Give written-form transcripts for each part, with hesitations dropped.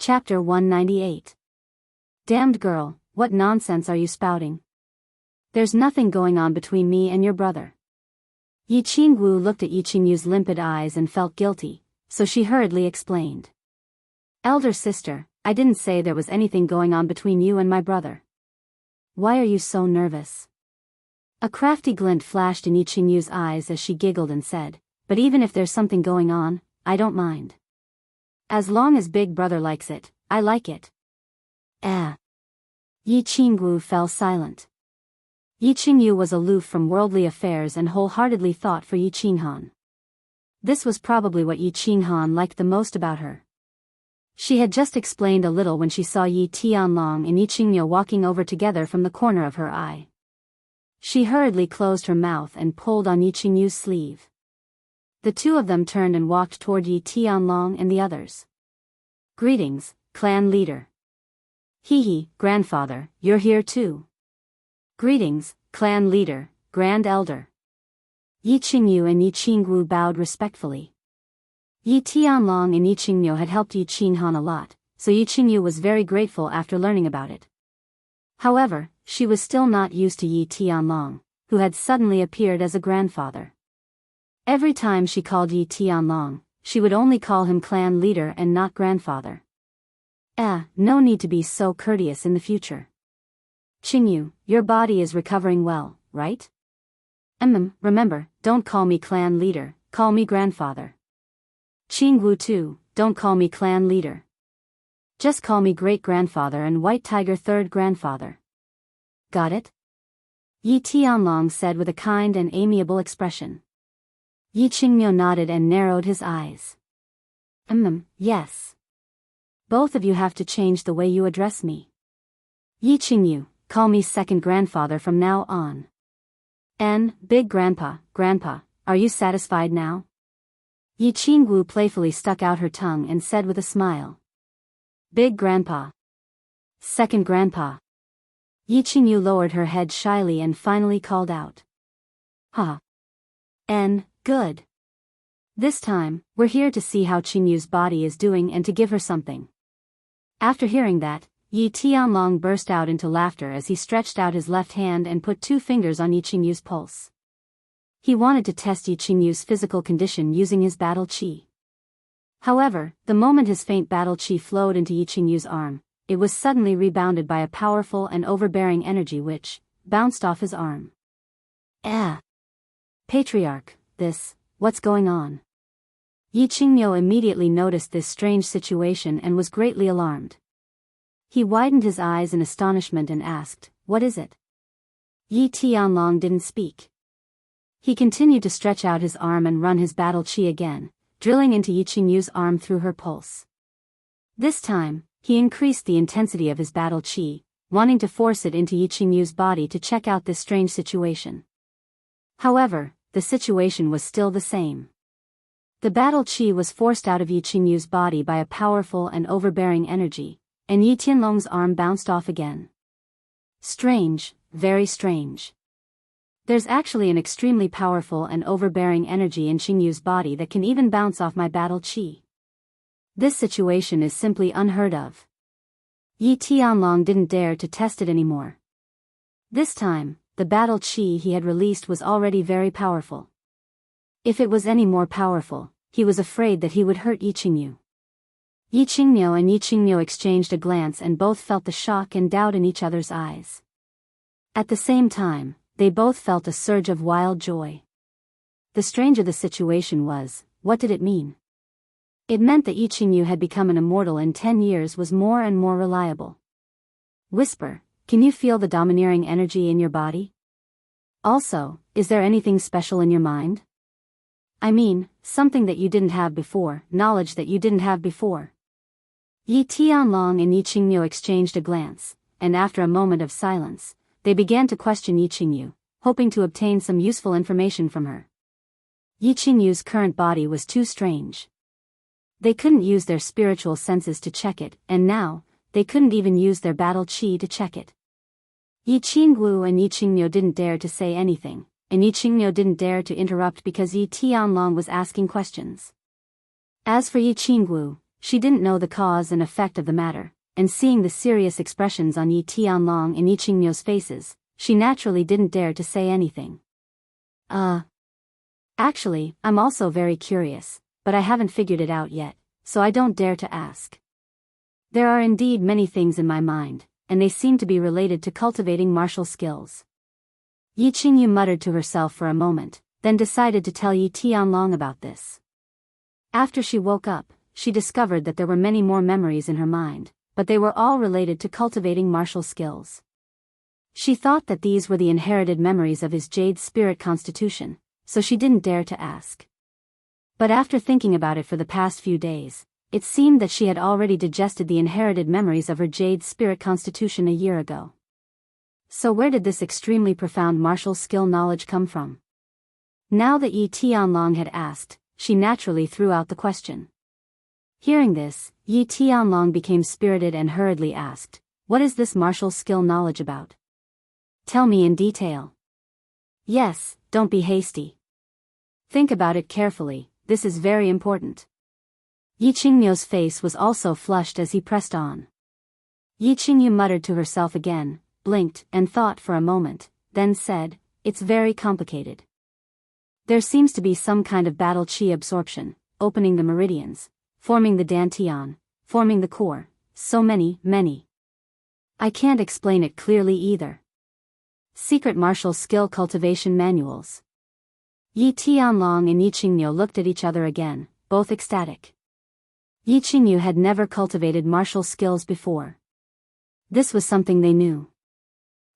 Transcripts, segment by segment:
Chapter 198. Damned girl, what nonsense are you spouting? There's nothing going on between me and your brother. Jianghu looked at Yiqingyu's limpid eyes and felt guilty, so she hurriedly explained. Elder sister, I didn't say there was anything going on between you and my brother. Why are you so nervous? A crafty glint flashed in Yiqingyu's eyes as she giggled and said, but even if there's something going on, I don't mind. As long as Big Brother likes it, I like it. Yiqingyu fell silent. Yiqingyu was aloof from worldly affairs and wholeheartedly thought for Yiqinghan. This was probably what Yiqinghan liked the most about her. She had just explained a little when she saw Yi Tianlong and Yiqingyu walking over together from the corner of her eye. She hurriedly closed her mouth and pulled on Yiqingyu's sleeve. The two of them turned and walked toward Yi Tianlong and the others. Greetings, clan leader. Hee, grandfather, you're here too. Greetings, clan leader, grand elder. Yiqingyu and Yiqingyu bowed respectfully. Yi Tianlong and Yiqingyu had helped Yiqinghan a lot, so Yiqingyu was very grateful after learning about it. However, she was still not used to Yi Tianlong, who had suddenly appeared as a grandfather. Every time she called Yi Tianlong, she would only call him clan leader and not grandfather. No need to be so courteous in the future. Qingyu, your body is recovering well, right? Remember, don't call me clan leader, call me grandfather. Qingwu too, don't call me clan leader. Just call me great-grandfather and White Tiger third grandfather. Got it? Yi Tianlong said with a kind and amiable expression. Yiqingyu nodded and narrowed his eyes. Yes. Both of you have to change the way you address me. Yiqingyu, call me second grandfather from now on. Big grandpa, are you satisfied now? Yiqingyu playfully stuck out her tongue and said with a smile. Big grandpa. Second grandpa. Yiqingyu lowered her head shyly and finally called out. Good. This time, we're here to see how Qingyu's body is doing and to give her something. After hearing that, Yi Tianlong burst out into laughter as he stretched out his left hand and put 2 fingers on Yiqingyu's pulse. He wanted to test Yiqingyu's physical condition using his battle qi. However, the moment his faint battle qi flowed into Yiqingyu's arm, it was suddenly rebounded by a powerful and overbearing energy which bounced off his arm. Patriarch, what's going on? Yiqingyu immediately noticed this strange situation and was greatly alarmed. He widened his eyes in astonishment and asked, what is it? Yi Tianlong didn't speak. He continued to stretch out his arm and run his battle qi again, drilling into Yiqingyu's arm through her pulse. This time, he increased the intensity of his battle qi, wanting to force it into Yiqingyu's body to check out this strange situation. However, the situation was still the same. The battle qi was forced out of Yiqingyu's body by a powerful and overbearing energy, and Yi Tianlong's arm bounced off again. Strange, very strange. There's actually an extremely powerful and overbearing energy in Qingyu's body that can even bounce off my battle qi. This situation is simply unheard of. Yi Tianlong didn't dare to test it anymore. This time, the battle qi he had released was already very powerful. If it was any more powerful, he was afraid that he would hurt Yiqingyu. Yiqingyu and Yiqingyu exchanged a glance and both felt the shock and doubt in each other's eyes. At the same time, they both felt a surge of wild joy. The stranger the situation was, what did it mean? It meant that Yiqingyu had become an immortal in 10 years was more and more reliable. Whisper, can you feel the domineering energy in your body? Also, is there anything special in your mind? I mean, something that you didn't have before, knowledge that you didn't have before. Yi Tianlong and Yiqingyu exchanged a glance, and after a moment of silence, they began to question Yiqingyu, hoping to obtain some useful information from her. Yiqingyu's current body was too strange. They couldn't use their spiritual senses to check it, and now, they couldn't even use their battle qi to check it. Yiqingyu and Yiqingyu didn't dare to say anything, and Yiqingyu didn't dare to interrupt because Yi Tianlong was asking questions. As for Yiqingyu, she didn't know the cause and effect of the matter, and seeing the serious expressions on Yi Tianlong and Yi Qingmiu's faces, she naturally didn't dare to say anything. Actually, I'm also very curious, but I haven't figured it out yet, so I don't dare to ask. There are indeed many things in my mind, and they seem to be related to cultivating martial skills. Yi Qingyu muttered to herself for a moment, then decided to tell Yi Tianlong about this. After she woke up, she discovered that there were many more memories in her mind, but they were all related to cultivating martial skills. She thought that these were the inherited memories of his jade spirit constitution, so she didn't dare to ask. But after thinking about it for the past few days, it seemed that she had already digested the inherited memories of her jade spirit constitution a year ago. So where did this extremely profound martial skill knowledge come from? Now that Yi Tianlong had asked, she naturally threw out the question. Hearing this, Yi Tianlong became spirited and hurriedly asked, "What is this martial skill knowledge about? Tell me in detail." "Yes, don't be hasty. Think about it carefully, this is very important." Yi Qingmiu's face was also flushed as he pressed on. Yi Qingmiu muttered to herself again, blinked, and thought for a moment, then said, "It's very complicated. There seems to be some kind of battle qi absorption, opening the meridians, forming the dantian, forming the core, so many. I can't explain it clearly either. Secret martial skill cultivation manuals." Yi Tianlong and Yi Qingmiu looked at each other again, both ecstatic. Yi Qingmiu had never cultivated martial skills before. This was something they knew.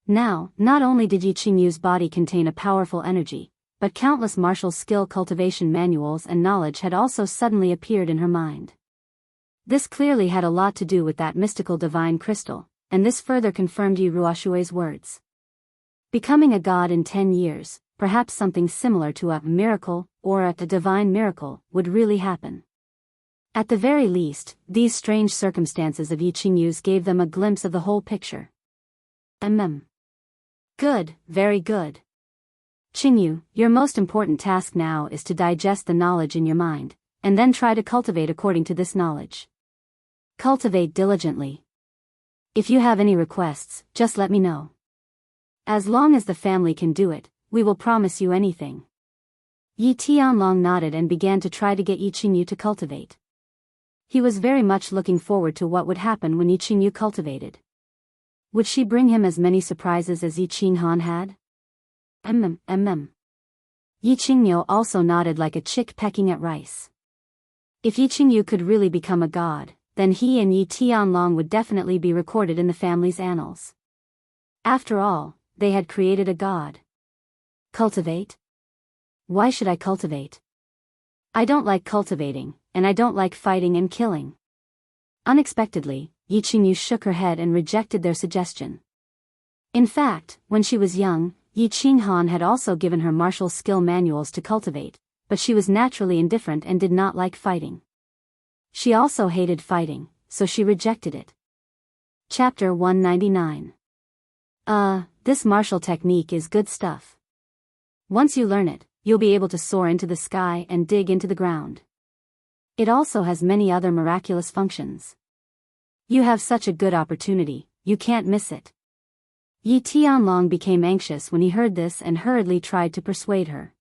Now, not only did Yi Qingmiu's body contain a powerful energy, but countless martial skill cultivation manuals and knowledge had also suddenly appeared in her mind. This clearly had a lot to do with that mystical divine crystal, and this further confirmed Yi Ruoshui's words. Becoming a god in 10 years, perhaps something similar to a miracle, or a divine miracle, would really happen. At the very least, these strange circumstances of Yi Qingmiu's gave them a glimpse of the whole picture. Good, very good. Qingmiu, your most important task now is to digest the knowledge in your mind, and then try to cultivate according to this knowledge. Cultivate diligently. If you have any requests, just let me know. As long as the family can do it, we will promise you anything. Yi Tianlong nodded and began to try to get Yi Qingmiu to cultivate. He was very much looking forward to what would happen when Yi Qingmiu cultivated. Would she bring him as many surprises as Yi Qinghan had? Yi Qingmiu also nodded like a chick pecking at rice. If Yi Qingmiu could really become a god, then he and Yi Tianlong would definitely be recorded in the family's annals. After all, they had created a god. Cultivate? Why should I cultivate? I don't like cultivating, and I don't like fighting and killing. Unexpectedly, Yi Qingmiu shook her head and rejected their suggestion. In fact, when she was young, Yi Qinghan had also given her martial skill manuals to cultivate, but she was naturally indifferent and did not like fighting. She also hated fighting, so she rejected it. Chapter 199. This martial technique is good stuff. Once you learn it, you'll be able to soar into the sky and dig into the ground. It also has many other miraculous functions. You have such a good opportunity, you can't miss it. Yi Tianlong became anxious when he heard this and hurriedly tried to persuade her.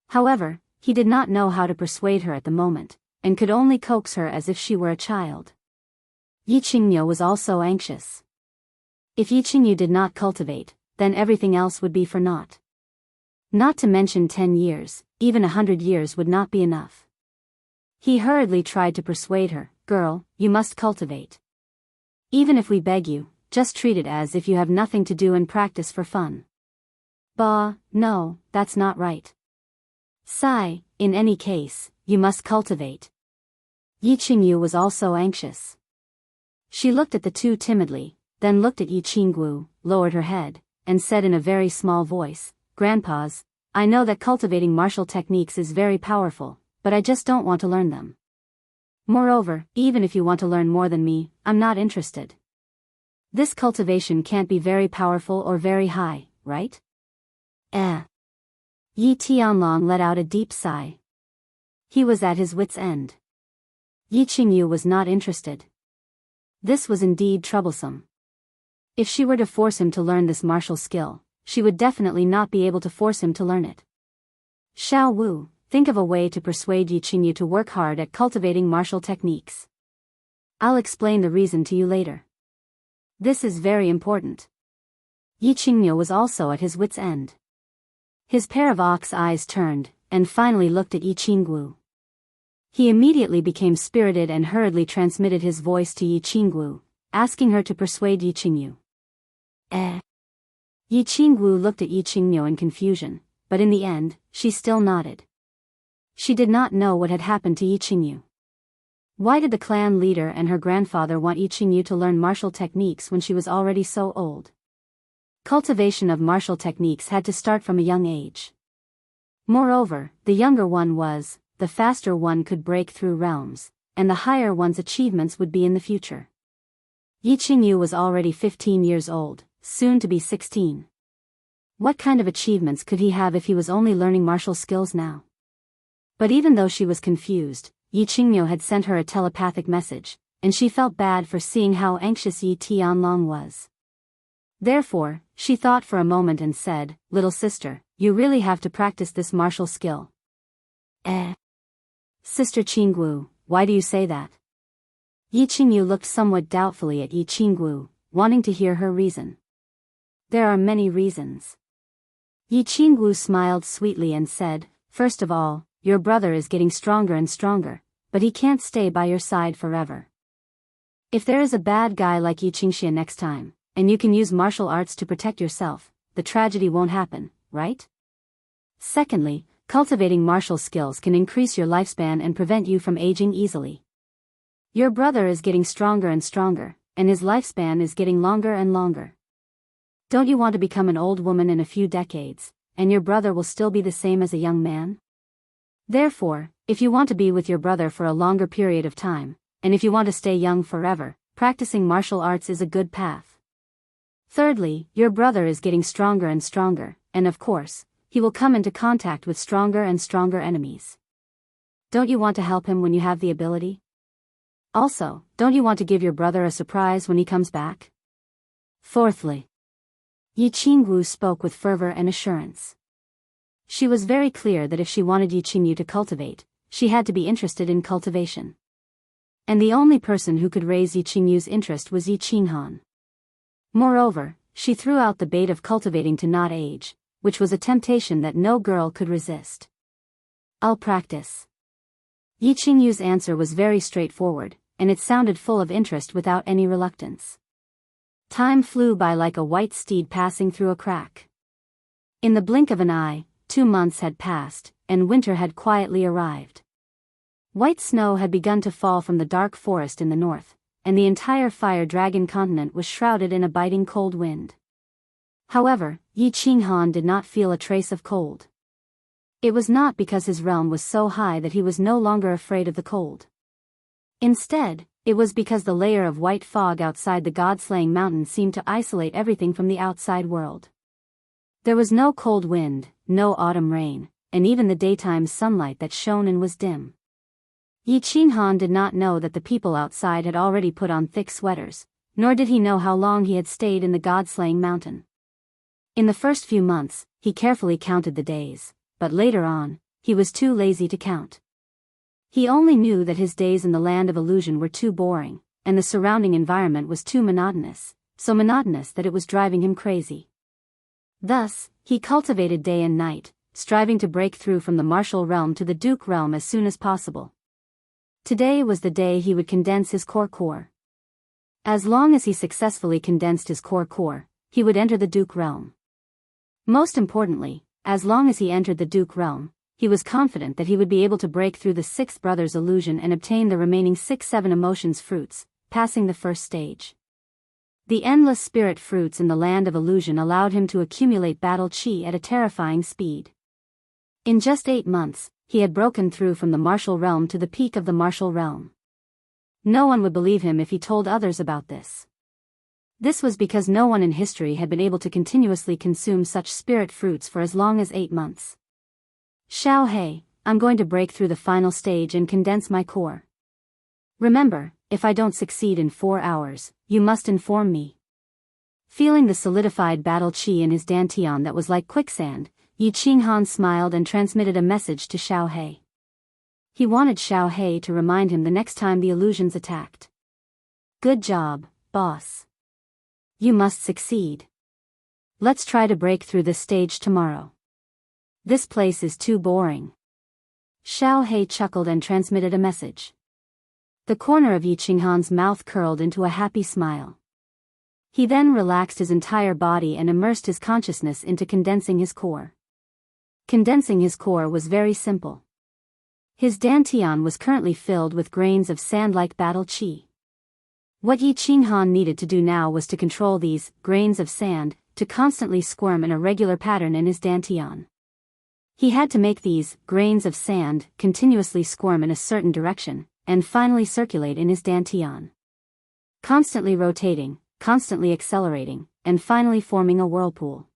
However, he did not know how to persuade her at the moment, and could only coax her as if she were a child. Yi Qingmiu was also anxious. If Yi Qingmiu did not cultivate, then everything else would be for naught. Not to mention 10 years, even 100 years would not be enough. He hurriedly tried to persuade her, "Girl, you must cultivate. Even if we beg you, just treat it as if you have nothing to do and practice for fun." "Bah, no, that's not right. Sigh, in any case, you must cultivate." Yi Qingmiu was also anxious. She looked at the two timidly, then looked at Yi Qinggu, lowered her head, and said in a very small voice, "Grandpas, I know that cultivating martial techniques is very powerful, but I just don't want to learn them. Moreover, even if you want to learn more than me, I'm not interested. This cultivation can't be very powerful or very high, right?" Yi Tianlong let out a deep sigh. He was at his wit's end. Yi Qingyu was not interested. This was indeed troublesome. If she were to force him to learn this martial skill, she would definitely not be able to force him to learn it. Xiao Wu, think of a way to persuade Yi Qingyu to work hard at cultivating martial techniques. I'll explain the reason to you later. This is very important. Yi Qingyu was also at his wit's end. His pair of ox eyes turned, and finally looked at Yi Qingyu. He immediately became spirited and hurriedly transmitted his voice to Yi Qingyu, asking her to persuade Yi Qingyu. Yi Qingyu looked at Yi Qingyu in confusion, but in the end, she still nodded. She did not know what had happened to Yi Qingyu. Why did the clan leader and her grandfather want Yi Qingyu to learn martial techniques when she was already so old? Cultivation of martial techniques had to start from a young age. Moreover, the younger one was, the faster one could break through realms, and the higher one's achievements would be in the future. Yi Qingyu was already 15 years old, soon to be 16. What kind of achievements could he have if he was only learning martial skills now? But even though she was confused, Yi Qingyu had sent her a telepathic message, and she felt bad for seeing how anxious Yi Tianlong was. Therefore, she thought for a moment and said, "Little sister, you really have to practice this martial skill." Sister Qingyu, why do you say that? Yi Qingyu looked somewhat doubtfully at Yi Qingyu, wanting to hear her reason. There are many reasons. Yi Qingyu smiled sweetly and said, "First of all, your brother is getting stronger and stronger, but he can't stay by your side forever. If there is a bad guy like Yi Xianxia next time, and you can use martial arts to protect yourself, the tragedy won't happen, right? Secondly, cultivating martial skills can increase your lifespan and prevent you from aging easily. Your brother is getting stronger and stronger, and his lifespan is getting longer and longer. Don't you want to become an old woman in a few decades, and your brother will still be the same as a young man? Therefore, if you want to be with your brother for a longer period of time, and if you want to stay young forever, practicing martial arts is a good path. Thirdly, your brother is getting stronger and stronger, and of course, he will come into contact with stronger and stronger enemies. Don't you want to help him when you have the ability? Also, don't you want to give your brother a surprise when he comes back? Fourthly, Yi Qingyu spoke with fervor and assurance. She was very clear that if she wanted Yi Qingyu to cultivate, she had to be interested in cultivation. And the only person who could raise Yi Qingyu's interest was Yi Qinghan. Moreover, she threw out the bait of cultivating to not age, which was a temptation that no girl could resist. I'll practice. Yi Qingyu's answer was very straightforward, and it sounded full of interest without any reluctance. Time flew by like a white steed passing through a crack. In the blink of an eye, 2 months had passed, and winter had quietly arrived. White snow had begun to fall from the dark forest in the north, and the entire fire dragon continent was shrouded in a biting cold wind. However, Yi Qinghan did not feel a trace of cold. It was not because his realm was so high that he was no longer afraid of the cold. Instead, it was because the layer of white fog outside the god-slaying mountain seemed to isolate everything from the outside world. There was no cold wind, no autumn rain, and even the daytime sunlight that shone and was dim. Yi Qinghan did not know that the people outside had already put on thick sweaters, nor did he know how long he had stayed in the god-slaying mountain. In the first few months, he carefully counted the days, but later on, he was too lazy to count. He only knew that his days in the land of illusion were too boring, and the surrounding environment was too monotonous, so monotonous that it was driving him crazy. Thus, he cultivated day and night, striving to break through from the martial realm to the duke realm as soon as possible. Today was the day he would condense his core. As long as he successfully condensed his core, he would enter the duke realm. Most importantly, as long as he entered the duke realm, he was confident that he would be able to break through the sixth brother's illusion and obtain the remaining 6-7 emotions fruits, passing the first stage. The endless spirit fruits in the land of illusion allowed him to accumulate battle chi at a terrifying speed. In just 8 months, he had broken through from the martial realm to the peak of the martial realm. No one would believe him if he told others about this. This was because no one in history had been able to continuously consume such spirit fruits for as long as 8 months. Xiao He, I'm going to break through the final stage and condense my core. Remember, if I don't succeed in 4 hours, you must inform me. Feeling the solidified battle qi in his dantian that was like quicksand, Yi Qinghan smiled and transmitted a message to Xiao He. He wanted Xiao He to remind him the next time the illusions attacked. Good job, boss. You must succeed. Let's try to break through this stage tomorrow. This place is too boring. Xiao He chuckled and transmitted a message. The corner of Yi Qinghan's mouth curled into a happy smile. He then relaxed his entire body and immersed his consciousness into condensing his core. Condensing his core was very simple. His dantian was currently filled with grains of sand-like battle qi. What Yi Qinghan needed to do now was to control these grains of sand to constantly squirm in a regular pattern in his dantian. He had to make these grains of sand continuously squirm in a certain direction, and finally circulate in his dantian. Constantly rotating, constantly accelerating, and finally forming a whirlpool.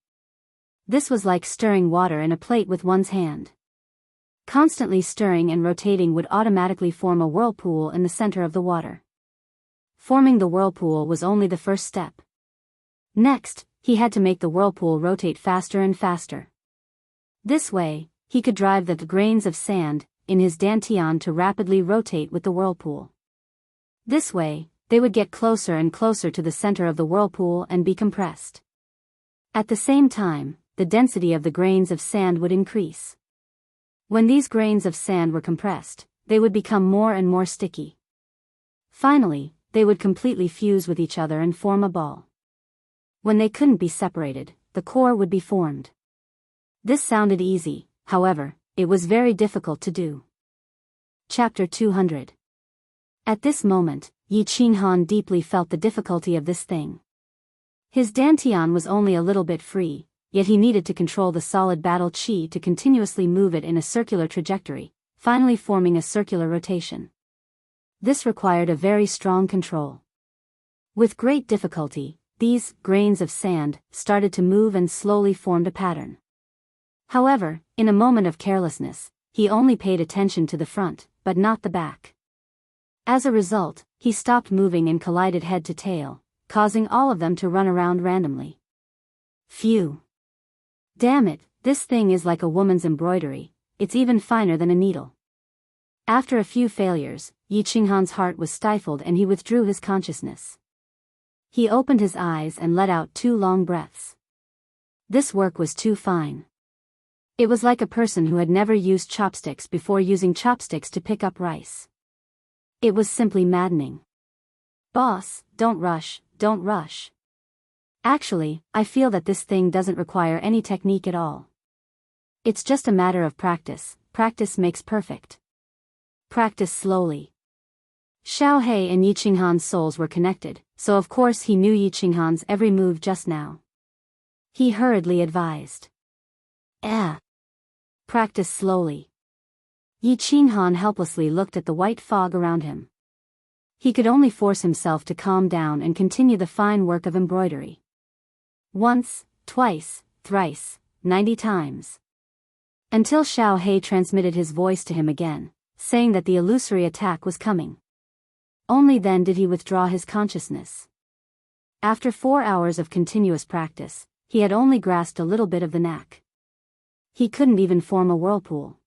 This was like stirring water in a plate with one's hand. Constantly stirring and rotating would automatically form a whirlpool in the center of the water. Forming the whirlpool was only the first step. Next, he had to make the whirlpool rotate faster and faster. This way, he could drive the grains of sand in his dantian to rapidly rotate with the whirlpool. This way, they would get closer and closer to the center of the whirlpool and be compressed. At the same time, the density of the grains of sand would increase. When these grains of sand were compressed, they would become more and more sticky. Finally, they would completely fuse with each other and form a ball. When they couldn't be separated, the core would be formed. This sounded easy, however, it was very difficult to do. Chapter 200. At this moment, Yi Qinghan deeply felt the difficulty of this thing. His dantian was only a little bit free, yet he needed to control the solid battle qi to continuously move it in a circular trajectory, finally forming a circular rotation. This required a very strong control. With great difficulty, these grains of sand started to move and slowly formed a pattern. However, in a moment of carelessness, he only paid attention to the front, but not the back. As a result, he stopped moving and collided head to tail, causing all of them to run around randomly. Phew! Damn it, this thing is like a woman's embroidery, it's even finer than a needle. After a few failures, Yi Qinghan's heart was stifled and he withdrew his consciousness. He opened his eyes and let out 2 long breaths. This work was too fine. It was like a person who had never used chopsticks before using chopsticks to pick up rice. It was simply maddening. Boss, don't rush, don't rush. Actually, I feel that this thing doesn't require any technique at all. It's just a matter of practice, practice makes perfect. Practice slowly. Xiao He and Yi Qinghan's souls were connected, so of course he knew Yi Qinghan's every move just now. He hurriedly advised. Practice slowly. Yi Qinghan helplessly looked at the white fog around him. He could only force himself to calm down and continue the fine work of embroidery. Once, twice, thrice, 90 times. Until Xiao He transmitted his voice to him again, saying that the illusory attack was coming. Only then did he withdraw his consciousness. After 4 hours of continuous practice, he had only grasped a little bit of the knack. He couldn't even form a whirlpool.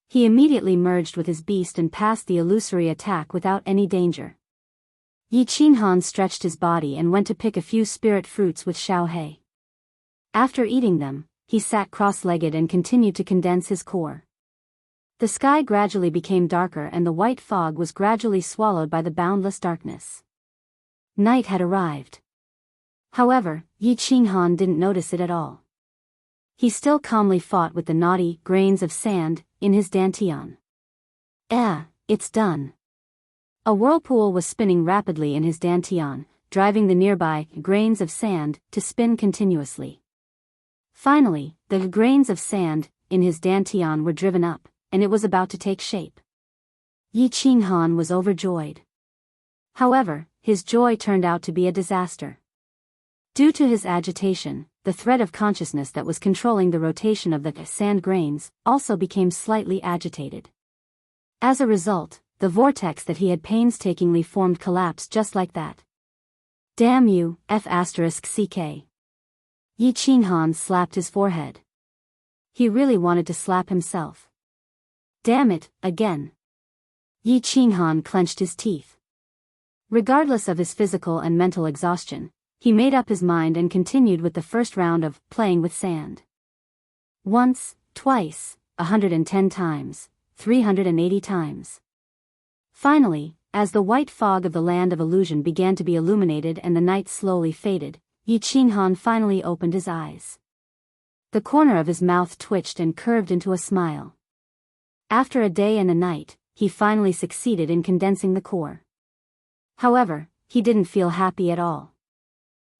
He immediately merged with his beast and passed the illusory attack without any danger. Yi Qinghan stretched his body and went to pick a few spirit fruits with Xiao He. After eating them, he sat cross-legged and continued to condense his core. The sky gradually became darker and the white fog was gradually swallowed by the boundless darkness. Night had arrived. However, Yi Qinghan didn't notice it at all. He still calmly fought with the naughty grains of sand in his dantian. It's done. A whirlpool was spinning rapidly in his dantian, driving the nearby grains of sand to spin continuously. Finally, the grains of sand in his dantian were driven up, and it was about to take shape. Yi Qinghan was overjoyed. However, his joy turned out to be a disaster. Due to his agitation, the thread of consciousness that was controlling the rotation of the sand grains also became slightly agitated. As a result, the vortex that he had painstakingly formed collapsed just like that. Damn you, F***ck. Yi Qinghan slapped his forehead. He really wanted to slap himself. Damn it, again. Yi Qinghan clenched his teeth. Regardless of his physical and mental exhaustion, he made up his mind and continued with the first round of playing with sand. Once, twice, 110 times, 380 times. Finally, as the white fog of the land of illusion began to be illuminated and the night slowly faded, Yi Qinghan finally opened his eyes. The corner of his mouth twitched and curved into a smile. After a day and a night, he finally succeeded in condensing the core. However, he didn't feel happy at all.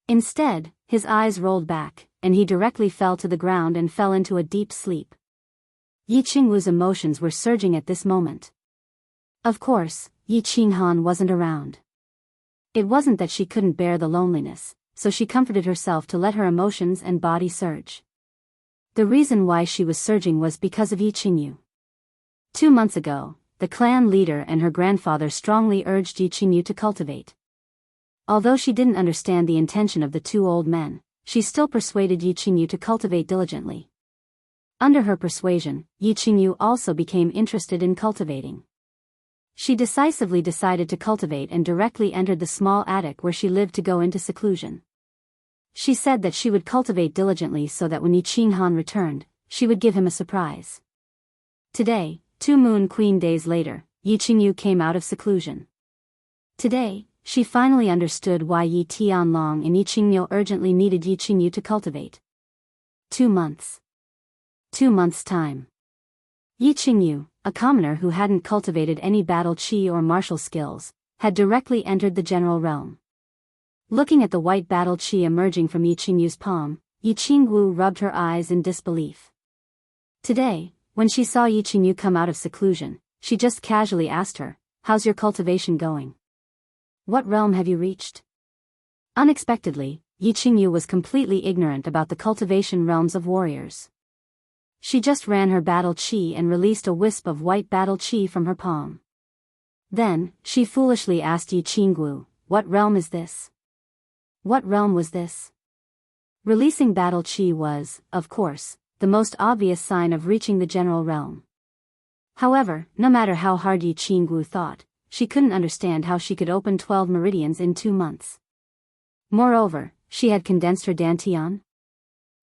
Instead, his eyes rolled back, and he directly fell to the ground and fell into a deep sleep. Yi Qingwu's emotions were surging at this moment. Of course, Yi Qinghan wasn't around. It wasn't that she couldn't bear the loneliness, so she comforted herself to let her emotions and body surge. The reason why she was surging was because of Yi Qingyu. 2 months ago, the clan leader and her grandfather strongly urged Yi Qingyu to cultivate. Although she didn't understand the intention of the two old men, she still persuaded Yi Qingyu to cultivate diligently. Under her persuasion, Yi Qingyu also became interested in cultivating. She decisively decided to cultivate and directly entered the small attic where she lived to go into seclusion. She said that she would cultivate diligently so that when Yi Qinghan returned, she would give him a surprise. Today, 2 Moon Queen days later, Yi Qingyu came out of seclusion. Today, she finally understood why Yi Tianlong and Yi Qingyu urgently needed Yi Qingyu to cultivate. 2 months. 2 months' time. Yi Qingyu, a commoner who hadn't cultivated any battle chi or martial skills, had directly entered the general realm. Looking at the white battle chi emerging from Yi Qingyu's palm, Yi Qingwu rubbed her eyes in disbelief. Today, when she saw Yi Qingyu come out of seclusion, she just casually asked her, "How's your cultivation going? What realm have you reached?" Unexpectedly, Yi Qingyu was completely ignorant about the cultivation realms of warriors. She just ran her battle chi and released a wisp of white battle chi from her palm. Then, she foolishly asked Yi Qingwu, "What realm is this? What realm was this?" Releasing battle chi was, of course, the most obvious sign of reaching the general realm. However, no matter how hard Yi Qingwu thought, she couldn't understand how she could open 12 meridians in 2 months. Moreover, she had condensed her dantian.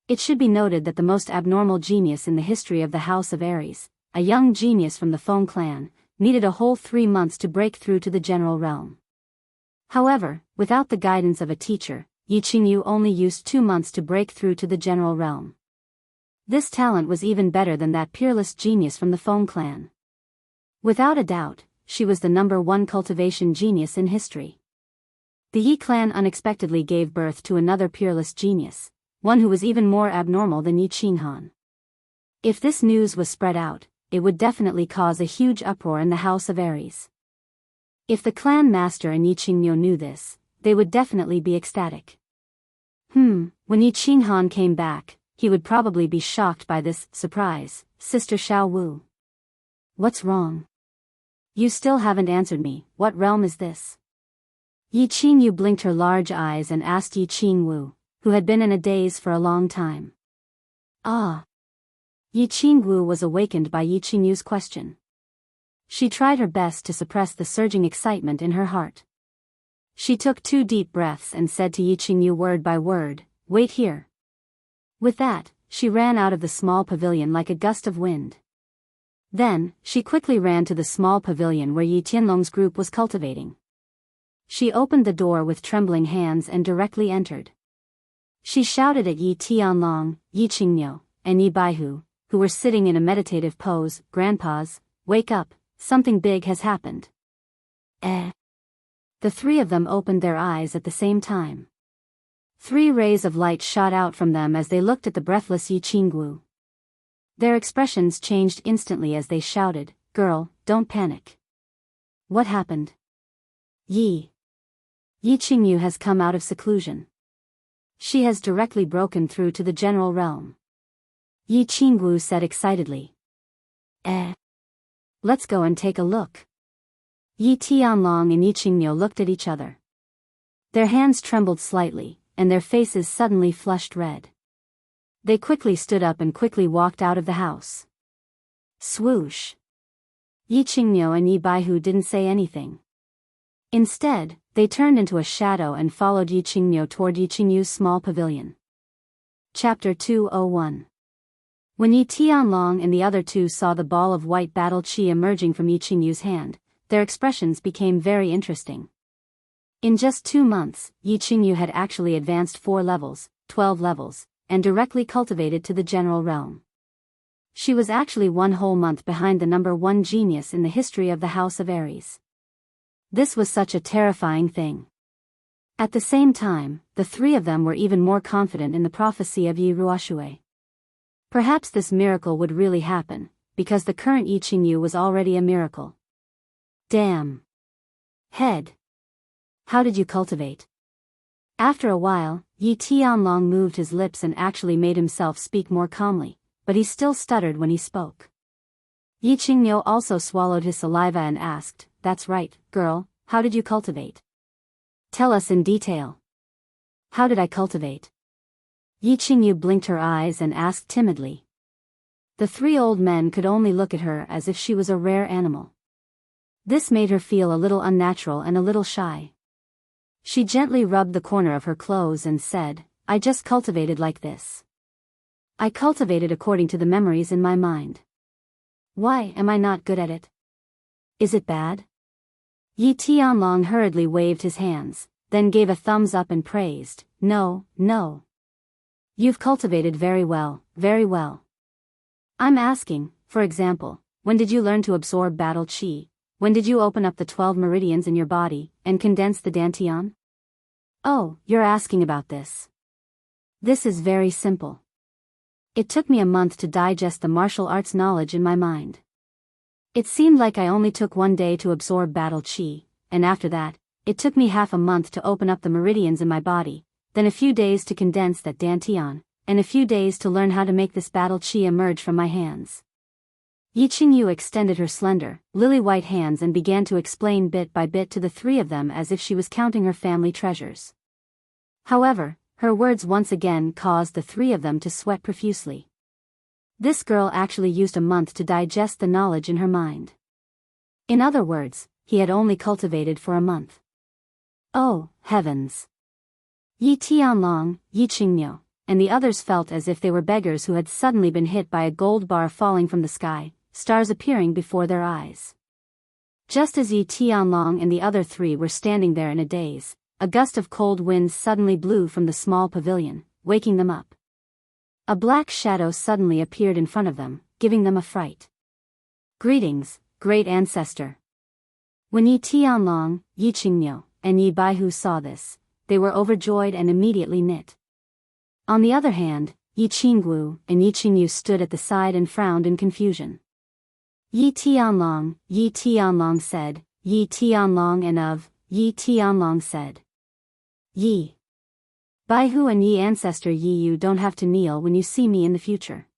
It should be noted that the most abnormal genius in the history of the House of Aries, a young genius from the Feng clan, needed a whole 3 months to break through to the general realm. However, without the guidance of a teacher, Yi Qingyu only used 2 months to break through to the general realm. This talent was even better than that peerless genius from the Feng clan. Without a doubt, she was the #1 cultivation genius in history. The Yi clan unexpectedly gave birth to another peerless genius, one who was even more abnormal than Yi Qinghan. If this news was spread out, it would definitely cause a huge uproar in the House of Aries. If the clan master and Yi Qingyu knew this, they would definitely be ecstatic. When Yi Qinghan came back, he would probably be shocked by this surprise. "Sister Xiao Wu. What's wrong? You still haven't answered me. What realm is this?" Yi Qingyu blinked her large eyes and asked Yi Qingwu, who had been in a daze for a long time. "Ah." Yi Qingwu was awakened by Yi Qingyu's question. She tried her best to suppress the surging excitement in her heart. She took 2 deep breaths and said to Yi Qingyu word by word, "Wait here." With that, she ran out of the small pavilion like a gust of wind. Then, she quickly ran to the small pavilion where Yi Tianlong's group was cultivating. She opened the door with trembling hands and directly entered. She shouted at Yi Tianlong, Yi Qingyu, and Yi Baihu, who were sitting in a meditative pose, "Grandpas, wake up, something big has happened." The 3 of them opened their eyes at the same time. 3 rays of light shot out from them as they looked at the breathless Yi Qingwu. Their expressions changed instantly as they shouted, "Girl, don't panic. What happened?" Yi Qingyu has come out of seclusion. She has directly broken through to the general realm. Yi Qingwu said excitedly. Let's go and take a look." Yi Tianlong and Yi Qingniu looked at each other. Their hands trembled slightly, and their faces suddenly flushed red. They quickly stood up and quickly walked out of the house. Swoosh! Yi Qingniu and Yi Baihu didn't say anything. Instead, they turned into a shadow and followed Yi Qingniu toward Yi Qingniu's small pavilion. Chapter 201. When Yi Tianlong and the other two saw the ball of white battle qi emerging from Yi Qingniu's hand, their expressions became very interesting. In just 2 months, Yi Qingniu had actually advanced 4 levels, 12 levels, and directly cultivated to the general realm. She was actually 1 whole month behind the number 1 genius in the history of the House of Aries. This was such a terrifying thing. At the same time, the 3 of them were even more confident in the prophecy of Yi Ruoshui. Perhaps this miracle would really happen, because the current Yi Qingniu was already a miracle. Damn. Head. How did you cultivate? After a while, Yi Tianlong moved his lips and actually made himself speak more calmly, but he still stuttered when he spoke. Yi Qingniu also swallowed his saliva and asked, "That's right, girl, how did you cultivate? Tell us in detail." "How did I cultivate?" Yi Qingniu blinked her eyes and asked timidly. The 3 old men could only look at her as if she was a rare animal. This made her feel a little unnatural and a little shy. She gently rubbed the corner of her clothes and said, "I just cultivated like this. I cultivated according to the memories in my mind. Why am I not good at it? Is it bad?" Yi Tianlong hurriedly waved his hands, then gave a thumbs up and praised, "No, no. You've cultivated very well, very well. I'm asking, for example, when did you learn to absorb battle qi? When did you open up the 12 meridians in your body, and condense the dantian?" "Oh, you're asking about this. This is very simple. It took me a month to digest the martial arts knowledge in my mind. It seemed like I only took 1 day to absorb battle qi, and after that, it took me half a month to open up the meridians in my body, then a few days to condense that dantian, and a few days to learn how to make this battle qi emerge from my hands." Yi Qingniu extended her slender, lily-white hands and began to explain bit by bit to the 3 of them as if she was counting her family treasures. However, her words once again caused the 3 of them to sweat profusely. This girl actually used a month to digest the knowledge in her mind. In other words, he had only cultivated for a month. Oh, heavens! Yi Tianlong, Yi Qingniu, and the others felt as if they were beggars who had suddenly been hit by a gold bar falling from the sky, stars appearing before their eyes. Just as Yi Tianlong and the other 3 were standing there in a daze, a gust of cold wind suddenly blew from the small pavilion, waking them up. A black shadow suddenly appeared in front of them, giving them a fright. "Greetings, great ancestor." When Yi Tianlong, Yi Qingniu, and Yi Baihu saw this, they were overjoyed and immediately knit. On the other hand, Yi Qinggu and Yi Qingyu stood at the side and frowned in confusion. Yi Tianlong said, "Yi Tianlong," and of Yi Tianlong said, "Yi Baihu and Yi ancestor Yi, you don't have to kneel when you see me in the future.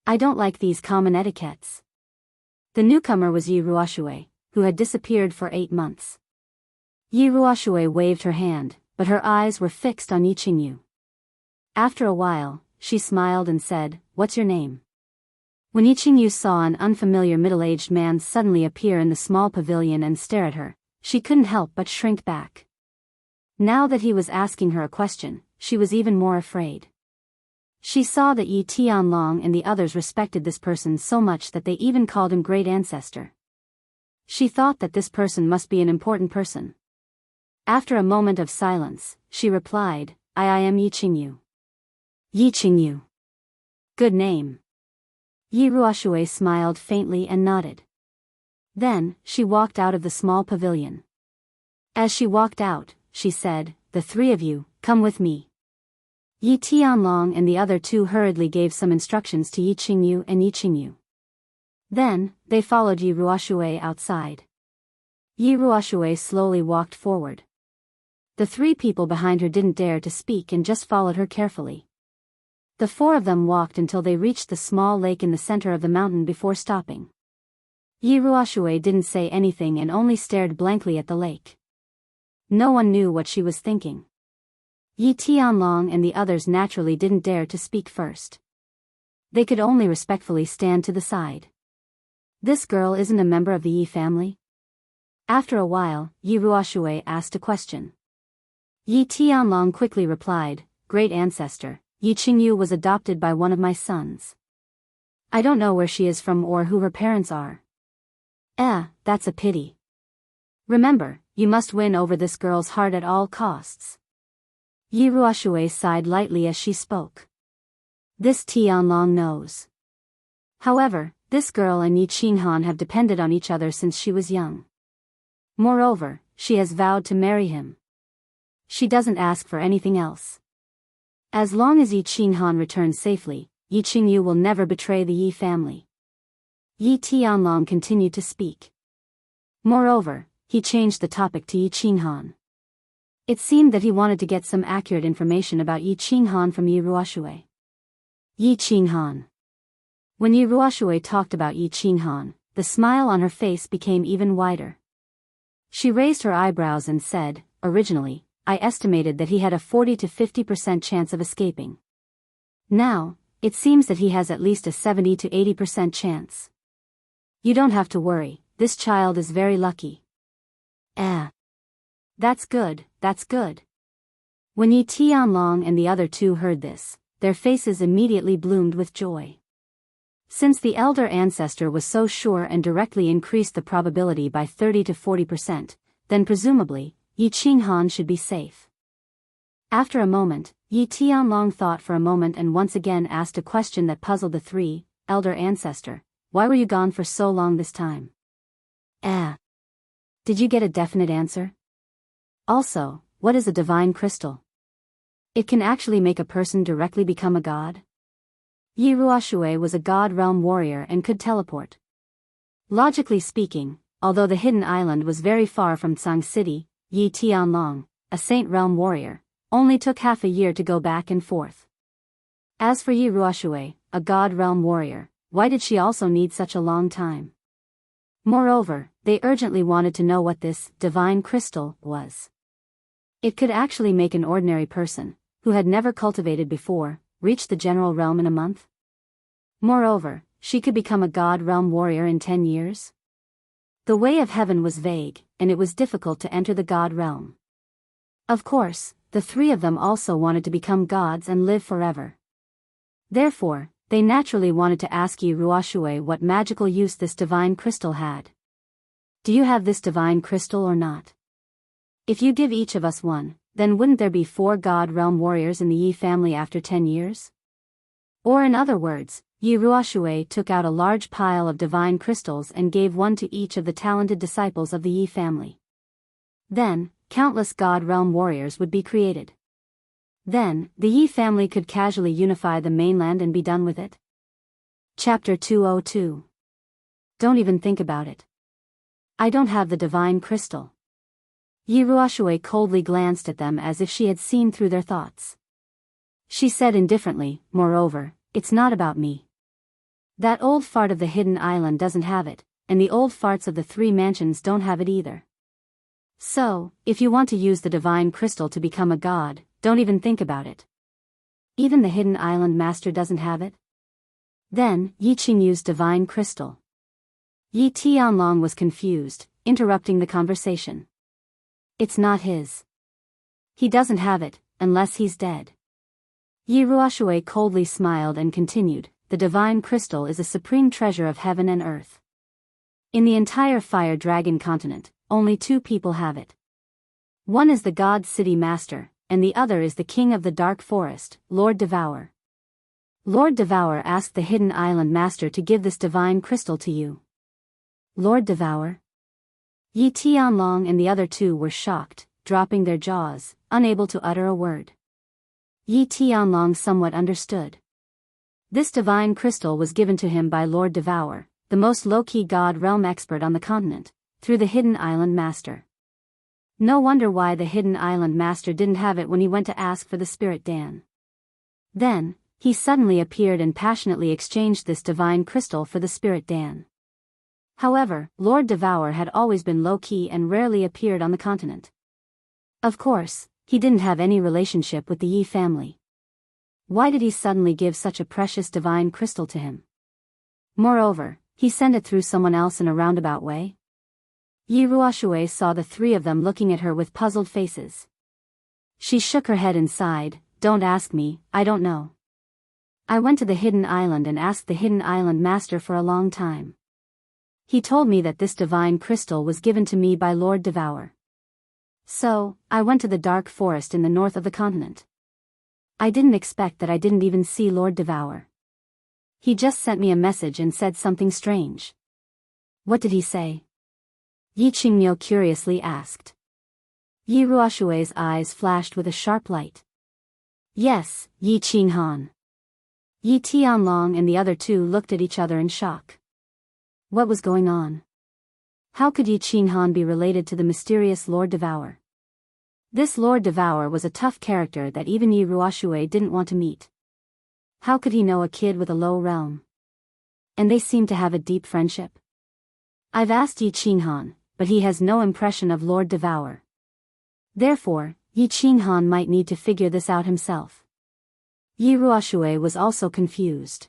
I don't like these common etiquettes." The newcomer was Yi Ruoshui, who had disappeared for 8 months. Yi Ruoshui waved her hand, but her eyes were fixed on Yi Qingyu. After a while, she smiled and said, "What's your name?" When Yi Qingyu saw an unfamiliar middle-aged man suddenly appear in the small pavilion and stare at her, she couldn't help but shrink back. Now that he was asking her a question, she was even more afraid. She saw that Yi Tianlong and the others respected this person so much that they even called him great ancestor. She thought that this person must be an important person. After a moment of silence, she replied, I am Yi Qingyu." "Yi Qingyu. Good name." Yi Ruoshui smiled faintly and nodded. Then, she walked out of the small pavilion. As she walked out, she said, "The 3 of you, come with me." Yi Tianlong and the other 2 hurriedly gave some instructions to Yi Qingyu and Yi Qingyu. Then, they followed Yi Ruoshui outside. Yi Ruoshui slowly walked forward. The 3 people behind her didn't dare to speak and just followed her carefully. The 4 of them walked until they reached the small lake in the center of the mountain before stopping. Yi Ruoshui didn't say anything and only stared blankly at the lake. No one knew what she was thinking. Yi Tianlong and the others naturally didn't dare to speak first. They could only respectfully stand to the side. This girl isn't a member of the Yi family? After a while, Yi Ruoshui asked a question. Yi Tianlong quickly replied, Great ancestor, Yi Qingyu was adopted by one of my sons. I don't know where she is from or who her parents are. That's a pity. Remember, you must win over this girl's heart at all costs. Yi Ruoshui sighed lightly as she spoke. This Tianlong knows. However, this girl and Yi Qinghan have depended on each other since she was young. Moreover, she has vowed to marry him. She doesn't ask for anything else. As long as Yi Qinghan returns safely, Yi Qingyu will never betray the Yi family. Yi Tianlong continued to speak. Moreover, he changed the topic to Yi Qinghan. It seemed that he wanted to get some accurate information about Yi Qinghan from Yi Ruoshui. Yi Qinghan. When Yi Ruoshui talked about Yi Qinghan, the smile on her face became even wider. She raised her eyebrows and said, Originally, I estimated that he had a 40 to 50% chance of escaping. Now, it seems that he has at least a 70 to 80% chance. You don't have to worry, this child is very lucky. That's good, that's good. When Yi Tianlong and the other two heard this, their faces immediately bloomed with joy. Since the elder ancestor was so sure and directly increased the probability by 30 to 40%, then presumably, Yi Qinghan should be safe. After a moment, Yi Tianlong thought for a moment and once again asked a question that puzzled the three. Elder ancestor, why were you gone for so long this time? Did you get a definite answer? Also, what is a divine crystal? It can actually make a person directly become a god? Yi Ruoshui was a god realm warrior and could teleport. Logically speaking, although the hidden island was very far from Tsang City, Yi Tianlong, a saint realm warrior, only took half a year to go back and forth. As for Yi Ruoshui, a god realm warrior, why did she also need such a long time? Moreover, they urgently wanted to know what this divine crystal was. It could actually make an ordinary person, who had never cultivated before, reach the general realm in a month. Moreover, she could become a god realm warrior in 10 years. The way of heaven was vague, and it was difficult to enter the god realm. Of course, the three of them also wanted to become gods and live forever. Therefore, they naturally wanted to ask Yi Ruoshui what magical use this divine crystal had. Do you have this divine crystal or not? If you give each of us one, then wouldn't there be 4 god realm warriors in the Yi family after 10 years? Or in other words, Yi Ruoshui took out a large pile of divine crystals and gave one to each of the talented disciples of the Yi family. Then, countless god realm warriors would be created. Then, the Yi family could casually unify the mainland and be done with it. Chapter 202. Don't even think about it. I don't have the divine crystal. Yi Ruoshui coldly glanced at them as if she had seen through their thoughts. She said indifferently, Moreover, it's not about me. That old fart of the hidden island doesn't have it, and the old farts of the 3 mansions don't have it either. So, if you want to use the divine crystal to become a god, don't even think about it. Even the hidden island master doesn't have it? Then, Yi Qingyu's divine crystal. Yi Tianlong was confused, interrupting the conversation. It's not his. He doesn't have it, unless he's dead. Yi Ruoshui coldly smiled and continued, the divine crystal is a supreme treasure of heaven and earth. In the entire Fire Dragon continent, only 2 people have it. One is the God City Master, and the other is the King of the Dark Forest, Lord Devour. Lord Devour asked the Hidden Island Master to give this divine crystal to you. Lord Devour? Yi Tianlong and the other 2 were shocked, dropping their jaws, unable to utter a word. Yi Tianlong somewhat understood. This divine crystal was given to him by Lord Devour, the most low-key god realm expert on the continent, through the Hidden Island Master. No wonder why the Hidden Island Master didn't have it when he went to ask for the Spirit Dan. Then, he suddenly appeared and passionately exchanged this divine crystal for the Spirit Dan. However, Lord Devour had always been low-key and rarely appeared on the continent. Of course, he didn't have any relationship with the Yi family. Why did he suddenly give such a precious divine crystal to him? Moreover, he sent it through someone else in a roundabout way? Yi Ruoshui saw the three of them looking at her with puzzled faces. She shook her head and sighed, "Don't ask me, I don't know. I went to the Hidden Island and asked the Hidden Island Master for a long time. He told me that this divine crystal was given to me by Lord Devour. So, I went to the dark forest in the north of the continent. I didn't expect that I didn't even see Lord Devour. He just sent me a message and said something strange." "What did he say?" Yi Qingmiu curiously asked. Yi Ruoshui's eyes flashed with a sharp light. "Yes, Yi Qinghan." Yi Tianlong and the other two looked at each other in shock. What was going on? How could Yi Qinghan be related to the mysterious Lord Devour? This Lord Devour was a tough character that even Yi Ruoshui didn't want to meet. How could he know a kid with a low realm? And they seemed to have a deep friendship. I've asked Yi Qinghan, but he has no impression of Lord Devour. Therefore, Yi Qinghan might need to figure this out himself. Yi Ruoshui was also confused.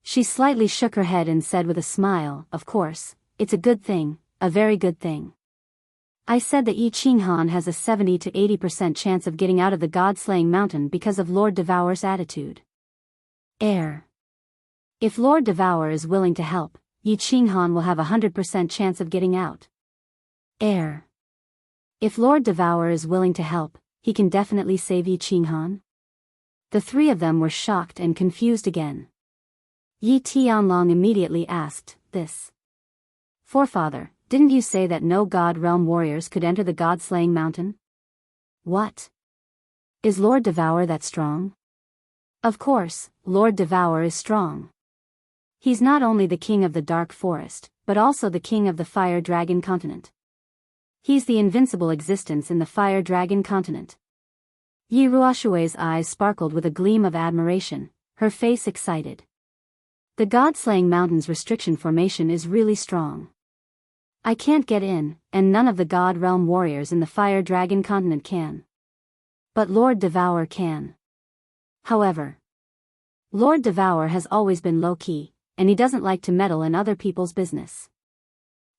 She slightly shook her head and said with a smile, "Of course, it's a good thing, a very good thing. I said that Yi Qinghan has a 70 to 80% chance of getting out of the God-slaying mountain because of Lord Devour's attitude. If Lord Devour is willing to help, Yi Qinghan will have a 100% chance of getting out. If Lord Devour is willing to help, he can definitely save Yi Qinghan." The three of them were shocked and confused again. Yi Tianlong immediately asked, "This forefather, didn't you say that no God Realm warriors could enter the God-slaying mountain? What? Is Lord Devour that strong?" "Of course, Lord Devour is strong. He's not only the king of the dark forest, but also the king of the Fire Dragon continent. He's the invincible existence in the Fire Dragon continent." Yi Ruoshui's eyes sparkled with a gleam of admiration, her face excited. "The God-slaying mountain's restriction formation is really strong. I can't get in, and none of the God Realm warriors in the Fire Dragon continent can. But Lord Devour can. However, Lord Devour has always been low-key, and he doesn't like to meddle in other people's business.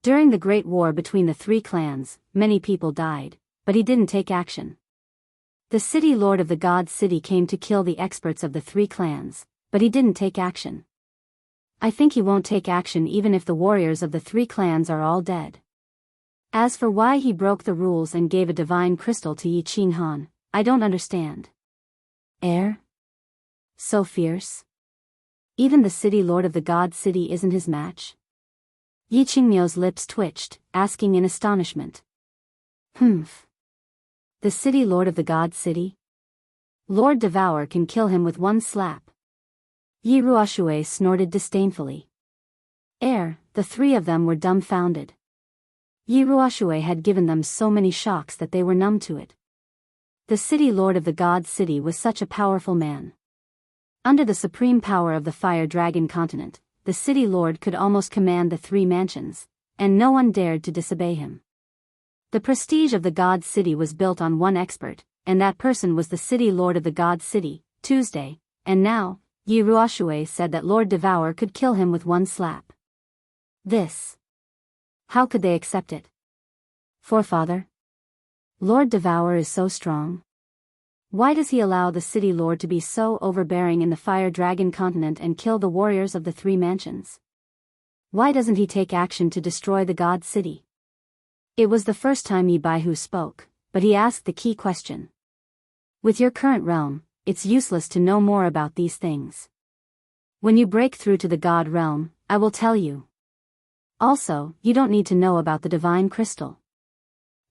During the Great War between the three clans, many people died, but he didn't take action. The city lord of the God City came to kill the experts of the three clans, but he didn't take action. I think he won't take action even if the warriors of the three clans are all dead. As for why he broke the rules and gave a divine crystal to Yi Qinghan, I don't understand. So fierce? Even the city lord of the God City isn't his match?" Yi Qingmiu's lips twitched, asking in astonishment. The city lord of the God City? Lord Devour can kill him with one slap." Yi Ruoshui snorted disdainfully. The three of them were dumbfounded. Yi Ruoshui had given them so many shocks that they were numb to it. The city lord of the God City was such a powerful man. Under the supreme power of the Fire Dragon continent, the city lord could almost command the three mansions, and no one dared to disobey him. The prestige of the God City was built on one expert, and that person was the city lord of the God City, Tuesday, and now, Yi Ruoshui said that Lord Devour could kill him with one slap. How could they accept it? Forefather? Lord Devour is so strong. Why does he allow the city lord to be so overbearing in the Fire Dragon continent and kill the warriors of the three mansions? Why doesn't he take action to destroy the God City? It was the first time Yi Baihu spoke, but he asked the key question. With your current realm, it's useless to know more about these things. When you break through to the God realm, I will tell you. Also, you don't need to know about the divine crystal.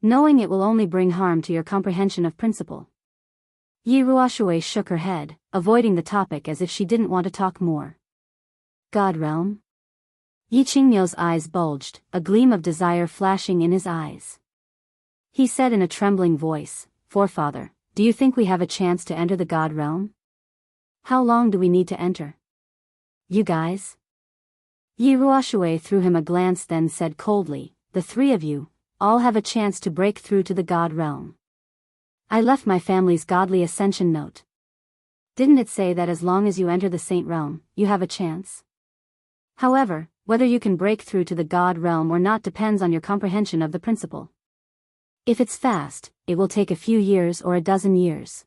Knowing it will only bring harm to your comprehension of principle. Yi Ruoshui shook her head, avoiding the topic as if she didn't want to talk more. God realm? Yi Qingmiu's eyes bulged, a gleam of desire flashing in his eyes. He said in a trembling voice, "Forefather, do you think we have a chance to enter the God realm? How long do we need to enter? You guys?" Yi Ruoshui threw him a glance, then said coldly, "The three of you, all have a chance to break through to the god realm. I left my family's godly ascension note. Didn't it say that as long as you enter the saint realm, you have a chance? However, whether you can break through to the god realm or not depends on your comprehension of the principle. If it's fast, it will take a few years or a dozen years.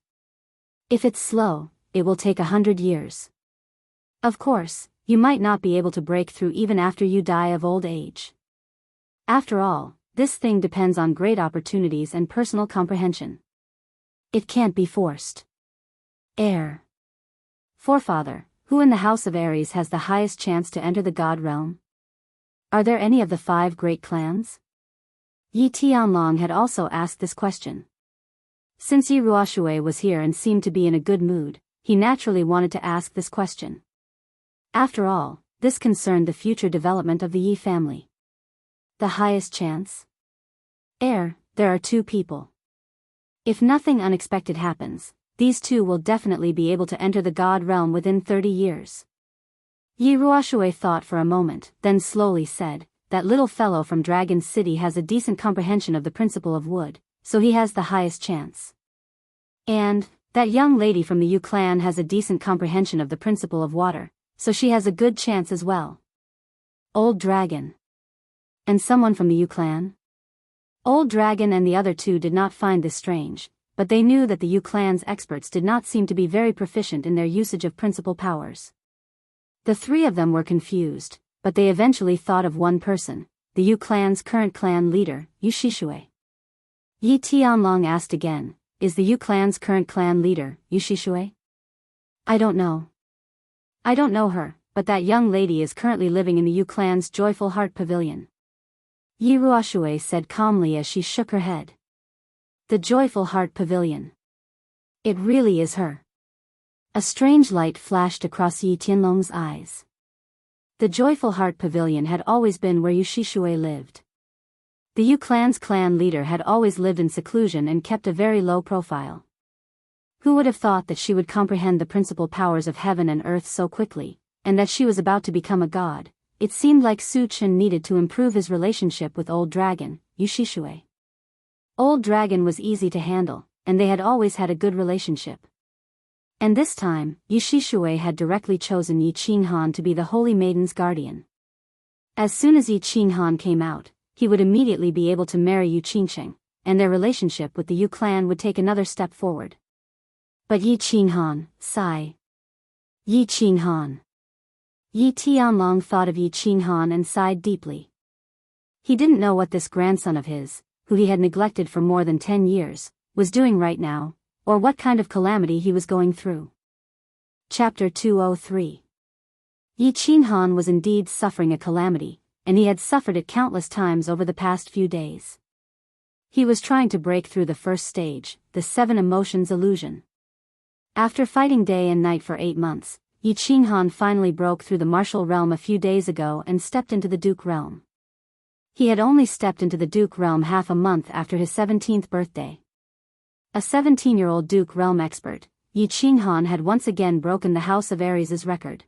If it's slow, it will take 100 years. Of course, you might not be able to break through even after you die of old age. After all, this thing depends on great opportunities and personal comprehension. It can't be forced." Heir. Forefather, who in the house of Aries has the highest chance to enter the god realm? Are there any of the 5 great clans? Yi Tianlong had also asked this question. Since Yi Ruoshui was here and seemed to be in a good mood, he naturally wanted to ask this question. After all, this concerned the future development of the Yi family. The highest chance? Heir, there are 2 people. If nothing unexpected happens, these 2 will definitely be able to enter the god realm within 30 years. Yi Ruoshui thought for a moment, then slowly said, "That little fellow from Dragon City has a decent comprehension of the principle of wood, so he has the highest chance. And that young lady from the Yu clan has a decent comprehension of the principle of water, so she has a good chance as well. Old Dragon. And someone from the Yu clan?" Old Dragon and the other 2 did not find this strange, but they knew that the Yu clan's experts did not seem to be very proficient in their usage of principal powers. The 3 of them were confused, but they eventually thought of one person, the Yu clan's current clan leader, Yu Shishui. Yi Tianlong asked again, "Is the Yu clan's current clan leader, Yu Shishui?" "I don't know. I don't know her, but that young lady is currently living in the Yu clan's Joyful Heart Pavilion." Yi Ruoshui said calmly as she shook her head. "The Joyful Heart Pavilion. It really is her." A strange light flashed across Yi Tianlong's eyes. The Joyful Heart Pavilion had always been where Yu Shishui lived. The Yu clan's clan leader had always lived in seclusion and kept a very low profile. Who would have thought that she would comprehend the principal powers of heaven and earth so quickly, and that she was about to become a god? It seemed like Su Chen needed to improve his relationship with Old Dragon, Yu Shishui. Old Dragon was easy to handle, and they had always had a good relationship. And this time, Yu Shishui had directly chosen Yi Qinghan to be the Holy Maiden's guardian. As soon as Yi Qinghan came out, he would immediately be able to marry Yu Qingsheng, and their relationship with the Yu clan would take another step forward. But Yi Qinghan, sigh. Yi Qinghan. Yi Tianlong thought of Yi Qinghan and sighed deeply. He didn't know what this grandson of his, who he had neglected for more than 10 years, was doing right now, or what kind of calamity he was going through. Chapter 203. Yi Qinghan was indeed suffering a calamity, and he had suffered it countless times over the past few days. He was trying to break through the first stage, the 7 emotions illusion. After fighting day and night for 8 months, Yi Qinghan finally broke through the martial realm a few days ago and stepped into the Duke realm. He had only stepped into the Duke realm half a month after his 17th birthday. A 17-year-old Duke realm expert, Yi Qinghan had once again broken the House of Aries' record.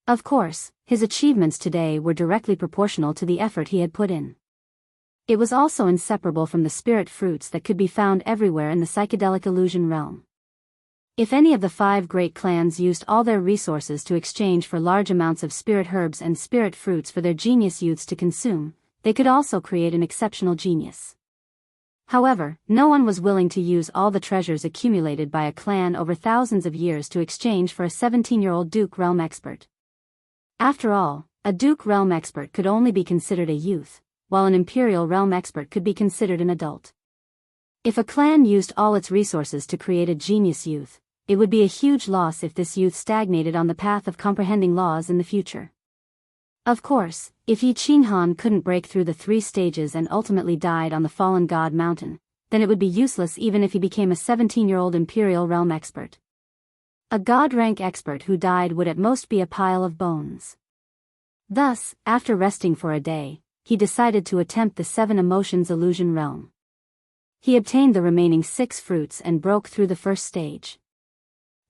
Of course, his achievements today were directly proportional to the effort he had put in. It was also inseparable from the spirit fruits that could be found everywhere in the psychedelic illusion realm. If any of the 5 great clans used all their resources to exchange for large amounts of spirit herbs and spirit fruits for their genius youths to consume, they could also create an exceptional genius. However, no one was willing to use all the treasures accumulated by a clan over thousands of years to exchange for a 17-year-old Duke realm expert. After all, a Duke realm expert could only be considered a youth, while an Imperial realm expert could be considered an adult. If a clan used all its resources to create a genius youth, it would be a huge loss if this youth stagnated on the path of comprehending laws in the future. Of course, if Yi Qinghan couldn't break through the 3 stages and ultimately died on the Fallen God Mountain, then it would be useless even if he became a 17-year-old Imperial realm expert. A god-rank expert who died would at most be a pile of bones. Thus, after resting for a day, he decided to attempt the 7 emotions illusion realm. He obtained the remaining 6 fruits and broke through the first stage.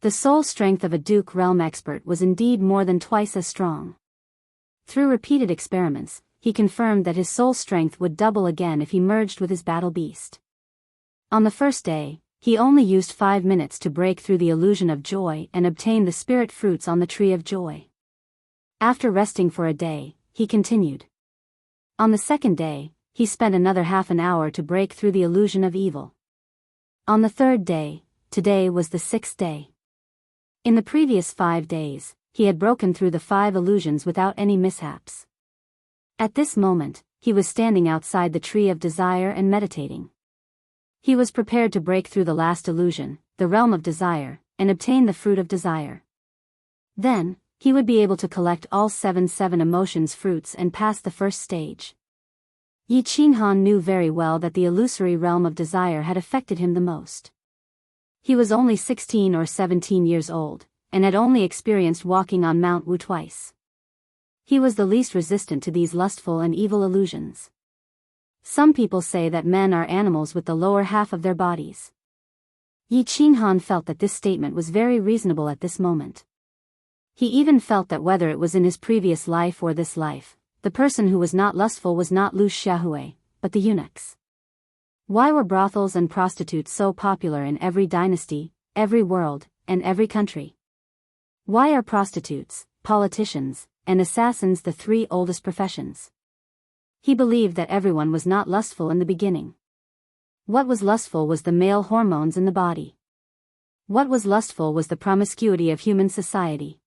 The soul strength of a Duke realm expert was indeed more than twice as strong. Through repeated experiments, he confirmed that his soul strength would double again if he merged with his battle beast. On the first day, he only used 5 minutes to break through the illusion of joy and obtain the spirit fruits on the tree of joy. After resting for a day, he continued. On the second day, he spent another half an hour to break through the illusion of evil. On the third day, today was the 6th day. In the previous 5 days, he had broken through the 5 illusions without any mishaps. At this moment, he was standing outside the tree of desire and meditating. He was prepared to break through the last illusion, the realm of desire, and obtain the fruit of desire. Then, he would be able to collect all 7 emotions fruits and pass the first stage. Yi Qinghan knew very well that the illusory realm of desire had affected him the most. He was only 16 or 17 years old, and had only experienced walking on Mount Wu twice. He was the least resistant to these lustful and evil illusions. Some people say that men are animals with the lower half of their bodies. Yi Qinghan felt that this statement was very reasonable at this moment. He even felt that whether it was in his previous life or this life, the person who was not lustful was not Lu Xiaohui, but the eunuchs. Why were brothels and prostitutes so popular in every dynasty, every world, and every country? Why are prostitutes, politicians, and assassins the 3 oldest professions? He believed that everyone was not lustful in the beginning. What was lustful was the male hormones in the body. What was lustful was the promiscuity of human society.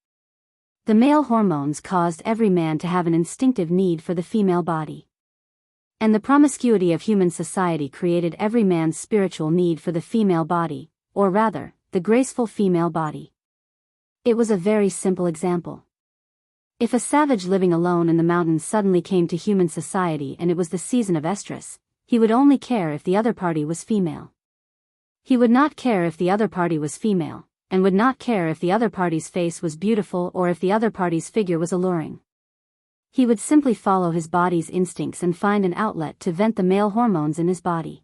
The male hormones caused every man to have an instinctive need for the female body. And the promiscuity of human society created every man's spiritual need for the female body, or rather, the graceful female body. It was a very simple example. If a savage living alone in the mountains suddenly came to human society and it was the season of estrus, he would only care if the other party was female. He would not care if the other party was female, and would not care if the other party's face was beautiful or if the other party's figure was alluring. He would simply follow his body's instincts and find an outlet to vent the male hormones in his body.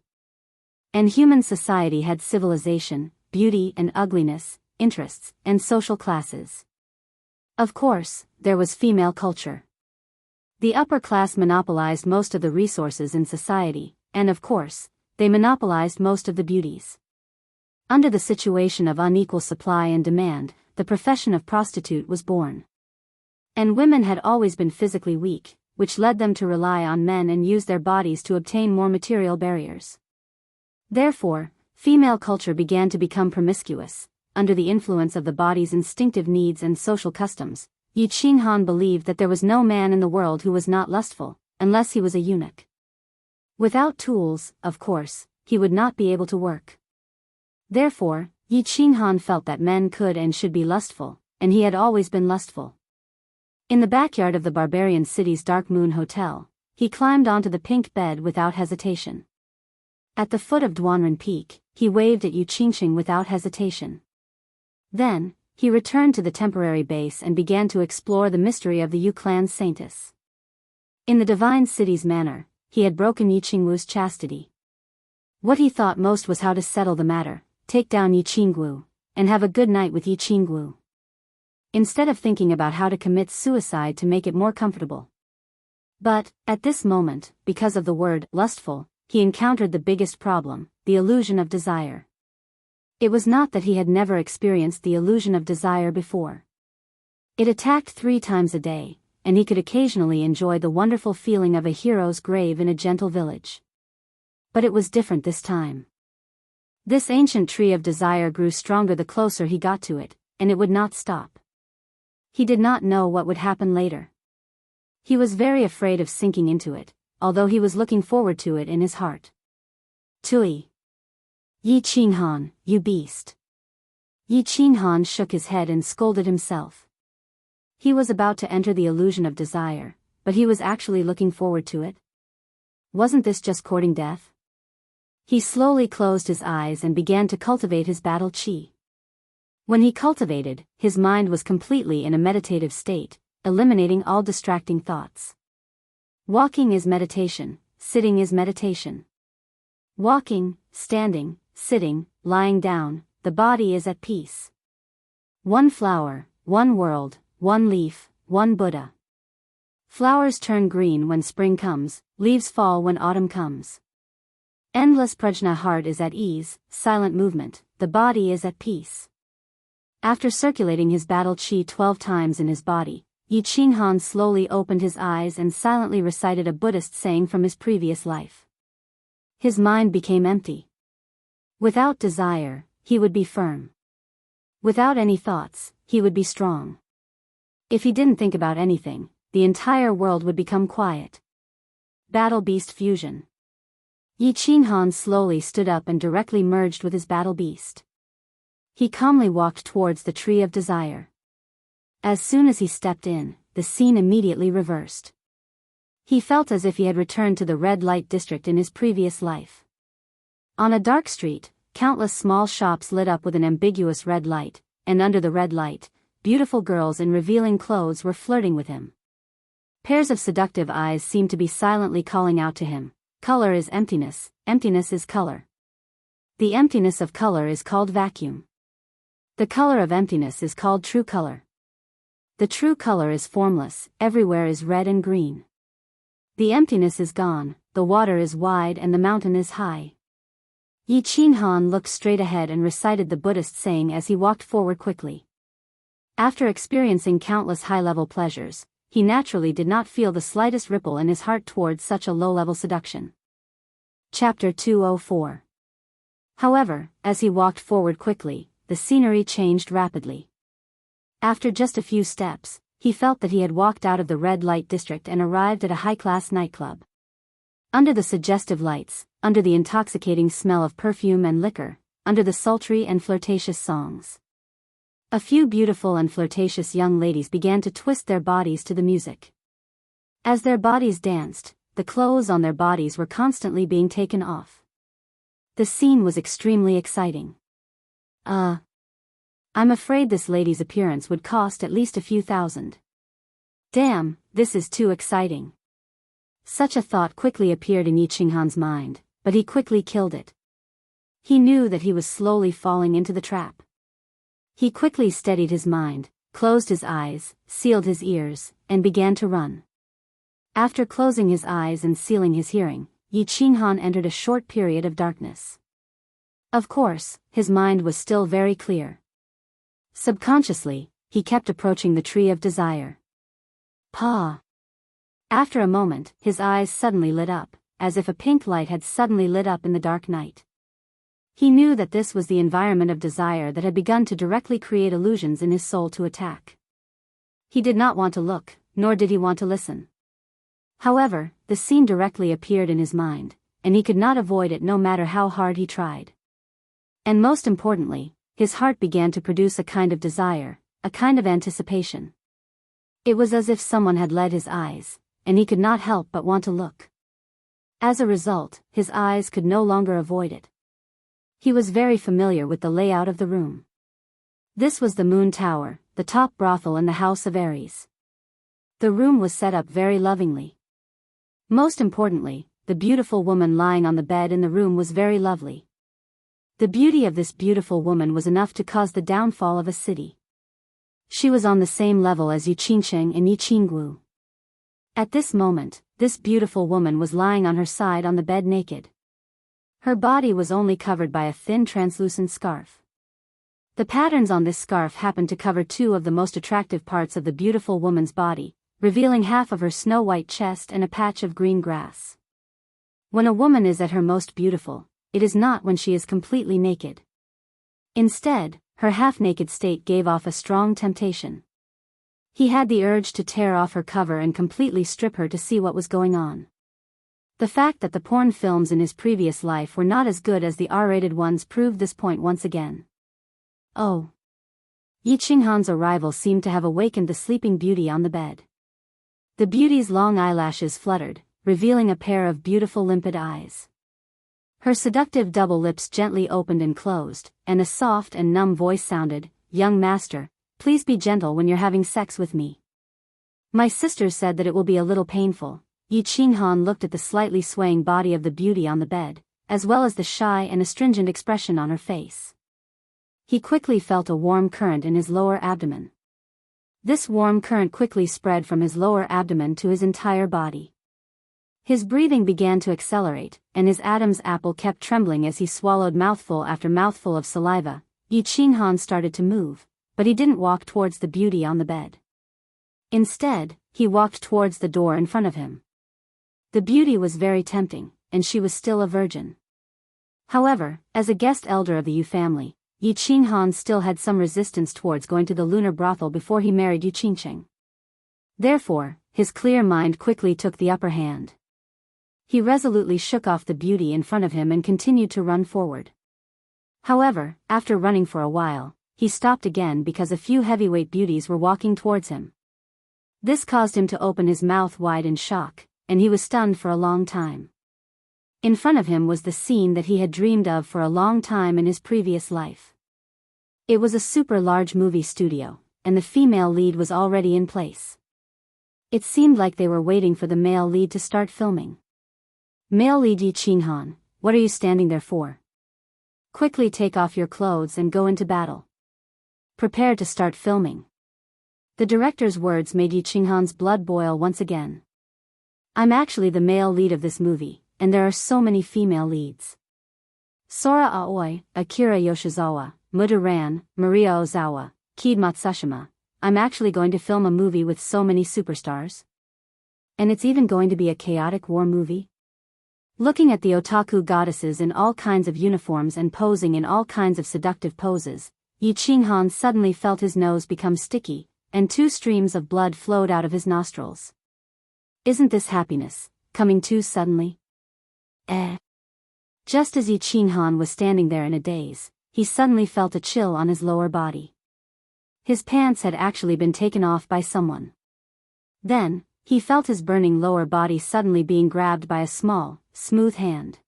And human society had civilization, beauty and ugliness, interests, and social classes. Of course, there was female culture. The upper class monopolized most of the resources in society, and of course, they monopolized most of the beauties. Under the situation of unequal supply and demand, the profession of prostitute was born. And women had always been physically weak, which led them to rely on men and use their bodies to obtain more material barriers. Therefore, female culture began to become promiscuous. Under the influence of the body's instinctive needs and social customs, Yi Qinghan believed that there was no man in the world who was not lustful, unless he was a eunuch. Without tools, of course, he would not be able to work. Therefore, Yi Qinghan felt that men could and should be lustful, and he had always been lustful. In the backyard of the barbarian city's Dark Moon Hotel, he climbed onto the pink bed without hesitation. At the foot of Duanren Peak, he waved at Yu Qingxing without hesitation. Then, he returned to the temporary base and began to explore the mystery of the Yu clan's saintess. In the divine city's manner, he had broken Yi Qingwu's chastity. What he thought most was how to settle the matter, take down Yi Qingwu, and have a good night with Yi Qingwu. Instead of thinking about how to commit suicide to make it more comfortable. But, at this moment, because of the word lustful, he encountered the biggest problem, the illusion of desire. It was not that he had never experienced the illusion of desire before. It attacked 3 times a day, and he could occasionally enjoy the wonderful feeling of a hero's grave in a gentle village. But it was different this time. This ancient tree of desire grew stronger the closer he got to it, and it would not stop. He did not know what would happen later. He was very afraid of sinking into it, although he was looking forward to it in his heart. Tui. Yi Qinghan, you beast. Yi Qinghan shook his head and scolded himself. He was about to enter the illusion of desire, but he was actually looking forward to it. Wasn't this just courting death? He slowly closed his eyes and began to cultivate his battle qi. When he cultivated, his mind was completely in a meditative state, eliminating all distracting thoughts. Walking is meditation, sitting is meditation. Walking, standing, sitting, lying down, the body is at peace. One flower, one world, one leaf, one Buddha. Flowers turn green when spring comes, leaves fall when autumn comes. Endless prajna, heart is at ease, silent movement, the body is at peace. After circulating his battle chi 12 times in his body, Yi Qinghan slowly opened his eyes and silently recited a Buddhist saying from his previous life. His mind became empty. Without desire, he would be firm. Without any thoughts, he would be strong. If he didn't think about anything, the entire world would become quiet. Battle beast fusion. Yi Qinghan slowly stood up and directly merged with his battle beast. He calmly walked towards the tree of desire. As soon as he stepped in, the scene immediately reversed. He felt as if he had returned to the red light district in his previous life. On a dark street, countless small shops lit up with an ambiguous red light, and under the red light, beautiful girls in revealing clothes were flirting with him. Pairs of seductive eyes seemed to be silently calling out to him. Color is emptiness, emptiness is color. The emptiness of color is called vacuum. The color of emptiness is called true color. The true color is formless, everywhere is red and green. The emptiness is gone, the water is wide and the mountain is high. Yi Qinghan looked straight ahead and recited the Buddhist saying as he walked forward quickly. After experiencing countless high-level pleasures, he naturally did not feel the slightest ripple in his heart towards such a low-level seduction. Chapter 204. However, as he walked forward quickly, the scenery changed rapidly. After just a few steps, he felt that he had walked out of the red light district and arrived at a high-class nightclub. Under the suggestive lights, under the intoxicating smell of perfume and liquor, under the sultry and flirtatious songs, a few beautiful and flirtatious young ladies began to twist their bodies to the music. As their bodies danced, the clothes on their bodies were constantly being taken off. The scene was extremely exciting. I'm afraid this lady's appearance would cost at least a few thousand. Damn, this is too exciting. Such a thought quickly appeared in Yi Qinghan's mind, but he quickly killed it. He knew that he was slowly falling into the trap. He quickly steadied his mind, closed his eyes, sealed his ears, and began to run. After closing his eyes and sealing his hearing, Yi Qinghan entered a short period of darkness. Of course, his mind was still very clear. Subconsciously, he kept approaching the tree of desire. After a moment, his eyes suddenly lit up, as if a pink light had suddenly lit up in the dark night. He knew that this was the environment of desire that had begun to directly create illusions in his soul to attack. He did not want to look, nor did he want to listen. However, the scene directly appeared in his mind, and he could not avoid it no matter how hard he tried. And most importantly, his heart began to produce a kind of desire, a kind of anticipation. It was as if someone had led his eyes, and he could not help but want to look. As a result, his eyes could no longer avoid it. He was very familiar with the layout of the room. This was the Moon Tower, the top brothel in the House of Aries. The room was set up very lovingly. Most importantly, the beautiful woman lying on the bed in the room was very lovely. The beauty of this beautiful woman was enough to cause the downfall of a city. She was on the same level as Yu Qingsheng and Yi Qinggu. At this moment, this beautiful woman was lying on her side on the bed naked. Her body was only covered by a thin translucent scarf. The patterns on this scarf happened to cover two of the most attractive parts of the beautiful woman's body, revealing half of her snow-white chest and a patch of green grass. When a woman is at her most beautiful, it is not when she is completely naked. Instead, her half-naked state gave off a strong temptation. He had the urge to tear off her cover and completely strip her to see what was going on. The fact that the porn films in his previous life were not as good as the R-rated ones proved this point once again. Oh. Yi Qinghan's arrival seemed to have awakened the sleeping beauty on the bed. The beauty's long eyelashes fluttered, revealing a pair of beautiful limpid eyes. Her seductive double lips gently opened and closed, and a soft and numb voice sounded, "Young master, please be gentle when you're having sex with me. My sister said that it will be a little painful." Yi Qinghan looked at the slightly swaying body of the beauty on the bed, as well as the shy and astringent expression on her face. He quickly felt a warm current in his lower abdomen. This warm current quickly spread from his lower abdomen to his entire body. His breathing began to accelerate, and his Adam's apple kept trembling as he swallowed mouthful after mouthful of saliva. Yi Qinghan started to move, but he didn't walk towards the beauty on the bed. Instead, he walked towards the door in front of him. The beauty was very tempting, and she was still a virgin. However, as a guest elder of the Yu family, Yi Qinghan still had some resistance towards going to the lunar brothel before he married Yu Qingcheng. Therefore, his clear mind quickly took the upper hand. He resolutely shook off the beauty in front of him and continued to run forward. However, after running for a while, he stopped again because a few heavyweight beauties were walking towards him. This caused him to open his mouth wide in shock, and he was stunned for a long time. In front of him was the scene that he had dreamed of for a long time in his previous life. It was a super large movie studio, and the female lead was already in place. It seemed like they were waiting for the male lead to start filming. Male lead Yi Qinghan, what are you standing there for? Quickly take off your clothes and go into battle. Prepare to start filming. The director's words made Yi Qinghan's blood boil once again. I'm actually the male lead of this movie, and there are so many female leads. Sora Aoi, Akira Yoshizawa, Muda Ran, Maria Ozawa, Kid Matsushima. I'm actually going to film a movie with so many superstars. And it's even going to be a chaotic war movie? Looking at the otaku goddesses in all kinds of uniforms and posing in all kinds of seductive poses, Yi Qinghan suddenly felt his nose become sticky, and 2 streams of blood flowed out of his nostrils. Isn't this happiness, coming too suddenly? Just as Yi Qinghan was standing there in a daze, he suddenly felt a chill on his lower body. His pants had actually been taken off by someone. Then, he felt his burning lower body suddenly being grabbed by a small, smooth hand.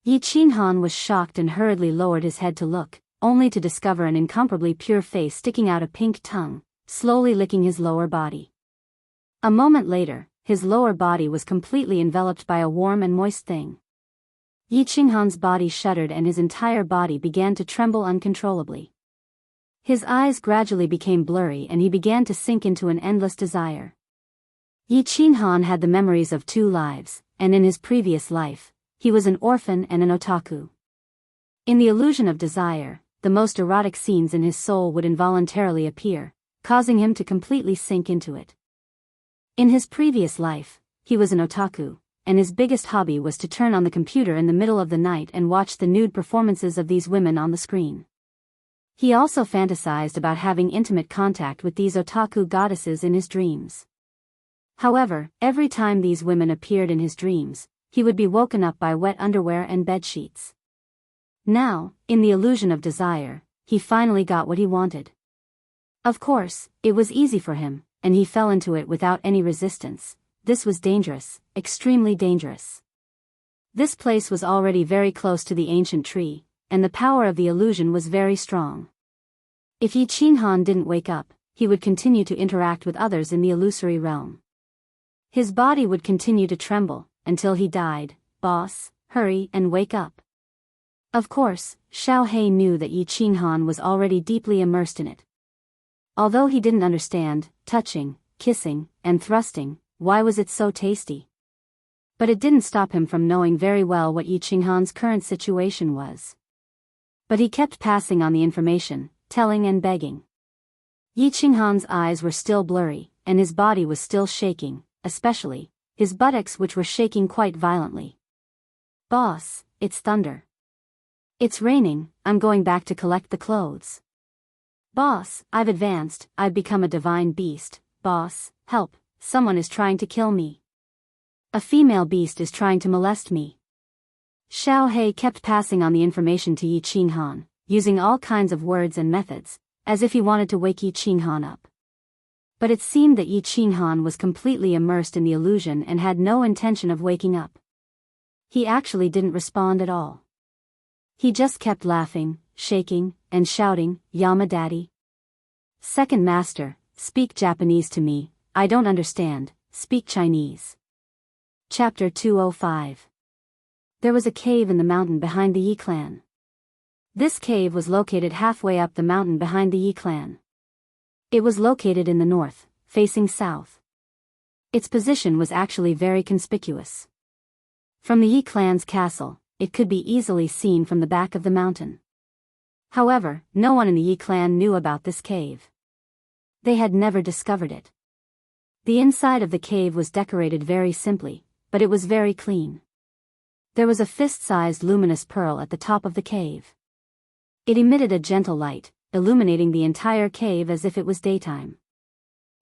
Yi Qinghan was shocked and hurriedly lowered his head to look, only to discover an incomparably pure face sticking out a pink tongue, slowly licking his lower body. A moment later, his lower body was completely enveloped by a warm and moist thing. Yi Qinghan's body shuddered and his entire body began to tremble uncontrollably. His eyes gradually became blurry and he began to sink into an endless desire. Yi Qinghan had the memories of 2 lives, and in his previous life, he was an orphan and an otaku. In the illusion of desire, the most erotic scenes in his soul would involuntarily appear, causing him to completely sink into it. In his previous life, he was an otaku, and his biggest hobby was to turn on the computer in the middle of the night and watch the nude performances of these women on the screen. He also fantasized about having intimate contact with these otaku goddesses in his dreams. However, every time these women appeared in his dreams, he would be woken up by wet underwear and bed sheets. Now, in the illusion of desire, he finally got what he wanted. Of course, it was easy for him, and he fell into it without any resistance. This was dangerous, extremely dangerous. This place was already very close to the ancient tree, and the power of the illusion was very strong. If Yi Qinghan didn't wake up, he would continue to interact with others in the illusory realm. His body would continue to tremble, until he died. Boss, hurry and wake up. Of course, Xiao He knew that Yi Qinghan was already deeply immersed in it. Although he didn't understand, touching, kissing, and thrusting, why was it so tasty? But it didn't stop him from knowing very well what Yi Qinghan's current situation was. But he kept passing on the information, telling and begging. Yi Qinghan's eyes were still blurry, and his body was still shaking, especially his buttocks, which were shaking quite violently. Boss, it's thunder. It's raining, I'm going back to collect the clothes. Boss, I've advanced, I've become a divine beast. Boss, help, someone is trying to kill me. A female beast is trying to molest me. Xiao He kept passing on the information to Yi Qinghan, using all kinds of words and methods, as if he wanted to wake Yi Qinghan up. But it seemed that Yi Qinghan was completely immersed in the illusion and had no intention of waking up. He actually didn't respond at all. He just kept laughing, shaking, and shouting, Yama daddy. Second master, speak Japanese to me, I don't understand, speak Chinese. Chapter 205. There was a cave in the mountain behind the Yi clan. This cave was located halfway up the mountain behind the Yi clan. It was located in the north, facing south. Its position was actually very conspicuous. From the Yi clan's castle, it could be easily seen from the back of the mountain. However, no one in the Yi clan knew about this cave. They had never discovered it. The inside of the cave was decorated very simply, but it was very clean. There was a fist-sized luminous pearl at the top of the cave. It emitted a gentle light, illuminating the entire cave as if it was daytime.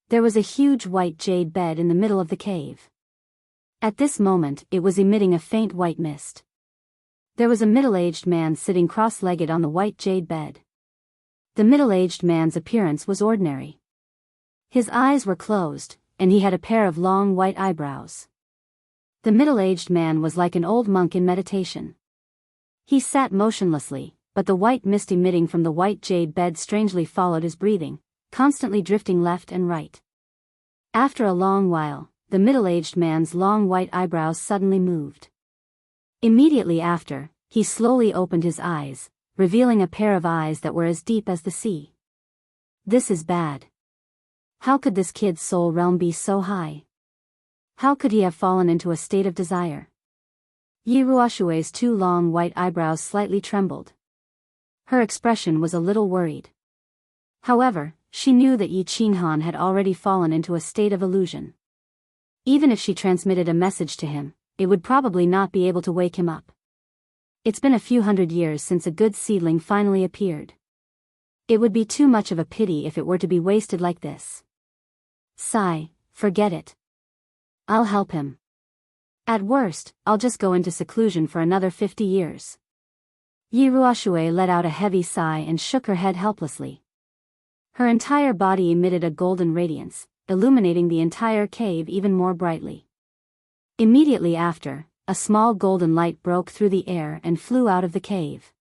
There was a huge white jade bed in the middle of the cave. At this moment, it was emitting a faint white mist. There was a middle-aged man sitting cross-legged on the white jade bed. The middle-aged man's appearance was ordinary. His eyes were closed, and he had a pair of long white eyebrows. The middle-aged man was like an old monk in meditation. He sat motionlessly, but the white mist emitting from the white jade bed strangely followed his breathing, constantly drifting left and right. After a long while, the middle-aged man's long white eyebrows suddenly moved. Immediately after, he slowly opened his eyes, revealing a pair of eyes that were as deep as the sea. This is bad. How could this kid's soul realm be so high? How could he have fallen into a state of desire? Yi Ruoshui's two long white eyebrows slightly trembled. Her expression was a little worried. However, she knew that Yi Qinghan had already fallen into a state of illusion. Even if she transmitted a message to him, it would probably not be able to wake him up. It's been a few hundred years since a good seedling finally appeared. It would be too much of a pity if it were to be wasted like this. Sigh, forget it. I'll help him. At worst, I'll just go into seclusion for another 50 years. Yi Ruoshui let out a heavy sigh and shook her head helplessly. Her entire body emitted a golden radiance, illuminating the entire cave even more brightly. Immediately after, a small golden light broke through the air and flew out of the cave.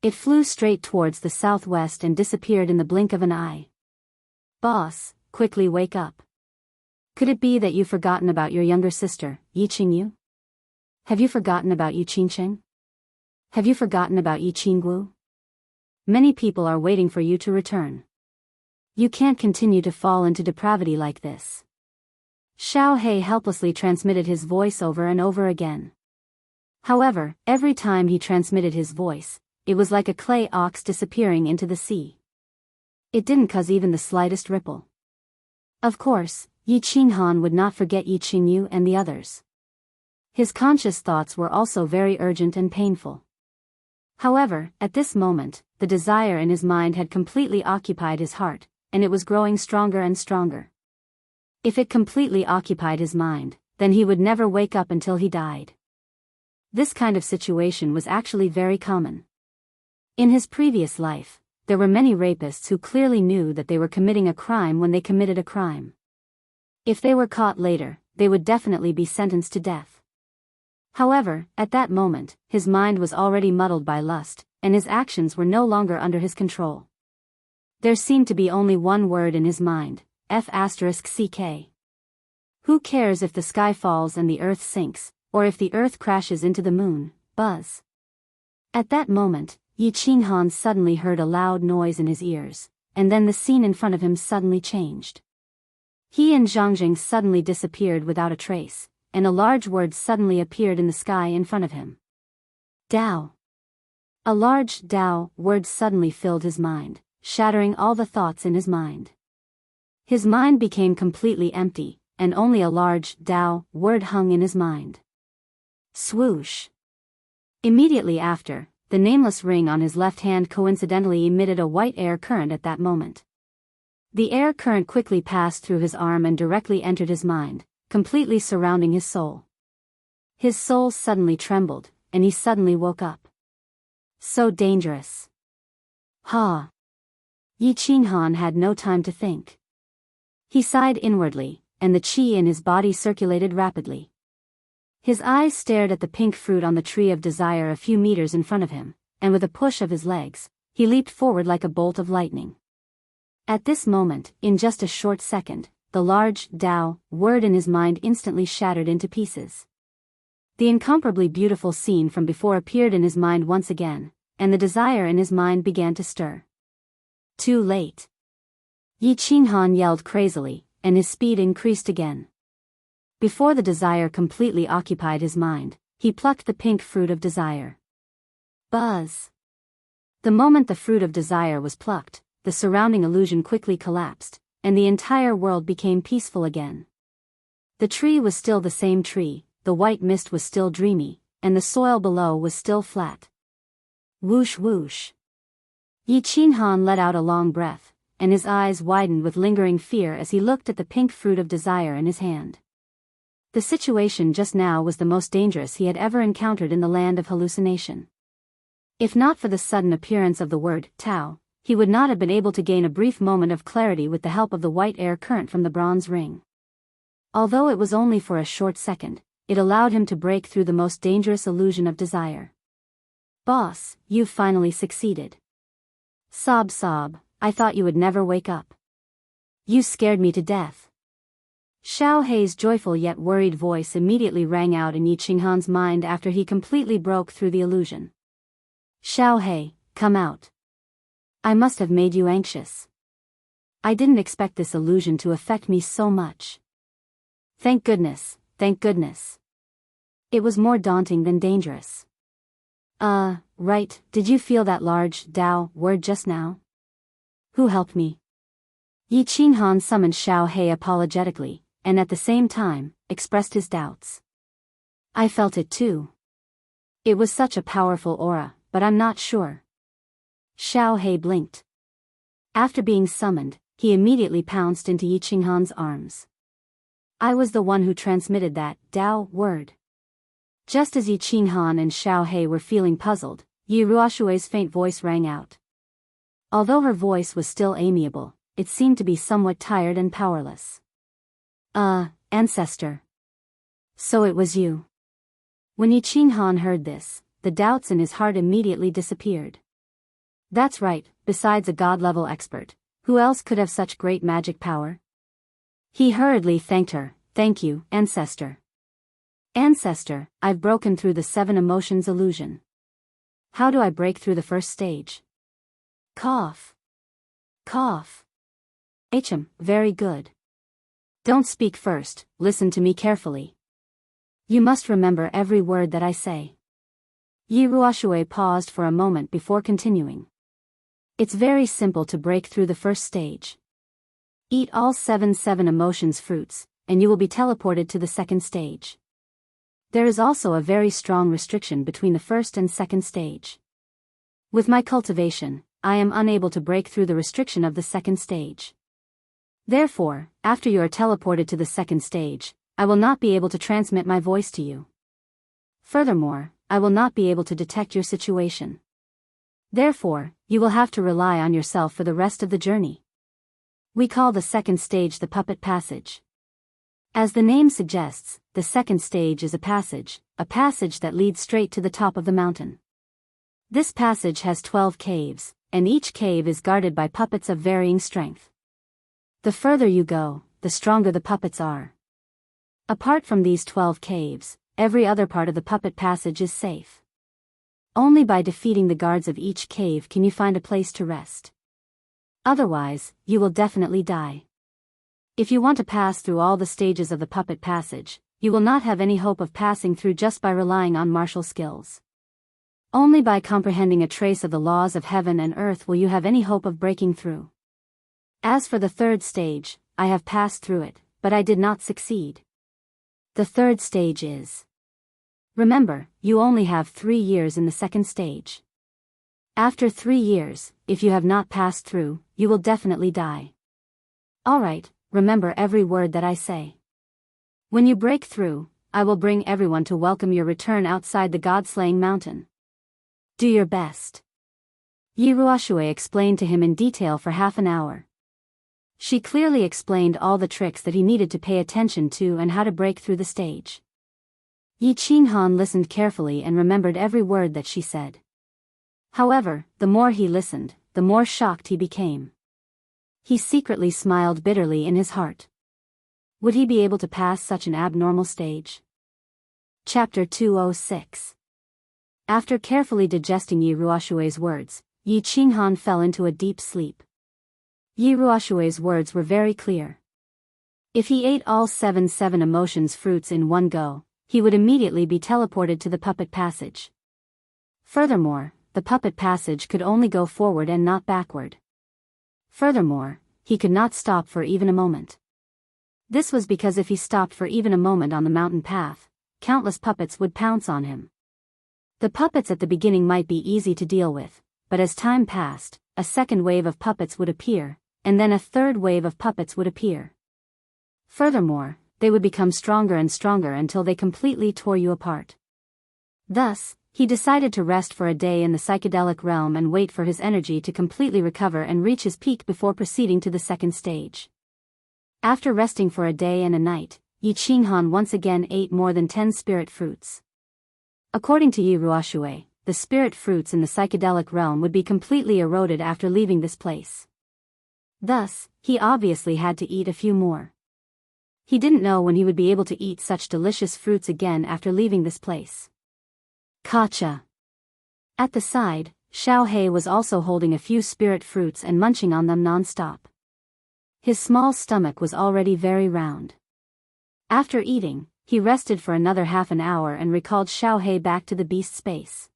It flew straight towards the southwest and disappeared in the blink of an eye. Boss, quickly wake up. Could it be that you've forgotten about your younger sister, Yi Qingyu? Have you forgotten about Yi Qingcheng? Have you forgotten about Yi Qinggu? Many people are waiting for you to return. You can't continue to fall into depravity like this. Xiao He helplessly transmitted his voice over and over again. However, every time he transmitted his voice, it was like a clay ox disappearing into the sea. It didn't cause even the slightest ripple. Of course, Yi Qinghan would not forget Yi Qingyu and the others. His conscious thoughts were also very urgent and painful. However, at this moment, the desire in his mind had completely occupied his heart, and it was growing stronger and stronger. If it completely occupied his mind, then he would never wake up until he died. This kind of situation was actually very common. In his previous life, there were many rapists who clearly knew that they were committing a crime when they committed a crime. If they were caught later, they would definitely be sentenced to death. However, at that moment, his mind was already muddled by lust, and his actions were no longer under his control. There seemed to be only one word in his mind, F***CK. Who cares if the sky falls and the earth sinks, or if the earth crashes into the moon, buzz. At that moment, Yi Qinghan suddenly heard a loud noise in his ears, and then the scene in front of him suddenly changed. He and Zhangjing suddenly disappeared without a trace, and a large word suddenly appeared in the sky in front of him. Dao. A large Dao word suddenly filled his mind, shattering all the thoughts in his mind. His mind became completely empty, and only a large Dao word hung in his mind. Swoosh. Immediately after, the nameless ring on his left hand coincidentally emitted a white air current at that moment. The air current quickly passed through his arm and directly entered his mind, completely surrounding his soul. His soul suddenly trembled, and he suddenly woke up. So dangerous. Ha! Yi Qinghan had no time to think. He sighed inwardly, and the qi in his body circulated rapidly. His eyes stared at the pink fruit on the tree of desire a few meters in front of him, and with a push of his legs, he leaped forward like a bolt of lightning. At this moment, in just a short second, the large Dao word in his mind instantly shattered into pieces. The incomparably beautiful scene from before appeared in his mind once again, and the desire in his mind began to stir. Too late. Yi Qinghan yelled crazily, and his speed increased again. Before the desire completely occupied his mind, he plucked the pink fruit of desire. Buzz! The moment the fruit of desire was plucked, the surrounding illusion quickly collapsed, and the entire world became peaceful again. The tree was still the same tree, the white mist was still dreamy, and the soil below was still flat. Whoosh whoosh. Yi Qinghan let out a long breath, and his eyes widened with lingering fear as he looked at the pink fruit of desire in his hand. The situation just now was the most dangerous he had ever encountered in the land of hallucination. If not for the sudden appearance of the word Tao, he would not have been able to gain a brief moment of clarity with the help of the white air current from the bronze ring. Although it was only for a short second, it allowed him to break through the most dangerous illusion of desire. Boss, you've finally succeeded. Sob sob, I thought you would never wake up. You scared me to death. Xiao Hei's joyful yet worried voice immediately rang out in Yi Qinghan's mind after he completely broke through the illusion. Xiao Hei, come out. I must have made you anxious. I didn't expect this illusion to affect me so much. Thank goodness, thank goodness. It was more daunting than dangerous. Right, did you feel that large Dao word just now? Who helped me? Yi Qinghan summoned Xiao Hei apologetically, and at the same time, expressed his doubts. I felt it too. It was such a powerful aura, but I'm not sure. Xiao Hei blinked. After being summoned, he immediately pounced into Yi Qinghan's arms. I was the one who transmitted that Dao word. Just as Yi Qinghan and Xiao Hei were feeling puzzled, Yi Ruoshui's faint voice rang out. Although her voice was still amiable, it seemed to be somewhat tired and powerless. Ancestor. So it was you. When Yi Qinghan heard this, the doubts in his heart immediately disappeared. That's right, besides a god-level expert, who else could have such great magic power? He hurriedly thanked her. Thank you, Ancestor. Ancestor, I've broken through the 7 emotions illusion. How do I break through the first stage? Cough. Cough. Very good. Don't speak first, listen to me carefully. You must remember every word that I say. Yi Ruoshui paused for a moment before continuing. It's very simple to break through the first stage. Eat all 7 emotions fruits, and you will be teleported to the second stage. There is also a very strong restriction between the first and second stage. With my cultivation, I am unable to break through the restriction of the second stage. Therefore, after you are teleported to the second stage, I will not be able to transmit my voice to you. Furthermore, I will not be able to detect your situation. Therefore, you will have to rely on yourself for the rest of the journey. We call the second stage the puppet passage. As the name suggests, the second stage is a passage that leads straight to the top of the mountain. This passage has 12 caves, and each cave is guarded by puppets of varying strength. The further you go, the stronger the puppets are. Apart from these 12 caves, every other part of the puppet passage is safe. Only by defeating the guards of each cave can you find a place to rest. Otherwise, you will definitely die. If you want to pass through all the stages of the puppet passage, you will not have any hope of passing through just by relying on martial skills. Only by comprehending a trace of the laws of heaven and earth will you have any hope of breaking through. As for the third stage, I have passed through it, but I did not succeed. The third stage is. Remember, you only have 3 years in the second stage. After 3 years, if you have not passed through, you will definitely die. Alright, remember every word that I say. When you break through, I will bring everyone to welcome your return outside the god-slaying mountain. Do your best. Yi Ruoshui explained to him in detail for half an hour. She clearly explained all the tricks that he needed to pay attention to and how to break through the stage. Yi Qinghan listened carefully and remembered every word that she said. However, the more he listened, the more shocked he became. He secretly smiled bitterly in his heart. Would he be able to pass such an abnormal stage? Chapter 206. After carefully digesting Yi Ruoshui's words, Yi Qinghan fell into a deep sleep. Yi Ruoshui's words were very clear. If he ate all seven emotions fruits in one go, he would immediately be teleported to the puppet passage. Furthermore, the puppet passage could only go forward and not backward. Furthermore, he could not stop for even a moment. This was because if he stopped for even a moment on the mountain path, countless puppets would pounce on him. The puppets at the beginning might be easy to deal with, but as time passed, a second wave of puppets would appear, and then a third wave of puppets would appear. Furthermore, they would become stronger and stronger until they completely tore you apart. Thus, he decided to rest for a day in the psychedelic realm and wait for his energy to completely recover and reach his peak before proceeding to the second stage. After resting for a day and a night, Yi Qinghan once again ate more than 10 spirit fruits. According to Yi Ruoshui, the spirit fruits in the psychedelic realm would be completely eroded after leaving this place. Thus, he obviously had to eat a few more. He didn't know when he would be able to eat such delicious fruits again after leaving this place. Kacha. At the side, Xiao He was also holding a few spirit fruits and munching on them non-stop. His small stomach was already very round. After eating, he rested for another half an hour and recalled Xiao He back to the beast space.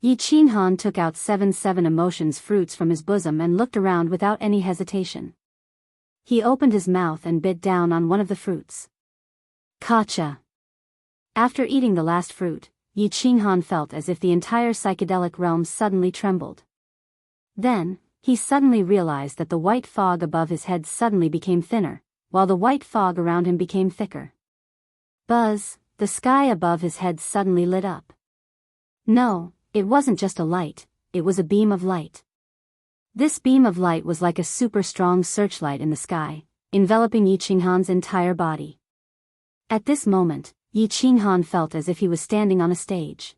Yi Qinghan took out seven emotions fruits from his bosom and looked around without any hesitation. He opened his mouth and bit down on one of the fruits. Kacha. After eating the last fruit, Yi Qinghan felt as if the entire psychedelic realm suddenly trembled. Then, he suddenly realized that the white fog above his head suddenly became thinner, while the white fog around him became thicker. Buzz, the sky above his head suddenly lit up. No, it wasn't just a light, it was a beam of light. This beam of light was like a super strong searchlight in the sky, enveloping Yi Qinghan's entire body. At this moment, Yi Qinghan felt as if he was standing on a stage.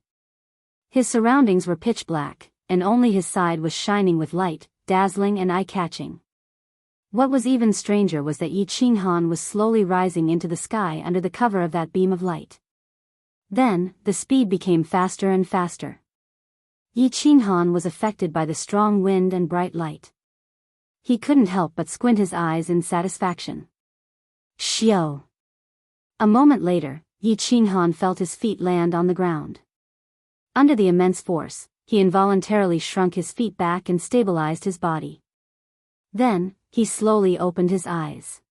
His surroundings were pitch black, and only his side was shining with light, dazzling and eye-catching. What was even stranger was that Yi Qinghan was slowly rising into the sky under the cover of that beam of light. Then, the speed became faster and faster. Yi Qinghan was affected by the strong wind and bright light. He couldn't help but squint his eyes in satisfaction. Xiao. A moment later, Yi Qinghan felt his feet land on the ground. Under the immense force, he involuntarily shrunk his feet back and stabilized his body. Then, he slowly opened his eyes.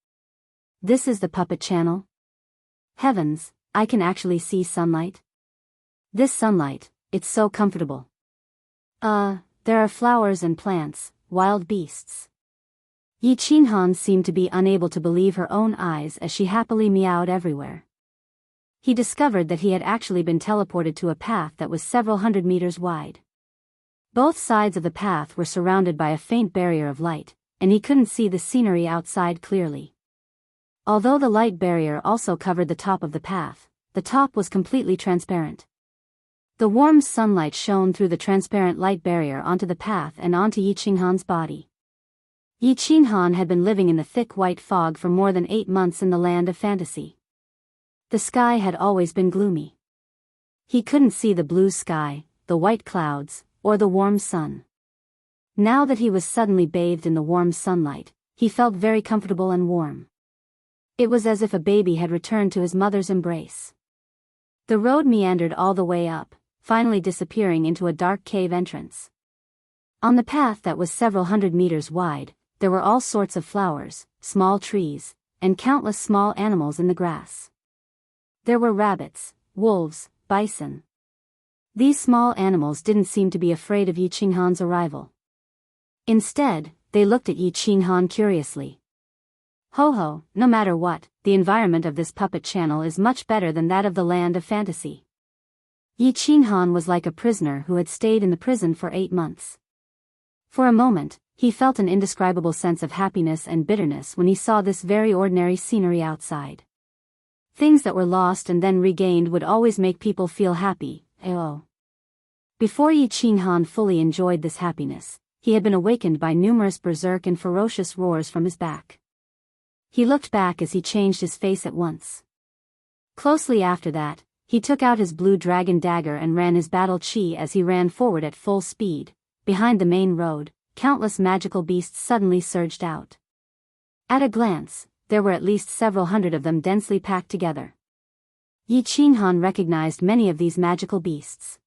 This is the puppet channel? Heavens, I can actually see sunlight. This sunlight, it's so comfortable. There are flowers and plants, wild beasts. Yi Qinghan seemed to be unable to believe her own eyes as she happily meowed everywhere. He discovered that he had actually been teleported to a path that was several hundred meters wide. Both sides of the path were surrounded by a faint barrier of light, and he couldn't see the scenery outside clearly. Although the light barrier also covered the top of the path, the top was completely transparent. The warm sunlight shone through the transparent light barrier onto the path and onto Yi Qinghan's body. Yi Qinghan had been living in the thick white fog for more than 8 months in the land of fantasy. The sky had always been gloomy. He couldn't see the blue sky, the white clouds, or the warm sun. Now that he was suddenly bathed in the warm sunlight, he felt very comfortable and warm. It was as if a baby had returned to his mother's embrace. The road meandered all the way up, finally disappearing into a dark cave entrance. On the path that was several hundred meters wide, there were all sorts of flowers, small trees, and countless small animals in the grass. There were rabbits, wolves, bison. These small animals didn't seem to be afraid of Yi Qinghan's arrival. Instead, they looked at Yi Qinghan curiously. Ho, no matter what, the environment of this puppet channel is much better than that of the land of fantasy. Yi Qinghan was like a prisoner who had stayed in the prison for 8 months. For a moment, he felt an indescribable sense of happiness and bitterness when he saw this very ordinary scenery outside. Things that were lost and then regained would always make people feel happy, Before Yi Qinghan fully enjoyed this happiness, he had been awakened by numerous berserk and ferocious roars from his back. He looked back as he changed his face at once. Closely after that, he took out his blue dragon dagger and ran his battle chi as he ran forward at full speed, behind the main road, countless magical beasts suddenly surged out. At a glance, there were at least several hundred of them densely packed together. Yi Qinghan recognized many of these magical beasts.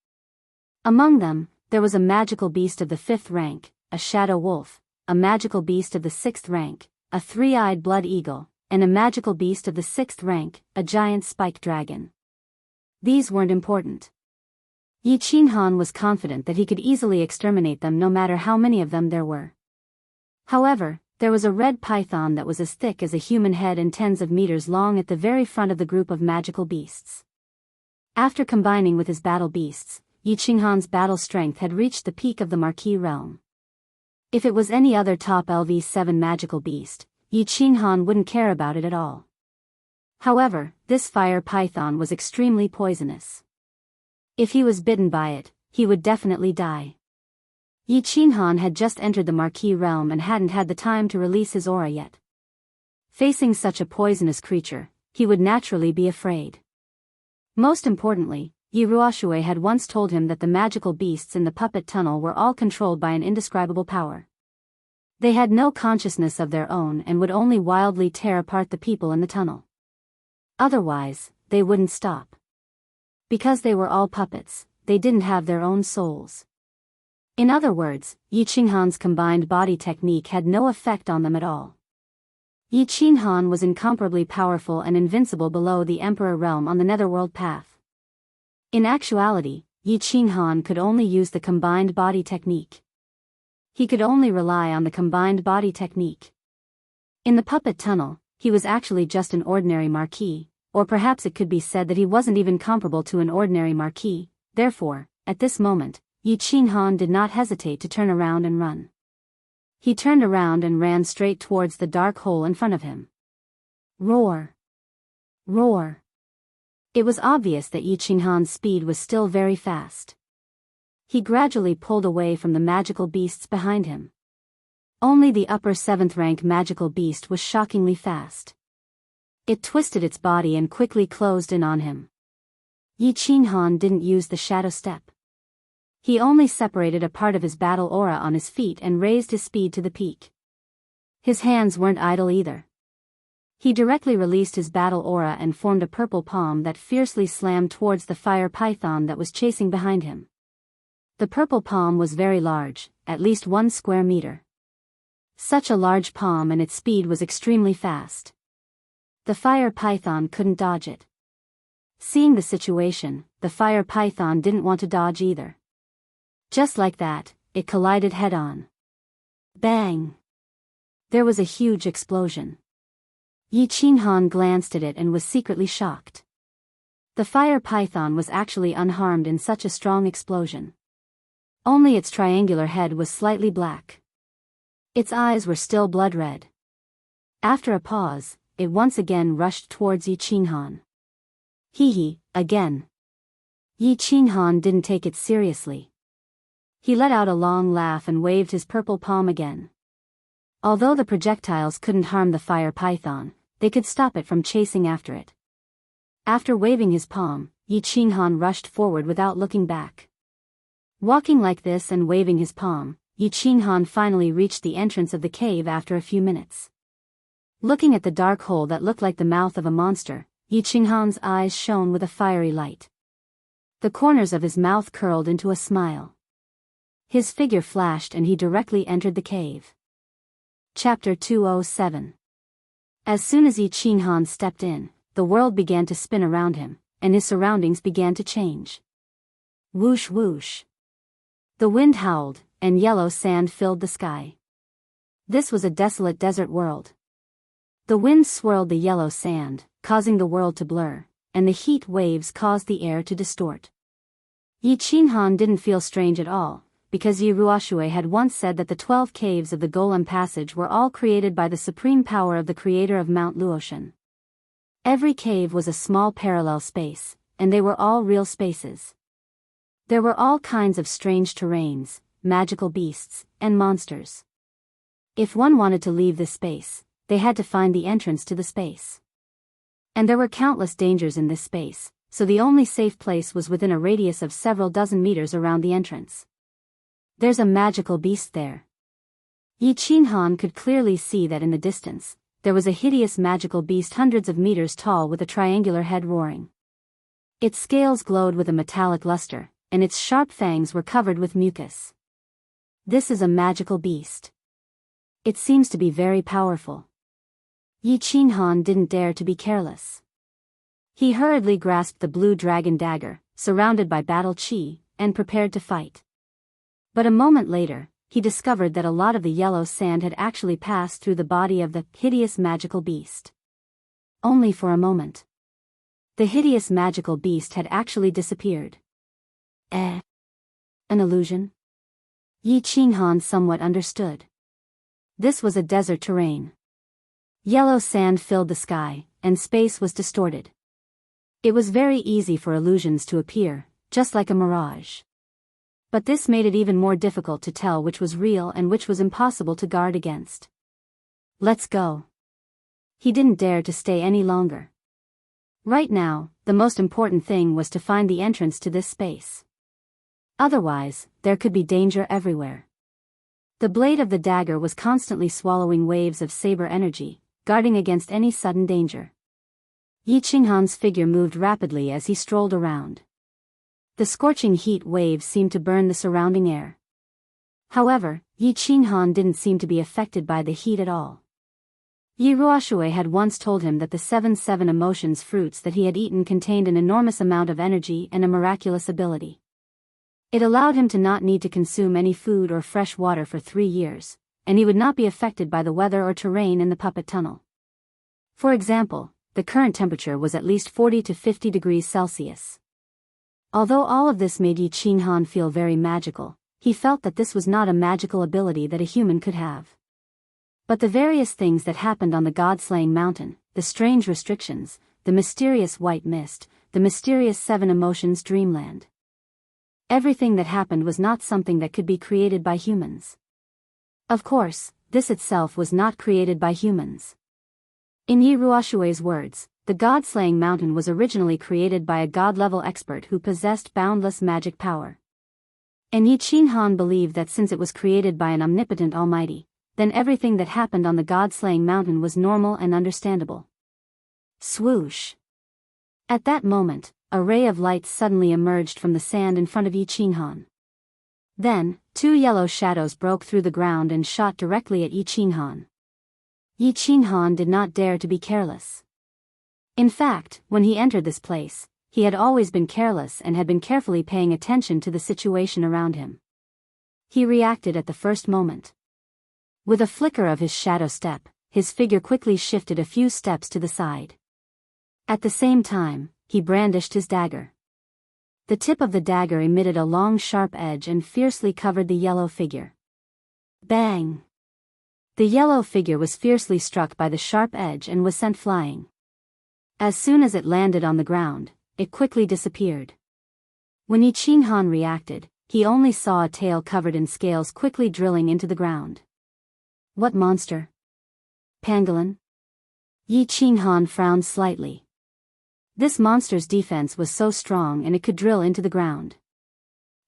Among them, there was a magical beast of the 5th rank, a shadow wolf, a magical beast of the 6th rank, a 3-eyed blood eagle, and a magical beast of the 6th rank, a giant spike dragon. These weren't important. Yi Qinghan was confident that he could easily exterminate them no matter how many of them there were. However, there was a red python that was as thick as a human head and tens of meters long at the very front of the group of magical beasts. After combining with his battle beasts, Yi Qinghan's battle strength had reached the peak of the Marquis realm. If it was any other top LV7 magical beast, Yi Qinghan wouldn't care about it at all. However, this fire python was extremely poisonous. If he was bitten by it, he would definitely die. Yi Qinghan had just entered the Marquis realm and hadn't had the time to release his aura yet. Facing such a poisonous creature, he would naturally be afraid. Most importantly, Yi Ruoshui had once told him that the magical beasts in the puppet tunnel were all controlled by an indescribable power. They had no consciousness of their own and would only wildly tear apart the people in the tunnel. Otherwise, they wouldn't stop. Because they were all puppets, they didn't have their own souls. In other words, Yi Qinghan's combined body technique had no effect on them at all. Yi Qinghan was incomparably powerful and invincible below the Emperor realm on the Netherworld path. In actuality, Yi Qinghan could only use the combined body technique. He could only rely on the combined body technique. In the puppet tunnel, he was actually just an ordinary Marquis, or perhaps it could be said that he wasn't even comparable to an ordinary Marquis. Therefore, at this moment, Yi Qinghan did not hesitate to turn around and run. He turned around and ran straight towards the dark hole in front of him. Roar! Roar! It was obvious that Yi Qinghan's speed was still very fast. He gradually pulled away from the magical beasts behind him. Only the upper 7th rank magical beast was shockingly fast. It twisted its body and quickly closed in on him. Yi Qinghan didn't use the shadow step. He only separated a part of his battle aura on his feet and raised his speed to the peak. His hands weren't idle either. He directly released his battle aura and formed a purple palm that fiercely slammed towards the fire python that was chasing behind him. The purple palm was very large, at least 1 square meter. Such a large palm and its speed was extremely fast. The fire python couldn't dodge it. Seeing the situation, the fire python didn't want to dodge either. Just like that, it collided head-on. Bang! There was a huge explosion. Yi Qinghan glanced at it and was secretly shocked. The fire python was actually unharmed in such a strong explosion. Only its triangular head was slightly black. Its eyes were still blood red. After a pause, it once again rushed towards Yi Qinghan. Hee, again. Yi Qinghan didn't take it seriously. He let out a long laugh and waved his purple palm again. Although the projectiles couldn't harm the fire python, they could stop it from chasing after it. After waving his palm, Yi Qinghan rushed forward without looking back. Walking like this and waving his palm, Yi Qinghan finally reached the entrance of the cave after a few minutes. Looking at the dark hole that looked like the mouth of a monster, Yi Qinghan's eyes shone with a fiery light. The corners of his mouth curled into a smile. His figure flashed and he directly entered the cave. Chapter 207. As soon as Yi Qinghan stepped in, the world began to spin around him, and his surroundings began to change. Whoosh whoosh. The wind howled, and yellow sand filled the sky. This was a desolate desert world. The wind swirled the yellow sand, causing the world to blur, and the heat waves caused the air to distort. Yi Qinghan didn't feel strange at all, because Yi Ruoshui had once said that the 12 caves of the Golem Passage were all created by the supreme power of the creator of Mount Luotian. Every cave was a small parallel space, and they were all real spaces. There were all kinds of strange terrains, magical beasts, and monsters. If one wanted to leave this space, they had to find the entrance to the space. And there were countless dangers in this space, so the only safe place was within a radius of several dozen meters around the entrance. There's a magical beast there. Yi Qinghan could clearly see that in the distance, there was a hideous magical beast hundreds of meters tall with a triangular head roaring. Its scales glowed with a metallic luster, and its sharp fangs were covered with mucus. This is a magical beast. It seems to be very powerful. Yi Qinghan didn't dare to be careless. He hurriedly grasped the blue dragon dagger, surrounded by battle chi, and prepared to fight. But a moment later, he discovered that a lot of the yellow sand had actually passed through the body of the hideous magical beast. Only for a moment. The hideous magical beast had actually disappeared. An illusion? Yi Qinghan somewhat understood. This was a desert terrain. Yellow sand filled the sky, and space was distorted. It was very easy for illusions to appear, just like a mirage. But this made it even more difficult to tell which was real and which was impossible to guard against. Let's go. He didn't dare to stay any longer. Right now, the most important thing was to find the entrance to this space. Otherwise, there could be danger everywhere. The blade of the dagger was constantly swallowing waves of saber energy, guarding against any sudden danger. Yi Qinghan's figure moved rapidly as he strolled around. The scorching heat waves seemed to burn the surrounding air. However, Yi Qinghan didn't seem to be affected by the heat at all. Yi Ruoshui had once told him that the 7 emotions fruits that he had eaten contained an enormous amount of energy and a miraculous ability. It allowed him to not need to consume any food or fresh water for 3 years, and he would not be affected by the weather or terrain in the puppet tunnel. For example, the current temperature was at least 40 to 50 degrees Celsius. Although all of this made Yi Qinghan feel very magical, he felt that this was not a magical ability that a human could have. But the various things that happened on the God-slaying mountain, the strange restrictions, the mysterious white mist, the mysterious 7 emotions dreamland. Everything that happened was not something that could be created by humans. Of course, this itself was not created by humans. In Yi Ruoshui's words, the God-slaying mountain was originally created by a god-level expert who possessed boundless magic power. And Yi Qinghan believed that since it was created by an omnipotent almighty, then everything that happened on the God-slaying mountain was normal and understandable. Swoosh! At that moment, a ray of light suddenly emerged from the sand in front of Yi Qinghan. Then, 2 yellow shadows broke through the ground and shot directly at Yi Qinghan. Yi Qinghan did not dare to be careless. In fact, when he entered this place, he had always been careless and had been carefully paying attention to the situation around him. He reacted at the first moment. With a flicker of his shadow step, his figure quickly shifted a few steps to the side. At the same time, he brandished his dagger. The tip of the dagger emitted a long sharp edge and fiercely covered the yellow figure. Bang! The yellow figure was fiercely struck by the sharp edge and was sent flying. As soon as it landed on the ground, it quickly disappeared. When Yi Qinghan reacted, he only saw a tail covered in scales quickly drilling into the ground. What monster? Pangolin? Yi Qinghan frowned slightly. This monster's defense was so strong and it could drill into the ground.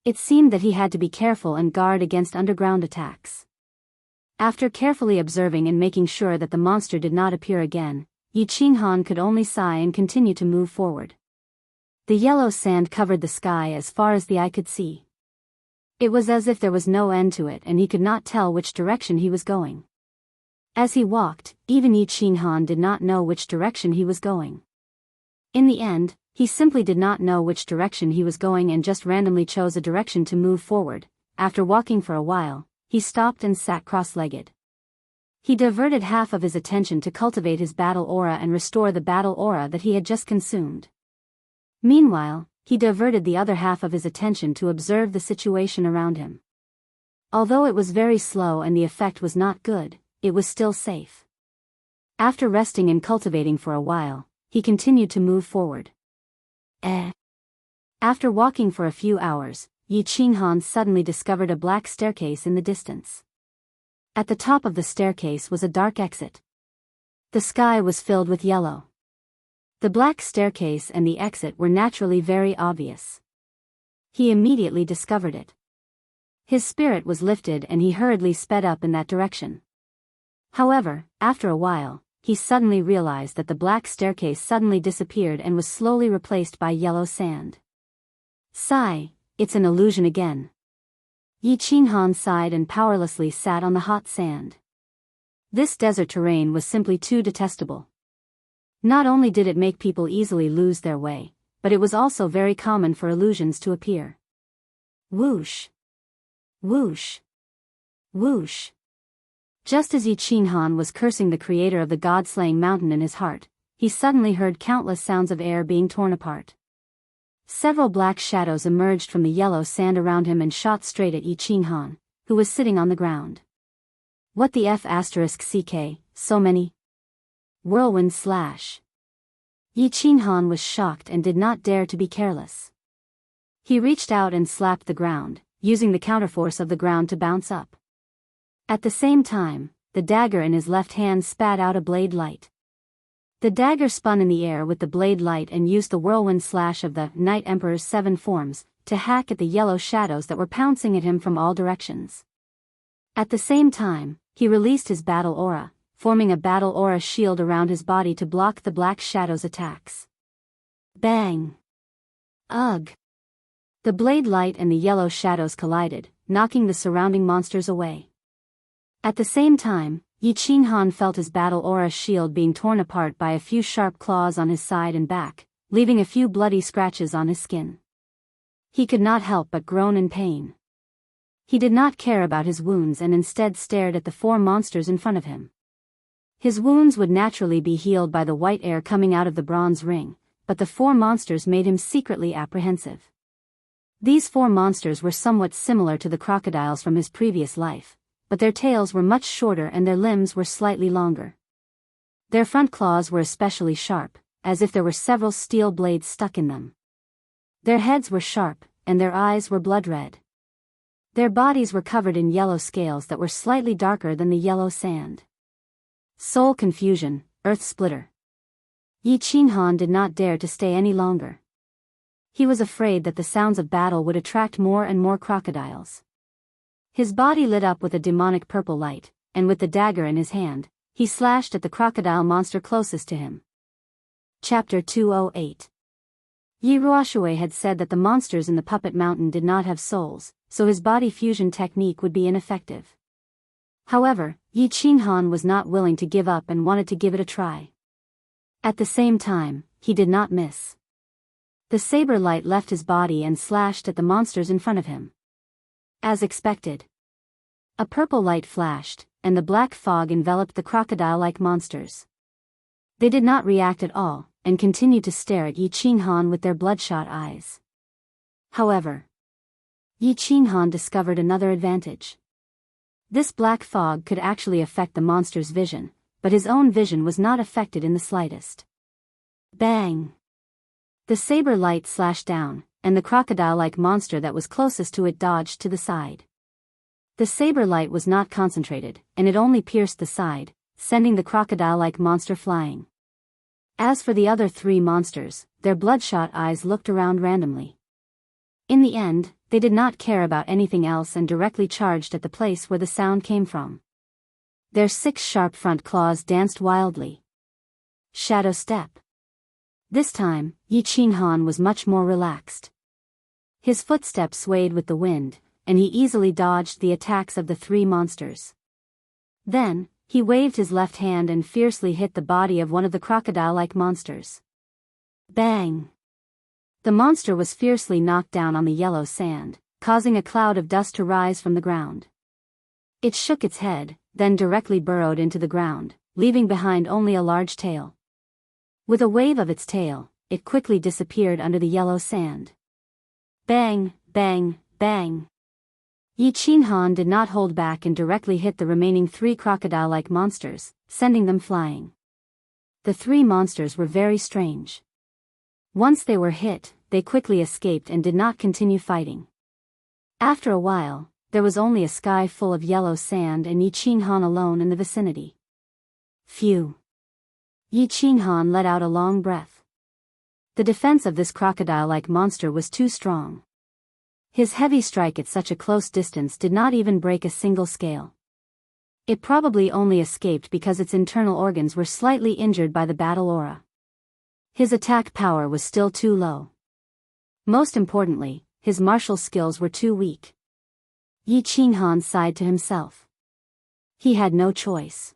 It seemed that he had to be careful and guard against underground attacks. After carefully observing and making sure that the monster did not appear again, Yi Qinghan could only sigh and continue to move forward. The yellow sand covered the sky as far as the eye could see. It was as if there was no end to it and he could not tell which direction he was going. As he walked, even Yi Qinghan did not know which direction he was going. In the end, he simply did not know which direction he was going and just randomly chose a direction to move forward. After walking for a while, he stopped and sat cross-legged. He diverted half of his attention to cultivate his battle aura and restore the battle aura that he had just consumed. Meanwhile, he diverted the other half of his attention to observe the situation around him. Although it was very slow and the effect was not good, it was still safe. After resting and cultivating for a while, he continued to move forward. After walking for a few hours, Yi Qinghan suddenly discovered a black staircase in the distance. At the top of the staircase was a dark exit. The sky was filled with yellow. The black staircase and the exit were naturally very obvious. He immediately discovered it. His spirit was lifted and he hurriedly sped up in that direction. However, after a while, he suddenly realized that the black staircase suddenly disappeared and was slowly replaced by yellow sand. Sigh, it's an illusion again. Yi Qinghan sighed and powerlessly sat on the hot sand. This desert terrain was simply too detestable. Not only did it make people easily lose their way, but it was also very common for illusions to appear. Whoosh! Whoosh! Whoosh! Just as Yi Qinghan was cursing the creator of the god-slaying mountain in his heart, he suddenly heard countless sounds of air being torn apart. Several black shadows emerged from the yellow sand around him and shot straight at Yi Qinghan, who was sitting on the ground. What the F***ck, so many? Whirlwind slash. Yi Qinghan was shocked and did not dare to be careless. He reached out and slapped the ground, using the counterforce of the ground to bounce up. At the same time, the dagger in his left hand spat out a blade light. The dagger spun in the air with the blade light and used the whirlwind slash of the Night Emperor's 7 forms to hack at the yellow shadows that were pouncing at him from all directions. At the same time, he released his battle aura, forming a battle aura shield around his body to block the black shadows' attacks. Bang! Ugh! The blade light and the yellow shadows collided, knocking the surrounding monsters away. At the same time, Yi Qinghan felt his battle aura shield being torn apart by a few sharp claws on his side and back, leaving a few bloody scratches on his skin. He could not help but groan in pain. He did not care about his wounds and instead stared at the 4 monsters in front of him. His wounds would naturally be healed by the white air coming out of the bronze ring, but the 4 monsters made him secretly apprehensive. These 4 monsters were somewhat similar to the crocodiles from his previous life, but their tails were much shorter and their limbs were slightly longer. Their front claws were especially sharp, as if there were several steel blades stuck in them. Their heads were sharp, and their eyes were blood red. Their bodies were covered in yellow scales that were slightly darker than the yellow sand. Soul confusion, earth splitter. Yi Qinghan did not dare to stay any longer. He was afraid that the sounds of battle would attract more and more crocodiles. His body lit up with a demonic purple light, and with the dagger in his hand, he slashed at the crocodile monster closest to him. Chapter 208. Yi Ruoshui had said that the monsters in the puppet mountain did not have souls, so his body fusion technique would be ineffective. However, Yi Qinghan was not willing to give up and wanted to give it a try. At the same time, he did not miss. The saber light left his body and slashed at the monsters in front of him. As expected, a purple light flashed, and the black fog enveloped the crocodile-like monsters. They did not react at all, and continued to stare at Yi Qinghan with their bloodshot eyes. However, Yi Qinghan discovered another advantage. This black fog could actually affect the monster's vision, but his own vision was not affected in the slightest. Bang! The saber light slashed down, and the crocodile-like monster that was closest to it dodged to the side. The saber light was not concentrated, and it only pierced the side, sending the crocodile-like monster flying. As for the other 3 monsters, their bloodshot eyes looked around randomly. In the end, they did not care about anything else and directly charged at the place where the sound came from. Their 6 sharp front claws danced wildly. Shadow step. This time, Yi Qinghan was much more relaxed. His footsteps swayed with the wind, and he easily dodged the attacks of the 3 monsters. Then, he waved his left hand and fiercely hit the body of one of the crocodile-like monsters. Bang! The monster was fiercely knocked down on the yellow sand, causing a cloud of dust to rise from the ground. It shook its head, then directly burrowed into the ground, leaving behind only a large tail. With a wave of its tail, it quickly disappeared under the yellow sand. Bang, bang, bang. Yi Qinghan did not hold back and directly hit the remaining 3 crocodile-like monsters, sending them flying. The 3 monsters were very strange. Once they were hit, they quickly escaped and did not continue fighting. After a while, there was only a sky full of yellow sand and Yi Qinghan alone in the vicinity. Phew. Yi Qinghan let out a long breath. The defense of this crocodile-like monster was too strong. His heavy strike at such a close distance did not even break a single scale. It probably only escaped because its internal organs were slightly injured by the battle aura. His attack power was still too low. Most importantly, his martial skills were too weak. Yi Qinghan sighed to himself. He had no choice.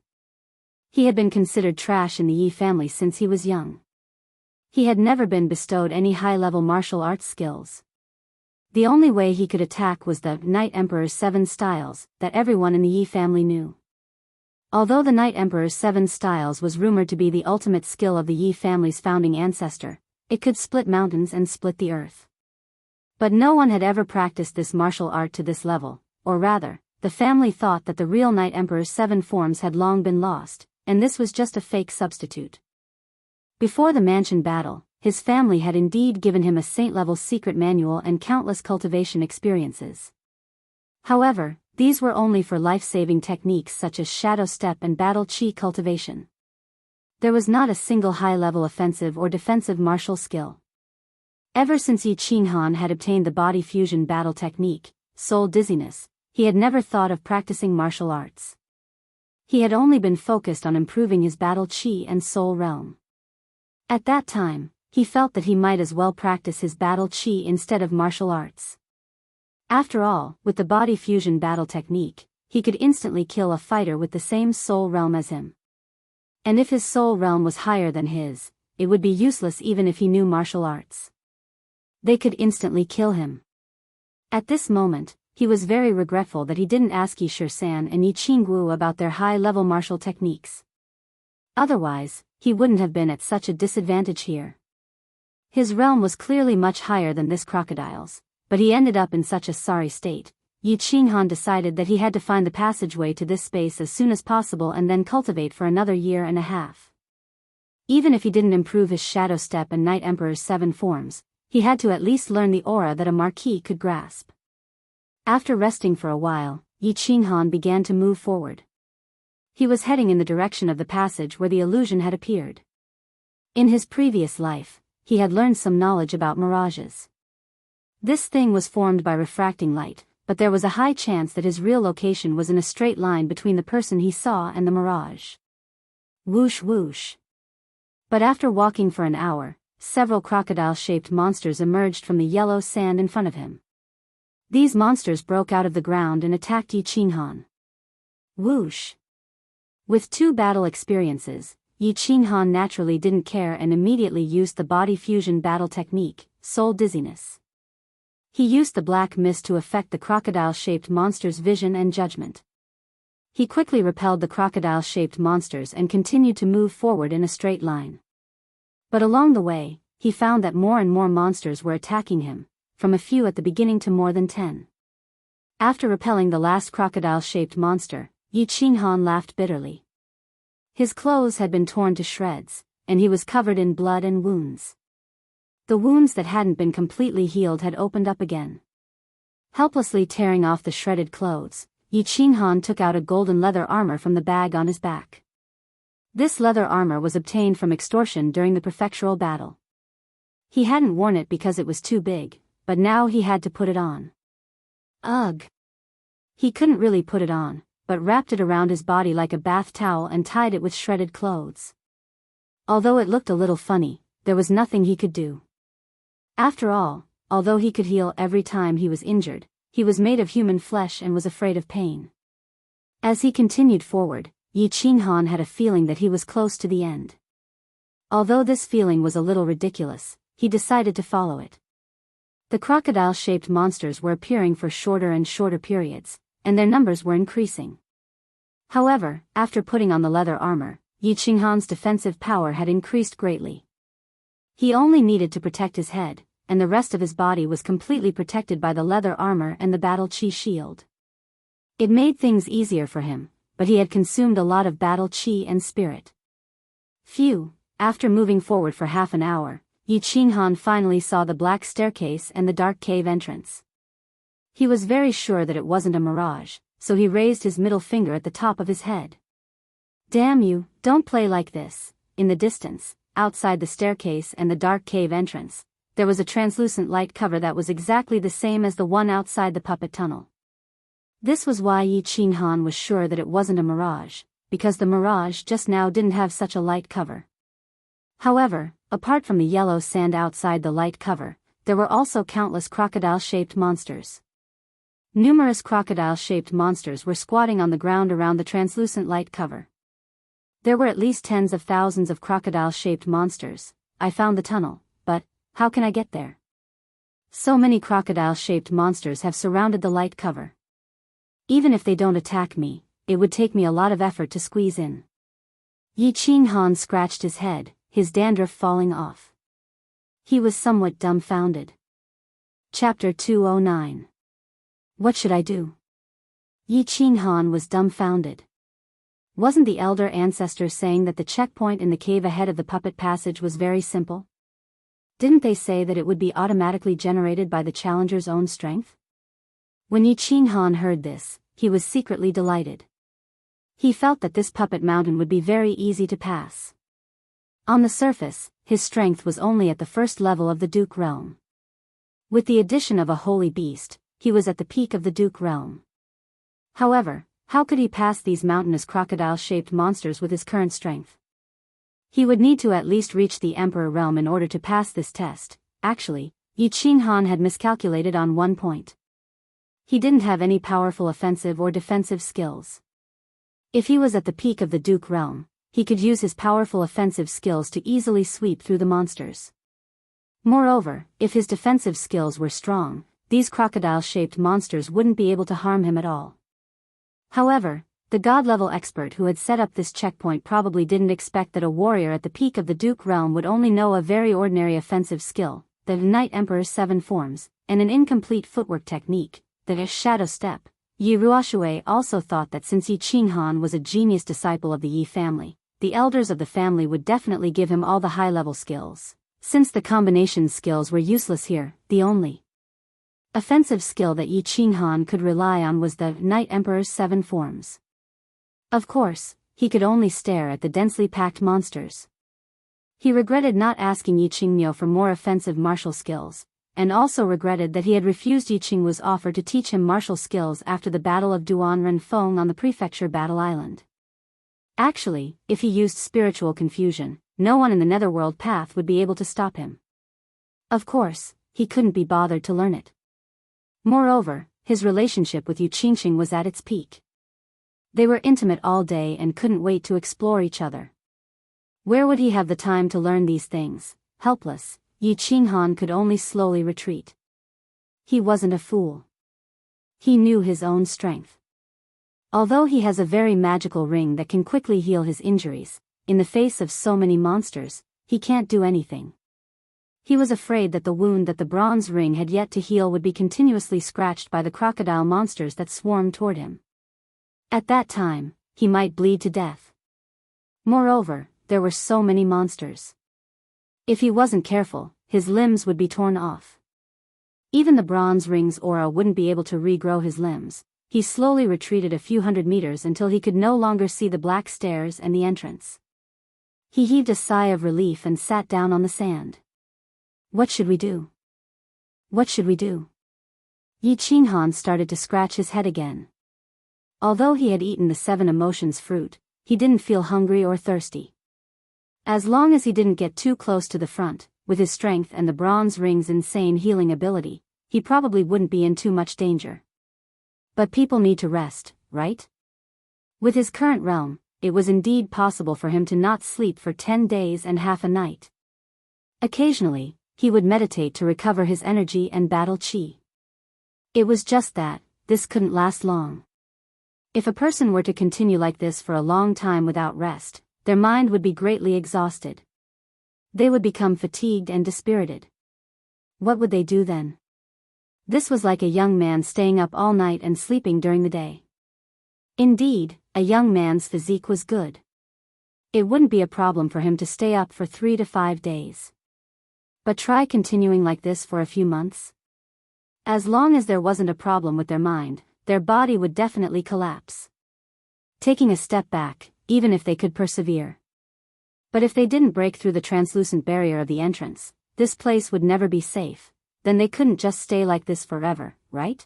He had been considered trash in the Yi family since he was young. He had never been bestowed any high-level martial arts skills. The only way he could attack was the Night Emperor's 7 styles that everyone in the Yi family knew. Although the Night Emperor's 7 styles was rumored to be the ultimate skill of the Yi family's founding ancestor, it could split mountains and split the earth. But no one had ever practiced this martial art to this level, or rather, the family thought that the real Night Emperor's 7 forms had long been lost, and this was just a fake substitute. Before the mansion battle, his family had indeed given him a saint-level secret manual and countless cultivation experiences. However, these were only for life-saving techniques such as shadow step and battle chi cultivation. There was not a single high-level offensive or defensive martial skill. Ever since Yi Qinghan had obtained the body fusion battle technique, soul dizziness, he had never thought of practicing martial arts. He had only been focused on improving his battle chi and soul realm. At that time, he felt that he might as well practice his battle chi instead of martial arts. After all, with the body fusion battle technique, he could instantly kill a fighter with the same soul realm as him. And if his soul realm was higher than his, it would be useless even if he knew martial arts. They could instantly kill him. At this moment, he was very regretful that he didn't ask Yi Shisan and Yi Qinggu about their high-level martial techniques. Otherwise, he wouldn't have been at such a disadvantage here. His realm was clearly much higher than this crocodile's, but he ended up in such a sorry state. Yi Qinghan decided that he had to find the passageway to this space as soon as possible and then cultivate for another year and a half. Even if he didn't improve his Shadow Step and Night Emperor's 7 forms, he had to at least learn the aura that a marquis could grasp. After resting for a while, Yi Qinghan began to move forward. He was heading in the direction of the passage where the illusion had appeared. In his previous life, he had learned some knowledge about mirages. This thing was formed by refracting light, but there was a high chance that his real location was in a straight line between the person he saw and the mirage. Whoosh whoosh. But after walking for an hour, several crocodile-shaped monsters emerged from the yellow sand in front of him. These monsters broke out of the ground and attacked Yi Qinghan. Whoosh. With 2 battle experiences, Yi Qinghan naturally didn't care and immediately used the body fusion battle technique, soul dizziness. He used the black mist to affect the crocodile-shaped monsters' vision and judgment. He quickly repelled the crocodile-shaped monsters and continued to move forward in a straight line. But along the way, he found that more and more monsters were attacking him, from a few at the beginning to more than 10. After repelling the last crocodile-shaped monster, Yi Qinghan laughed bitterly. His clothes had been torn to shreds, and he was covered in blood and wounds. The wounds that hadn't been completely healed had opened up again. Helplessly tearing off the shredded clothes, Yi Qinghan took out a golden leather armor from the bag on his back. This leather armor was obtained from extortion during the prefectural battle. He hadn't worn it because it was too big, but now he had to put it on. Ugh! He couldn't really put it on, but wrapped it around his body like a bath towel and tied it with shredded clothes. Although it looked a little funny, there was nothing he could do. After all, although he could heal every time he was injured, he was made of human flesh and was afraid of pain. As he continued forward, Yi Qinghan had a feeling that he was close to the end. Although this feeling was a little ridiculous, he decided to follow it. The crocodile-shaped monsters were appearing for shorter and shorter periods, and their numbers were increasing. However, after putting on the leather armor, Yi Qinghan's defensive power had increased greatly. He only needed to protect his head, and the rest of his body was completely protected by the leather armor and the battle chi shield. It made things easier for him, but he had consumed a lot of battle chi and spirit. Phew! After moving forward for half an hour, Yi Qinghan finally saw the black staircase and the dark cave entrance. He was very sure that it wasn't a mirage, so he raised his middle finger at the top of his head. Damn you, don't play like this. In the distance, outside the staircase and the dark cave entrance, there was a translucent light cover that was exactly the same as the one outside the puppet tunnel. This was why Yi Qinghan was sure that it wasn't a mirage, because the mirage just now didn't have such a light cover. However, apart from the yellow sand outside the light cover, there were also countless crocodile-shaped monsters. Numerous crocodile-shaped monsters were squatting on the ground around the translucent light cover. There were at least tens of thousands of crocodile-shaped monsters. I found the tunnel, but how can I get there? So many crocodile-shaped monsters have surrounded the light cover. Even if they don't attack me, it would take me a lot of effort to squeeze in. Yi Qinghan scratched his head, his dandruff falling off. He was somewhat dumbfounded. Chapter 209. What should I do? Yi Qinghan was dumbfounded. Wasn't the elder ancestor saying that the checkpoint in the cave ahead of the puppet passage was very simple? Didn't they say that it would be automatically generated by the challenger's own strength? When Yi Qinghan heard this, he was secretly delighted. He felt that this puppet mountain would be very easy to pass. On the surface, his strength was only at the first level of the Duke realm. With the addition of a holy beast, he was at the peak of the Duke realm. However, how could he pass these mountainous crocodile-shaped monsters with his current strength? He would need to at least reach the Emperor realm in order to pass this test. Actually, Yi Qinghan had miscalculated on one point. He didn't have any powerful offensive or defensive skills. If he was at the peak of the Duke realm, he could use his powerful offensive skills to easily sweep through the monsters. Moreover, if his defensive skills were strong, these crocodile-shaped monsters wouldn't be able to harm him at all. However, the god-level expert who had set up this checkpoint probably didn't expect that a warrior at the peak of the Duke realm would only know a very ordinary offensive skill, the Night Emperor's 7 forms, and an incomplete footwork technique, the shadow step. Yi Ruoshui also thought that since Yi Qinghan was a genius disciple of the Yi family, the elders of the family would definitely give him all the high-level skills. Since the combination skills were useless here, the only offensive skill that Yi Qinghan could rely on was the Night Emperor's 7 forms. Of course, he could only stare at the densely packed monsters. He regretted not asking Yi Qingmyo for more offensive martial skills, and also regretted that he had refused Yi Qingwu's offer to teach him martial skills after the Battle of Duan Feng on the Prefecture Battle Island. Actually, if he used spiritual confusion, no one in the Netherworld path would be able to stop him. Of course, he couldn't be bothered to learn it. Moreover, his relationship with Yu Qingxing was at its peak. They were intimate all day and couldn't wait to explore each other. Where would he have the time to learn these things? Helpless, Yi Qinghan could only slowly retreat. He wasn't a fool. He knew his own strength. Although he has a very magical ring that can quickly heal his injuries, in the face of so many monsters, he can't do anything. He was afraid that the wound that the bronze ring had yet to heal would be continuously scratched by the crocodile monsters that swarmed toward him. At that time, he might bleed to death. Moreover, there were so many monsters. If he wasn't careful, his limbs would be torn off. Even the bronze ring's aura wouldn't be able to regrow his limbs. He slowly retreated a few hundred meters until he could no longer see the black stairs and the entrance. He heaved a sigh of relief and sat down on the sand. What should we do? What should we do? Yi Qinghan started to scratch his head again. Although he had eaten the 7 emotions fruit, he didn't feel hungry or thirsty. As long as he didn't get too close to the front, with his strength and the bronze ring's insane healing ability, he probably wouldn't be in too much danger. But people need to rest, right? With his current realm, it was indeed possible for him to not sleep for 10 days and half a night. Occasionally, he would meditate to recover his energy and battle chi. It was just that, this couldn't last long. If a person were to continue like this for a long time without rest, their mind would be greatly exhausted. They would become fatigued and dispirited. What would they do then? This was like a young man staying up all night and sleeping during the day. Indeed, a young man's physique was good. It wouldn't be a problem for him to stay up for 3 to 5 days. But try continuing like this for a few months. As long as there wasn't a problem with their mind, their body would definitely collapse. Taking a step back, even if they could persevere. But if they didn't break through the translucent barrier of the entrance, this place would never be safe, then they couldn't just stay like this forever, right?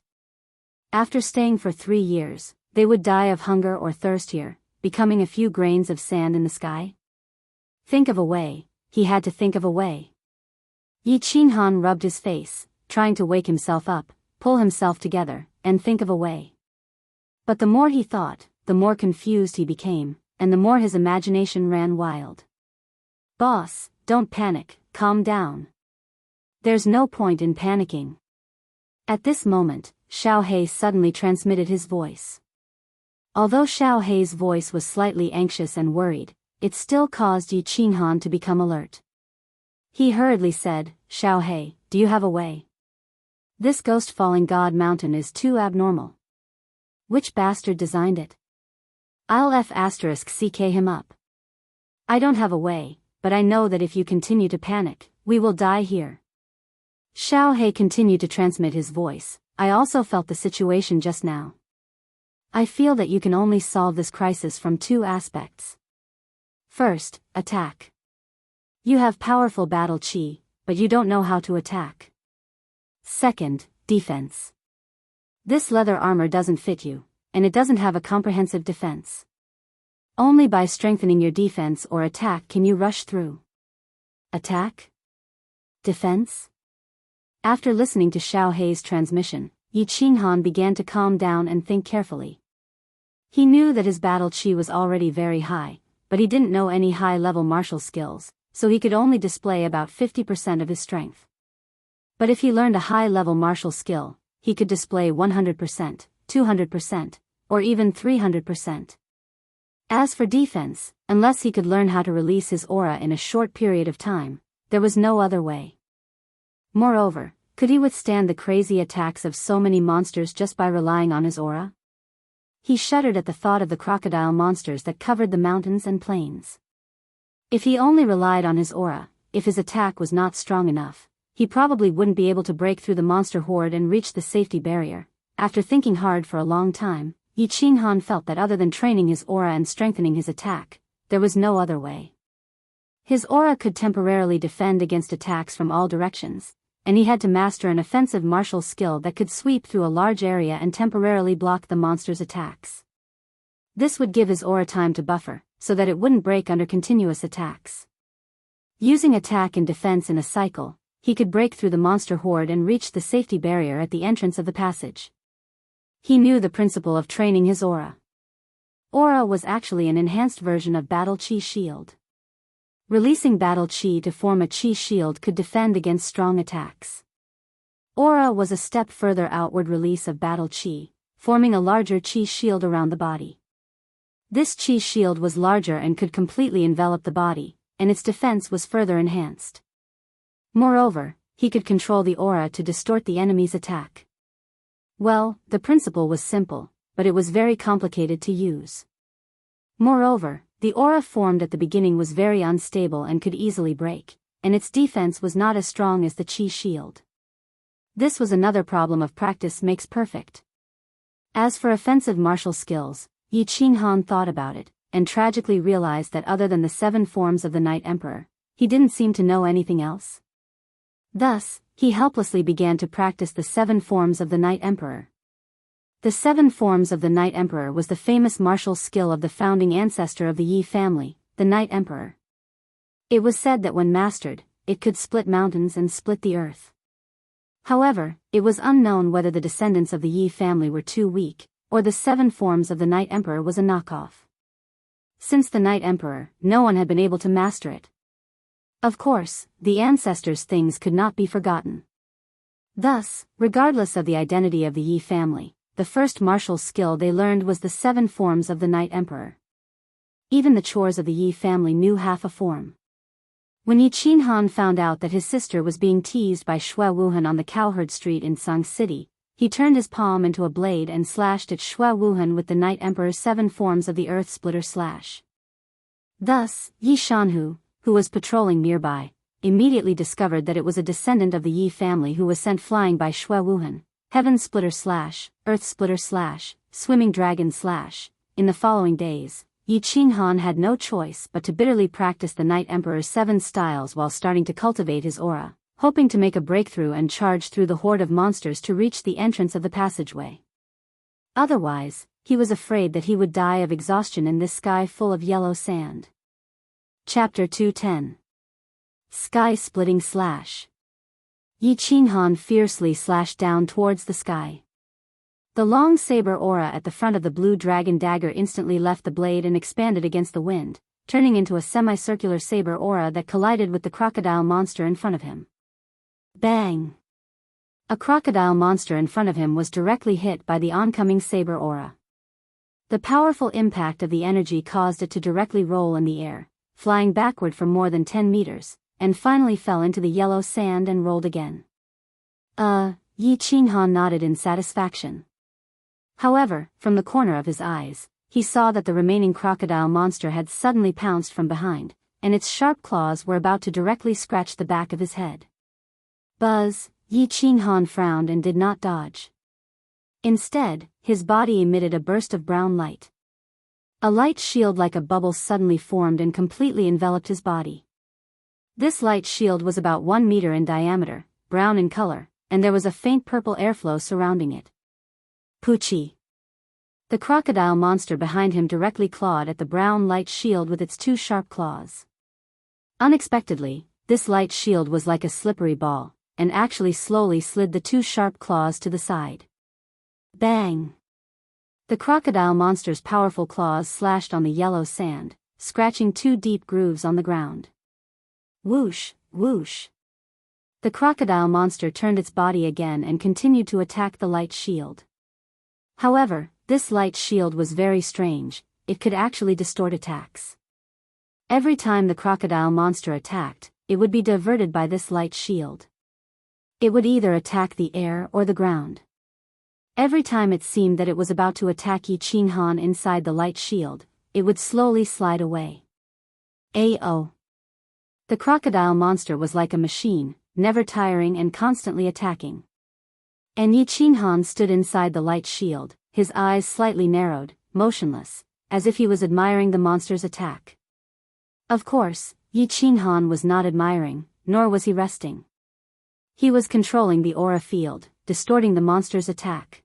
After staying for 3 years, they would die of hunger or thirst here, becoming a few grains of sand in the sky. Think of a way, he had to think of a way. Yi Qinghan rubbed his face, trying to wake himself up, pull himself together, and think of a way. But the more he thought, the more confused he became, and the more his imagination ran wild. Boss, don't panic, calm down. There's no point in panicking. At this moment, Xiao He suddenly transmitted his voice. Although Xiao He's voice was slightly anxious and worried, it still caused Yi Qinghan to become alert. He hurriedly said, Xiao He, do you have a way? This ghost falling god mountain is too abnormal. Which bastard designed it? I'll *CK him up. I don't have a way, but I know that if you continue to panic, we will die here. Xiao He continued to transmit his voice. I also felt the situation just now. I feel that you can only solve this crisis from 2 aspects. First, attack. You have powerful battle chi, but you don't know how to attack. Second, defense. This leather armor doesn't fit you, and it doesn't have a comprehensive defense. Only by strengthening your defense or attack can you rush through. Attack? Defense? After listening to Xiao He's transmission, Yi Qinghan began to calm down and think carefully. He knew that his battle chi was already very high, but he didn't know any high-level martial skills, so he could only display about 50% of his strength. But if he learned a high-level martial skill, he could display 100%, 200%, or even 300%. As for defense, unless he could learn how to release his aura in a short period of time, there was no other way. Moreover, could he withstand the crazy attacks of so many monsters just by relying on his aura? He shuddered at the thought of the crocodile monsters that covered the mountains and plains. If he only relied on his aura, if his attack was not strong enough, he probably wouldn't be able to break through the monster horde and reach the safety barrier. After thinking hard for a long time, Yi Qinghan felt that other than training his aura and strengthening his attack, there was no other way. His aura could temporarily defend against attacks from all directions, and he had to master an offensive martial skill that could sweep through a large area and temporarily block the monster's attacks. This would give his aura time to buffer, so that it wouldn't break under continuous attacks. Using attack and defense in a cycle, he could break through the monster horde and reach the safety barrier at the entrance of the passage. He knew the principle of training his aura. Aura was actually an enhanced version of Battle Chi Shield. Releasing Battle Chi to form a Chi Shield could defend against strong attacks. Aura was a step further outward release of Battle Chi, forming a larger Chi Shield around the body. This Chi Shield was larger and could completely envelop the body, and its defense was further enhanced. Moreover, he could control the aura to distort the enemy's attack. Well, the principle was simple, but it was very complicated to use. Moreover, the aura formed at the beginning was very unstable and could easily break, and its defense was not as strong as the Chi Shield. This was another problem of practice makes perfect. As for offensive martial skills, Yi Qinghan thought about it, and tragically realized that other than the 7 forms of the Night Emperor, he didn't seem to know anything else. Thus, he helplessly began to practice the 7 forms of the Night Emperor. The 7 forms of the Night Emperor was the famous martial skill of the founding ancestor of the Yi family, the Night Emperor. It was said that when mastered, it could split mountains and split the earth. However, it was unknown whether the descendants of the Yi family were too weak, or the 7 forms of the Night Emperor was a knockoff. Since the Night Emperor, no one had been able to master it. Of course, the ancestors' things could not be forgotten. Thus, regardless of the identity of the Yi family, the first martial skill they learned was the 7 forms of the Night Emperor. Even the chores of the Yi family knew half a form. When Yi Qinghan found out that his sister was being teased by Xue Wuhan on the cowherd street in Song City, he turned his palm into a blade and slashed at Xue Wuhan with the Night Emperor's 7 forms of the Earth Splitter Slash. Thus, Yi Shanhu, who was patrolling nearby, immediately discovered that it was a descendant of the Yi family who was sent flying by Xue Wuhan. Heaven Splitter Slash, Earth Splitter Slash, Swimming Dragon Slash. In the following days, Yi Qinghan had no choice but to bitterly practice the Night Emperor's 7 styles while starting to cultivate his aura, hoping to make a breakthrough and charge through the horde of monsters to reach the entrance of the passageway. Otherwise, he was afraid that he would die of exhaustion in this sky full of yellow sand. Chapter 210. Sky-splitting slash. Yi Qinghan fiercely slashed down towards the sky. The long saber aura at the front of the blue dragon dagger instantly left the blade and expanded against the wind, turning into a semicircular saber aura that collided with the crocodile monster in front of him. Bang! A crocodile monster in front of him was directly hit by the oncoming saber aura. The powerful impact of the energy caused it to directly roll in the air, flying backward for more than 10 meters, and finally fell into the yellow sand and rolled again. Yi Qinghan nodded in satisfaction. However, from the corner of his eyes, he saw that the remaining crocodile monster had suddenly pounced from behind, and its sharp claws were about to directly scratch the back of his head. Buzz! Yi Qinghan frowned and did not dodge. Instead, his body emitted a burst of brown light. A light shield like a bubble suddenly formed and completely enveloped his body. This light shield was about 1 meter in diameter, brown in color, and there was a faint purple airflow surrounding it. Poochie! The crocodile monster behind him directly clawed at the brown light shield with its 2 sharp claws. Unexpectedly, this light shield was like a slippery ball, and actually slowly slid the 2 sharp claws to the side. Bang! The crocodile monster's powerful claws slashed on the yellow sand, scratching 2 deep grooves on the ground. Whoosh, whoosh. The crocodile monster turned its body again and continued to attack the light shield. However, this light shield was very strange, it could actually distort attacks. Every time the crocodile monster attacked, it would be diverted by this light shield. It would either attack the air or the ground. Every time it seemed that it was about to attack Yi Qinghan inside the light shield, it would slowly slide away. Ao. The crocodile monster was like a machine, never tiring and constantly attacking. And Yi Qinghan stood inside the light shield, his eyes slightly narrowed, motionless, as if he was admiring the monster's attack. Of course, Yi Qinghan was not admiring, nor was he resting. He was controlling the aura field, distorting the monster's attack.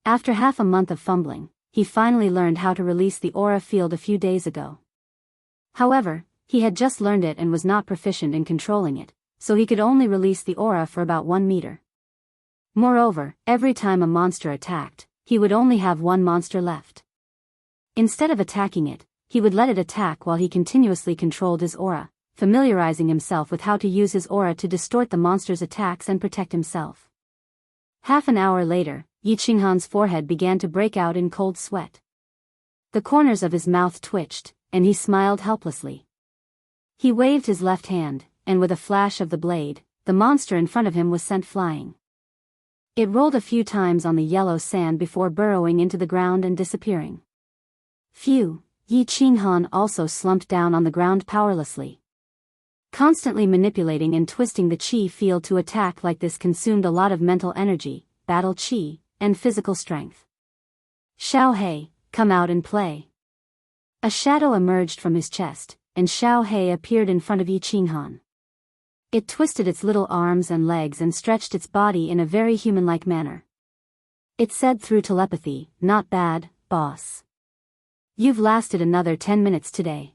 After half a month of fumbling, he finally learned how to release the aura field a few days ago. However, he had just learned it and was not proficient in controlling it, so he could only release the aura for about 1 meter. Moreover, every time a monster attacked, he would only have 1 monster left. Instead of attacking it, he would let it attack while he continuously controlled his aura, familiarizing himself with how to use his aura to distort the monster's attacks and protect himself. Half an hour later, Yi Qinghan's forehead began to break out in cold sweat. The corners of his mouth twitched, and he smiled helplessly. He waved his left hand, and with a flash of the blade, the monster in front of him was sent flying. It rolled a few times on the yellow sand before burrowing into the ground and disappearing. Phew! Yi Qinghan also slumped down on the ground powerlessly. Constantly manipulating and twisting the qi field to attack like this consumed a lot of mental energy, battle qi, and physical strength. Xiao He, come out and play. A shadow emerged from his chest, and Xiao He appeared in front of Yi Qinghan. It twisted its little arms and legs and stretched its body in a very human-like manner. It said through telepathy, "Not bad, boss. You've lasted another 10 minutes today.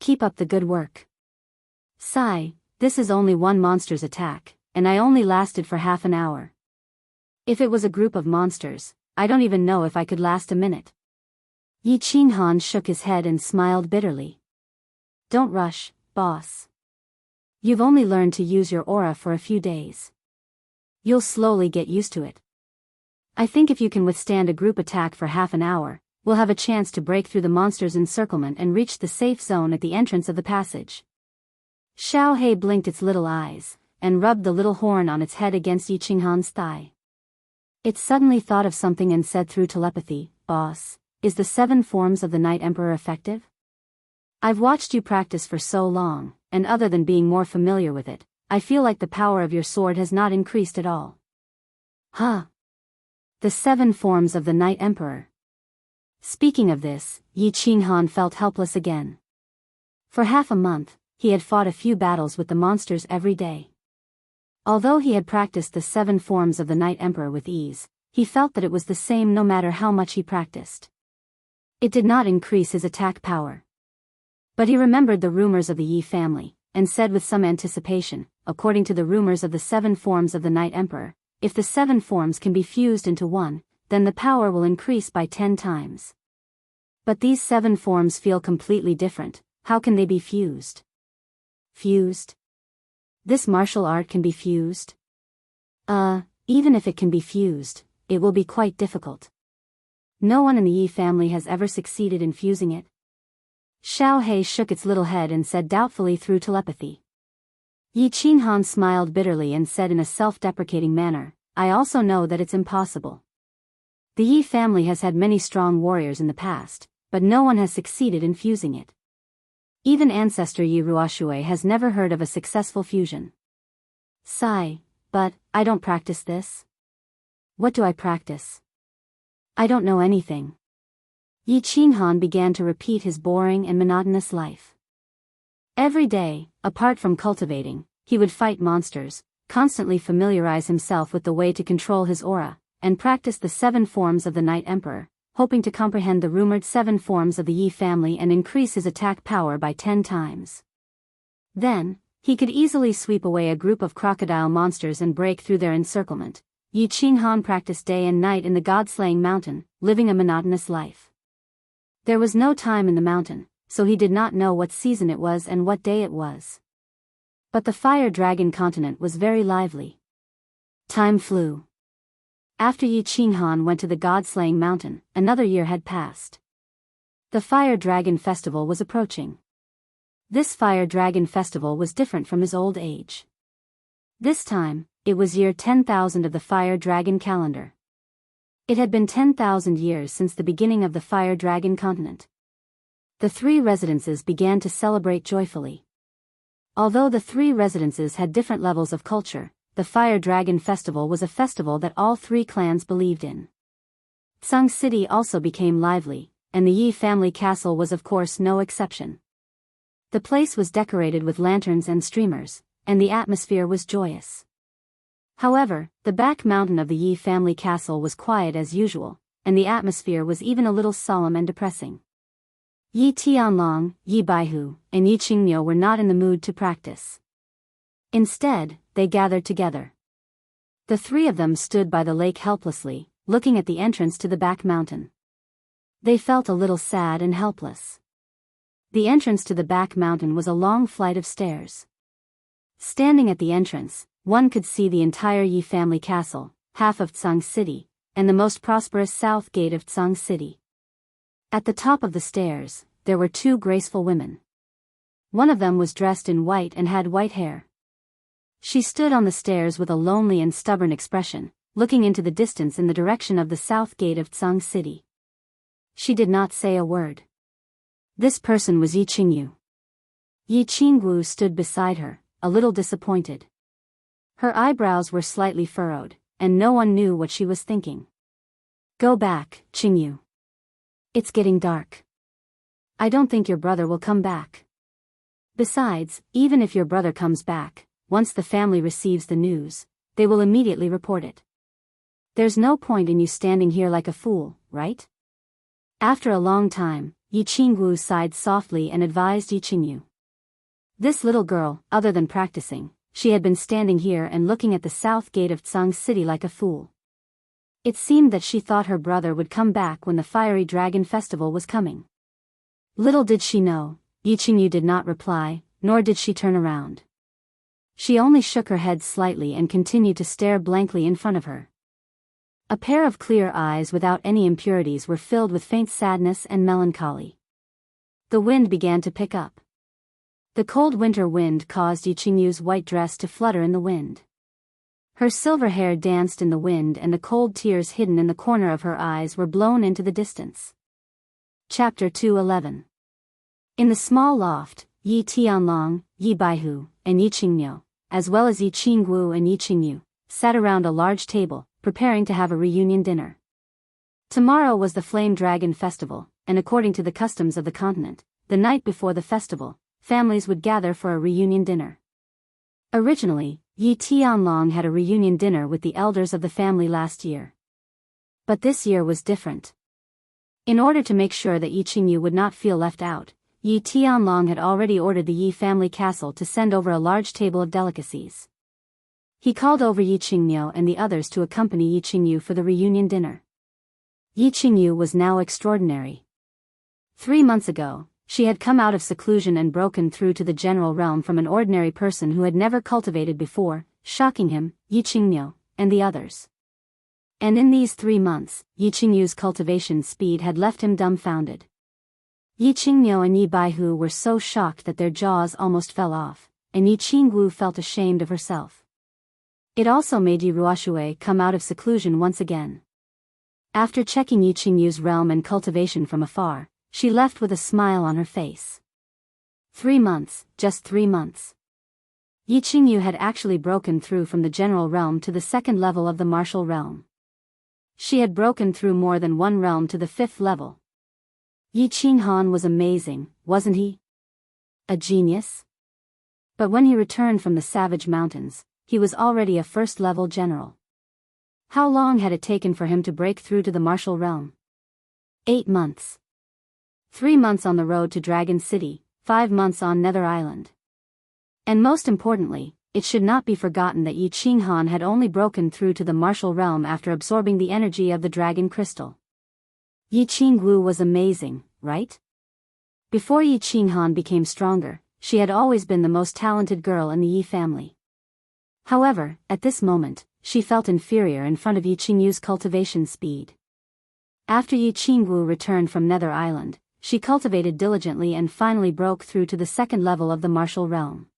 Keep up the good work. Sigh, this is only 1 monster's attack, and I only lasted for half an hour. If it was a group of monsters, I don't even know if I could last a minute." Yi Qinghan shook his head and smiled bitterly. Don't rush, boss. You've only learned to use your aura for a few days. You'll slowly get used to it. I think if you can withstand a group attack for half an hour, we'll have a chance to break through the monster's encirclement and reach the safe zone at the entrance of the passage. Xiao He blinked its little eyes, and rubbed the little horn on its head against Yi Qinghan's thigh. It suddenly thought of something and said through telepathy, "Boss, is the 7 forms of the Night Emperor effective? I've watched you practice for so long, and other than being more familiar with it, I feel like the power of your sword has not increased at all." Huh? The 7 forms of the Night Emperor. Speaking of this, Yi Qinghan felt helpless again. For half a month, he had fought a few battles with the monsters every day. Although he had practiced the 7 forms of the Night Emperor with ease, he felt that it was the same no matter how much he practiced. It did not increase his attack power. But he remembered the rumors of the Yi family, and said with some anticipation, according to the rumors of the 7 forms of the Night Emperor, if the 7 forms can be fused into one, then the power will increase by 10 times. But these 7 forms feel completely different. How can they be fused? Fused? This martial art can be fused? Even if it can be fused, it will be quite difficult. No one in the Yi family has ever succeeded in fusing it. Xiao He shook its little head and said doubtfully through telepathy. Yi Qinghan smiled bitterly and said in a self-deprecating manner, I also know that it's impossible. The Yi family has had many strong warriors in the past, but no one has succeeded in fusing it. Even ancestor Yi Ruoxue has never heard of a successful fusion. Sigh, but I don't practice this. What do I practice? I don't know anything. Yi Qinghan began to repeat his boring and monotonous life. Every day, apart from cultivating, he would fight monsters, constantly familiarize himself with the way to control his aura, and practice the 7 forms of the Night Emperor, hoping to comprehend the rumored 7 forms of the Yi family and increase his attack power by 10 times. Then, he could easily sweep away a group of crocodile monsters and break through their encirclement. Yi Qinghan practiced day and night in the god-slaying mountain, living a monotonous life. There was no time in the mountain, so he did not know what season it was and what day it was. But the fire dragon continent was very lively. Time flew. After Yi Qinghan went to the god-slaying mountain, another year had passed. The fire dragon festival was approaching. This fire dragon festival was different from his old age. This time, it was year 10,000 of the fire dragon calendar. It had been 10,000 years since the beginning of the fire dragon continent. The 3 residences began to celebrate joyfully. Although the 3 residences had different levels of culture, the Fire Dragon Festival was a festival that all 3 clans believed in. Tsang City also became lively, and the Yi family castle was of course no exception. The place was decorated with lanterns and streamers, and the atmosphere was joyous. However, the back mountain of the Yi family castle was quiet as usual, and the atmosphere was even a little solemn and depressing. Yi Tianlong, Yi Baihu, and Yi Qingmiu were not in the mood to practice. Instead, they gathered together. The 3 of them stood by the lake helplessly, looking at the entrance to the back mountain. They felt a little sad and helpless. The entrance to the back mountain was a long flight of stairs. Standing at the entrance, one could see the entire Yi family castle, half of Tsang City, and the most prosperous south gate of Tsang City. At the top of the stairs, there were 2 graceful women. One of them was dressed in white and had white hair. She stood on the stairs with a lonely and stubborn expression, looking into the distance in the direction of the south gate of Tsang City. She did not say a word. This person was Yi Qingyu. Yi Qingwu stood beside her, a little disappointed. Her eyebrows were slightly furrowed, and no one knew what she was thinking. Go back, Qingyu. It's getting dark. I don't think your brother will come back. Besides, even if your brother comes back, once the family receives the news, they will immediately report it. There's no point in you standing here like a fool, right? After a long time, Yi Qingwu sighed softly and advised Yi Qingyu. This little girl, other than practicing, she had been standing here and looking at the south gate of Tsang City like a fool. It seemed that she thought her brother would come back when the Fiery Dragon Festival was coming. Little did she know, Yi Qingyu did not reply, nor did she turn around. She only shook her head slightly and continued to stare blankly in front of her. A pair of clear eyes without any impurities were filled with faint sadness and melancholy. The wind began to pick up. The cold winter wind caused Yi Qingyu's white dress to flutter in the wind. Her silver hair danced in the wind and the cold tears hidden in the corner of her eyes were blown into the distance. Chapter 2:11. In the small loft, Yi Tianlong, Yi Baihu, and Yi Qingmiu, as well as Yi Qingwu and Yi Qingyu, sat around a large table, preparing to have a reunion dinner. Tomorrow was the Flame Dragon Festival, and according to the customs of the continent, the night before the festival, families would gather for a reunion dinner. Originally, Yi Tianlong had a reunion dinner with the elders of the family last year. But this year was different. In order to make sure that Yi Qingyu would not feel left out, Yi Tianlong had already ordered the Yi family castle to send over a large table of delicacies. He called over Yi Qingmiu and the others to accompany Yi Qingyu for the reunion dinner. Yi Qingyu was now extraordinary. 3 months ago, she had come out of seclusion and broken through to the general realm from an ordinary person who had never cultivated before, shocking him, Yi Qingmiu, and the others. And in these 3 months, Yi Qingyu's cultivation speed had left him dumbfounded. Yi Qingmiu and Yi Baihu were so shocked that their jaws almost fell off, and Yi Qingwu felt ashamed of herself. It also made Yi Ruoxue come out of seclusion once again. After checking Yi Qingyu's realm and cultivation from afar, she left with a smile on her face. 3 months, just 3 months. Yi Qingyu had actually broken through from the general realm to the 2nd level of the martial realm. She had broken through more than one realm to the 5th level. Yi Qinghan was amazing, wasn't he? A genius? But when he returned from the savage mountains, he was already a 1st-level general. How long had it taken for him to break through to the martial realm? 8 months. 3 months on the road to Dragon City, 5 months on Nether Island. And most importantly, it should not be forgotten that Yi Qinghan had only broken through to the martial realm after absorbing the energy of the dragon crystal. Yi Qingwu was amazing, right? Before Yi Qinghan became stronger, she had always been the most talented girl in the Yi family. However, at this moment, she felt inferior in front of Yi Qingyu's cultivation speed. After Yi Qingwu returned from Nether Island, she cultivated diligently and finally broke through to the 2nd level of the martial realm.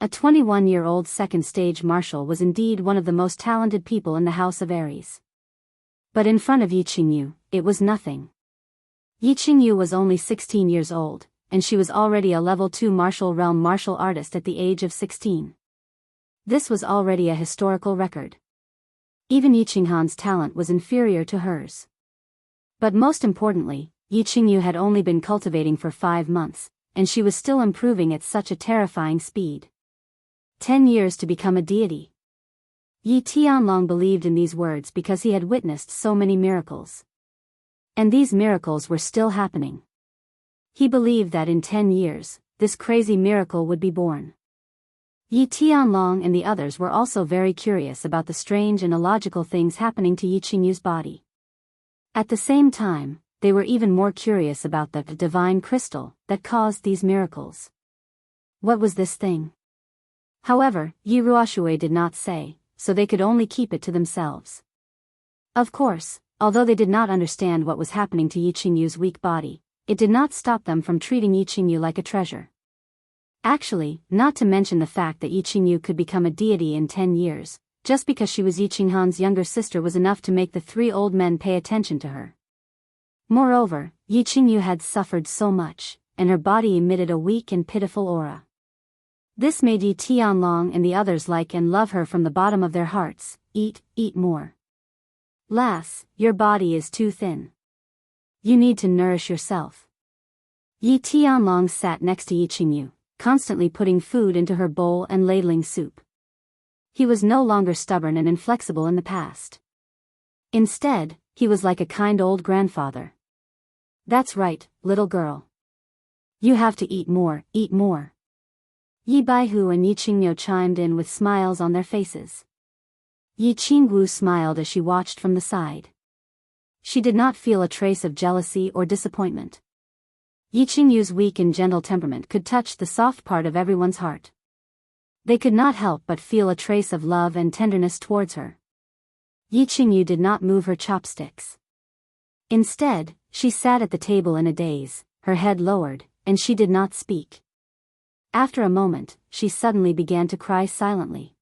A 21-year-old 2nd-stage martial was indeed one of the most talented people in the House of Aries. But in front of Yi Qingyu, it was nothing. Yi Qingyu was only 16 years old, and she was already a level 2 martial realm martial artist at the age of 16. This was already a historical record. Even Yi Qinghan's talent was inferior to hers. But most importantly, Yi Qingyu had only been cultivating for 5 months, and she was still improving at such a terrifying speed. 10 years to become a deity. Yi Tianlong believed in these words because he had witnessed so many miracles. And these miracles were still happening. He believed that in 10 years, this crazy miracle would be born. Yi Tianlong and the others were also very curious about the strange and illogical things happening to Yi Qingyu's body. At the same time, they were even more curious about the divine crystal that caused these miracles. What was this thing? However, Yi Ruoxue did not say, so they could only keep it to themselves. Of course, although they did not understand what was happening to Yi Qingyu's weak body, it did not stop them from treating Yi Qingyu like a treasure. Actually, not to mention the fact that Yi Qingyu could become a deity in 10 years, just because she was Yi Qinghan's younger sister was enough to make the 3 old men pay attention to her. Moreover, Yi Qingyu had suffered so much, and her body emitted a weak and pitiful aura. This made Yi Tianlong and the others like and love her from the bottom of their hearts. Eat more. Lass, your body is too thin. You need to nourish yourself. Yi Tianlong sat next to Yi Qingyu, constantly putting food into her bowl and ladling soup. He was no longer stubborn and inflexible in the past. Instead, he was like a kind old grandfather. That's right, little girl. You have to eat more, eat more. Yi Baihu and Yi Qingmiu chimed in with smiles on their faces. Yi Qingwu smiled as she watched from the side. She did not feel a trace of jealousy or disappointment. Yi Qingyu's weak and gentle temperament could touch the soft part of everyone's heart. They could not help but feel a trace of love and tenderness towards her. Yi Qingyu did not move her chopsticks. Instead, she sat at the table in a daze, her head lowered, and she did not speak. After a moment, she suddenly began to cry silently.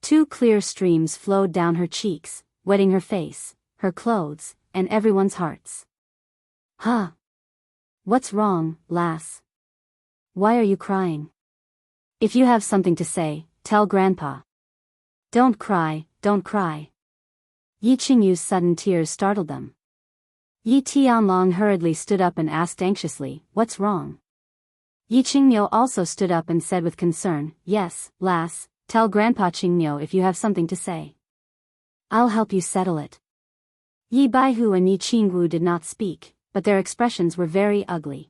2 clear streams flowed down her cheeks, wetting her face, her clothes, and everyone's hearts. Huh? What's wrong, lass? Why are you crying? If you have something to say, tell Grandpa. Don't cry, don't cry. Yi Qingyu's sudden tears startled them. Yi Tianlong hurriedly stood up and asked anxiously, what's wrong? Yi Qingmiu also stood up and said with concern, yes, lass, tell Grandpa Qingmiu if you have something to say. I'll help you settle it. Yi Baihu and Yi Qingwu did not speak, but their expressions were very ugly.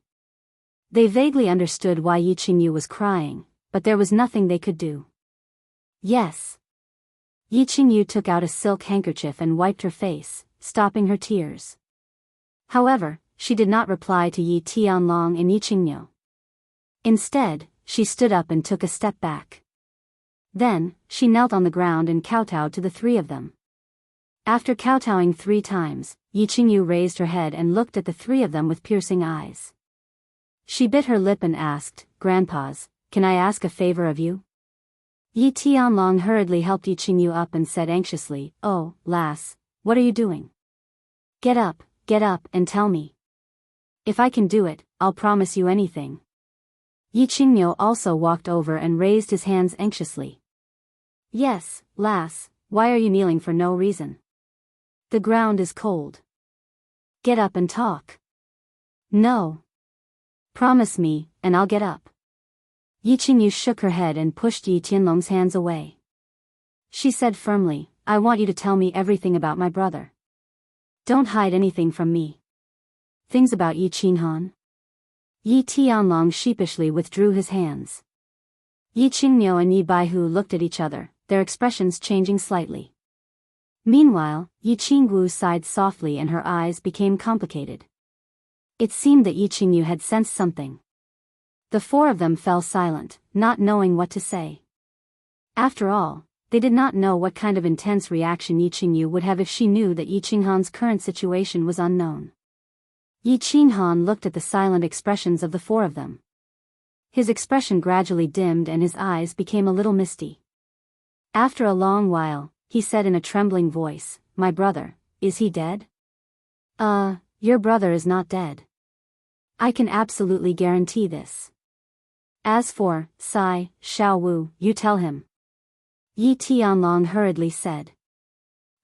They vaguely understood why Yi Qingyu was crying, but there was nothing they could do. Yes. Yi Qingyu took out a silk handkerchief and wiped her face, stopping her tears. However, she did not reply to Yi Tianlong and Yi Qingyu. Instead, she stood up and took a step back. Then, she knelt on the ground and kowtowed to the three of them. After kowtowing 3 times, Yi Qingyu raised her head and looked at the three of them with piercing eyes. She bit her lip and asked, "Grandpas, can I ask a favor of you?" Yi Tianlong hurriedly helped Yi Qingyu up and said anxiously, "Oh, lass, what are you doing? Get up and tell me. If I can do it, I'll promise you anything." Yi Qingyu also walked over and raised his hands anxiously. "Yes, lass, why are you kneeling for no reason? The ground is cold. Get up and talk." "No. Promise me, and I'll get up." Yi Qingyu shook her head and pushed Yi Tianlong's hands away. She said firmly, "I want you to tell me everything about my brother. Don't hide anything from me. Things about Yi Qinghan." Yi Tianlong sheepishly withdrew his hands. Yi Qingmiu and Yi Baihu looked at each other, their expressions changing slightly. Meanwhile, Yi Qingwu sighed softly and her eyes became complicated. It seemed that Yi Qingyu had sensed something. The 4 of them fell silent, not knowing what to say. After all, they did not know what kind of intense reaction Yi Qingyu would have if she knew that Yi Qinghan's current situation was unknown. Yi Qinghan looked at the silent expressions of the 4 of them. His expression gradually dimmed and his eyes became a little misty. After a long while, he said in a trembling voice, "My brother, is he dead?" Your brother is not dead. I can absolutely guarantee this. As for Sai, Xiaowu, you tell him," Yi Tianlong hurriedly said.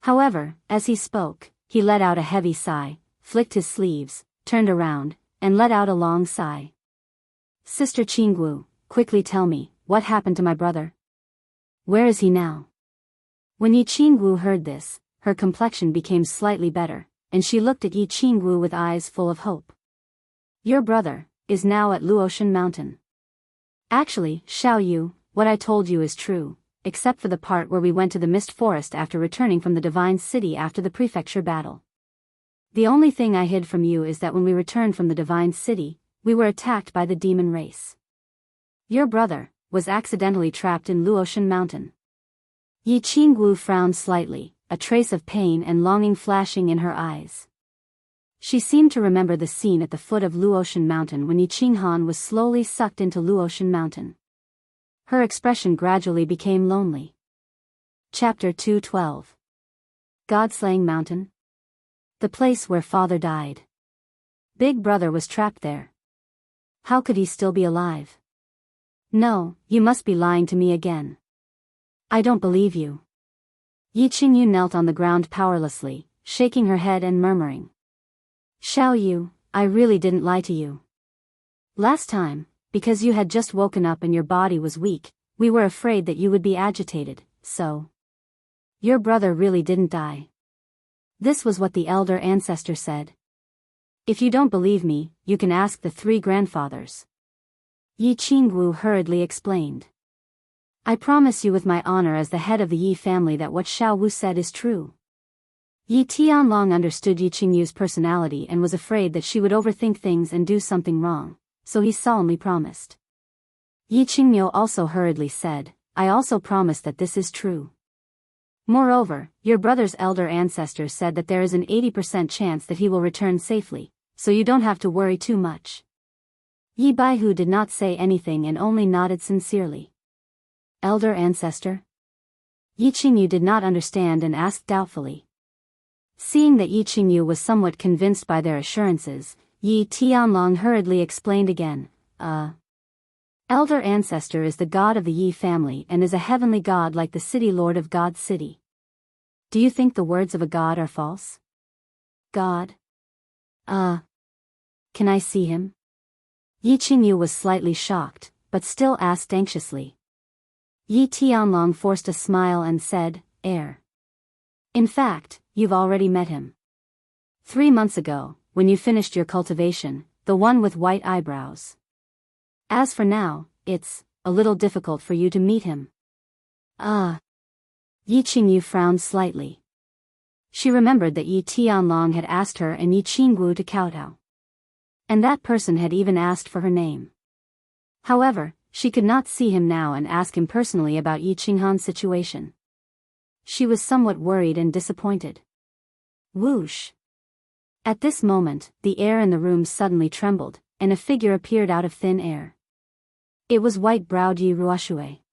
However, as he spoke, he let out a heavy sigh, flicked his sleeves, turned around, and let out a long sigh. "Sister Qingwu, quickly tell me, what happened to my brother? Where is he now?" When Yi Qingwu heard this, her complexion became slightly better, and she looked at Yi Qingwu with eyes full of hope. "Your brother is now at Luotian Mountain. Actually, Xiao Yu, what I told you is true, except for the part where we went to the Mist Forest after returning from the Divine City after the prefecture battle. The only thing I hid from you is that when we returned from the Divine City, we were attacked by the demon race. Your brother was accidentally trapped in Luotian Mountain." Yi Qingwu frowned slightly, a trace of pain and longing flashing in her eyes. She seemed to remember the scene at the foot of Luotian Mountain when Yi Qinghan was slowly sucked into Luotian Mountain. Her expression gradually became lonely. Chapter 212. God-slaying Mountain. The place where father died. Big brother was trapped there. How could he still be alive? No, you must be lying to me again. I don't believe you. Yi Qingyu knelt on the ground powerlessly, shaking her head and murmuring. "Xiao Yu, I really didn't lie to you. Last time, because you had just woken up and your body was weak, we were afraid that you would be agitated, so. Your brother really didn't die. This was what the elder ancestor said. If you don't believe me, you can ask the 3 grandfathers." Yi Qingwu hurriedly explained. "I promise you with my honor as the head of the Yi family that what Xiao Wu said is true." Yi Tianlong understood Yi Qingyu's personality and was afraid that she would overthink things and do something wrong, so he solemnly promised. Yi Qingmiu also hurriedly said, "I also promise that this is true. Moreover, your brother's elder ancestor said that there is an 80% chance that he will return safely, so you don't have to worry too much." Yi Baihu did not say anything and only nodded sincerely. "Elder ancestor?" Yi Qingyu did not understand and asked doubtfully. Seeing that Yi Qingyu was somewhat convinced by their assurances, Yi Tianlong hurriedly explained again, Elder ancestor is the god of the Yi family and is a heavenly god like the city lord of God's city. Do you think the words of a god are false? God? Can I see him?" Yi Qingyu was slightly shocked, but still asked anxiously. Yi Tianlong forced a smile and said, "Heir. In fact, you've already met him. 3 months ago, when you finished your cultivation, the one with white eyebrows. As for now, it's a little difficult for you to meet him." Ah. Yi Qingyu frowned slightly. She remembered that Yi Tianlong had asked her and Yi Qinggu to kowtow. And that person had even asked for her name. However, she could not see him now and ask him personally about Yi Qinghan's situation. She was somewhat worried and disappointed. Whoosh! At this moment, the air in the room suddenly trembled, and a figure appeared out of thin air. It was white-browed Yi Ruoshui.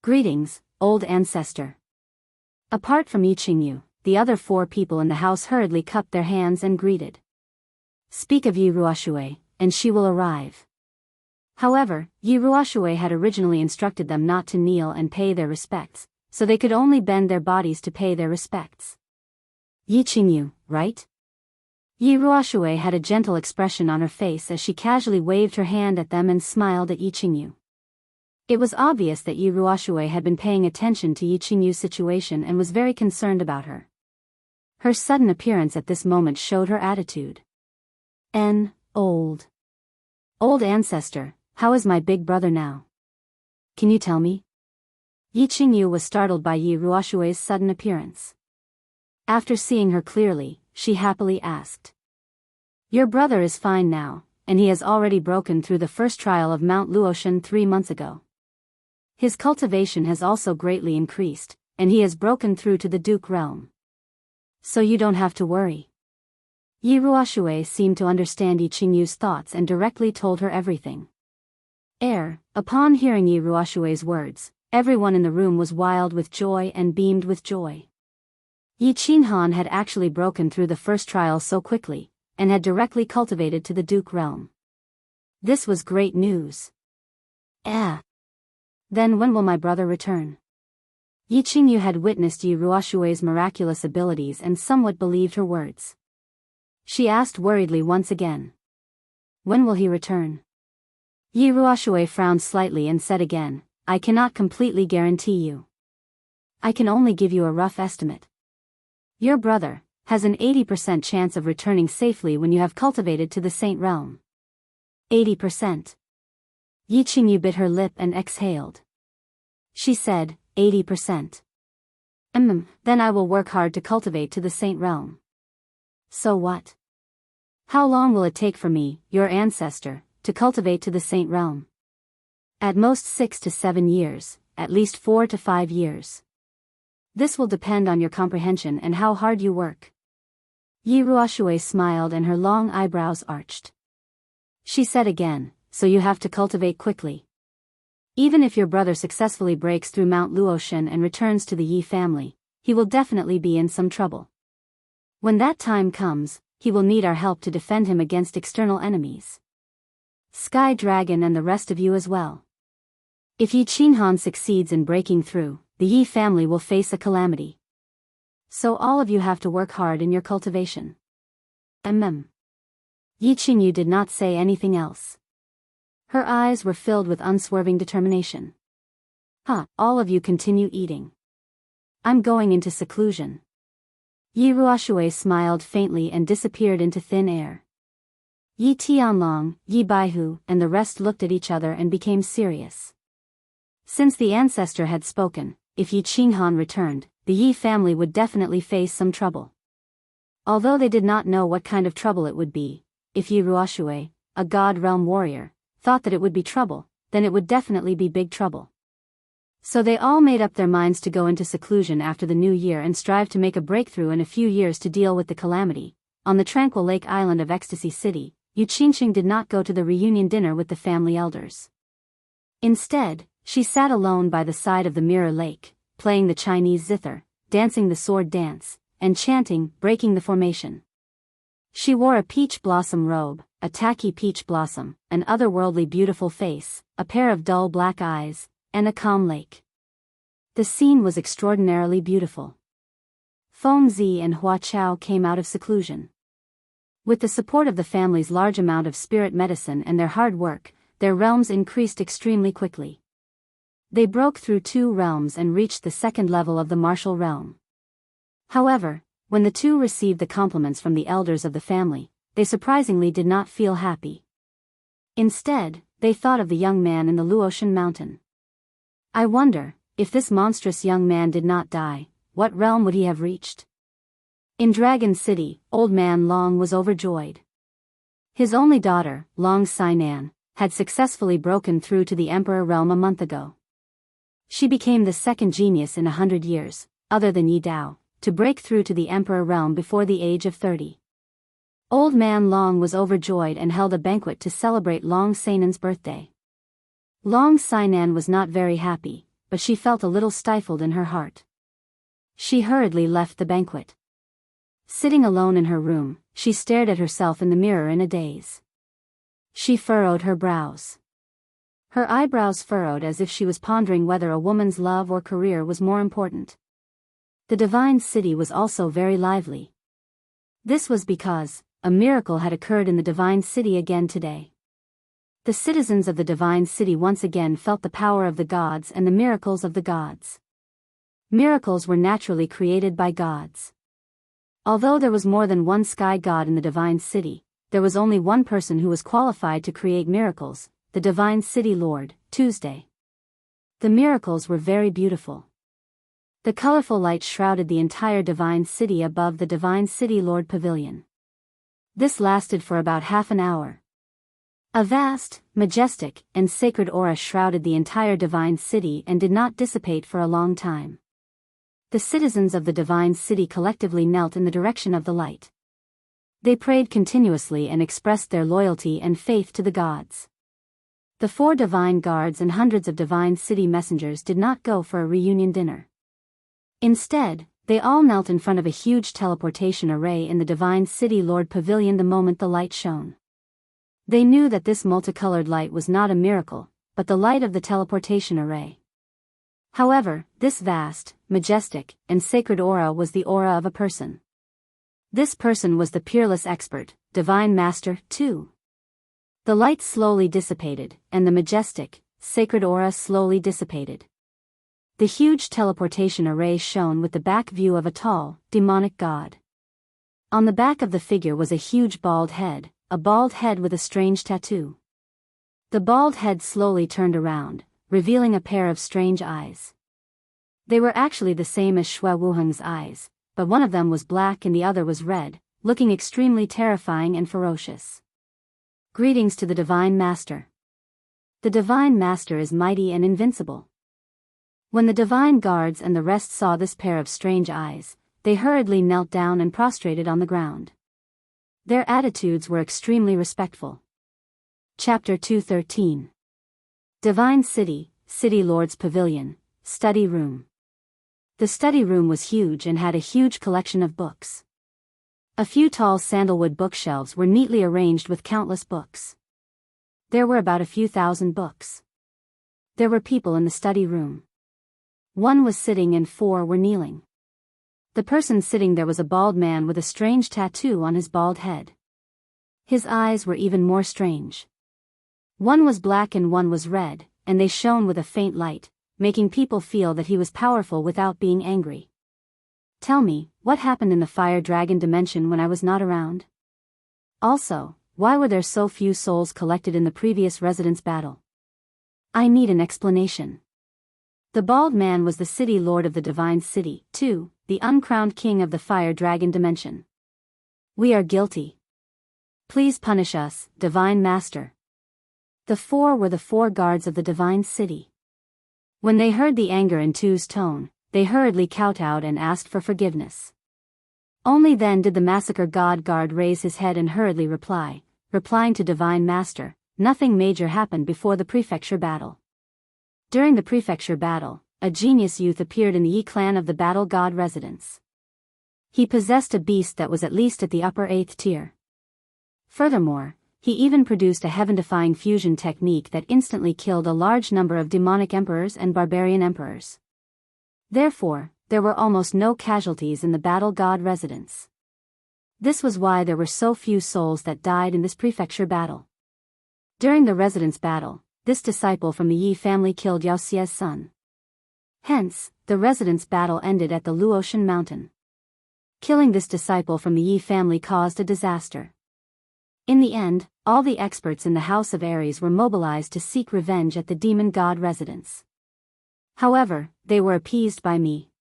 "Greetings, old ancestor." Apart from Yi Qingyu, the other 4 people in the house hurriedly cupped their hands and greeted. Speak of Yi Ruoshui, and she will arrive. However, Yi Ruoshui had originally instructed them not to kneel and pay their respects, so they could only bend their bodies to pay their respects. Yi Qingyu, right? Yi Ruoshui had a gentle expression on her face as she casually waved her hand at them and smiled at Yi Qingyu. It was obvious that Yi Ruoshui had been paying attention to Yi Qingyu's situation and was very concerned about her. Her sudden appearance at this moment showed her attitude. Old ancestor, how is my big brother now? Can you tell me?" Yi Qingyu was startled by Yi Ruoshui's sudden appearance. After seeing her clearly, she happily asked. "Your brother is fine now, and he has already broken through the first trial of Mount Luoshan 3 months ago. His cultivation has also greatly increased, and he has broken through to the Duke realm. So you don't have to worry." Yi Ruoshui seemed to understand Yi Qingyu's thoughts and directly told her everything. Upon hearing Yi Ruoshui's words, everyone in the room was wild with joy and beamed with joy. Yi Qinghan had actually broken through the first trial so quickly, and had directly cultivated to the Duke realm. This was great news. Then when will my brother return? Yi Qingyu had witnessed Yi Ruoshui's miraculous abilities and somewhat believed her words. She asked worriedly once again. When will he return? Yi Ruoshui frowned slightly and said again, I cannot completely guarantee you. I can only give you a rough estimate. Your brother has an 80% chance of returning safely when you have cultivated to the Saint Realm. 80%. Yi Qingyu bit her lip and exhaled. She said, 80%. Then I will work hard to cultivate to the Saint Realm. So what? How long will it take for me, your ancestor, to cultivate to the Saint Realm? At most 6 to 7 years, at least 4 to 5 years. This will depend on your comprehension and how hard you work. Yi Ruoshui smiled and her long eyebrows arched. She said again, so you have to cultivate quickly. Even if your brother successfully breaks through Mount Luoshan and returns to the Yi family, he will definitely be in some trouble. When that time comes, he will need our help to defend him against external enemies. Sky Dragon and the rest of you as well. If Yi Qinghan succeeds in breaking through, the Yi family will face a calamity. So all of you have to work hard in your cultivation. Yi Qingyu did not say anything else. Her eyes were filled with unswerving determination. All of you continue eating. I'm going into seclusion. Yi Ruoshui smiled faintly and disappeared into thin air. Yi Tianlong, Yi Baihu, and the rest looked at each other and became serious. Since the ancestor had spoken, if Yi Qinghan returned, the Yi family would definitely face some trouble. Although they did not know what kind of trouble it would be, if Yi Ruoshui, a God Realm warrior, thought that it would be trouble, then it would definitely be big trouble. So they all made up their minds to go into seclusion after the new year and strive to make a breakthrough in a few years to deal with the calamity. On the Tranquil Lake island of Ecstasy City, Yu Qingxing did not go to the reunion dinner with the family elders. Instead, she sat alone by the side of the mirror lake, playing the Chinese zither, dancing the sword dance, and chanting, breaking the formation. She wore a peach blossom robe, a tacky peach blossom, an otherworldly beautiful face, a pair of dull black eyes, and a calm lake. The scene was extraordinarily beautiful. Feng Zi and Hua Chao came out of seclusion. With the support of the family's large amount of spirit medicine and their hard work, their realms increased extremely quickly. They broke through 2 realms and reached the 2nd level of the martial realm. However, when the 2 received the compliments from the elders of the family, they surprisingly did not feel happy. Instead, they thought of the young man in the Luotian mountain. I wonder, if this monstrous young man did not die, what realm would he have reached? In Dragon City, old man Long was overjoyed. His only daughter, Long Sainan, had successfully broken through to the Emperor realm a month ago. She became the 2nd genius in 100 years, other than Yi Dao, to break through to the Emperor realm before the age of 30. Old man Long was overjoyed and held a banquet to celebrate Long Sainan's birthday. Long Sainan was not very happy, but she felt a little stifled in her heart. She hurriedly left the banquet. Sitting alone in her room, she stared at herself in the mirror in a daze. She furrowed her brows. Her eyebrows furrowed as if she was pondering whether a woman's love or career was more important. The divine city was also very lively. This was because a miracle had occurred in the divine city again today. The citizens of the divine city once again felt the power of the gods and the miracles of the gods. Miracles were naturally created by gods. Although there was more than one sky god in the divine city, there was only one person who was qualified to create miracles, the divine city lord, Tuesday. The miracles were very beautiful. The colorful light shrouded the entire divine city above the divine city lord pavilion. This lasted for about half an hour. A vast, majestic, and sacred aura shrouded the entire divine city and did not dissipate for a long time. The citizens of the divine city collectively knelt in the direction of the light. They prayed continuously and expressed their loyalty and faith to the gods. The 4 divine guards and hundreds of divine city messengers did not go for a reunion dinner. Instead, they all knelt in front of a huge teleportation array in the divine city lord pavilion the moment the light shone. They knew that this multicolored light was not a miracle, but the light of the teleportation array. However, this vast, majestic, and sacred aura was the aura of a person. This person was the peerless expert, Divine Master, too. The light slowly dissipated, and the majestic, sacred aura slowly dissipated. The huge teleportation array shone with the back view of a tall, demonic god. On the back of the figure was a huge bald head, a bald head with a strange tattoo. The bald head slowly turned around, revealing a pair of strange eyes. They were actually the same as Shui Wuheng's eyes, but one of them was black and the other was red, looking extremely terrifying and ferocious. Greetings to the Divine Master. The Divine Master is mighty and invincible. When the divine guards and the rest saw this pair of strange eyes, they hurriedly knelt down and prostrated on the ground. Their attitudes were extremely respectful. Chapter 213. Divine City, City Lord's Pavilion, Study Room. The study room was huge and had a huge collection of books. A few tall sandalwood bookshelves were neatly arranged with countless books. There were about a few thousand books. There were people in the study room. 1 was sitting and 4 were kneeling. The person sitting there was a bald man with a strange tattoo on his bald head. His eyes were even more strange. 1 was black and 1 was red, and they shone with a faint light, making people feel that he was powerful without being angry. Tell me, what happened in the fire dragon dimension when I was not around? Also, why were there so few souls collected in the previous residence battle? I need an explanation. The bald man was the city lord of the divine city, too, the uncrowned king of the fire dragon dimension. We are guilty. Please punish us, divine master. The 4 were the 4 guards of the divine city. When they heard the anger in Tu's tone, they hurriedly kowtowed and asked for forgiveness. Only then did the massacre god guard raise his head and hurriedly replying to divine master, nothing major happened before the prefecture battle. During the prefecture battle, a genius youth appeared in the Yi clan of the battle god residence. He possessed a beast that was at least at the upper 8th tier. Furthermore, he even produced a heaven-defying fusion technique that instantly killed a large number of demonic emperors and barbarian emperors. Therefore, there were almost no casualties in the battle god residence. This was why there were so few souls that died in this prefecture battle. During the residence battle, this disciple from the Yi family killed Yao Xie's son. Hence, the residents' battle ended at the Luotian mountain. Killing this disciple from the Yi family caused a disaster. In the end, all the experts in the House of Ares were mobilized to seek revenge at the demon god residence. However, they were appeased by me.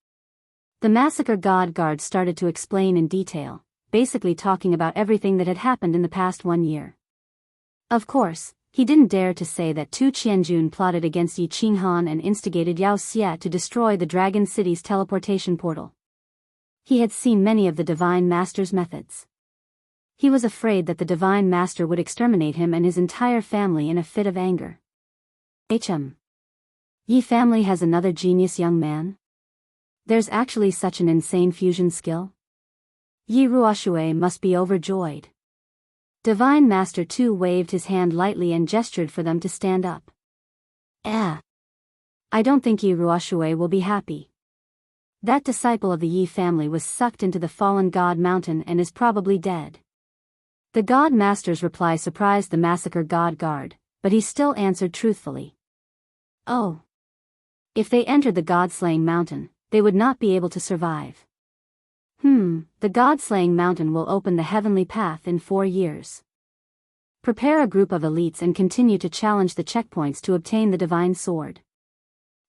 The massacre god guard started to explain in detail, basically talking about everything that had happened in the past 1 year. Of course, he didn't dare to say that Tu Qianjun plotted against Yi Qinghan and instigated Yao Xie to destroy the Dragon City's teleportation portal. He had seen many of the Divine Master's methods. He was afraid that the Divine Master would exterminate him and his entire family in a fit of anger. Yi family has another genius young man? There's actually such an insane fusion skill? Yi Ruoxue must be overjoyed. Divine Master Tu waved his hand lightly and gestured for them to stand up. I don't think Yi Ruoxue will be happy. That disciple of the Yi family was sucked into the fallen god mountain and is probably dead. The god master's reply surprised the massacre god guard, but he still answered truthfully. Oh. If they entered the god-slaying mountain, they would not be able to survive. The god-slaying mountain will open the heavenly path in 4 years. Prepare a group of elites and continue to challenge the checkpoints to obtain the divine sword.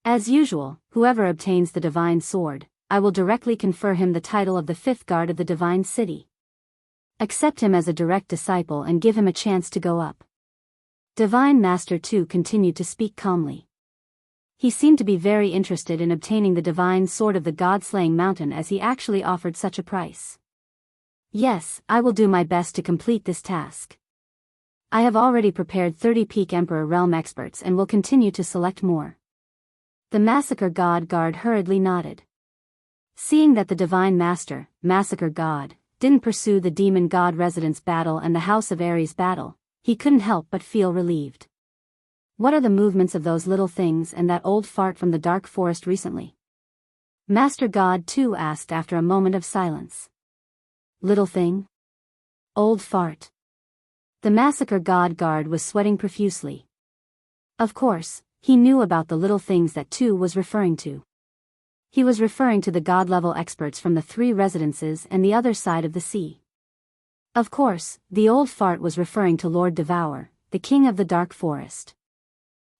As usual, whoever obtains the divine sword, I will directly confer him the title of the 5th guard of the divine city. Accept him as a direct disciple and give him a chance to go up. Divine Master Tu continued to speak calmly. He seemed to be very interested in obtaining the divine sword of the god-slaying mountain as he actually offered such a price. Yes, I will do my best to complete this task. I have already prepared 30 peak Emperor realm experts and will continue to select more. The massacre god guard hurriedly nodded. Seeing that the divine master, massacre god, didn't pursue the demon god residence battle and the House of Ares battle, he couldn't help but feel relieved. What are the movements of those little things and that old fart from the dark forest recently? Master God Tu asked after a moment of silence. Little thing? Old fart. The massacre god guard was sweating profusely. Of course, he knew about the little things that Tu was referring to. He was referring to the god-level experts from the 3 residences and the other side of the sea. Of course, the old fart was referring to Lord Devour, the king of the dark forest.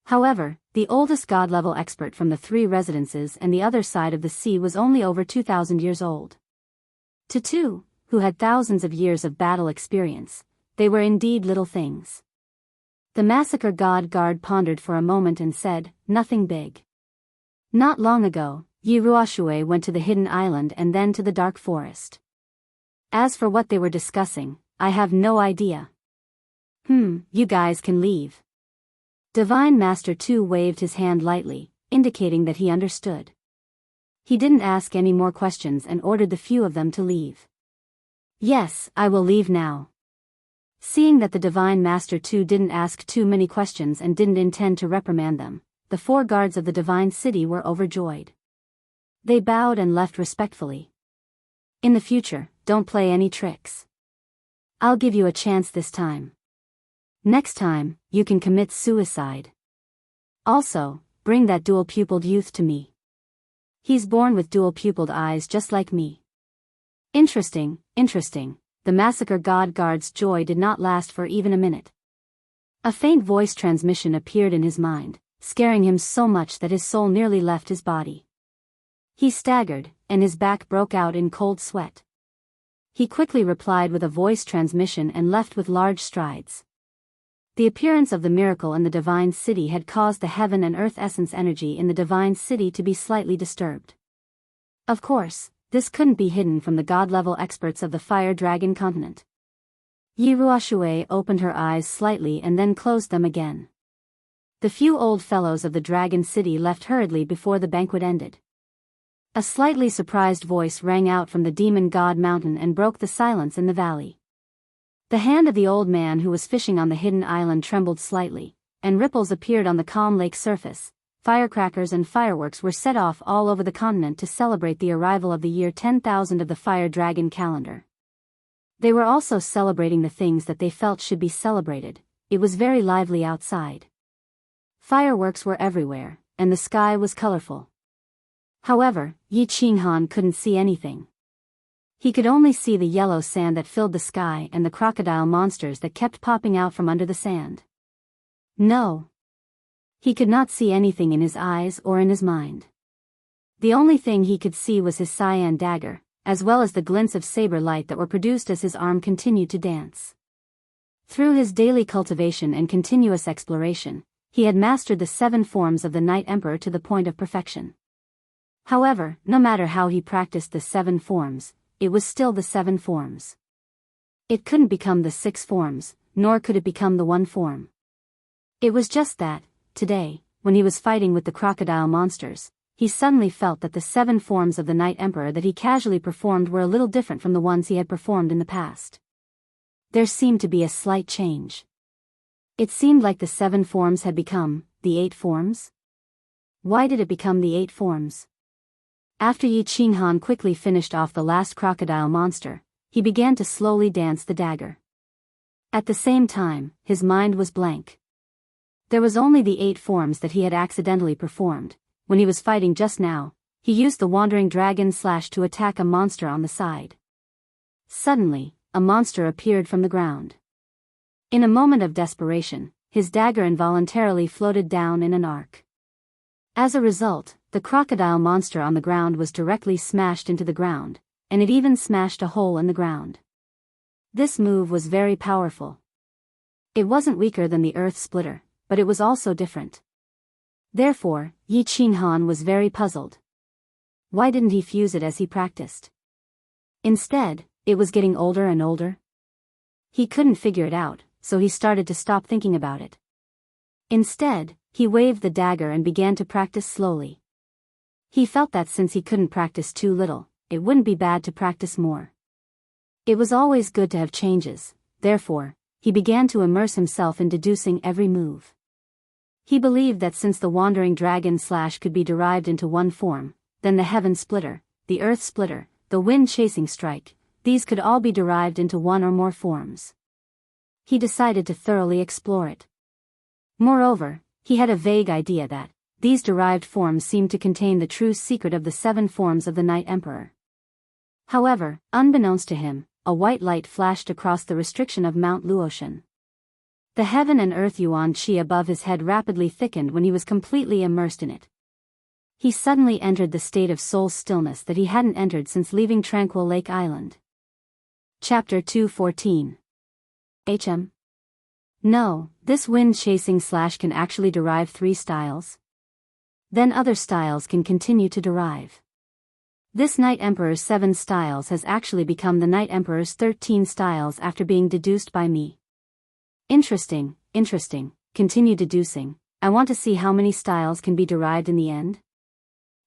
However, the oldest god-level expert from the 3 residences and the other side of the sea was only over 2,000 years old. To Tu, who had thousands of years of battle experience, they were indeed little things. The massacre god guard pondered for a moment and said, nothing big. Not long ago, Yi Ruoxue went to the hidden island and then to the dark forest. As for what they were discussing, I have no idea. You guys can leave. Divine Master Tu waved his hand lightly, indicating that he understood. He didn't ask any more questions and ordered the few of them to leave. Yes, I will leave now. Seeing that the Divine Master Tu didn't ask too many questions and didn't intend to reprimand them, the 4 guards of the divine city were overjoyed. They bowed and left respectfully. In the future, don't play any tricks. I'll give you a chance this time. Next time, you can commit suicide. Also, bring that dual-pupiled youth to me. He's born with dual-pupiled eyes just like me. Interesting. The massacre god guard's joy did not last for even a minute. A faint voice transmission appeared in his mind, scaring him so much that his soul nearly left his body. He staggered, and his back broke out in cold sweat. He quickly replied with a voice transmission and left with large strides. The appearance of the miracle in the divine city had caused the heaven and earth essence energy in the divine city to be slightly disturbed. Of course, this couldn't be hidden from the god-level experts of the fire dragon continent. Yi Ruoxue opened her eyes slightly and then closed them again. The few old fellows of the dragon city left hurriedly before the banquet ended. A slightly surprised voice rang out from the demon god mountain and broke the silence in the valley. The hand of the old man who was fishing on the hidden island trembled slightly, and ripples appeared on the calm lake surface. Firecrackers and fireworks were set off all over the continent to celebrate the arrival of the year 10,000 of the fire dragon calendar. They were also celebrating the things that they felt should be celebrated. It was very lively outside. Fireworks were everywhere, and the sky was colorful. However, Yi Qinghan couldn't see anything. He could only see the yellow sand that filled the sky and the crocodile monsters that kept popping out from under the sand. No. He could not see anything in his eyes or in his mind. The only thing he could see was his cyan dagger, as well as the glints of saber light that were produced as his arm continued to dance. Through his daily cultivation and continuous exploration, he had mastered the 7 forms of the Night Emperor to the point of perfection. However, no matter how he practiced the 7 forms, it was still the 7 forms. It couldn't become the 6 forms, nor could it become the 1 form. It was just that, today, when he was fighting with the crocodile monsters, he suddenly felt that the 7 forms of the Night Emperor that he casually performed were a little different from the ones he had performed in the past. There seemed to be a slight change. It seemed like the 7 forms had become the 8 forms. Why did it become the 8 forms? After Yi Qinghan quickly finished off the last crocodile monster, he began to slowly dance the dagger. At the same time, his mind was blank. There was only the 8 forms that he had accidentally performed. When he was fighting just now, he used the wandering dragon slash to attack a monster on the side. Suddenly, a monster appeared from the ground. In a moment of desperation, his dagger involuntarily floated down in an arc. As a result, the crocodile monster on the ground was directly smashed into the ground, and it even smashed a hole in the ground. This move was very powerful. It wasn't weaker than the earth splitter, but it was also different. Therefore, Yi Qinghan was very puzzled. Why didn't he fuse it as he practiced? Instead, it was getting older and older. He couldn't figure it out, so he started to stop thinking about it. Instead, he waved the dagger and began to practice slowly. He felt that since he couldn't practice too little, it wouldn't be bad to practice more. It was always good to have changes, therefore, he began to immerse himself in deducing every move. He believed that since the wandering dragon slash could be derived into 1 form, then the heaven splitter, the earth splitter, the wind chasing strike, these could all be derived into 1 or more forms. He decided to thoroughly explore it. Moreover, he had a vague idea that these derived forms seemed to contain the true secret of the 7 forms of the Night Emperor. However, unbeknownst to him, a white light flashed across the restriction of Mount Luotian. The heaven and earth yuan qi above his head rapidly thickened when he was completely immersed in it. He suddenly entered the state of soul stillness that he hadn't entered since leaving Tranquil Lake Island. Chapter 214. HM. No, this wind chasing slash can actually derive 3 styles. Then other styles can continue to derive. This Night Emperor's 7 styles has actually become the Night Emperor's 13 styles after being deduced by me. Interesting, continue deducing. I want to see how many styles can be derived in the end.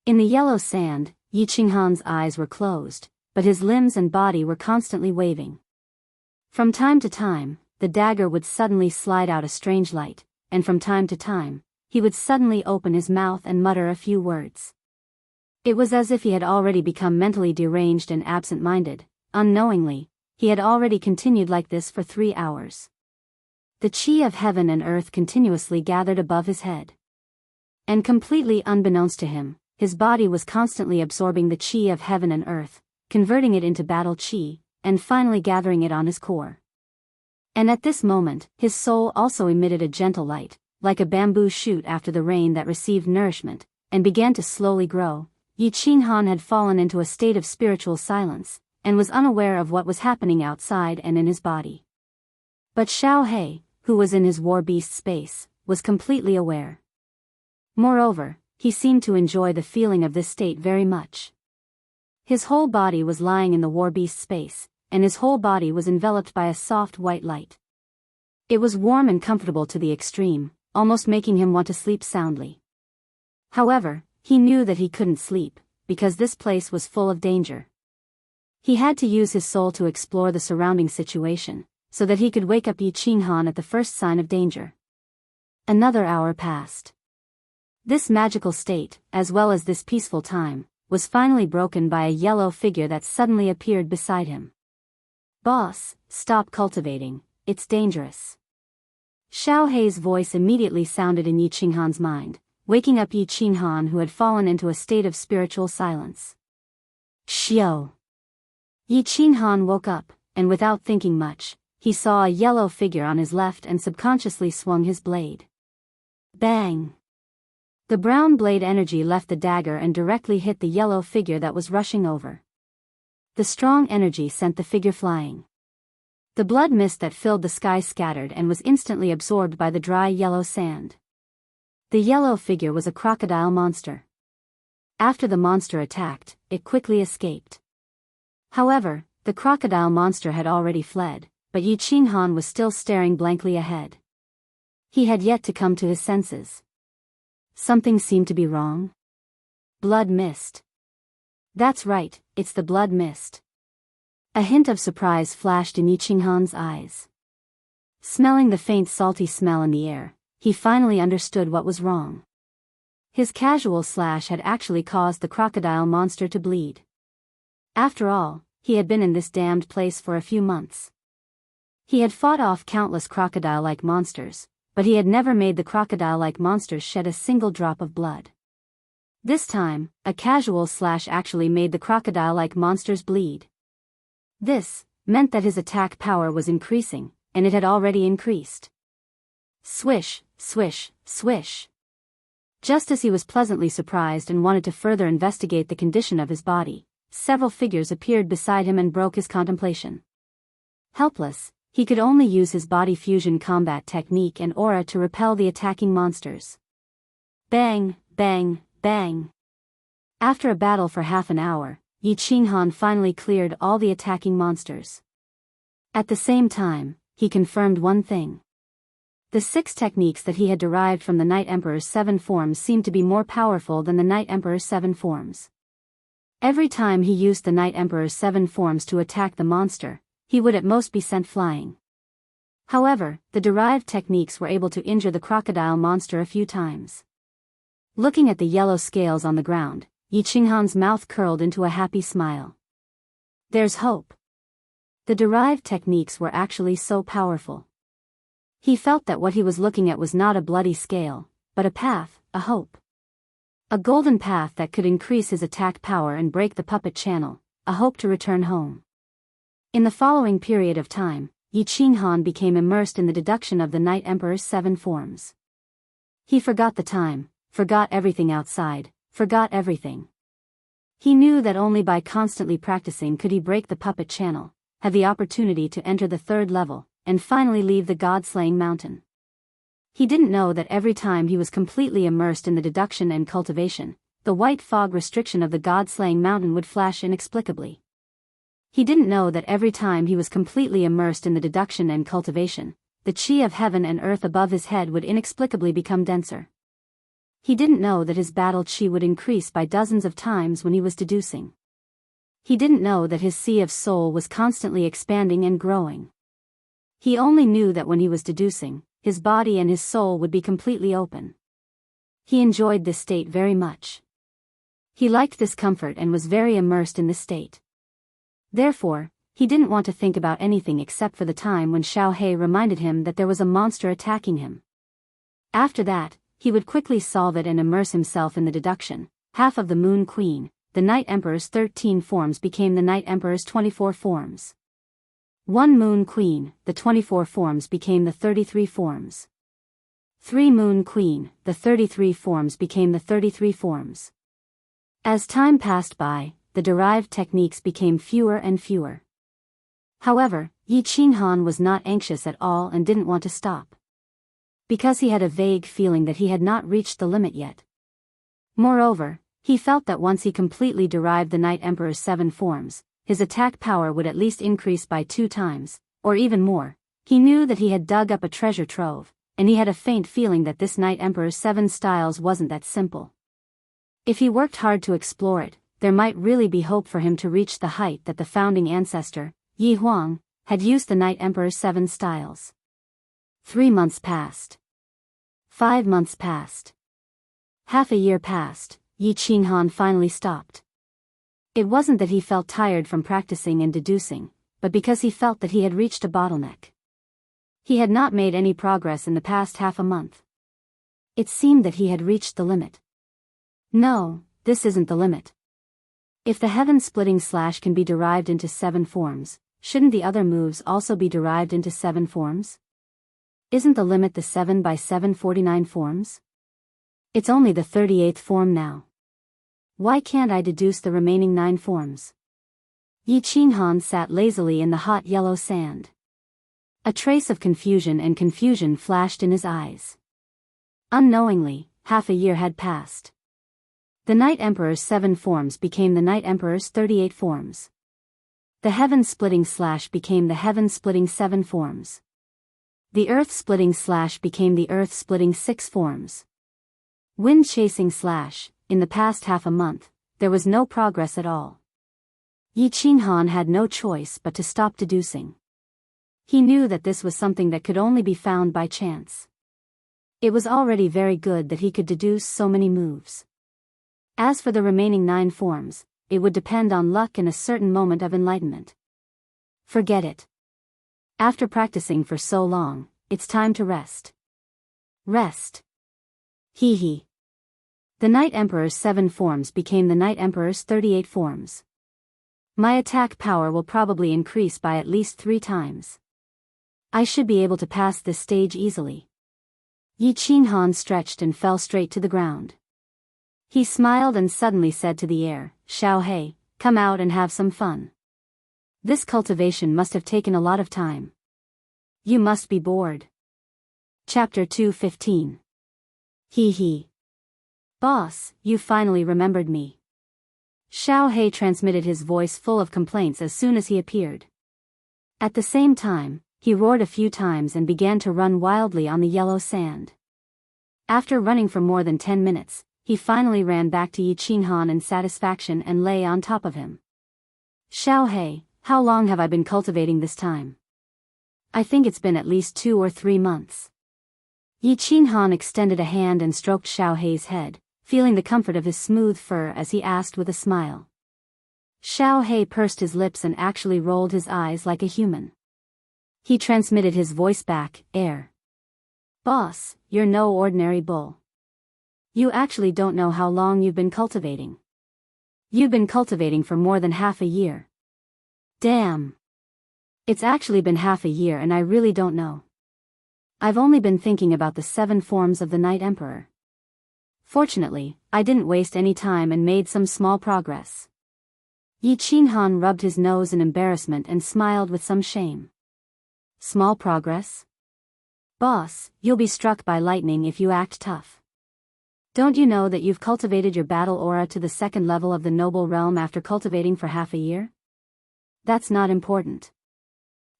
In the yellow sand, Yi Qinghan's eyes were closed, but his limbs and body were constantly waving. From time to time, the dagger would suddenly slide out a strange light, and from time to time, he would suddenly open his mouth and mutter a few words. It was as if he had already become mentally deranged and absent-minded. Unknowingly, he had already continued like this for 3 hours. The qi of heaven and earth continuously gathered above his head. And completely unbeknownst to him, his body was constantly absorbing the qi of heaven and earth, converting it into battle qi, and finally gathering it on his core. And at this moment, his soul also emitted a gentle light, like a bamboo shoot after the rain that received nourishment, and began to slowly grow. Yi Qinghan had fallen into a state of spiritual silence, and was unaware of what was happening outside and in his body. But Xiao He, who was in his war beast space, was completely aware. Moreover, he seemed to enjoy the feeling of this state very much. His whole body was lying in the war beast space, and his whole body was enveloped by a soft white light. It was warm and comfortable to the extreme, almost making him want to sleep soundly. However, he knew that he couldn't sleep, because this place was full of danger. He had to use his soul to explore the surrounding situation, so that he could wake up Yi Qinghan at the first sign of danger. Another hour passed. This magical state, as well as this peaceful time, was finally broken by a yellow figure that suddenly appeared beside him. "Boss, stop cultivating, it's dangerous." Xiao Hei's voice immediately sounded in Yi Qinghan's mind, waking up Yi Qinghan, who had fallen into a state of spiritual silence. Xiao. Yi Qinghan woke up, and without thinking much, he saw a yellow figure on his left and subconsciously swung his blade. Bang! The brown blade energy left the dagger and directly hit the yellow figure that was rushing over. The strong energy sent the figure flying. The blood mist that filled the sky scattered and was instantly absorbed by the dry yellow sand. The yellow figure was a crocodile monster. After the monster attacked, it quickly escaped. However, the crocodile monster had already fled, but Yi Qinghan was still staring blankly ahead. He had yet to come to his senses. Something seemed to be wrong. Blood mist. That's right, it's the blood mist. A hint of surprise flashed in Yi Qinghan's eyes. Smelling the faint salty smell in the air, he finally understood what was wrong. His casual slash had actually caused the crocodile monster to bleed. After all, he had been in this damned place for a few months. He had fought off countless crocodile-like monsters, but he had never made the crocodile-like monsters shed a single drop of blood. This time, a casual slash actually made the crocodile-like monsters bleed. This meant that his attack power was increasing, and it had already increased. Swish, swish, swish. Just as he was pleasantly surprised and wanted to further investigate the condition of his body, several figures appeared beside him and broke his contemplation. Helpless, he could only use his body fusion combat technique and aura to repel the attacking monsters. Bang, bang, bang. After a battle for half an hour, Yi Qinghan finally cleared all the attacking monsters. At the same time, he confirmed one thing. The 6 techniques that he had derived from the Night Emperor's 7 forms seemed to be more powerful than the Night Emperor's 7 forms. Every time he used the Night Emperor's 7 forms to attack the monster, he would at most be sent flying. However, the derived techniques were able to injure the crocodile monster a few times. Looking at the yellow scales on the ground, Yi Qinghan's mouth curled into a happy smile. There's hope. The derived techniques were actually so powerful. He felt that what he was looking at was not a bloody scale, but a path, a hope. A golden path that could increase his attack power and break the puppet channel, a hope to return home. In the following period of time, Yi Qinghan became immersed in the deduction of the Night Emperor's 7 forms. He forgot the time, forgot everything outside, forgot everything. He knew that only by constantly practicing could he break the puppet channel, have the opportunity to enter the 3rd level, and finally leave the god-slaying mountain. He didn't know that every time he was completely immersed in the deduction and cultivation, the white fog restriction of the god-slaying mountain would flash inexplicably. He didn't know that every time he was completely immersed in the deduction and cultivation, the chi of heaven and earth above his head would inexplicably become denser. He didn't know that his battle chi would increase by dozens of times when he was deducing. He didn't know that his sea of soul was constantly expanding and growing. He only knew that when he was deducing, his body and his soul would be completely open. He enjoyed this state very much. He liked this comfort and was very immersed in this state. Therefore, he didn't want to think about anything except for the time when Xiao Hei reminded him that there was a monster attacking him. After that, he would quickly solve it and immerse himself in the deduction. Half of the Moon Queen, the Night Emperor's 13 forms became the Night Emperor's 24 forms. 1 Moon Queen, the 24 forms became the 33 forms. 3 Moon Queen, the 33 forms became the 33 forms. As time passed by, the derived techniques became fewer and fewer. However, Yi Qinghan was not anxious at all and didn't want to stop. Because he had a vague feeling that he had not reached the limit yet. Moreover, he felt that once he completely derived the Night Emperor's 7 forms, his attack power would at least increase by 2 times, or even more. He knew that he had dug up a treasure trove, and he had a faint feeling that this Night Emperor's 7 styles wasn't that simple. If he worked hard to explore it, there might really be hope for him to reach the height that the founding ancestor, Yi Huang, had used the Night Emperor's 7 styles. 3 months passed. 5 months passed. Half a year passed. Yi Qinghan finally stopped. It wasn't that he felt tired from practicing and deducing, but because he felt that he had reached a bottleneck. He had not made any progress in the past half a month. It seemed that he had reached the limit. No, this isn't the limit. If the heaven-splitting slash can be derived into 7 forms, shouldn't the other moves also be derived into 7 forms? Isn't the limit the 7 by 749 forms? It's only the 38th form now. Why can't I deduce the remaining 9 forms? Yi Qinghan sat lazily in the hot yellow sand. A trace of confusion flashed in his eyes. Unknowingly, half a year had passed. The Night Emperor's 7 forms became the Night Emperor's 38 forms. The heaven-splitting slash became the heaven-splitting 7 forms. The earth-splitting slash became the earth-splitting 6 forms. Wind-chasing slash, in the past half a month, there was no progress at all. Yi Qinghan had no choice but to stop deducing. He knew that this was something that could only be found by chance. It was already very good that he could deduce so many moves. As for the remaining 9 forms, it would depend on luck and a certain moment of enlightenment. Forget it. After practicing for so long, it's time to rest. Rest. Hee hee. The Night Emperor's 7 forms became the Night Emperor's 38 forms. My attack power will probably increase by at least 3 times. I should be able to pass this stage easily. Yi Qinghan stretched and fell straight to the ground. He smiled and suddenly said to the air, "Xiaohei, come out and have some fun. This cultivation must have taken a lot of time. You must be bored." Chapter 2:15. Hee hee. Boss, you finally remembered me. Xiaohei transmitted his voice full of complaints as soon as he appeared. At the same time, he roared a few times and began to run wildly on the yellow sand. After running for more than 10 minutes, he finally ran back to Yi Qinghan in satisfaction and lay on top of him. "Xiaohei, how long have I been cultivating this time?" "I think it's been at least 2 or 3 months." Yi Qinghan extended a hand and stroked Xiaohei's head, feeling the comfort of his smooth fur as he asked with a smile. Xiaohei pursed his lips and actually rolled his eyes like a human. He transmitted his voice back, "Boss, you're no ordinary bull. You actually don't know how long you've been cultivating. You've been cultivating for more than half a year." "Damn. It's actually been half a year and I really don't know. I've only been thinking about the 7 forms of the Night Emperor. Fortunately, I didn't waste any time and made some small progress." Yi Qinghan rubbed his nose in embarrassment and smiled with some shame. "Small progress? Boss, you'll be struck by lightning if you act tough. Don't you know that you've cultivated your battle aura to the 2nd level of the noble realm after cultivating for half a year? That's not important.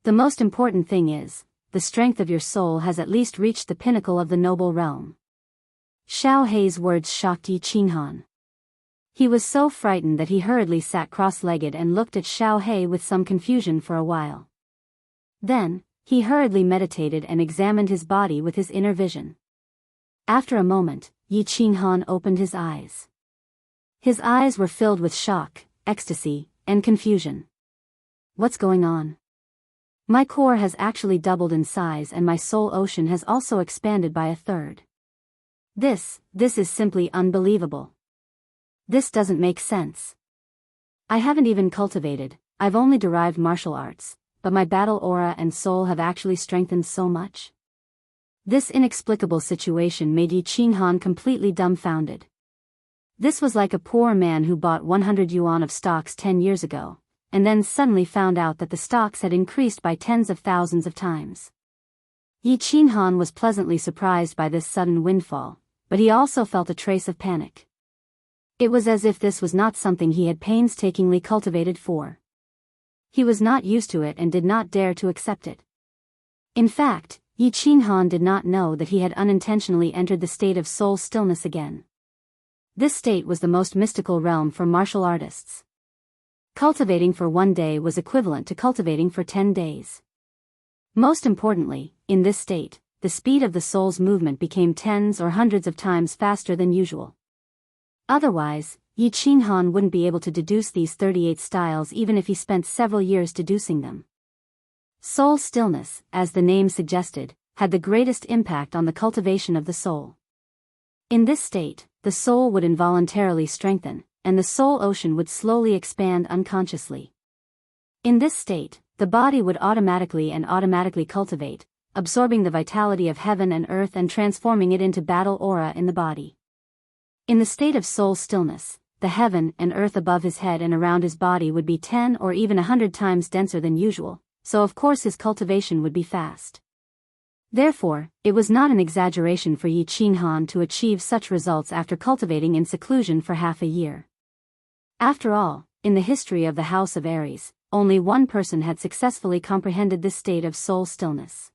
The most important thing is, the strength of your soul has at least reached the pinnacle of the noble realm." Xiaohei's words shocked Yi Qinghan. He was so frightened that he hurriedly sat cross-legged and looked at Xiaohei with some confusion for a while. Then, he hurriedly meditated and examined his body with his inner vision. After a moment, Yi Qinghan opened his eyes. His eyes were filled with shock, ecstasy, and confusion. "What's going on? My core has actually doubled in size and my soul ocean has also expanded by a third. This is simply unbelievable. This doesn't make sense. I haven't even cultivated, I've only derived martial arts, but my battle aura and soul have actually strengthened so much." This inexplicable situation made Yi Qinghan completely dumbfounded. This was like a poor man who bought 100 yuan of stocks 10 years ago, and then suddenly found out that the stocks had increased by tens of thousands of times. Yi Qinghan was pleasantly surprised by this sudden windfall, but he also felt a trace of panic. It was as if this was not something he had painstakingly cultivated for. He was not used to it and did not dare to accept it. In fact, Yi Qinghan did not know that he had unintentionally entered the state of soul stillness again. This state was the most mystical realm for martial artists. Cultivating for 1 day was equivalent to cultivating for 10 days. Most importantly, in this state, the speed of the soul's movement became tens or hundreds of times faster than usual. Otherwise, Yi Qinghan wouldn't be able to deduce these 38 styles even if he spent several years deducing them. Soul stillness, as the name suggested, had the greatest impact on the cultivation of the soul. In this state, the soul would involuntarily strengthen, and the soul ocean would slowly expand unconsciously. In this state, the body would automatically cultivate, absorbing the vitality of heaven and earth and transforming it into battle aura in the body. In the state of soul stillness, the heaven and earth above his head and around his body would be 10 or even 100 times denser than usual, so of course his cultivation would be fast. Therefore, it was not an exaggeration for Yi Qinghan to achieve such results after cultivating in seclusion for half a year. After all, in the history of the House of Aries, only one person had successfully comprehended this state of soul stillness.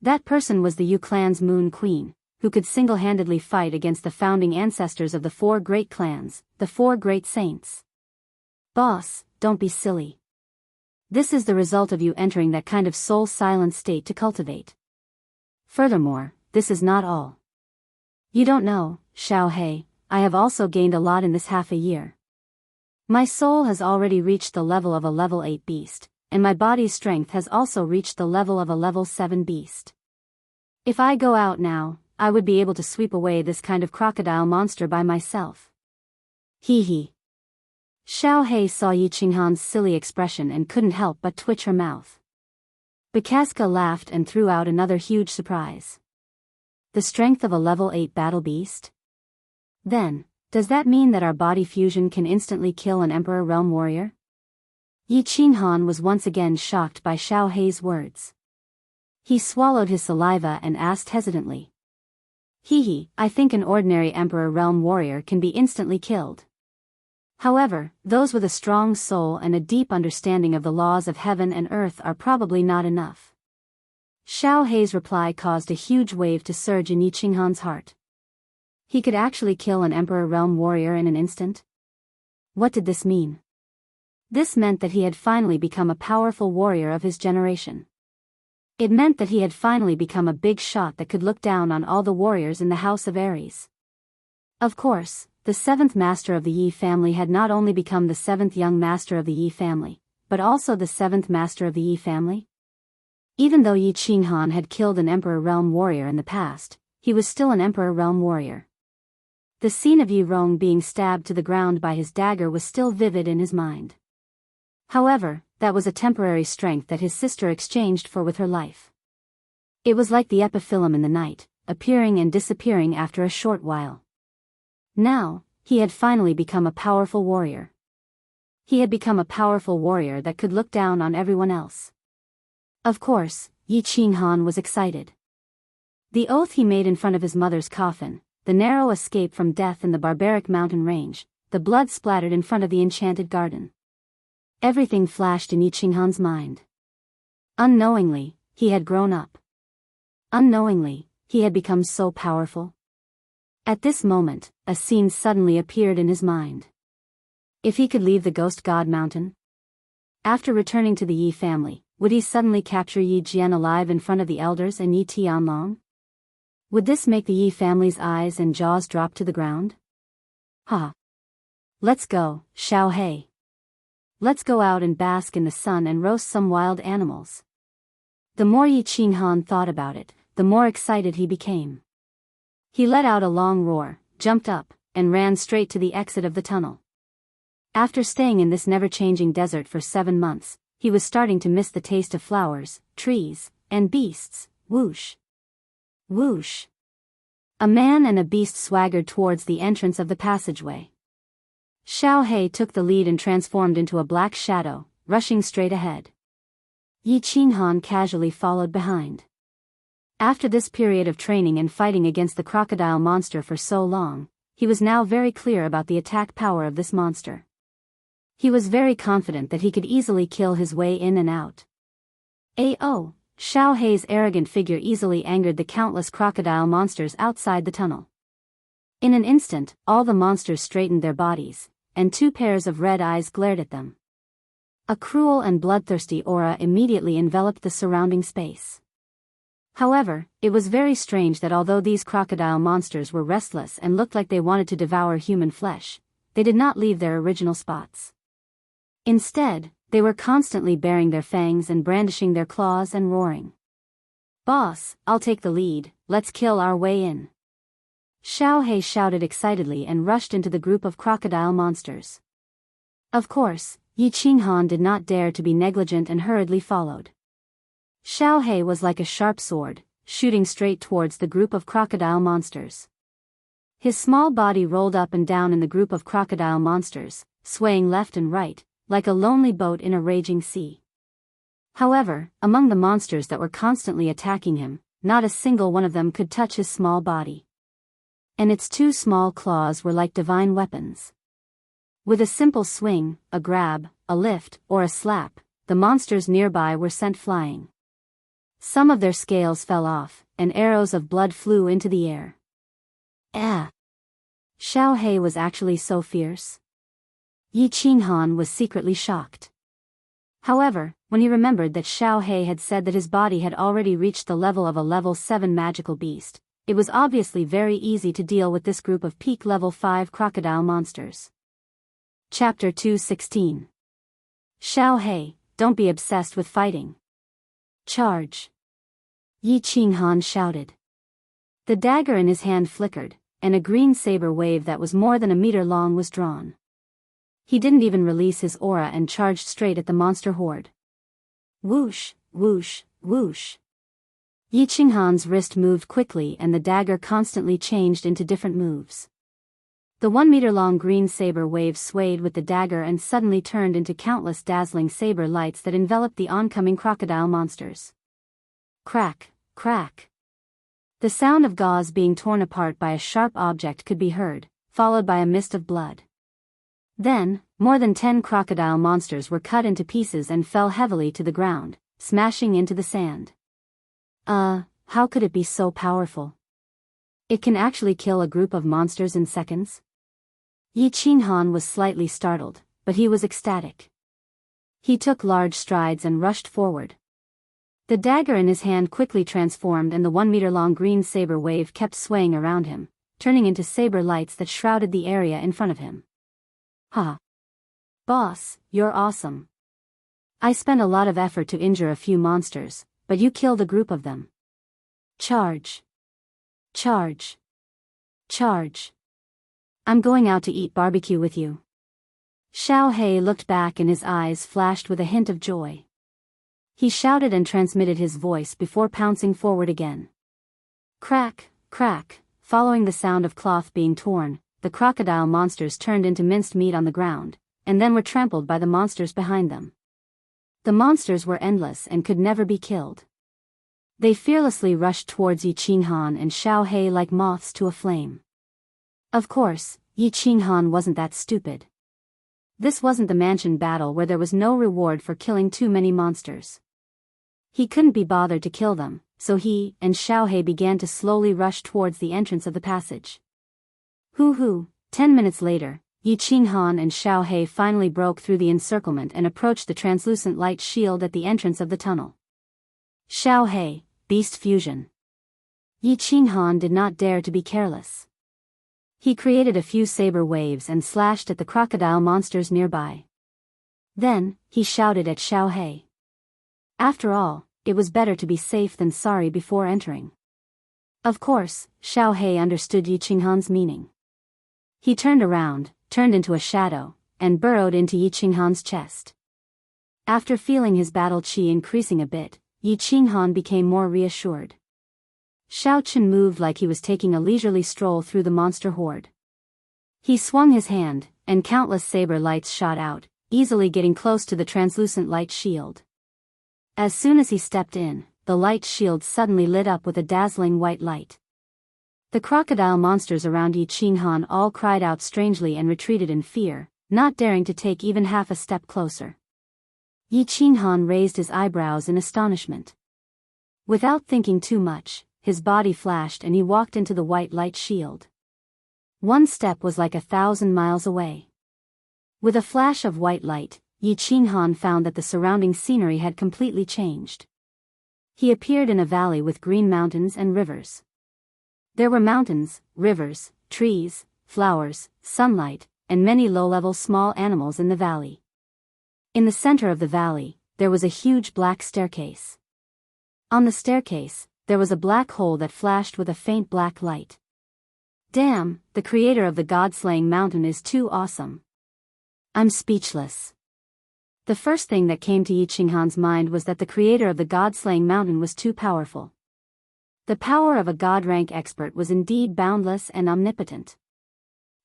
That person was the Yu clan's Moon Queen, who could single-handedly fight against the founding ancestors of the 4 great clans, the 4 great saints. Boss, don't be silly. This is the result of you entering that kind of soul-silent state to cultivate. Furthermore, this is not all. You don't know, Xiaohei, I have also gained a lot in this half a year. My soul has already reached the level of a level 8 beast, and my body's strength has also reached the level of a level 7 beast. If I go out now, I would be able to sweep away this kind of crocodile monster by myself. Hee hee. Xiaohei saw Yi Qinghan's silly expression and couldn't help but twitch her mouth. Bakaska laughed and threw out another huge surprise. The strength of a level 8 battle beast? Then, does that mean that our body fusion can instantly kill an Emperor Realm warrior? Yi Qinghan was once again shocked by Xiaohei's words. He swallowed his saliva and asked hesitantly. I think an ordinary Emperor Realm warrior can be instantly killed. However, those with a strong soul and a deep understanding of the laws of heaven and earth are probably not enough. Xiaohei's reply caused a huge wave to surge in Yi Qinghan's heart. He could actually kill an Emperor Realm warrior in an instant? What did this mean? This meant that he had finally become a powerful warrior of his generation. It meant that he had finally become a big shot that could look down on all the warriors in the House of Aries. Of course, the 7th master of the Yi family had not only become the 7th young master of the Yi family, but also the 7th master of the Yi family. Even though Yi Qinghan had killed an Emperor Realm warrior in the past, he was still an Emperor Realm warrior. The scene of Yi Rong being stabbed to the ground by his dagger was still vivid in his mind. However, that was a temporary strength that his sister exchanged with her life. It was like the epiphyllum in the night, appearing and disappearing after a short while. Now, he had finally become a powerful warrior. He had become a powerful warrior that could look down on everyone else. Of course, Yi Qinghan was excited. The oath he made in front of his mother's coffin, the narrow escape from death in the barbaric mountain range, the blood splattered in front of the enchanted garden. Everything flashed in Yi Qinghan's mind. Unknowingly, he had grown up. Unknowingly, he had become so powerful. At this moment, a scene suddenly appeared in his mind. If he could leave the Ghost God Mountain? After returning to the Yi family, would he suddenly capture Yi Jian alive in front of the elders and Yi Tianlong? Would this make the Yi family's eyes and jaws drop to the ground? Ha! Let's go, Xiaohei. Let's go out and bask in the sun and roast some wild animals. The more Yi Qinghan thought about it, the more excited he became. He let out a long roar, jumped up, and ran straight to the exit of the tunnel. After staying in this never-changing desert for 7 months, he was starting to miss the taste of flowers, trees, and beasts. Whoosh! Whoosh! A man and a beast swaggered towards the entrance of the passageway. Xiaohei took the lead and transformed into a black shadow, rushing straight ahead. Yi Qinghan casually followed behind. After this period of training and fighting against the crocodile monster for so long, he was now very clear about the attack power of this monster. He was very confident that he could easily kill his way in and out. A.O. Xiaohei's arrogant figure easily angered the countless crocodile monsters outside the tunnel. In an instant, all the monsters straightened their bodies, and 2 pairs of red eyes glared at them. A cruel and bloodthirsty aura immediately enveloped the surrounding space. However, it was very strange that although these crocodile monsters were restless and looked like they wanted to devour human flesh, they did not leave their original spots. Instead, They were constantly baring their fangs and brandishing their claws and roaring. "Boss, I'll take the lead, let's kill our way in." Xiao He shouted excitedly and rushed into the group of crocodile monsters. Of course, Yi Qinghan did not dare to be negligent and hurriedly followed. Xiao He was like a sharp sword, shooting straight towards the group of crocodile monsters. His small body rolled up and down in the group of crocodile monsters, swaying left and right, like a lonely boat in a raging sea. However, among the monsters that were constantly attacking him, not a single one of them could touch his small body. And its two small claws were like divine weapons. With a simple swing, a grab, a lift, or a slap, the monsters nearby were sent flying. Some of their scales fell off, and arrows of blood flew into the air. Xiao He was actually so fierce? Yi Qinghan was secretly shocked. However, when he remembered that Xiao He had said that his body had already reached the level of a level 7 magical beast, it was obviously very easy to deal with this group of peak level 5 crocodile monsters. Chapter 216. Xiao He, don't be obsessed with fighting. Charge! Yi Qinghan shouted. The dagger in his hand flickered, and a green saber wave that was more than a meter long was drawn. He didn't even release his aura and charged straight at the monster horde. Whoosh, whoosh, whoosh. Yi Qinghan's wrist moved quickly and the dagger constantly changed into different moves. The 1-meter-long green saber wave swayed with the dagger and suddenly turned into countless dazzling saber lights that enveloped the oncoming crocodile monsters. Crack, crack. The sound of gauze being torn apart by a sharp object could be heard, followed by a mist of blood. Then, more than 10 crocodile monsters were cut into pieces and fell heavily to the ground, smashing into the sand. How could it be so powerful? It can actually kill a group of monsters in seconds? Yi Qinghan was slightly startled, but he was ecstatic. He took large strides and rushed forward. The dagger in his hand quickly transformed and the 1-meter-long green saber wave kept swaying around him, turning into saber lights that shrouded the area in front of him. Ha! Boss, you're awesome. I spent a lot of effort to injure a few monsters, but you killed a group of them. Charge! Charge! Charge! I'm going out to eat barbecue with you. Xiao He looked back and his eyes flashed with a hint of joy. He shouted and transmitted his voice before pouncing forward again. Crack, crack, following the sound of cloth being torn, the crocodile monsters turned into minced meat on the ground, and then were trampled by the monsters behind them. The monsters were endless and could never be killed. They fearlessly rushed towards Yi Qinghan and Xiao He like moths to a flame. Of course, Yi Qinghan wasn't that stupid. This wasn't the mansion battle where there was no reward for killing too many monsters. He couldn't be bothered to kill them, so he and Xiao He began to slowly rush towards the entrance of the passage. 10 minutes later, Yi Qinghan and Xiao He finally broke through the encirclement and approached the translucent light shield at the entrance of the tunnel. Xiao He, Beast Fusion. Yi Qinghan did not dare to be careless. He created a few saber waves and slashed at the crocodile monsters nearby. Then, he shouted at Xiao He. After all, it was better to be safe than sorry before entering. Of course, Xiao He understood Yi Qinghan's meaning. He turned around, turned into a shadow, and burrowed into Yi Qinghan's chest. After feeling his battle chi increasing a bit, Yi Qinghan became more reassured. Xiao Chen moved like he was taking a leisurely stroll through the monster horde. He swung his hand, and countless saber lights shot out, easily getting close to the translucent light shield. As soon as he stepped in, the light shield suddenly lit up with a dazzling white light. The crocodile monsters around Yi Qinghan all cried out strangely and retreated in fear, not daring to take even half a step closer. Yi Qinghan raised his eyebrows in astonishment. Without thinking too much, his body flashed and he walked into the white light shield. One step was like 1,000 miles away. With a flash of white light, Yi Qinghan found that the surrounding scenery had completely changed. He appeared in a valley with green mountains and rivers. There were mountains, rivers, trees, flowers, sunlight, and many low-level small animals in the valley. In the center of the valley, there was a huge black staircase. On the staircase, there was a black hole that flashed with a faint black light. Damn, the creator of the god-slaying mountain is too awesome. I'm speechless. The first thing that came to Yi Qinghan's mind was that the creator of the god-slaying mountain was too powerful. The power of a god-rank expert was indeed boundless and omnipotent.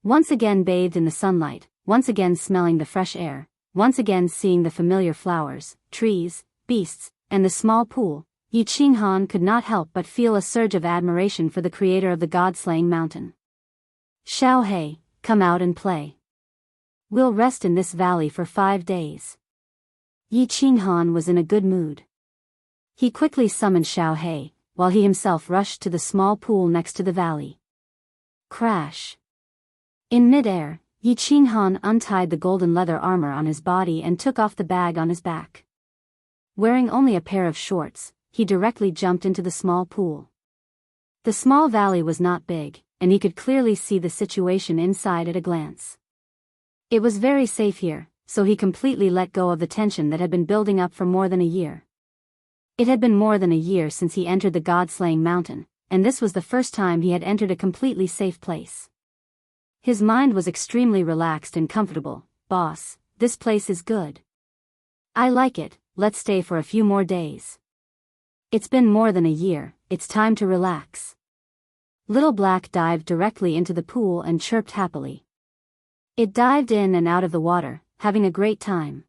Once again bathed in the sunlight, once again smelling the fresh air, once again seeing the familiar flowers, trees, beasts, and the small pool, Yi Qinghan could not help but feel a surge of admiration for the creator of the god-slaying mountain. Xiaohei, come out and play. We'll rest in this valley for 5 days. Yi Qinghan was in a good mood. He quickly summoned Xiaohei, while he himself rushed to the small pool next to the valley. Crash. In mid-air, Yi Qinghan untied the golden leather armor on his body and took off the bag on his back. Wearing only a pair of shorts, he directly jumped into the small pool. The small valley was not big, and he could clearly see the situation inside at a glance. It was very safe here, so he completely let go of the tension that had been building up for more than a year. It had been more than a year since he entered the god-slaying mountain, and this was the first time he had entered a completely safe place. His mind was extremely relaxed and comfortable. Boss, this place is good. I like it, let's stay for a few more days. It's been more than a year, it's time to relax. Little Black dived directly into the pool and chirped happily. It dived in and out of the water, having a great time.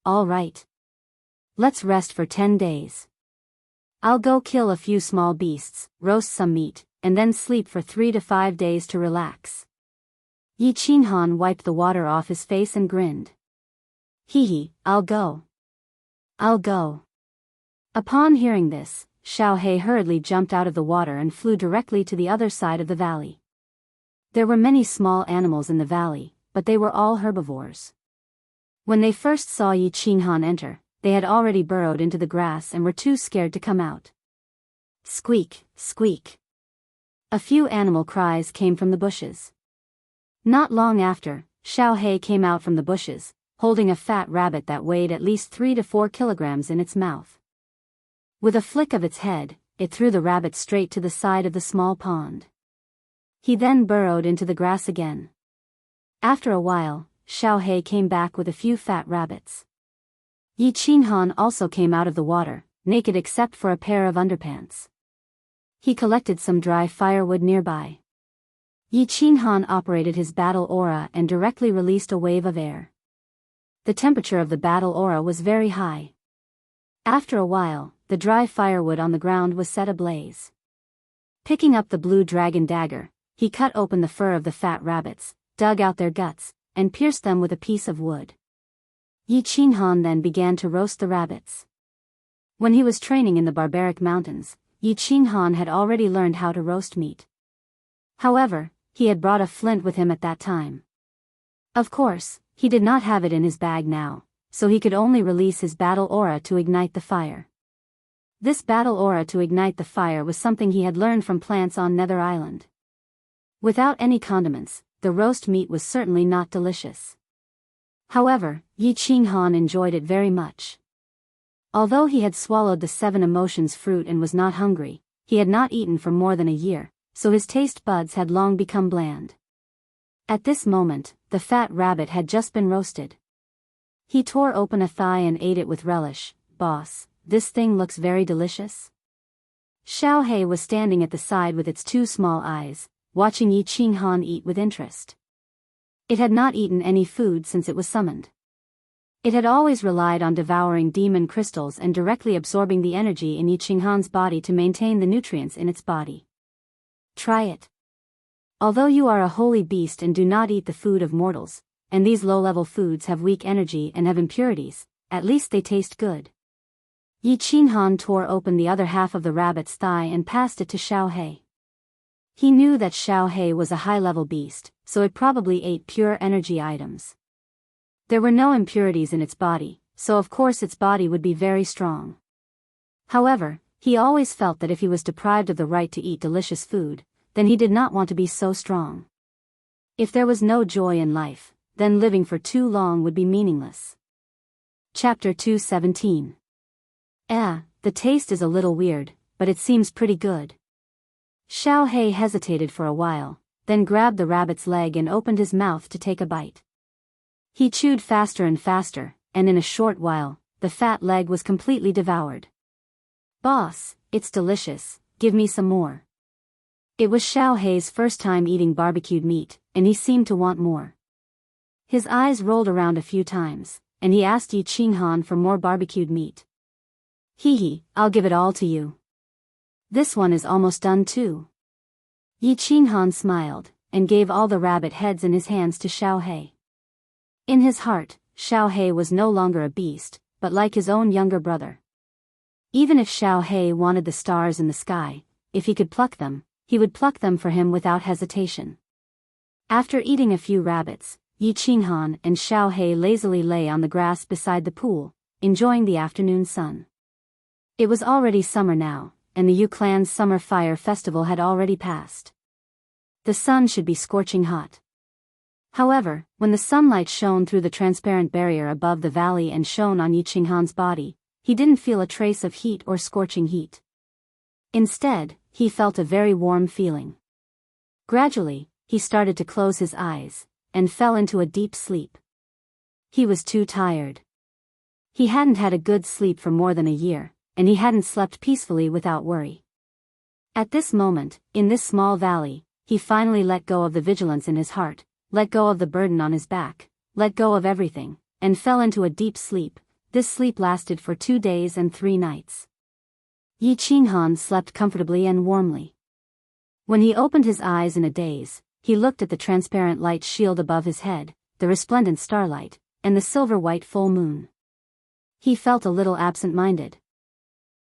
All right. Let's rest for 10 days. I'll go kill a few small beasts, roast some meat, and then sleep for 3 to 5 days to relax. Yi Qinghan wiped the water off his face and grinned. Hee, I'll go. I'll go. Upon hearing this, Xiaohei hurriedly jumped out of the water and flew directly to the other side of the valley. There were many small animals in the valley, but they were all herbivores. When they first saw Yi Qinghan enter, they had already burrowed into the grass and were too scared to come out. Squeak, squeak. A few animal cries came from the bushes. Not long after, Xiaohei came out from the bushes, holding a fat rabbit that weighed at least 3 to 4 kilograms in its mouth. With a flick of its head, it threw the rabbit straight to the side of the small pond. He then burrowed into the grass again. After a while, Xiaohei came back with a few fat rabbits. Yi Qinghan also came out of the water, naked except for a pair of underpants. He collected some dry firewood nearby. Yi Qinghan operated his battle aura and directly released a wave of air. The temperature of the battle aura was very high. After a while, the dry firewood on the ground was set ablaze. Picking up the blue dragon dagger, he cut open the fur of the fat rabbits, dug out their guts, and pierced them with a piece of wood. Yi Qinghan then began to roast the rabbits. When he was training in the barbaric mountains, Yi Qinghan had already learned how to roast meat. However, he had brought a flint with him at that time. Of course, he did not have it in his bag now, so he could only release his battle aura to ignite the fire. This battle aura to ignite the fire was something he had learned from plants on Nether Island. Without any condiments, the roast meat was certainly not delicious. However, Yi Qinghan enjoyed it very much. Although he had swallowed the 7 emotions fruit and was not hungry, he had not eaten for more than a year, so his taste buds had long become bland. At this moment, the fat rabbit had just been roasted. He tore open a thigh and ate it with relish. Boss, this thing looks very delicious. Xiaohei was standing at the side with its 2 small eyes, watching Yi Qinghan eat with interest. It had not eaten any food since it was summoned. It had always relied on devouring demon crystals and directly absorbing the energy in Yi Qinghan's body to maintain the nutrients in its body. Try it. Although you are a holy beast and do not eat the food of mortals, and these low-level foods have weak energy and have impurities, at least they taste good. Yi Qinghan tore open the other half of the rabbit's thigh and passed it to Xiaohei. He knew that Xiaohei was a high-level beast, so it probably ate pure energy items. There were no impurities in its body, so of course its body would be very strong. However, he always felt that if he was deprived of the right to eat delicious food, then he did not want to be so strong. If there was no joy in life, then living for too long would be meaningless. Chapter 217. The taste is a little weird, but it seems pretty good. Xiao He hesitated for a while, then grabbed the rabbit's leg and opened his mouth to take a bite. He chewed faster and faster, and in a short while, the fat leg was completely devoured. "Boss, it's delicious, give me some more." It was Xiao He's first time eating barbecued meat, and he seemed to want more. His eyes rolled around a few times, and he asked Yi Qinghan for more barbecued meat. "Hee, I'll give it all to you. This one is almost done too." Yi Qinghan smiled, and gave all the rabbit heads in his hands to Xiao He. In his heart, Xiao He was no longer a beast, but like his own younger brother. Even if Xiao He wanted the stars in the sky, if he could pluck them, he would pluck them for him without hesitation. After eating a few rabbits, Yi Qinghan and Xiao He lazily lay on the grass beside the pool, enjoying the afternoon sun. It was already summer now, and the Yu clan's summer fire festival had already passed. The sun should be scorching hot. However, when the sunlight shone through the transparent barrier above the valley and shone on Yi Qinghan's body, he didn't feel a trace of heat or scorching heat. Instead, he felt a very warm feeling. Gradually, he started to close his eyes, and fell into a deep sleep. He was too tired. He hadn't had a good sleep for more than a year, and he hadn't slept peacefully without worry. At this moment, in this small valley, he finally let go of the vigilance in his heart, let go of the burden on his back, let go of everything, and fell into a deep sleep. This sleep lasted for 2 days and 3 nights. Yi Qinghan slept comfortably and warmly. When he opened his eyes in a daze, he looked at the transparent light shield above his head, the resplendent starlight, and the silver-white full moon. He felt a little absent-minded.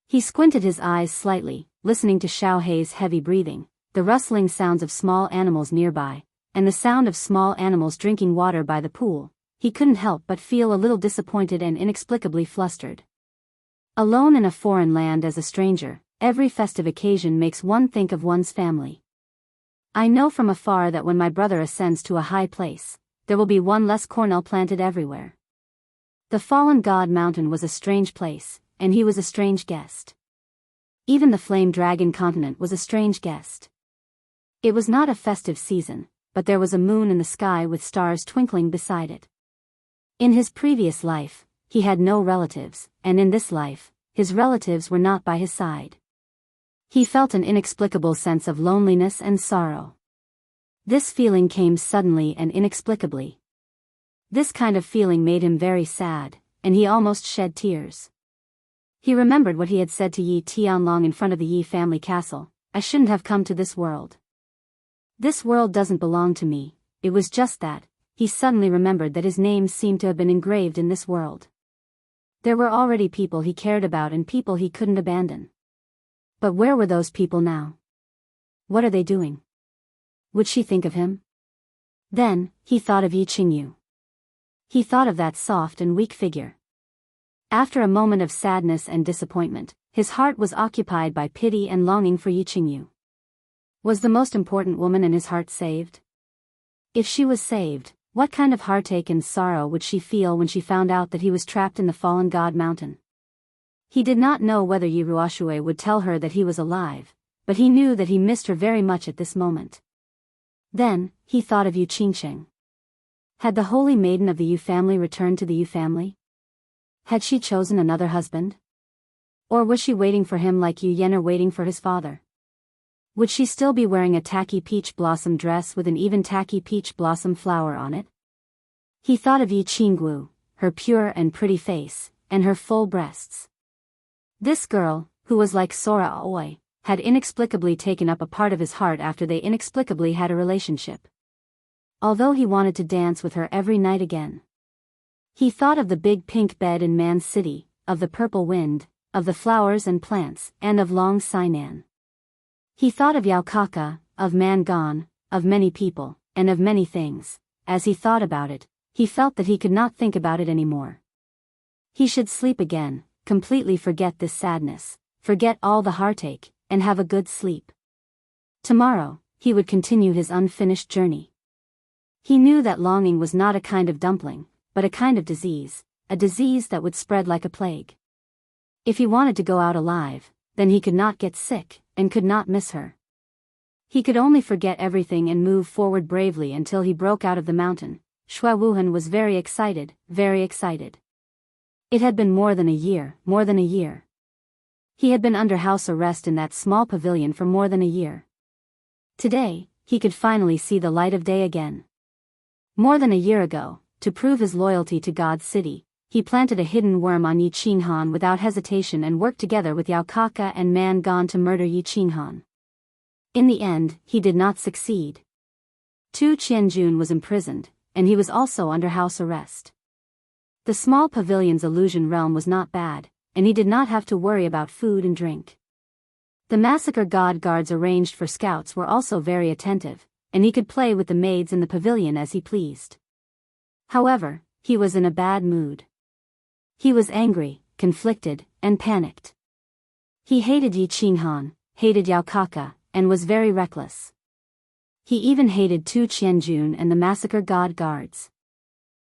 He squinted his eyes slightly, listening to Xiao He's heavy breathing, the rustling sounds of small animals nearby, and the sound of small animals drinking water by the pool. He couldn't help but feel a little disappointed and inexplicably flustered. Alone in a foreign land as a stranger, every festive occasion makes one think of one's family. I know from afar that when my brother ascends to a high place, there will be one less cornel planted everywhere. The fallen god mountain was a strange place, and he was a strange guest. Even the flame dragon continent was a strange guest. It was not a festive season, but there was a moon in the sky with stars twinkling beside it. In his previous life, he had no relatives, and in this life, his relatives were not by his side. He felt an inexplicable sense of loneliness and sorrow. This feeling came suddenly and inexplicably. This kind of feeling made him very sad, and he almost shed tears. He remembered what he had said to Yi Tianlong in front of the Yi family castle: "I shouldn't have come to this world. This world doesn't belong to me." It was just that, he suddenly remembered that his name seemed to have been engraved in this world. There were already people he cared about and people he couldn't abandon. But where were those people now? What are they doing? Would she think of him? Then, he thought of Yi Qingyu. He thought of that soft and weak figure. After a moment of sadness and disappointment, his heart was occupied by pity and longing for Yi Qingyu. Was the most important woman in his heart saved? If she was saved, what kind of heartache and sorrow would she feel when she found out that he was trapped in the fallen god mountain? He did not know whether Yi Ruoxue would tell her that he was alive, but he knew that he missed her very much at this moment. Then, he thought of Yu Qingsheng. Had the holy maiden of the Yu family returned to the Yu family? Had she chosen another husband? Or was she waiting for him like Yu Yen are waiting for his father? Would she still be wearing a tacky peach blossom dress with an even tacky peach blossom flower on it? He thought of Yi Qinggu, her pure and pretty face, and her full breasts. This girl, who was like Sora Aoi, had inexplicably taken up a part of his heart after they inexplicably had a relationship. Although he wanted to dance with her every night again. He thought of the big pink bed in Man's city, of the purple wind, of the flowers and plants, and of Long Sainan. He thought of Yao Kaka, of Man Gone, of many people, and of many things. As he thought about it, he felt that he could not think about it anymore. He should sleep again, completely forget this sadness, forget all the heartache, and have a good sleep. Tomorrow, he would continue his unfinished journey. He knew that longing was not a kind of dumpling, but a kind of disease, a disease that would spread like a plague. If he wanted to go out alive, then he could not get sick, and could not miss her. He could only forget everything and move forward bravely until he broke out of the mountain. Shui Wuhan was very excited, very excited. It had been more than a year, more than a year. He had been under house arrest in that small pavilion for more than a year. Today, he could finally see the light of day again. More than a year ago, to prove his loyalty to God's city, he planted a hidden worm on Yi Qinghan without hesitation and worked together with Yao Kaka and Man Gan to murder Yi Qinghan. In the end, he did not succeed. Tu Qianjun was imprisoned, and he was also under house arrest. The small pavilion's illusion realm was not bad, and he did not have to worry about food and drink. The massacre god guards arranged for scouts were also very attentive, and he could play with the maids in the pavilion as he pleased. However, he was in a bad mood. He was angry, conflicted, and panicked. He hated Yi Qinghan, hated Yao Kaka, and was very reckless. He even hated Tu Qianjun and the massacre god guards.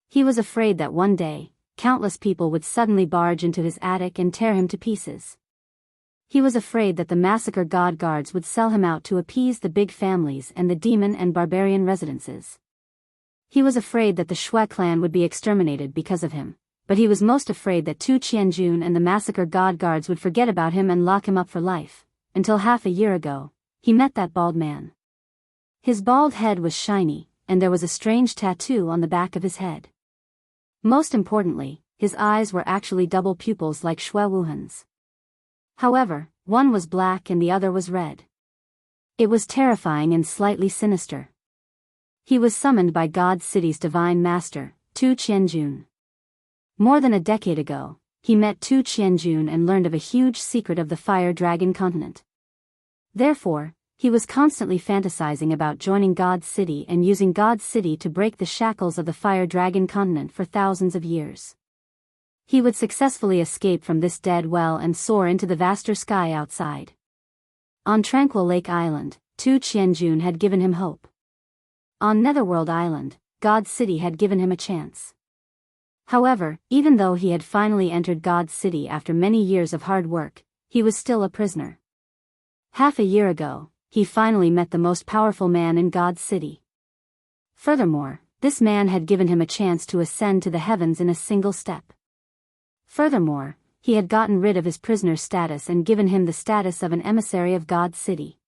He was afraid that one day, countless people would suddenly barge into his attic and tear him to pieces. He was afraid that the massacre god guards would sell him out to appease the big families and the demon and barbarian residences. He was afraid that the Shui clan would be exterminated because of him, but he was most afraid that Tu Qianjun and the massacre god guards would forget about him and lock him up for life. Until half a year ago, he met that bald man. His bald head was shiny, and there was a strange tattoo on the back of his head. Most importantly, his eyes were actually double pupils like Shui Wuhan's. However, one was black and the other was red. It was terrifying and slightly sinister. He was summoned by God's city's divine master, Tu Qianjun. More than a decade ago, he met Tu Qianjun and learned of a huge secret of the Fire Dragon continent. Therefore, he was constantly fantasizing about joining God's city and using God's city to break the shackles of the Fire Dragon continent for thousands of years. He would successfully escape from this dead well and soar into the vaster sky outside. On Tranquil Lake Island, Tu Qianjun had given him hope. On Netherworld Island, God's city had given him a chance. However, even though he had finally entered God's city after many years of hard work, he was still a prisoner. Half a year ago, he finally met the most powerful man in God's city. Furthermore, this man had given him a chance to ascend to the heavens in a single step. Furthermore, he had gotten rid of his prisoner status and given him the status of an emissary of God's city.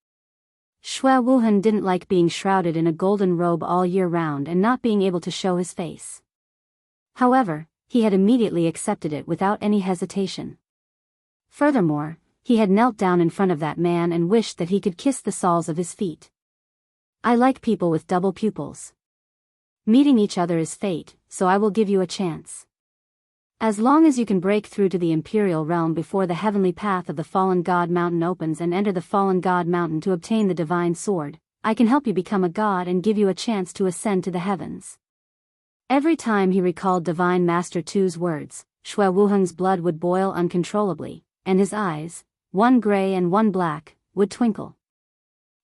Shui Wuhan didn't like being shrouded in a golden robe all year round and not being able to show his face. However, he had immediately accepted it without any hesitation. Furthermore, he had knelt down in front of that man and wished that he could kiss the soles of his feet. I like people with double pupils. Meeting each other is fate, so I will give you a chance. As long as you can break through to the Imperial Realm before the heavenly path of the Fallen God Mountain opens and enter the Fallen God Mountain to obtain the Divine Sword, I can help you become a god and give you a chance to ascend to the heavens. Every time he recalled Divine Master Tu's words, Shui Wuhan's blood would boil uncontrollably, and his eyes, one gray and one black, would twinkle.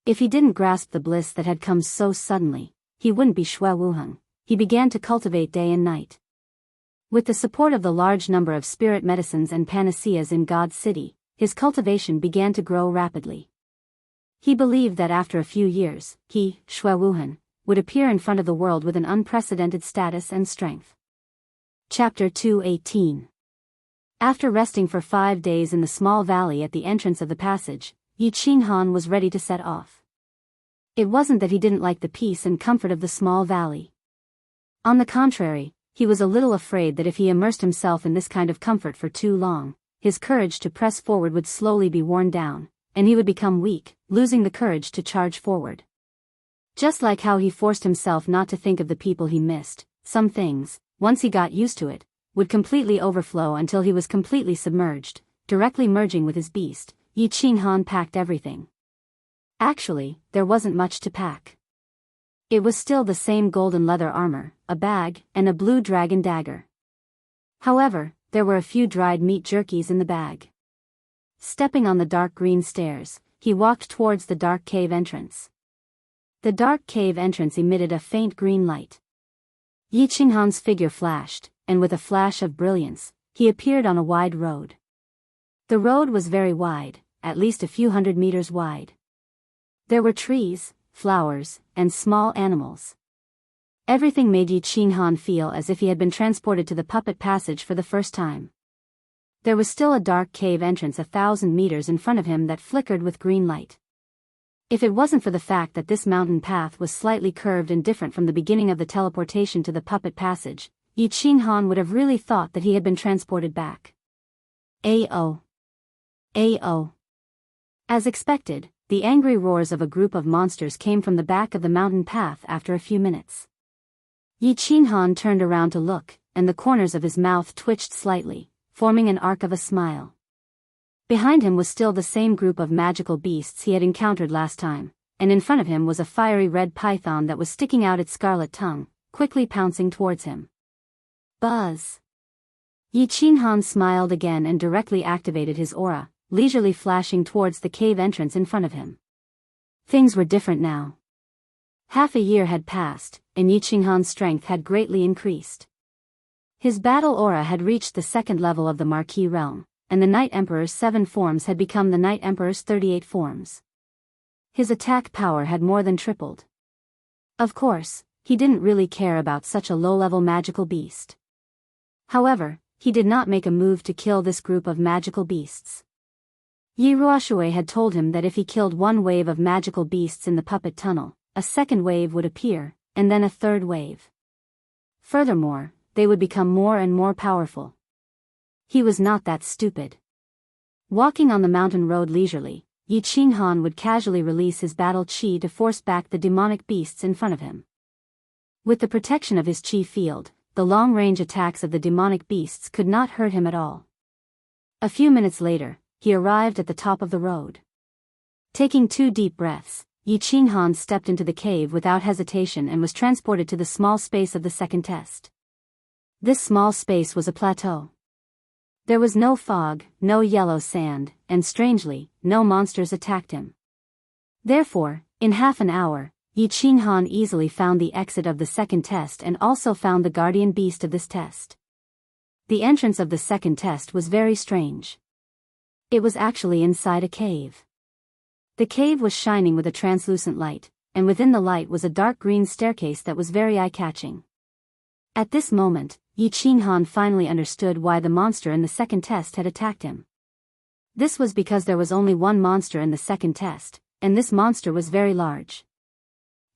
If he didn't grasp the bliss that had come so suddenly, he wouldn't be Shui Wuhan. He began to cultivate day and night. With the support of the large number of spirit medicines and panaceas in God's city, his cultivation began to grow rapidly. He believed that after a few years, he, Shui Wuhan, would appear in front of the world with an unprecedented status and strength. Chapter 218. After resting for 5 days in the small valley at the entrance of the passage, Yi Qinghan was ready to set off. It wasn't that he didn't like the peace and comfort of the small valley. On the contrary, he was a little afraid that if he immersed himself in this kind of comfort for too long, his courage to press forward would slowly be worn down, and he would become weak, losing the courage to charge forward. Just like how he forced himself not to think of the people he missed, some things, once he got used to it, would completely overflow until he was completely submerged, directly merging with his beast. Yi Qinghan packed everything. Actually, there wasn't much to pack. It was still the same golden leather armor, a bag, and a blue dragon dagger. However, there were a few dried meat jerkies in the bag. Stepping on the dark green stairs, he walked towards the dark cave entrance. The dark cave entrance emitted a faint green light. Yi Qinghan's figure flashed, and with a flash of brilliance, he appeared on a wide road. The road was very wide, at least a few hundred meters wide. There were trees, flowers, and small animals. Everything made Yi Qinghan feel as if he had been transported to the puppet passage for the first time. There was still a dark cave entrance 1,000 meters in front of him that flickered with green light. If it wasn't for the fact that this mountain path was slightly curved and different from the beginning of the teleportation to the puppet passage, Yi Qinghan would have really thought that he had been transported back. Ao. Ao. As expected, the angry roars of a group of monsters came from the back of the mountain path after a few minutes. Yi Qinghan turned around to look, and the corners of his mouth twitched slightly, forming an arc of a smile. Behind him was still the same group of magical beasts he had encountered last time, and in front of him was a fiery red python that was sticking out its scarlet tongue, quickly pouncing towards him. Buzz! Yi Qinghan smiled again and directly activated his aura, leisurely flashing towards the cave entrance in front of him. Things were different now. Half a year had passed, and Yi Qinghan's strength had greatly increased. His battle aura had reached the second level of the Marquis realm, and the Night Emperor's 7 forms had become the Night Emperor's 38 forms. His attack power had more than tripled. Of course, he didn't really care about such a low-level magical beast. However, he did not make a move to kill this group of magical beasts. Yi Ruoshui had told him that if he killed one wave of magical beasts in the puppet tunnel, a second wave would appear, and then a third wave. Furthermore, they would become more and more powerful. He was not that stupid. Walking on the mountain road leisurely, Yi Qinghan would casually release his battle chi to force back the demonic beasts in front of him. With the protection of his chi field, the long-range attacks of the demonic beasts could not hurt him at all. A few minutes later, he arrived at the top of the road. Taking 2 deep breaths, Yi Qinghan stepped into the cave without hesitation and was transported to the small space of the second test. This small space was a plateau. There was no fog, no yellow sand, and strangely, no monsters attacked him. Therefore, in half an hour, Yi Qinghan easily found the exit of the second test and also found the guardian beast of this test. The entrance of the second test was very strange. It was actually inside a cave. The cave was shining with a translucent light, and within the light was a dark green staircase that was very eye-catching. At this moment, Yi Qinghan finally understood why the monster in the second test had attacked him. This was because there was only one monster in the second test, and this monster was very large.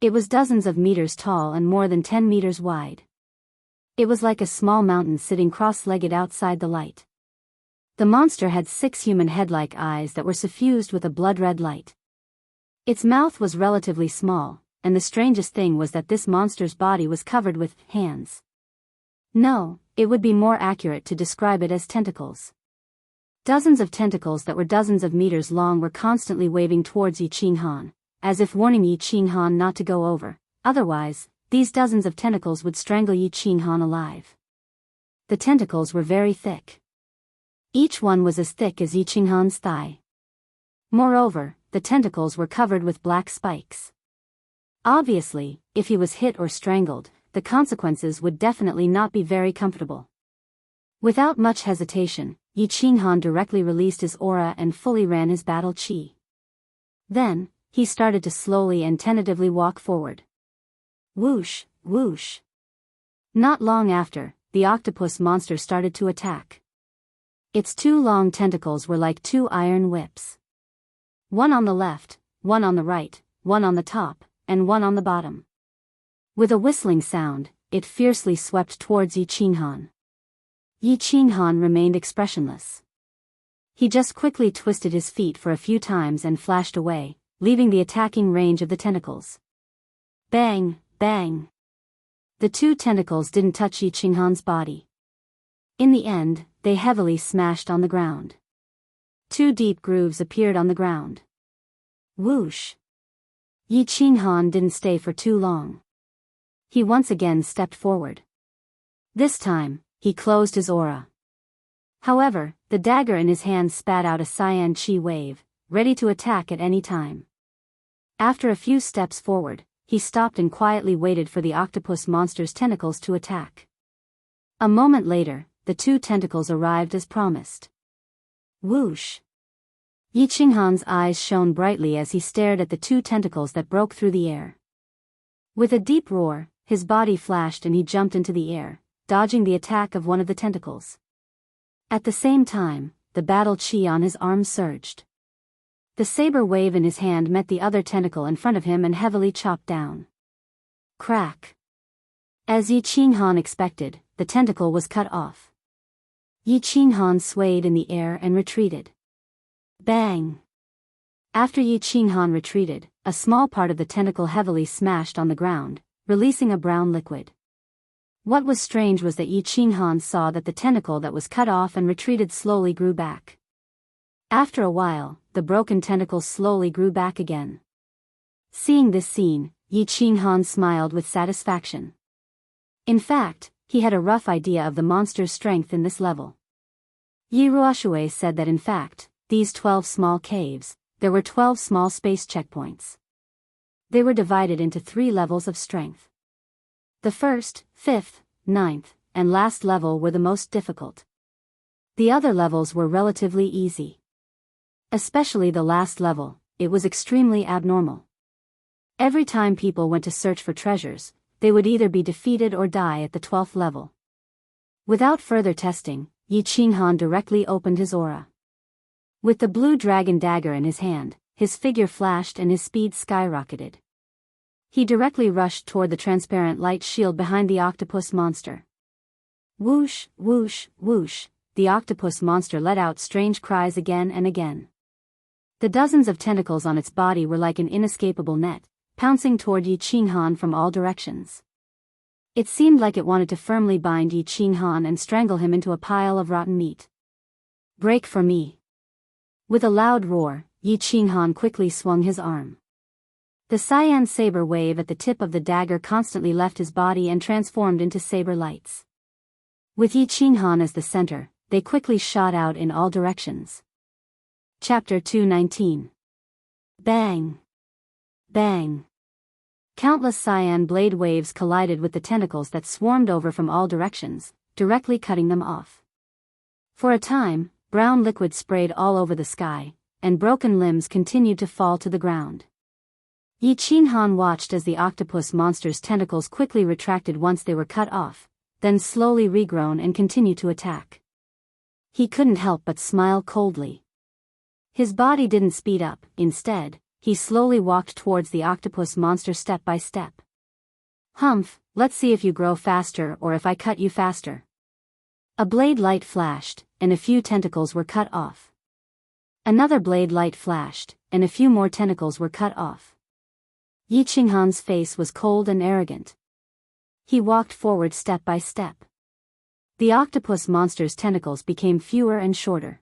It was dozens of meters tall and more than 10 meters wide. It was like a small mountain sitting cross-legged outside the light. The monster had 6 human head-like eyes that were suffused with a blood-red light. Its mouth was relatively small, and the strangest thing was that this monster's body was covered with hands. No, it would be more accurate to describe it as tentacles. Dozens of tentacles that were dozens of meters long were constantly waving towards Yi Qinghan, as if warning Yi Qinghan not to go over, otherwise, these dozens of tentacles would strangle Yi Qinghan alive. The tentacles were very thick. Each one was as thick as Yi Qinghan's thigh. Moreover, the tentacles were covered with black spikes. Obviously, if he was hit or strangled, the consequences would definitely not be very comfortable. Without much hesitation, Yi Qinghan directly released his aura and fully ran his battle chi. Then, he started to slowly and tentatively walk forward. Whoosh, whoosh. Not long after, the octopus monster started to attack. Its 2 long tentacles were like 2 iron whips. One on the left, one on the right, one on the top, and one on the bottom. With a whistling sound, it fiercely swept towards Yi Qinghan. Yi Qinghan remained expressionless. He just quickly twisted his feet for a few times and flashed away, leaving the attacking range of the tentacles. Bang, bang. The 2 tentacles didn't touch Yi Qinghan's body. In the end, they heavily smashed on the ground. 2 deep grooves appeared on the ground. Whoosh. Yi Qinghan didn't stay for too long. He once again stepped forward. This time, he closed his aura. However, the dagger in his hand spat out a cyan chi wave, ready to attack at any time. After a few steps forward, he stopped and quietly waited for the octopus monster's tentacles to attack. A moment later, the two tentacles arrived as promised. Whoosh! Yi Qinghan's eyes shone brightly as he stared at the two tentacles that broke through the air. With a deep roar, his body flashed and he jumped into the air, dodging the attack of one of the tentacles. At the same time, the battle chi on his arm surged. The saber wave in his hand met the other tentacle in front of him and heavily chopped down. Crack! As Yi Qinghan expected, the tentacle was cut off. Yi Qinghan swayed in the air and retreated. Bang! After Yi Qinghan retreated, a small part of the tentacle heavily smashed on the ground, releasing a brown liquid. What was strange was that Yi Qinghan saw that the tentacle that was cut off and retreated slowly grew back. After a while, the broken tentacle slowly grew back again. Seeing this scene, Yi Qinghan smiled with satisfaction. In fact, he had a rough idea of the monster's strength in this level. Yi Ruoshui said that in fact, these 12 small caves, there were 12 small space checkpoints. They were divided into 3 levels of strength. The first, 5th, 9th, and last level were the most difficult. The other levels were relatively easy. Especially the last level, it was extremely abnormal. Every time people went to search for treasures, they would either be defeated or die at the 12th level. Without further testing, Yi Qinghan directly opened his aura. With the blue dragon dagger in his hand, his figure flashed and his speed skyrocketed. He directly rushed toward the transparent light shield behind the octopus monster. Whoosh, whoosh, whoosh, the octopus monster let out strange cries again and again. The dozens of tentacles on its body were like an inescapable net, pouncing toward Yi Qinghan from all directions. It seemed like it wanted to firmly bind Yi Qinghan and strangle him into a pile of rotten meat. Break for me! With a loud roar, Yi Qinghan quickly swung his arm. The cyan saber wave at the tip of the dagger constantly left his body and transformed into saber lights. With Yi Qinghan as the center, they quickly shot out in all directions. Chapter 219. Bang! Bang! Countless cyan blade waves collided with the tentacles that swarmed over from all directions, directly cutting them off. For a time, brown liquid sprayed all over the sky, and broken limbs continued to fall to the ground. Yi Qinghan watched as the octopus monster's tentacles quickly retracted once they were cut off, then slowly regrown and continued to attack. He couldn't help but smile coldly. His body didn't speed up, instead, he slowly walked towards the octopus monster step by step. Humph, let's see if you grow faster or if I cut you faster. A blade light flashed, and a few tentacles were cut off. Another blade light flashed, and a few more tentacles were cut off. Yi Qinghan's face was cold and arrogant. He walked forward step by step. The octopus monster's tentacles became fewer and shorter.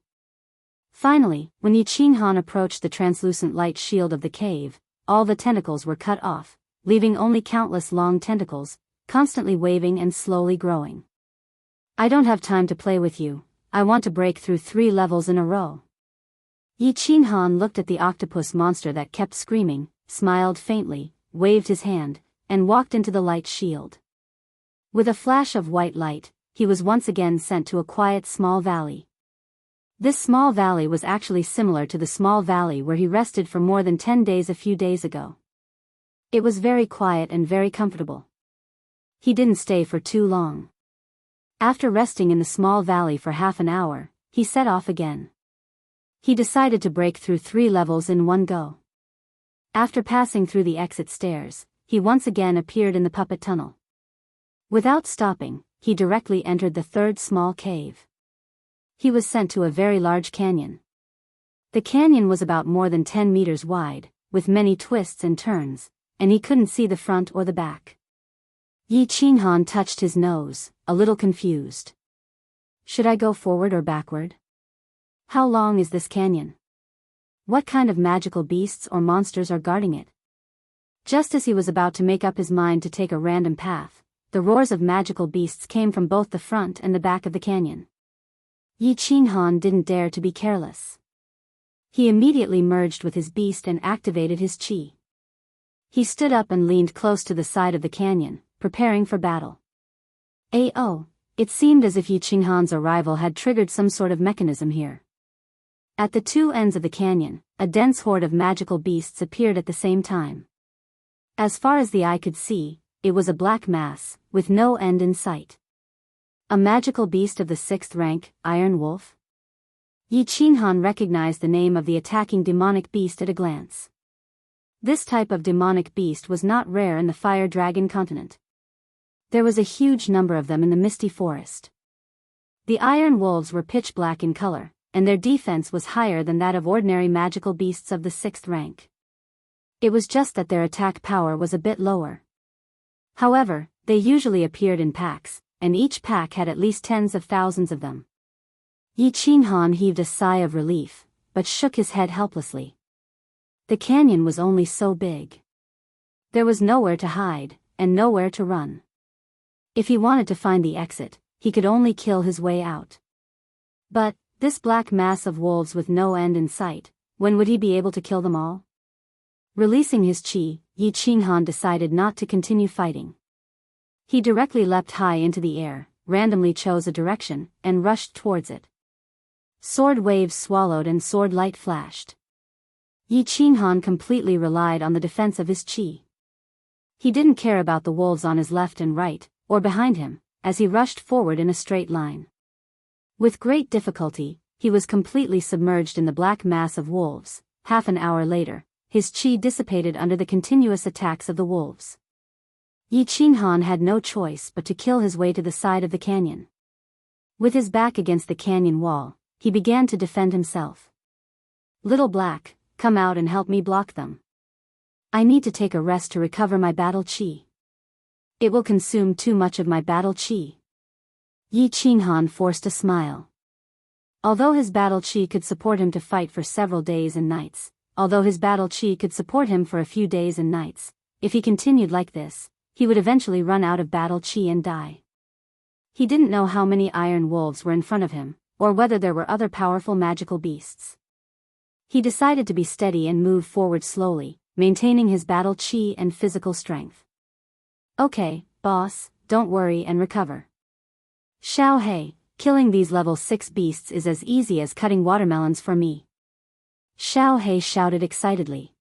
Finally, when Yi Qinghan approached the translucent light shield of the cave, all the tentacles were cut off, leaving only countless long tentacles, constantly waving and slowly growing. I don't have time to play with you, I want to break through 3 levels in a row. Yi Qinghan looked at the octopus monster that kept screaming, smiled faintly, waved his hand, and walked into the light shield. With a flash of white light, he was once again sent to a quiet small valley. This small valley was actually similar to the small valley where he rested for more than 10 days a few days ago. It was very quiet and very comfortable. He didn't stay for too long. After resting in the small valley for half an hour, he set off again. He decided to break through 3 levels in one go. After passing through the exit stairs, he once again appeared in the puppet tunnel. Without stopping, he directly entered the 3rd small cave. He was sent to a very large canyon. The canyon was about more than 10 meters wide, with many twists and turns, and he couldn't see the front or the back. Yi Qinghan touched his nose, a little confused. Should I go forward or backward? How long is this canyon? What kind of magical beasts or monsters are guarding it? Just as he was about to make up his mind to take a random path, the roars of magical beasts came from both the front and the back of the canyon. Yi Qinghan didn't dare to be careless. He immediately merged with his beast and activated his chi. He stood up and leaned close to the side of the canyon, preparing for battle. It seemed as if Yi Qinghan's arrival had triggered some sort of mechanism here. At the two ends of the canyon, a dense horde of magical beasts appeared at the same time. As far as the eye could see, it was a black mass, with no end in sight. A magical beast of the 6th rank, Iron Wolf? Yi Qinghan recognized the name of the attacking demonic beast at a glance. This type of demonic beast was not rare in the Fire Dragon continent. There was a huge number of them in the misty forest. The iron wolves were pitch black in color, and their defense was higher than that of ordinary magical beasts of the 6th rank. It was just that their attack power was a bit lower. However, they usually appeared in packs, and each pack had at least tens of thousands of them. Yi Qinghan heaved a sigh of relief, but shook his head helplessly. The canyon was only so big. There was nowhere to hide, and nowhere to run. If he wanted to find the exit, he could only kill his way out. But, this black mass of wolves with no end in sight, when would he be able to kill them all? Releasing his chi, Yi Qinghan decided not to continue fighting. He directly leapt high into the air, randomly chose a direction, and rushed towards it. Sword waves swallowed and sword light flashed. Yi Qinghan completely relied on the defense of his chi. He didn't care about the wolves on his left and right, or behind him, as he rushed forward in a straight line. With great difficulty, he was completely submerged in the black mass of wolves. Half an hour later, his chi dissipated under the continuous attacks of the wolves. Yi Qinghan had no choice but to kill his way to the side of the canyon. With his back against the canyon wall, he began to defend himself. "Little Black, come out and help me block them. I need to take a rest to recover my battle chi. It will consume too much of my battle chi." Yi Qinghan forced a smile. Although his battle chi could support him to fight for several days and nights, if he continued like this, he would eventually run out of battle chi and die. He didn't know how many iron wolves were in front of him, or whether there were other powerful magical beasts. He decided to be steady and move forward slowly, maintaining his battle chi and physical strength. "Okay, boss, don't worry and recover. Xiao Hei, killing these level 6 beasts is as easy as cutting watermelons for me." Xiao Hei shouted excitedly.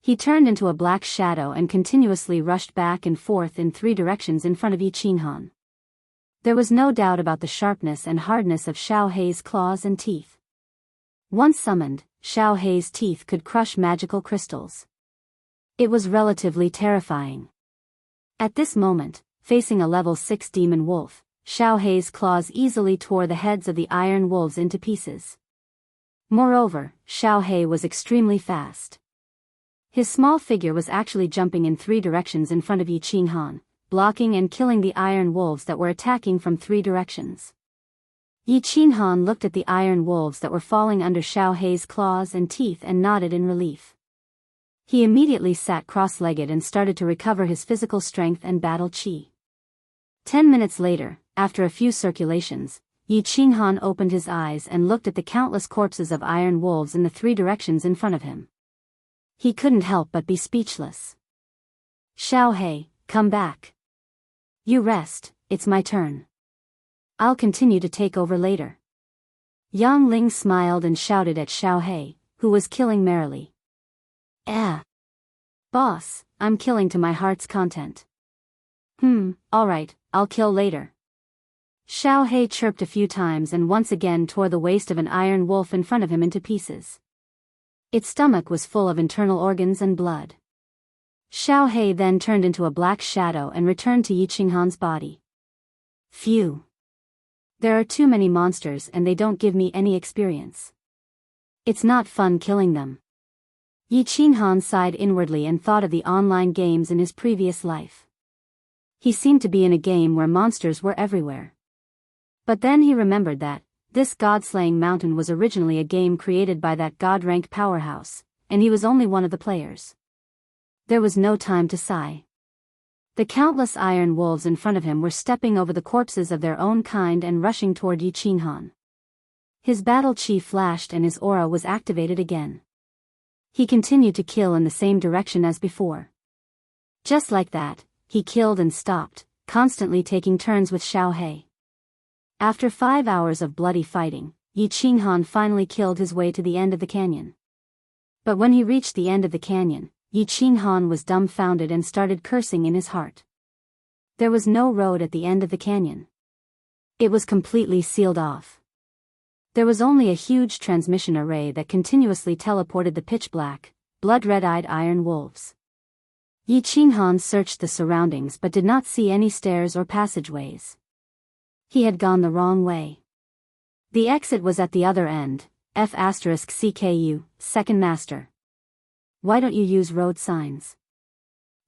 He turned into a black shadow and continuously rushed back and forth in 3 directions in front of Yi Qinghan. There was no doubt about the sharpness and hardness of Xiao Hei's claws and teeth. Once summoned, Xiao Hei's teeth could crush magical crystals. It was relatively terrifying. At this moment, facing a level 6 demon wolf, Xiao Hei's claws easily tore the heads of the iron wolves into pieces. Moreover, Xiao Hei was extremely fast. His small figure was actually jumping in 3 directions in front of Yi Qinghan, blocking and killing the iron wolves that were attacking from 3 directions. Yi Qinghan looked at the iron wolves that were falling under Xiao Hei's claws and teeth and nodded in relief. He immediately sat cross-legged and started to recover his physical strength and battle chi. 10 minutes later, after a few circulations, Yi Qinghan opened his eyes and looked at the countless corpses of iron wolves in the 3 directions in front of him. He couldn't help but be speechless. "Xiao Hei, come back. You rest, it's my turn. I'll continue to take over later." Yang Ling smiled and shouted at Xiao Hei, who was killing merrily. Boss, I'm killing to my heart's content." Alright, I'll kill later." Xiao Hei chirped a few times and once again tore the waist of an iron wolf in front of him into pieces. Its stomach was full of internal organs and blood. Xiao Hei then turned into a black shadow and returned to Yi Qinghan's body. Phew. There are too many monsters and they don't give me any experience. It's not fun killing them. Yi Qinghan sighed inwardly and thought of the online games in his previous life. He seemed to be in a game where monsters were everywhere. But then he remembered that this God-slaying mountain was originally a game created by that God-rank powerhouse, and he was only one of the players. There was no time to sigh. The countless iron wolves in front of him were stepping over the corpses of their own kind and rushing toward Yi Qinghan. His battle chi flashed and his aura was activated again. He continued to kill in the same direction as before. Just like that, he killed and stopped, constantly taking turns with Xiao He. After 5 hours of bloody fighting, Yi Qinghan finally killed his way to the end of the canyon. But when he reached the end of the canyon, Yi Qinghan was dumbfounded and started cursing in his heart. There was no road at the end of the canyon. It was completely sealed off. There was only a huge transmission array that continuously teleported the pitch-black, blood-red-eyed iron wolves. Yi Qinghan searched the surroundings but did not see any stairs or passageways. He had gone the wrong way. The exit was at the other end. F***CKU, Second Master. Why don't you use road signs?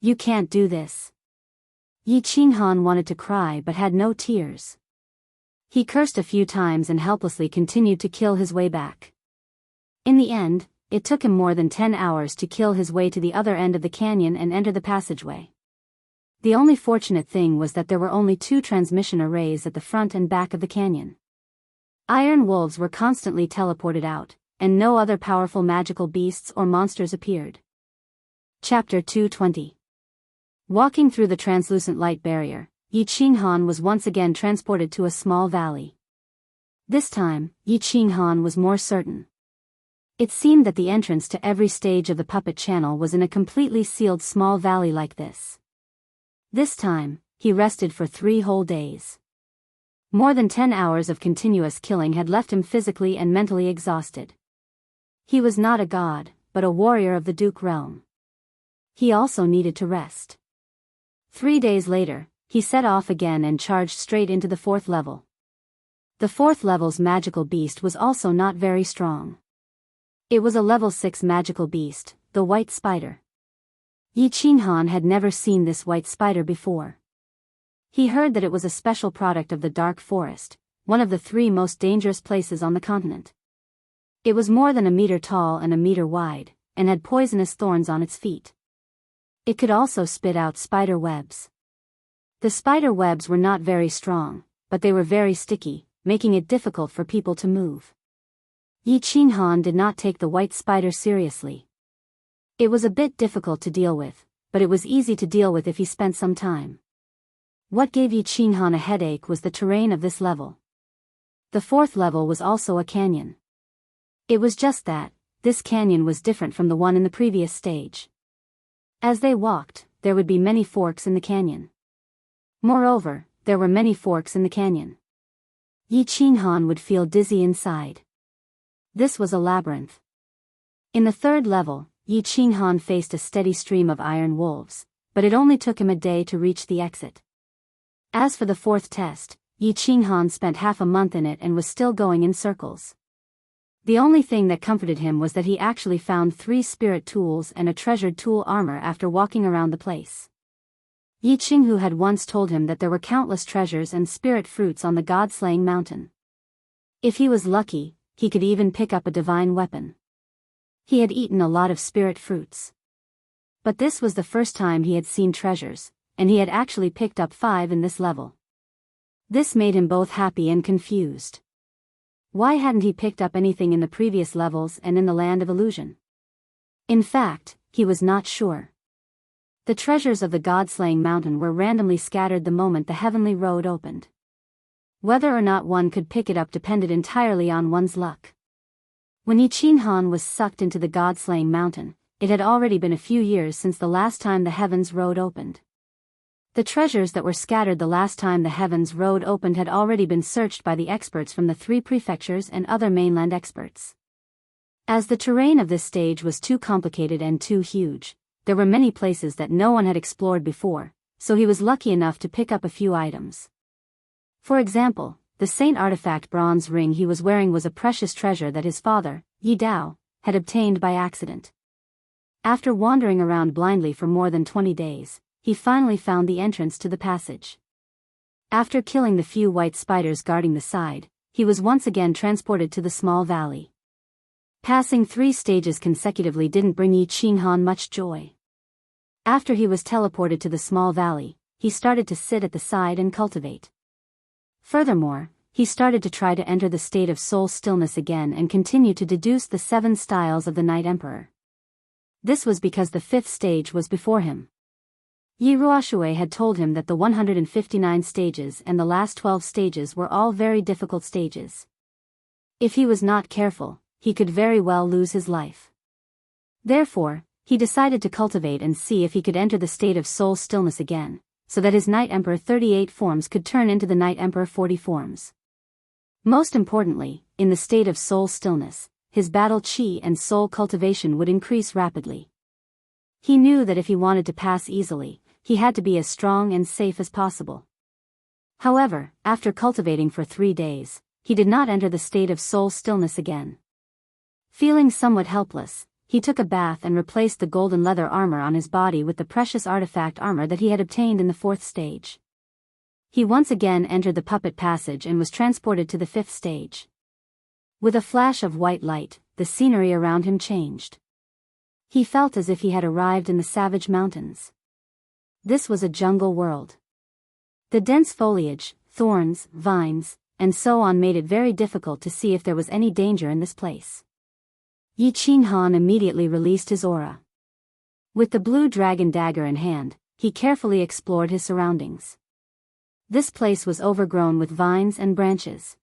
You can't do this. Yi Qinghan wanted to cry but had no tears. He cursed a few times and helplessly continued to kill his way back. In the end, it took him more than 10 hours to kill his way to the other end of the canyon and enter the passageway. The only fortunate thing was that there were only 2 transmission arrays at the front and back of the canyon. Iron wolves were constantly teleported out, and no other powerful magical beasts or monsters appeared. Chapter 220. Walking through the translucent light barrier, Yi Qinghan was once again transported to a small valley. This time, Yi Qinghan was more certain. It seemed that the entrance to every stage of the puppet channel was in a completely sealed small valley like this. This time, he rested for 3 whole days. More than 10 hours of continuous killing had left him physically and mentally exhausted. He was not a god, but a warrior of the Duke realm. He also needed to rest. 3 days later, he set off again and charged straight into the 4th level. The 4th level's magical beast was also not very strong. It was a level 6 magical beast, the white spider. Yi Qinghan had never seen this white spider before. He heard that it was a special product of the dark forest, one of the 3 most dangerous places on the continent. It was more than a meter tall and a meter wide, and had poisonous thorns on its feet. It could also spit out spider webs. The spider webs were not very strong, but they were very sticky, making it difficult for people to move. Yi Qinghan did not take the white spider seriously. It was a bit difficult to deal with, but it was easy to deal with if he spent some time. What gave Yi Qinghan a headache was the terrain of this level. The 4th level was also a canyon. It was just that, this canyon was different from the one in the previous stage. As they walked, there would be many forks in the canyon. Moreover, there were many forks in the canyon. Yi Qinghan would feel dizzy inside. This was a labyrinth. In the 3rd level, Yi Qinghan faced a steady stream of iron wolves, but it only took him a day to reach the exit. As for the 4th test, Yi Qinghan spent half a month in it and was still going in circles. The only thing that comforted him was that he actually found 3 spirit tools and a treasured tool armor after walking around the place. Yi Qinghu had once told him that there were countless treasures and spirit fruits on the god-slaying mountain. If he was lucky, he could even pick up a divine weapon. He had eaten a lot of spirit fruits. But this was the first time he had seen treasures, and he had actually picked up 5 in this level. This made him both happy and confused. Why hadn't he picked up anything in the previous levels and in the Land of Illusion? In fact, he was not sure. The treasures of the god-slaying mountain were randomly scattered the moment the heavenly road opened. Whether or not one could pick it up depended entirely on one's luck. When Yi Qinghan was sucked into the god-slaying mountain, it had already been a few years since the last time the heavens road opened. The treasures that were scattered the last time the heavens road opened had already been searched by the experts from the 3 prefectures and other mainland experts. As the terrain of this stage was too complicated and too huge, there were many places that no one had explored before, so he was lucky enough to pick up a few items. For example, the Saint artifact bronze ring he was wearing was a precious treasure that his father, Yi Dao, had obtained by accident. After wandering around blindly for more than 20 days, he finally found the entrance to the passage. After killing the few white spiders guarding the side, he was once again transported to the small valley. Passing 3 stages consecutively didn't bring Yi Qinghan much joy. After he was teleported to the small valley, he started to sit at the side and cultivate. Furthermore, he started to try to enter the state of soul stillness again and continue to deduce the 7 styles of the Night Emperor. This was because the 5th stage was before him. Yi Ruoshui had told him that the 159 stages and the last 12 stages were all very difficult stages. If he was not careful, he could very well lose his life. Therefore, he decided to cultivate and see if he could enter the state of soul stillness again, so that his Night Emperor 38 forms could turn into the Night Emperor 40 forms. Most importantly, in the state of soul stillness, his battle chi and soul cultivation would increase rapidly. He knew that if he wanted to pass easily, he had to be as strong and safe as possible. However, after cultivating for 3 days, he did not enter the state of soul stillness again. Feeling somewhat helpless, he took a bath and replaced the golden leather armor on his body with the precious artifact armor that he had obtained in the 4th stage. He once again entered the puppet passage and was transported to the 5th stage. With a flash of white light, the scenery around him changed. He felt as if he had arrived in the savage mountains. This was a jungle world. The dense foliage, thorns, vines, and so on made it very difficult to see if there was any danger in this place. Yi Qinghan immediately released his aura. With the blue dragon dagger in hand, he carefully explored his surroundings. This place was overgrown with vines and branches.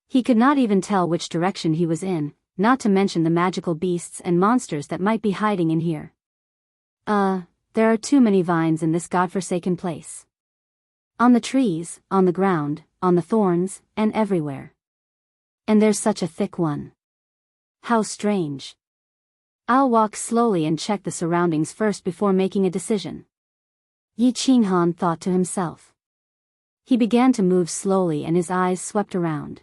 He could not even tell which direction he was in, not to mention the magical beasts and monsters that might be hiding in here. There are too many vines in this godforsaken place. On the trees, on the ground, on the thorns, and everywhere. And there's such a thick one. How strange. I'll walk slowly and check the surroundings first before making a decision. Yi Qinghan thought to himself. He began to move slowly and his eyes swept around.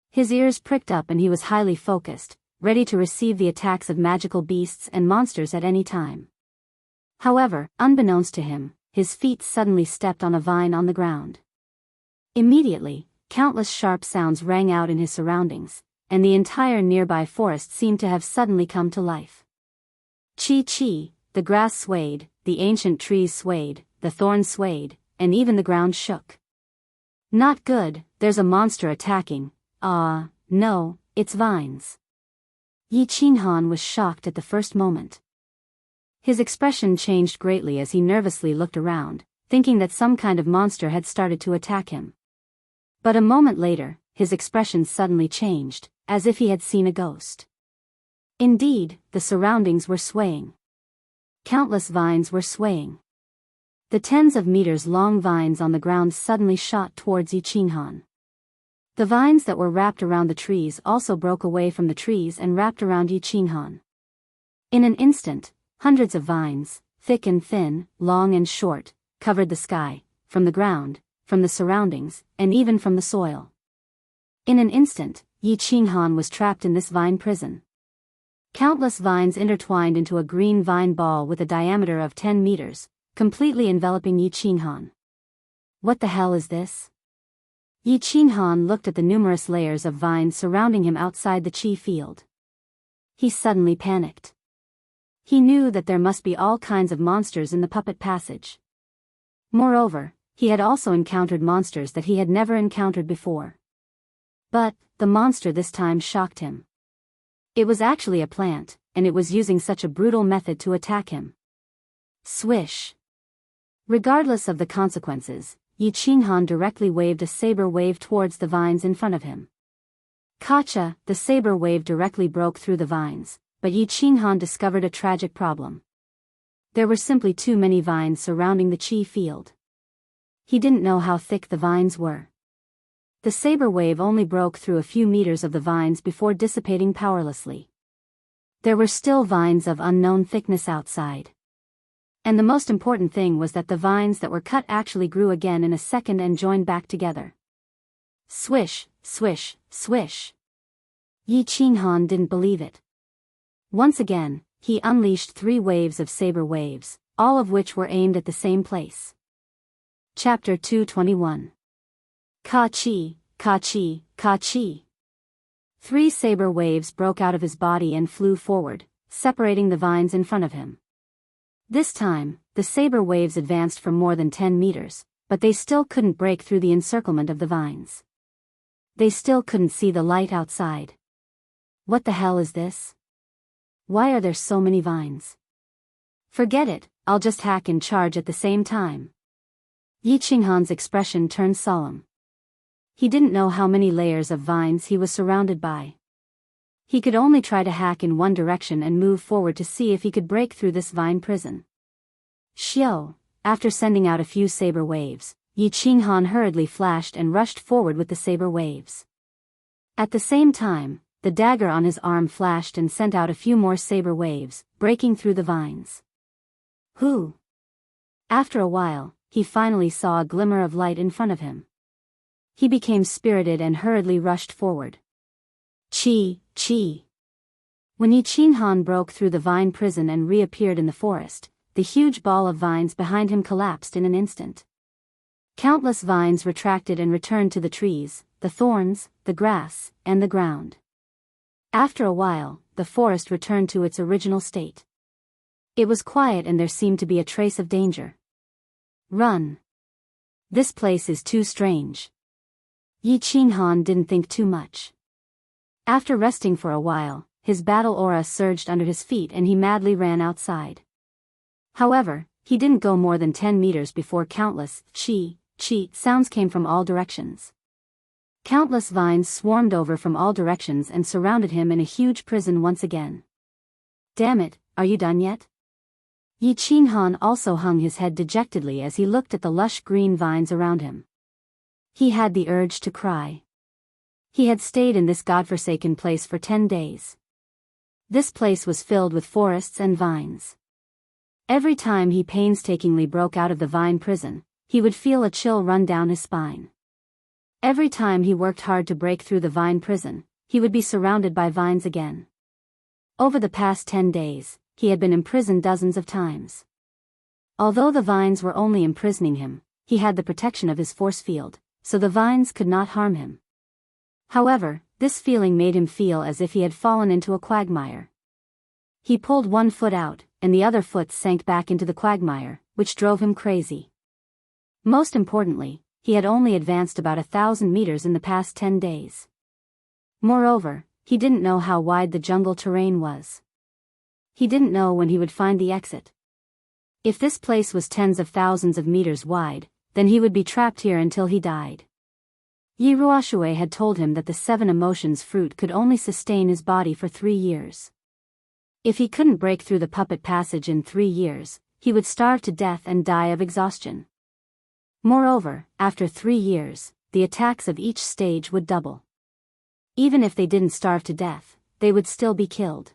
His ears pricked up and he was highly focused, ready to receive the attacks of magical beasts and monsters at any time. However, unbeknownst to him, his feet suddenly stepped on a vine on the ground. Immediately, countless sharp sounds rang out in his surroundings, and the entire nearby forest seemed to have suddenly come to life. Chi, the grass swayed, the ancient trees swayed, the thorns swayed, and even the ground shook. Not good, there's a monster attacking. No, it's vines. Yi Qinghan was shocked at the first moment. His expression changed greatly as he nervously looked around, thinking that some kind of monster had started to attack him. But a moment later, his expression suddenly changed, as if he had seen a ghost. Indeed, the surroundings were swaying. Countless vines were swaying. The tens of meters long vines on the ground suddenly shot towards Yi Qinghan. The vines that were wrapped around the trees also broke away from the trees and wrapped around Yi Qinghan. In an instant, hundreds of vines, thick and thin, long and short, covered the sky, from the ground, from the surroundings, and even from the soil. In an instant, Yi Qinghan was trapped in this vine prison. Countless vines intertwined into a green vine ball with a diameter of 10 meters, completely enveloping Yi Qinghan. What the hell is this? Yi Qinghan looked at the numerous layers of vines surrounding him outside the chi field. He suddenly panicked. He knew that there must be all kinds of monsters in the puppet passage. Moreover, he had also encountered monsters that he had never encountered before. But, the monster this time shocked him. It was actually a plant, and it was using such a brutal method to attack him. Swish! Regardless of the consequences, Yi Qinghan directly waved a saber wave towards the vines in front of him. Kacha, the saber wave directly broke through the vines, but Yi Qinghan discovered a tragic problem. There were simply too many vines surrounding the chi field. He didn't know how thick the vines were. The saber wave only broke through a few meters of the vines before dissipating powerlessly. There were still vines of unknown thickness outside. And the most important thing was that the vines that were cut actually grew again in a second and joined back together. Swish, swish, swish. Yi Qinghan didn't believe it. Once again, he unleashed 3 waves of saber waves, all of which were aimed at the same place. Chapter 221. Ka-chi, ka-chi, ka-chi. 3 saber waves broke out of his body and flew forward, separating the vines in front of him. This time, the saber waves advanced for more than 10 meters, but they still couldn't break through the encirclement of the vines. They still couldn't see the light outside. What the hell is this? Why are there so many vines? Forget it, I'll just hack and charge at the same time. Yi Qinghan's expression turned solemn. He didn't know how many layers of vines he was surrounded by. He could only try to hack in one direction and move forward to see if he could break through this vine prison. Xiao, after sending out a few saber waves, Yi Qinghan hurriedly flashed and rushed forward with the saber waves. At the same time, the dagger on his arm flashed and sent out a few more saber waves, breaking through the vines. Who? After a while, he finally saw a glimmer of light in front of him. He became spirited and hurriedly rushed forward. Chi. When Yi Qinghan broke through the vine prison and reappeared in the forest, the huge ball of vines behind him collapsed in an instant. Countless vines retracted and returned to the trees, the thorns, the grass, and the ground. After a while, the forest returned to its original state. It was quiet and there seemed to be a trace of danger. Run. This place is too strange. Yi Qinghan didn't think too much. After resting for a while, his battle aura surged under his feet and he madly ran outside. However, he didn't go more than 10 meters before countless chi sounds came from all directions. Countless vines swarmed over from all directions and surrounded him in a huge prison once again. Damn it, are you done yet? Yi Qinghan also hung his head dejectedly as he looked at the lush green vines around him. He had the urge to cry. He had stayed in this godforsaken place for 10 days. This place was filled with forests and vines. Every time he painstakingly broke out of the vine prison, he would feel a chill run down his spine. Every time he worked hard to break through the vine prison, he would be surrounded by vines again. Over the past 10 days, he had been imprisoned dozens of times. Although the vines were only imprisoning him, he had the protection of his force field, so the vines could not harm him. However, this feeling made him feel as if he had fallen into a quagmire. He pulled one foot out, and the other foot sank back into the quagmire, which drove him crazy. Most importantly, he had only advanced about 1,000 meters in the past 10 days. Moreover, he didn't know how wide the jungle terrain was. He didn't know when he would find the exit. If this place was tens of thousands of meters wide, then he would be trapped here until he died. Yi Ruoxue had told him that the 7 emotions fruit could only sustain his body for 3 years. If he couldn't break through the puppet passage in 3 years, he would starve to death and die of exhaustion. Moreover, after 3 years, the attacks of each stage would double. Even if they didn't starve to death, they would still be killed.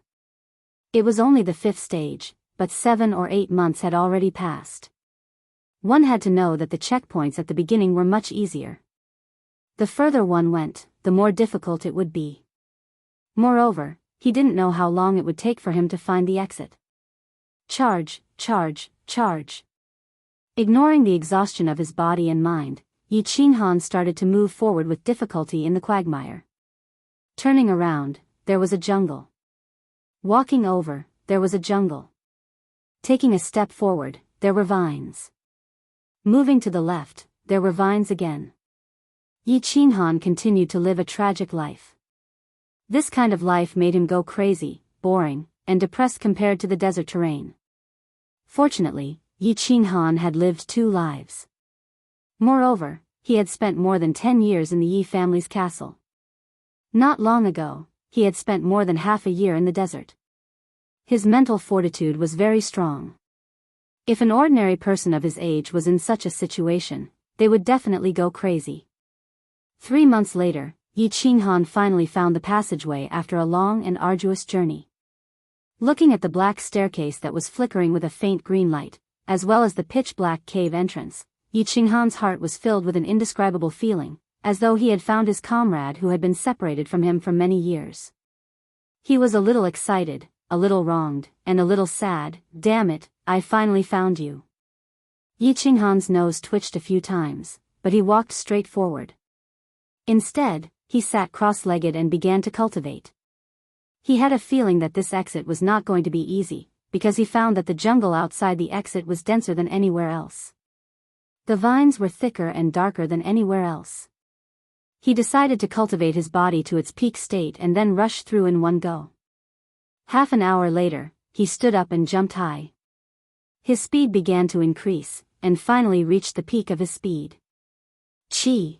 It was only the 5th stage, but 7 or 8 months had already passed. One had to know that the checkpoints at the beginning were much easier. The further one went, the more difficult it would be. Moreover, he didn't know how long it would take for him to find the exit. Charge. Ignoring the exhaustion of his body and mind, Yi Qinghan started to move forward with difficulty in the quagmire. Turning around, there was a jungle. Walking over, there was a jungle. Taking a step forward, there were vines. Moving to the left, there were vines again. Yi Qinghan continued to live a tragic life. This kind of life made him go crazy, boring, and depressed compared to the desert terrain. Fortunately, Yi Qinghan had lived 2 lives. Moreover, he had spent more than 10 years in the Yi family's castle. Not long ago, he had spent more than half a year in the desert. His mental fortitude was very strong. If an ordinary person of his age was in such a situation, they would definitely go crazy. 3 months later, Yi Qinghan finally found the passageway after a long and arduous journey. Looking at the black staircase that was flickering with a faint green light, as well as the pitch-black cave entrance, Yi Qinghan's heart was filled with an indescribable feeling, as though he had found his comrade who had been separated from him for many years. He was a little excited, a little wronged, and a little sad. Damn it, I finally found you. Yi Qinghan's nose twitched a few times, but he walked straight forward. Instead, he sat cross-legged and began to cultivate. He had a feeling that this exit was not going to be easy, because he found that the jungle outside the exit was denser than anywhere else. The vines were thicker and darker than anywhere else. He decided to cultivate his body to its peak state and then rush through in one go. Half an hour later, he stood up and jumped high. His speed began to increase, and finally reached the peak of his speed. Chi!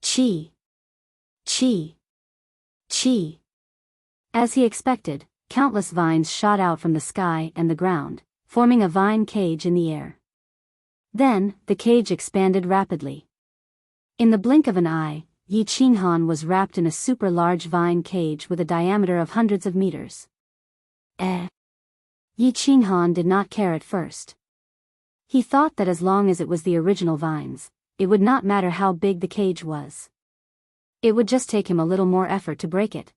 Chi! Chi! Chi! As he expected, countless vines shot out from the sky and the ground, forming a vine cage in the air. Then, the cage expanded rapidly. In the blink of an eye, Yi Qinghan was wrapped in a super-large vine cage with a diameter of hundreds of meters. Yi Qinghan did not care at first. He thought that as long as it was the original vines, it would not matter how big the cage was. It would just take him a little more effort to break it.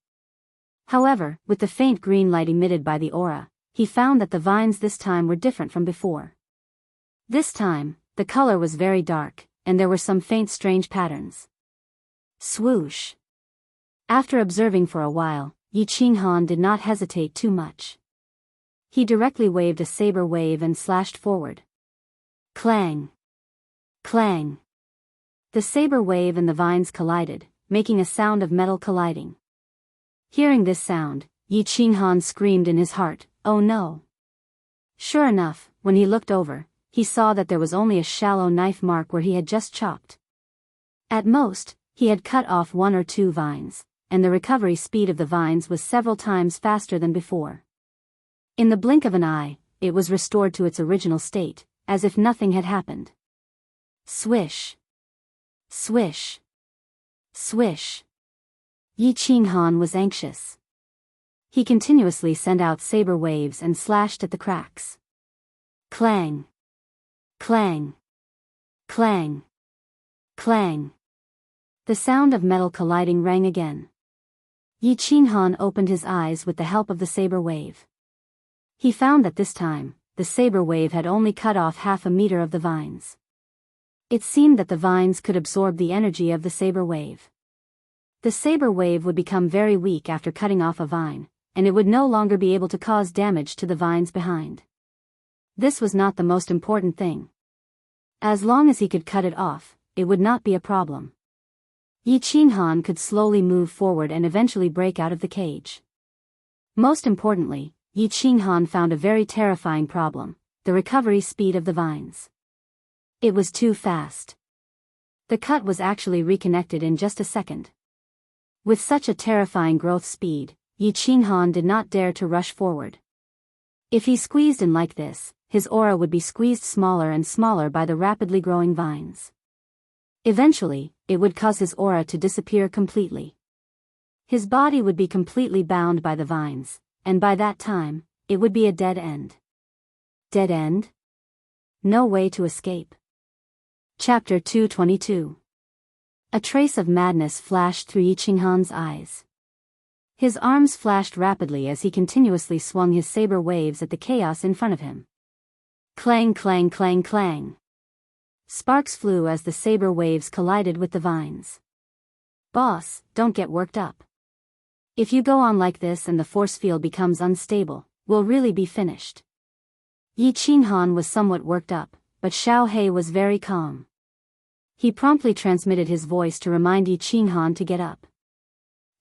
However, with the faint green light emitted by the aura, he found that the vines this time were different from before. This time, the color was very dark, and there were some faint strange patterns. Swoosh! After observing for a while, Yi Qinghan did not hesitate too much. He directly waved a saber wave and slashed forward. Clang! Clang! The saber wave and the vines collided, making a sound of metal colliding. Hearing this sound, Yi Qinghan screamed in his heart, "Oh no!" Sure enough, when he looked over, he saw that there was only a shallow knife mark where he had just chopped. At most, he had cut off 1 or 2 vines, and the recovery speed of the vines was several times faster than before. In the blink of an eye, it was restored to its original state, as if nothing had happened. Swish! Swish! Swish! Yi Qinghan was anxious. He continuously sent out saber waves and slashed at the cracks. Clang! Clang! Clang! Clang! The sound of metal colliding rang again. Yi Qinghan opened his eyes with the help of the saber wave. He found that this time, the saber wave had only cut off half a meter of the vines. It seemed that the vines could absorb the energy of the saber wave. The saber wave would become very weak after cutting off a vine, and it would no longer be able to cause damage to the vines behind. This was not the most important thing. As long as he could cut it off, it would not be a problem. Yi Qinghan could slowly move forward and eventually break out of the cage. Most importantly, Yi Qinghan found a very terrifying problem: the recovery speed of the vines. It was too fast. The cut was actually reconnected in just a second. With such a terrifying growth speed, Yi Qinghan did not dare to rush forward. If he squeezed in like this, his aura would be squeezed smaller and smaller by the rapidly growing vines. Eventually, it would cause his aura to disappear completely. His body would be completely bound by the vines, and by that time, it would be a dead end. Dead end? No way to escape. Chapter 222. A trace of madness flashed through Yi Qinghan's eyes. His arms flashed rapidly as he continuously swung his saber waves at the chaos in front of him. Clang, clang, clang, clang. Sparks flew as the saber waves collided with the vines. Boss, don't get worked up. If you go on like this and the force field becomes unstable, we'll really be finished. Yi Qinghan was somewhat worked up, but Xiao He was very calm. He promptly transmitted his voice to remind Yi Qinghan to get up.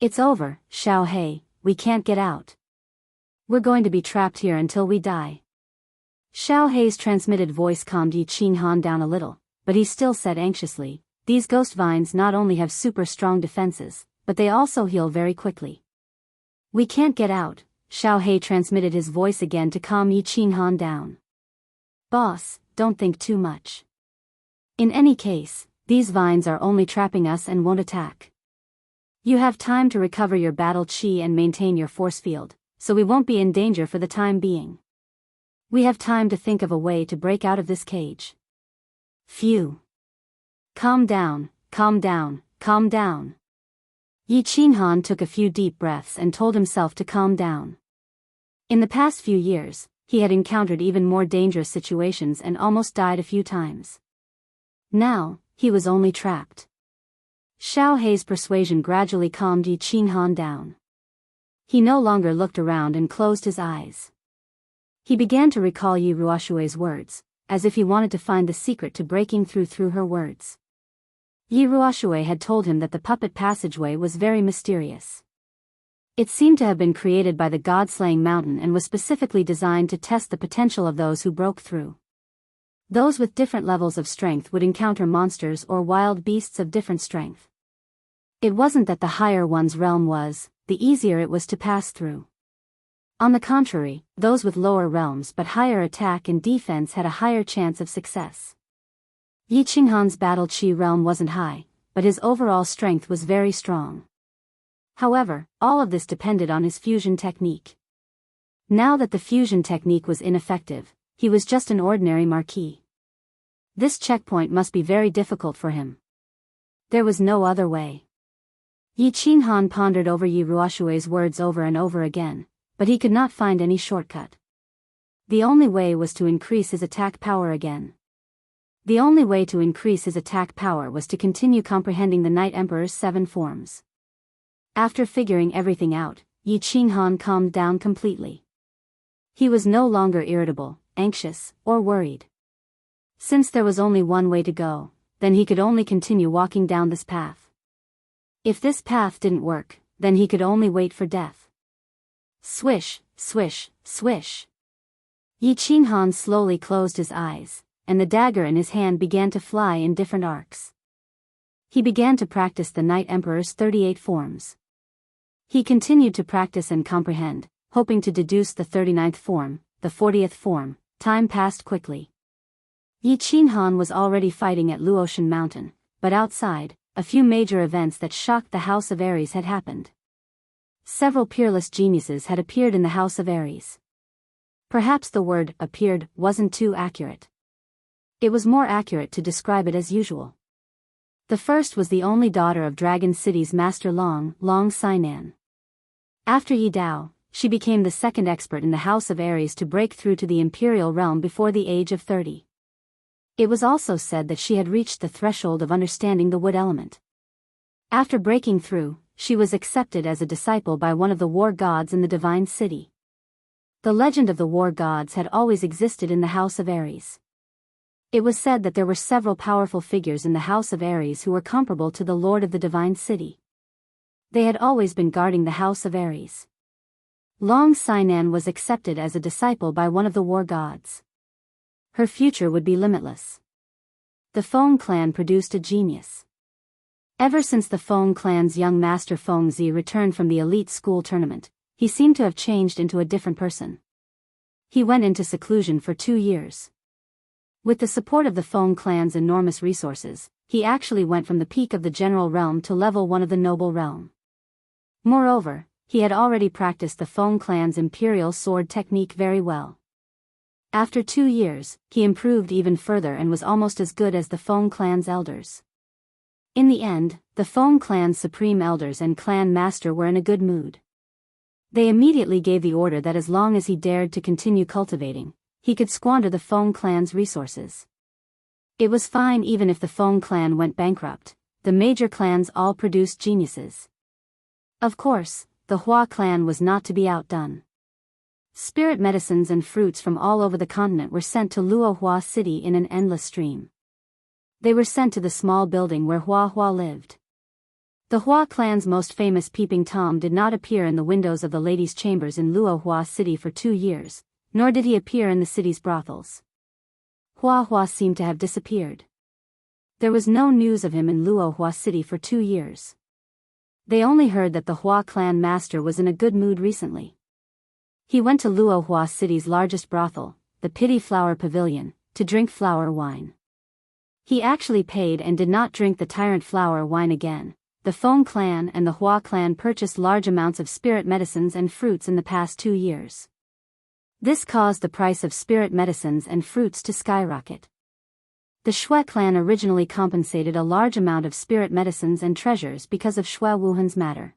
It's over, Xiao He, we can't get out. We're going to be trapped here until we die. Xiao He's transmitted voice calmed Yi Qinghan down a little, but he still said anxiously, "These ghost vines not only have super strong defenses, but they also heal very quickly." We can't get out, Xiao He transmitted his voice again to calm Yi Qinghan down. Boss, don't think too much. In any case, these vines are only trapping us and won't attack. You have time to recover your battle chi and maintain your force field, so we won't be in danger for the time being. We have time to think of a way to break out of this cage. Phew. Calm down, calm down, calm down. Yi Qinghan took a few deep breaths and told himself to calm down. In the past few years, he had encountered even more dangerous situations and almost died a few times. Now, he was only trapped. Xiao He's persuasion gradually calmed Yi Qinghan down. He no longer looked around and closed his eyes. He began to recall Yi Ruoshui's words, as if he wanted to find the secret to breaking through her words. Yi Ruoshui had told him that the puppet passageway was very mysterious. It seemed to have been created by the god-slaying mountain and was specifically designed to test the potential of those who broke through. Those with different levels of strength would encounter monsters or wild beasts of different strength. It wasn't that the higher one's realm was, the easier it was to pass through. On the contrary, those with lower realms but higher attack and defense had a higher chance of success. Yi Qinghan's battle chi realm wasn't high, but his overall strength was very strong. However, all of this depended on his fusion technique. Now that the fusion technique was ineffective, he was just an ordinary marquis. This checkpoint must be very difficult for him. There was no other way. Yi Qinghan pondered over Yi Ruoshui's words over and over again, but he could not find any shortcut. The only way was to increase his attack power again. The only way to increase his attack power was to continue comprehending the Night Emperor's 7 forms. After figuring everything out, Yi Qinghan calmed down completely. He was no longer irritable, anxious, or worried. Since there was only one way to go, then he could only continue walking down this path. If this path didn't work, then he could only wait for death. Swish, swish, swish. Yi Qinghan slowly closed his eyes, and the dagger in his hand began to fly in different arcs. He began to practice the Night Emperor's 38 forms. He continued to practice and comprehend, hoping to deduce the 39th form, the 40th form. Time passed quickly. Yi Qinghan was already fighting at Luotian Mountain, but outside, a few major events that shocked the House of Aries had happened. Several peerless geniuses had appeared in the House of Aries. Perhaps the word appeared wasn't too accurate. It was more accurate to describe it as usual. The first was the only daughter of Dragon City's Master Long Sainan. After Yi Dao, she became the second expert in the House of Aries to break through to the Imperial realm before the age of 30. It was also said that she had reached the threshold of understanding the wood element. After breaking through, she was accepted as a disciple by one of the war gods in the Divine City. The legend of the war gods had always existed in the House of Aries. It was said that there were several powerful figures in the House of Aries who were comparable to the Lord of the Divine City. They had always been guarding the House of Aries. Long Sainan was accepted as a disciple by one of the war gods. Her future would be limitless. The Feng clan produced a genius. Ever since the Feng clan's young master Feng Zi returned from the elite school tournament, he seemed to have changed into a different person. He went into seclusion for 2 years. With the support of the Feng clan's enormous resources, he actually went from the peak of the general realm to level 1 of the noble realm. Moreover, he had already practiced the Feng clan's imperial sword technique very well. After 2 years, he improved even further and was almost as good as the Feng clan's elders. In the end, the Feng clan's supreme elders and clan master were in a good mood. They immediately gave the order that as long as he dared to continue cultivating, he could squander the Feng clan's resources. It was fine even if the Feng clan went bankrupt. The major clans all produced geniuses. Of course, the Hua clan was not to be outdone. Spirit medicines and fruits from all over the continent were sent to Luohua City in an endless stream. They were sent to the small building where Hua lived. The Hua clan's most famous Peeping Tom did not appear in the windows of the ladies' chambers in Luohua City for 2 years, nor did he appear in the city's brothels. Hua seemed to have disappeared. There was no news of him in Luohua City for 2 years. They only heard that the Hua clan master was in a good mood recently. He went to Luohua City's largest brothel, the Pity Flower Pavilion, to drink flower wine. He actually paid and did not drink the tyrant flower wine again. The Feng clan and the Hua clan purchased large amounts of spirit medicines and fruits in the past 2 years. This caused the price of spirit medicines and fruits to skyrocket. The Shui clan originally compensated a large amount of spirit medicines and treasures because of Shui Wuhan's matter.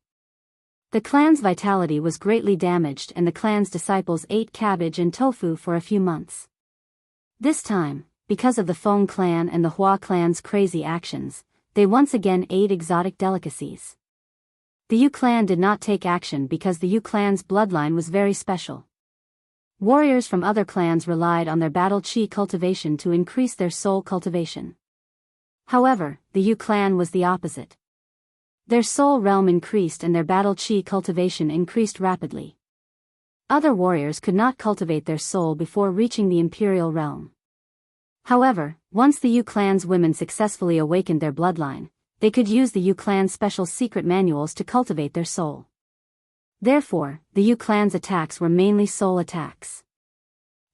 The clan's vitality was greatly damaged and the clan's disciples ate cabbage and tofu for a few months. This time, because of the Feng clan and the Hua clan's crazy actions, they once again ate exotic delicacies. The Yu clan did not take action because the Yu clan's bloodline was very special. Warriors from other clans relied on their battle chi cultivation to increase their soul cultivation. However, the Yu clan was the opposite. Their soul realm increased and their battle chi cultivation increased rapidly. Other warriors could not cultivate their soul before reaching the imperial realm. However, once the Yu clan's women successfully awakened their bloodline, they could use the Yu clan's special secret manuals to cultivate their soul. Therefore, the Yu clan's attacks were mainly soul attacks.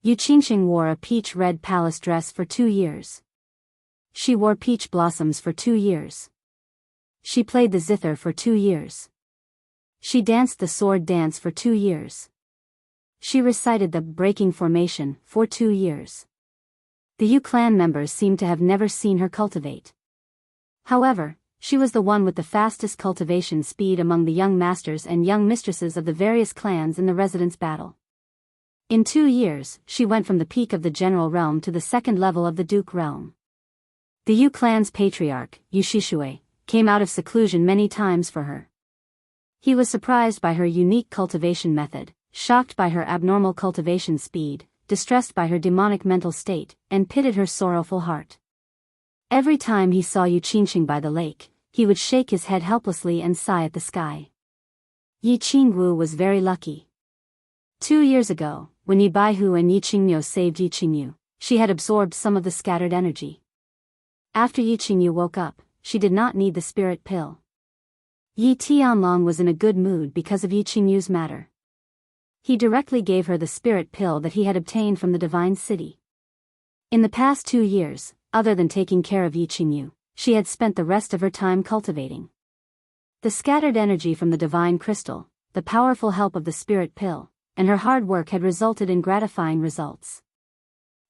Yu Xianxia wore a peach-red palace dress for 2 years. She wore peach blossoms for 2 years. She played the zither for 2 years. She danced the sword dance for 2 years. She recited the breaking formation for 2 years. The Yu clan members seemed to have never seen her cultivate. However, she was the one with the fastest cultivation speed among the young masters and young mistresses of the various clans in the residence battle. In 2 years, she went from the peak of the general realm to the second level of the duke realm. The Yu clan's patriarch, Yu Shishui, came out of seclusion many times for her. He was surprised by her unique cultivation method, shocked by her abnormal cultivation speed, distressed by her demonic mental state, and pitied her sorrowful heart. Every time he saw Yu Xianxia by the lake, he would shake his head helplessly and sigh at the sky. Yi Qingwu was very lucky. 2 years ago, when Yi Baihu and Yi Qingyu saved Yi Qingyu, she had absorbed some of the scattered energy. After Yi Qingyu woke up, she did not need the spirit pill. Yi Tianlong was in a good mood because of Yi Qingyu's matter. He directly gave her the spirit pill that he had obtained from the divine city. In the past 2 years, other than taking care of Yi Qingyu, she had spent the rest of her time cultivating. The scattered energy from the divine crystal, the powerful help of the spirit pill, and her hard work had resulted in gratifying results.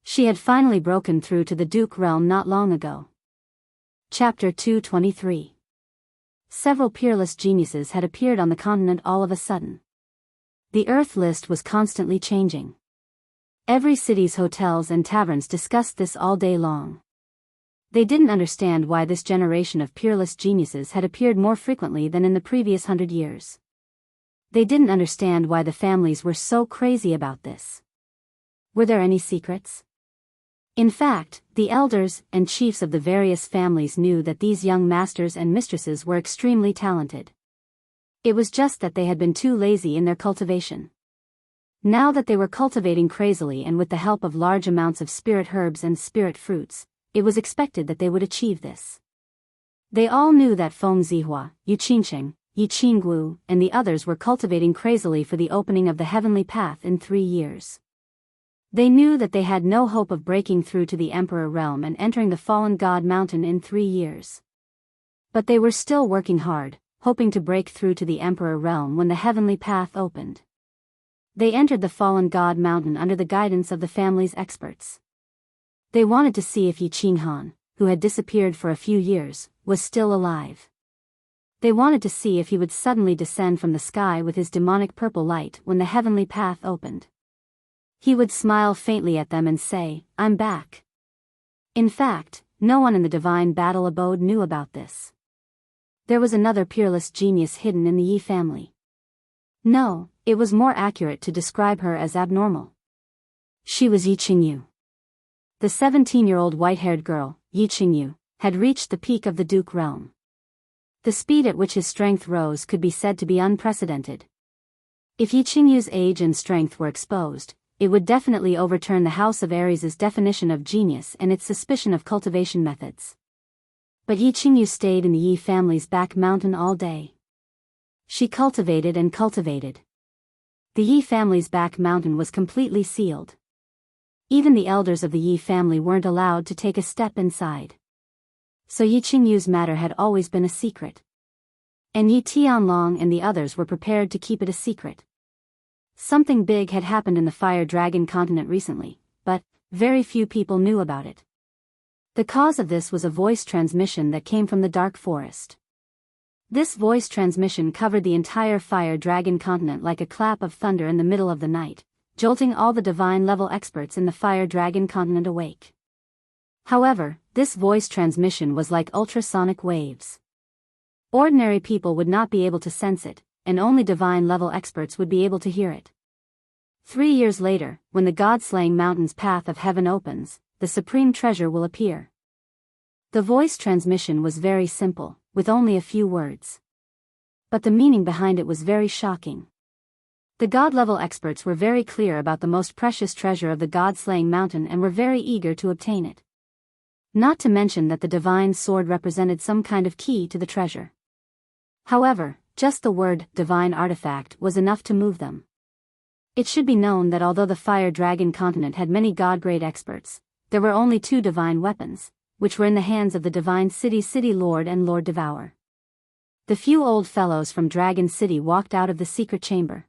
She had finally broken through to the Duke realm not long ago. Chapter 223. Several peerless geniuses had appeared on the continent all of a sudden. The Earth list was constantly changing. Every city's hotels and taverns discussed this all day long. They didn't understand why this generation of peerless geniuses had appeared more frequently than in the previous 100 years. They didn't understand why the families were so crazy about this. Were there any secrets? In fact, the elders and chiefs of the various families knew that these young masters and mistresses were extremely talented. It was just that they had been too lazy in their cultivation. Now that they were cultivating crazily and with the help of large amounts of spirit herbs and spirit fruits, it was expected that they would achieve this. They all knew that Feng Zihua, Yu Xianxia, Yi Qingwu, and the others were cultivating crazily for the opening of the heavenly path in 3 years. They knew that they had no hope of breaking through to the Emperor realm and entering the Fallen God Mountain in 3 years. But they were still working hard, hoping to break through to the Emperor realm when the heavenly path opened. They entered the Fallen God Mountain under the guidance of the family's experts. They wanted to see if Yi Qinghan, who had disappeared for a few years, was still alive. They wanted to see if he would suddenly descend from the sky with his demonic purple light when the heavenly path opened. He would smile faintly at them and say, "I'm back." In fact, no one in the divine battle abode knew about this. There was another peerless genius hidden in the Yi family. No, it was more accurate to describe her as abnormal. She was Yi Qingyu. The 17-year-old white-haired girl, Yi Qingyu, had reached the peak of the Duke realm. The speed at which his strength rose could be said to be unprecedented. If Yi Qingyu's age and strength were exposed, it would definitely overturn the House of Aries' definition of genius and its suspicion of cultivation methods. But Yi Qingyu stayed in the Yi family's back mountain all day. She cultivated and cultivated. The Yi family's back mountain was completely sealed. Even the elders of the Yi family weren't allowed to take a step inside. So Yi Qingyu's matter had always been a secret. And Yi Tianlong and the others were prepared to keep it a secret. Something big had happened in the Fire Dragon continent recently, but very few people knew about it. The cause of this was a voice transmission that came from the dark forest. This voice transmission covered the entire Fire Dragon continent like a clap of thunder in the middle of the night, jolting all the divine-level experts in the Fire Dragon continent awake. However, this voice transmission was like ultrasonic waves. Ordinary people would not be able to sense it, and only divine-level experts would be able to hear it. 3 years later, when the God-slaying mountain's path of heaven opens, the supreme treasure will appear. The voice transmission was very simple, with only a few words. but the meaning behind it was very shocking. The god-level experts were very clear about the most precious treasure of the god-slaying mountain and were very eager to obtain it. Not to mention that the divine sword represented some kind of key to the treasure. However, just the word divine artifact was enough to move them. It should be known that although the Fire Dragon continent had many god-grade experts, there were only 2 divine weapons, which were in the hands of the Divine City Lord and Lord Devourer. The few old fellows from Dragon City walked out of the secret chamber.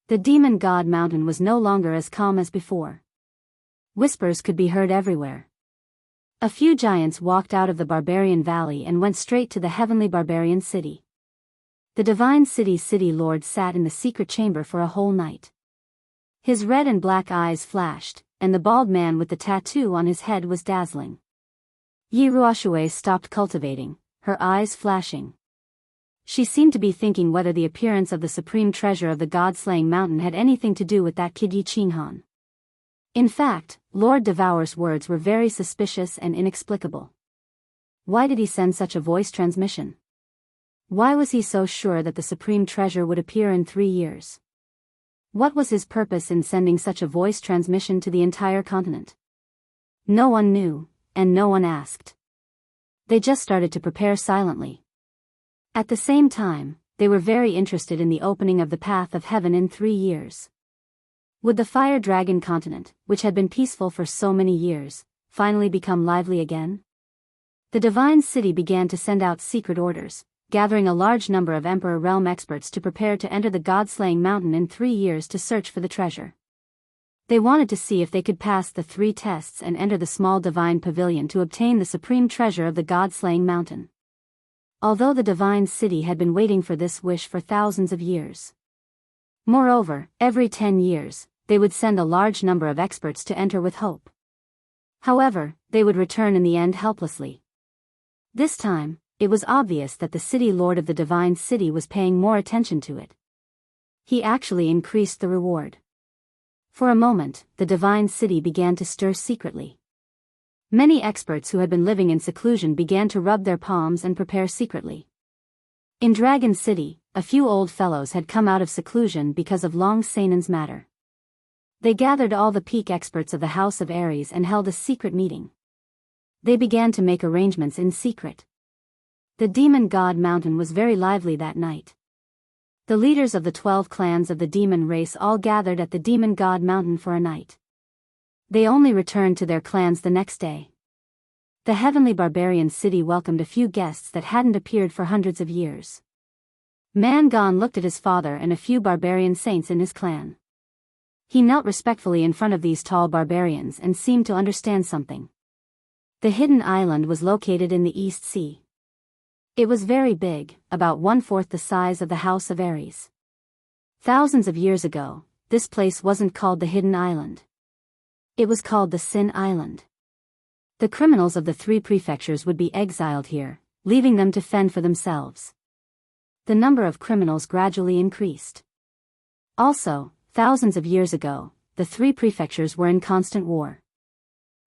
The demon god mountain was no longer as calm as before. Whispers could be heard everywhere. A few giants walked out of the barbarian valley and went straight to the heavenly barbarian city. The Divine City Lord sat in the secret chamber for a whole night. His red and black eyes flashed, and the bald man with the tattoo on his head was dazzling. Yi Ruoxue stopped cultivating, her eyes flashing. She seemed to be thinking whether the appearance of the supreme treasure of the god-slaying mountain had anything to do with that kid Yi Qinghan. In fact, Lord Devourer's words were very suspicious and inexplicable. Why did he send such a voice transmission? Why was he so sure that the supreme treasure would appear in 3 years? What was his purpose in sending such a voice transmission to the entire continent? No one knew, and no one asked. They just started to prepare silently. At the same time, they were very interested in the opening of the path of heaven in 3 years. Would the Fire Dragon continent, which had been peaceful for so many years, finally become lively again? The Divine City began to send out secret orders, gathering a large number of Emperor Realm experts to prepare to enter the god-slaying mountain in 3 years to search for the treasure. They wanted to see if they could pass the 3 tests and enter the small divine pavilion to obtain the supreme treasure of the god-slaying mountain. Although the Divine City had been waiting for this wish for thousands of years. Moreover, every 10 years, they would send a large number of experts to enter with hope. However, they would return in the end helplessly. This time, it was obvious that the City Lord of the Divine City was paying more attention to it. He actually increased the reward. For a moment, the Divine City began to stir secretly. Many experts who had been living in seclusion began to rub their palms and prepare secretly. In Dragon City, a few old fellows had come out of seclusion because of Long Seinen's matter. They gathered all the peak experts of the House of Ares and held a secret meeting. They began to make arrangements in secret. The Demon God Mountain was very lively that night. The leaders of the 12 clans of the demon race all gathered at the Demon God Mountain for a night. They only returned to their clans the next day. The heavenly barbarian city welcomed a few guests that hadn't appeared for hundreds of years. Mangon looked at his father and a few barbarian saints in his clan. He knelt respectfully in front of these tall barbarians and seemed to understand something. The hidden island was located in the East Sea. It was very big, about 1/4 the size of the House of Ares. Thousands of years ago, this place wasn't called the Hidden Island. It was called the Sin Island. The criminals of the 3 prefectures would be exiled here, leaving them to fend for themselves. The number of criminals gradually increased. Also, thousands of years ago, the 3 prefectures were in constant war.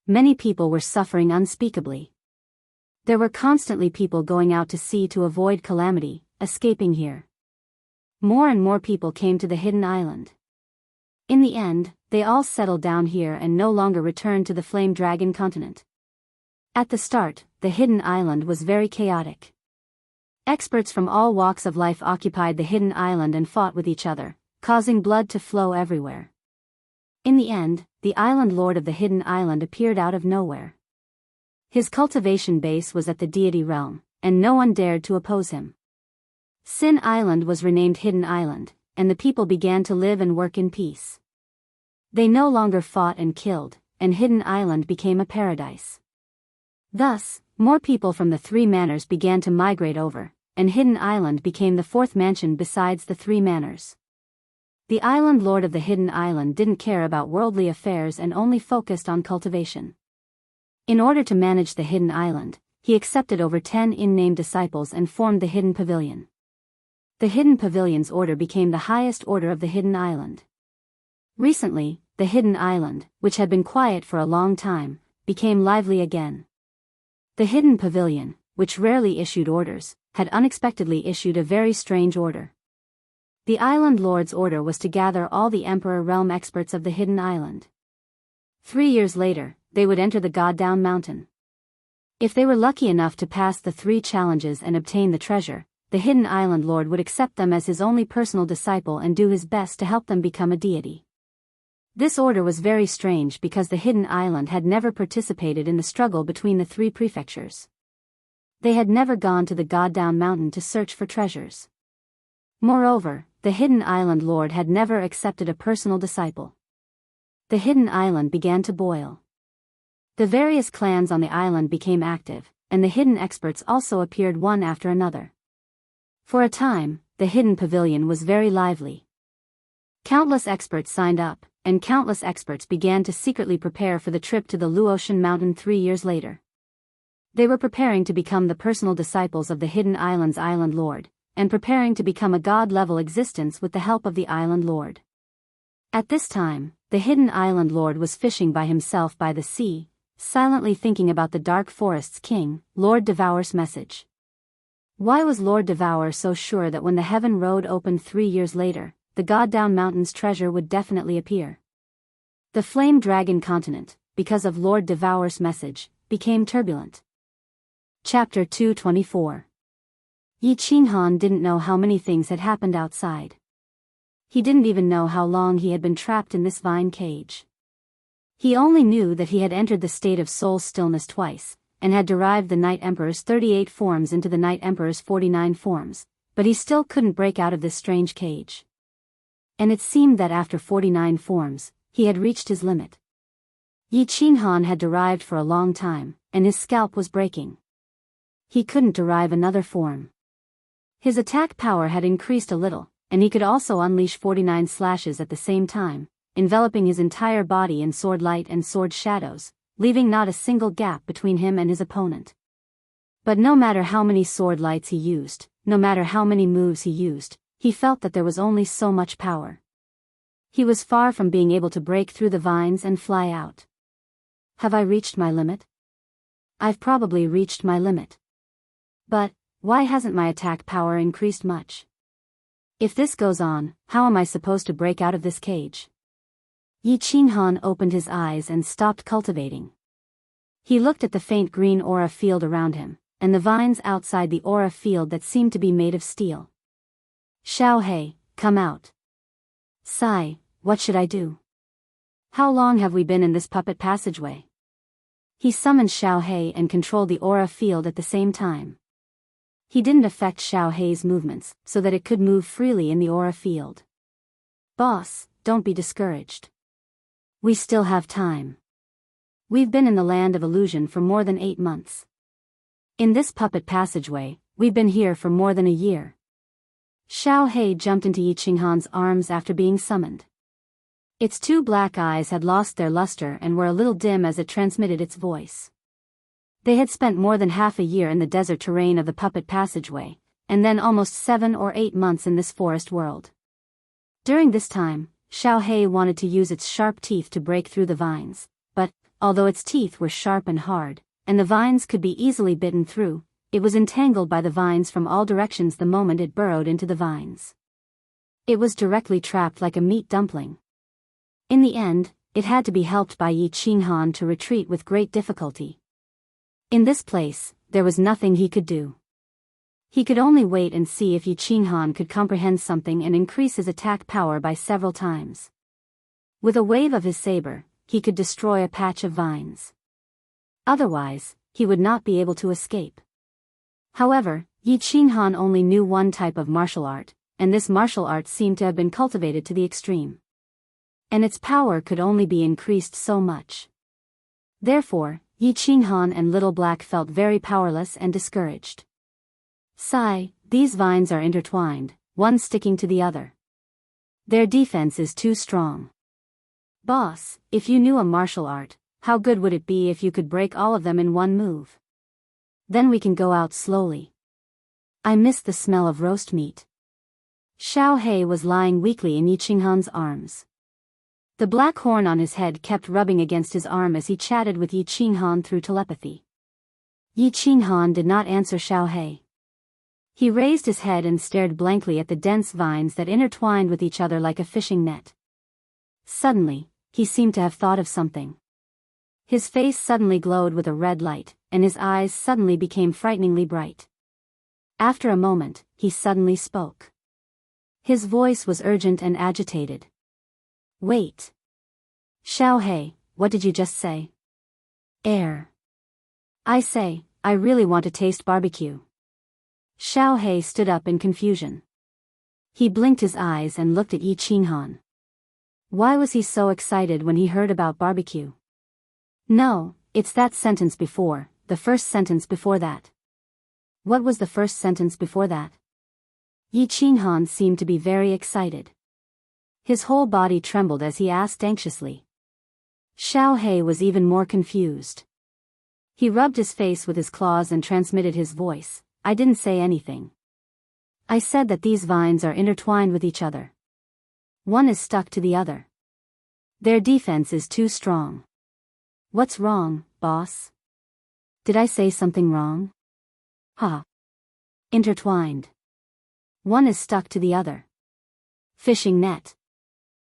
Many people were suffering unspeakably. There were constantly people going out to sea to avoid calamity, escaping here. More and more people came to the Hidden Island. In the end, they all settled down here and no longer returned to the Flame Dragon continent. At the start, the Hidden Island was very chaotic. Experts from all walks of life occupied the Hidden Island and fought with each other, causing blood to flow everywhere. In the end, the Island Lord of the Hidden Island appeared out of nowhere. His cultivation base was at the deity realm, and no one dared to oppose him. Sin Island was renamed Hidden Island, and the people began to live and work in peace. They no longer fought and killed, and Hidden Island became a paradise. Thus, more people from the 3 manors began to migrate over, and Hidden Island became the 4th mansion besides the 3 manors. The Island Lord of the Hidden Island didn't care about worldly affairs and only focused on cultivation. In order to manage the Hidden Island, he accepted over 10 in-name disciples and formed the Hidden Pavilion. The Hidden Pavilion's order became the highest order of the Hidden Island. Recently, the Hidden Island, which had been quiet for a long time, became lively again. The Hidden Pavilion, which rarely issued orders, had unexpectedly issued a very strange order. The island lord's order was to gather all the Emperor realm experts of the hidden island. 3 years later, they would enter the God-Down Mountain. If they were lucky enough to pass the 3 challenges and obtain the treasure, the hidden island lord would accept them as his only personal disciple and do his best to help them become a deity. This order was very strange because the hidden island had never participated in the struggle between the 3 prefectures. They had never gone to the God-Down Mountain to search for treasures. Moreover, the hidden island lord had never accepted a personal disciple. The hidden island began to boil. The various clans on the island became active, and the hidden experts also appeared one after another. For a time, the hidden pavilion was very lively. Countless experts signed up, and countless experts began to secretly prepare for the trip to the Luotian Mountain 3 years later. They were preparing to become the personal disciples of the hidden island's island lord, and preparing to become a god-level existence with the help of the island lord. At this time, the hidden island lord was fishing by himself by the sea, silently thinking about the dark forest's king, Lord Devour's message. Why was Lord Devour so sure that when the Heaven Road opened 3 years later, the God-Down Mountain's treasure would definitely appear? The Flame Dragon continent, because of Lord Devour's message, became turbulent. Chapter 224. Yi Qinghan didn't know how many things had happened outside. He didn't even know how long he had been trapped in this vine cage. He only knew that he had entered the state of soul stillness twice, and had derived the Night Emperor's 38 forms into the Night Emperor's 49 forms, but he still couldn't break out of this strange cage. And it seemed that after 49 forms, he had reached his limit. Yi Qinghan had derived for a long time, and his scalp was breaking. He couldn't derive another form. His attack power had increased a little, and he could also unleash 49 slashes at the same time, enveloping his entire body in sword light and sword shadows, leaving not a single gap between him and his opponent. But no matter how many sword lights he used, no matter how many moves he used, he felt that there was only so much power. He was far from being able to break through the vines and fly out. Have I reached my limit? I've probably reached my limit. But why hasn't my attack power increased much? If this goes on, how am I supposed to break out of this cage? Yi Qinghan opened his eyes and stopped cultivating. He looked at the faint green aura field around him, and the vines outside the aura field that seemed to be made of steel. Xiaohei, come out. Sai, what should I do? How long have we been in this puppet passageway? He summoned Xiaohei and controlled the aura field at the same time. He didn't affect Xiaohei's movements, so that it could move freely in the aura field. Boss, don't be discouraged. We still have time. We've been in the land of illusion for more than 8 months. In this puppet passageway, we've been here for more than a year. Xiaohei jumped into Yi Qinghan's arms after being summoned. Its 2 black eyes had lost their luster and were a little dim as it transmitted its voice. They had spent more than half a year in the desert terrain of the puppet passageway, and then almost 7 or 8 months in this forest world. During this time, Xiaohei wanted to use its sharp teeth to break through the vines, but, although its teeth were sharp and hard, and the vines could be easily bitten through, it was entangled by the vines from all directions the moment it burrowed into the vines. It was directly trapped like a meat dumpling. In the end, it had to be helped by Yi Qinghan to retreat with great difficulty. In this place, there was nothing he could do. He could only wait and see if Yi Qinghan could comprehend something and increase his attack power by several times. With a wave of his saber, he could destroy a patch of vines. Otherwise, he would not be able to escape. However, Yi Qinghan only knew one type of martial art, and this martial art seemed to have been cultivated to the extreme. And its power could only be increased so much. Therefore, Yi Qinghan and Little Black felt very powerless and discouraged. Sai, these vines are intertwined, one sticking to the other. Their defense is too strong. Boss, if you knew a martial art, how good would it be if you could break all of them in one move? Then we can go out slowly. I miss the smell of roast meat. Xiaohei was lying weakly in Yi Qinghan's arms. The black horn on his head kept rubbing against his arm as he chatted with Yi Qinghan through telepathy. Yi Qinghan did not answer Xiaohei. He raised his head and stared blankly at the dense vines that intertwined with each other like a fishing net. Suddenly, he seemed to have thought of something. His face suddenly glowed with a red light, and his eyes suddenly became frighteningly bright. After a moment, he suddenly spoke. His voice was urgent and agitated. "Wait. Xiaohei, what did you just say?" "Air. I say, I really want to taste barbecue." Xiaohei stood up in confusion. He blinked his eyes and looked at Yi Qinghan. Why was he so excited when he heard about barbecue? No, it's that sentence before, the first sentence before that. What was the first sentence before that? Yi Qinghan seemed to be very excited. His whole body trembled as he asked anxiously. Xiaohei was even more confused. He rubbed his face with his claws and transmitted his voice. "I didn't say anything. I said that these vines are intertwined with each other. One is stuck to the other. Their defense is too strong." "What's wrong, boss? Did I say something wrong?" "Ha. Intertwined. One is stuck to the other. Fishing net.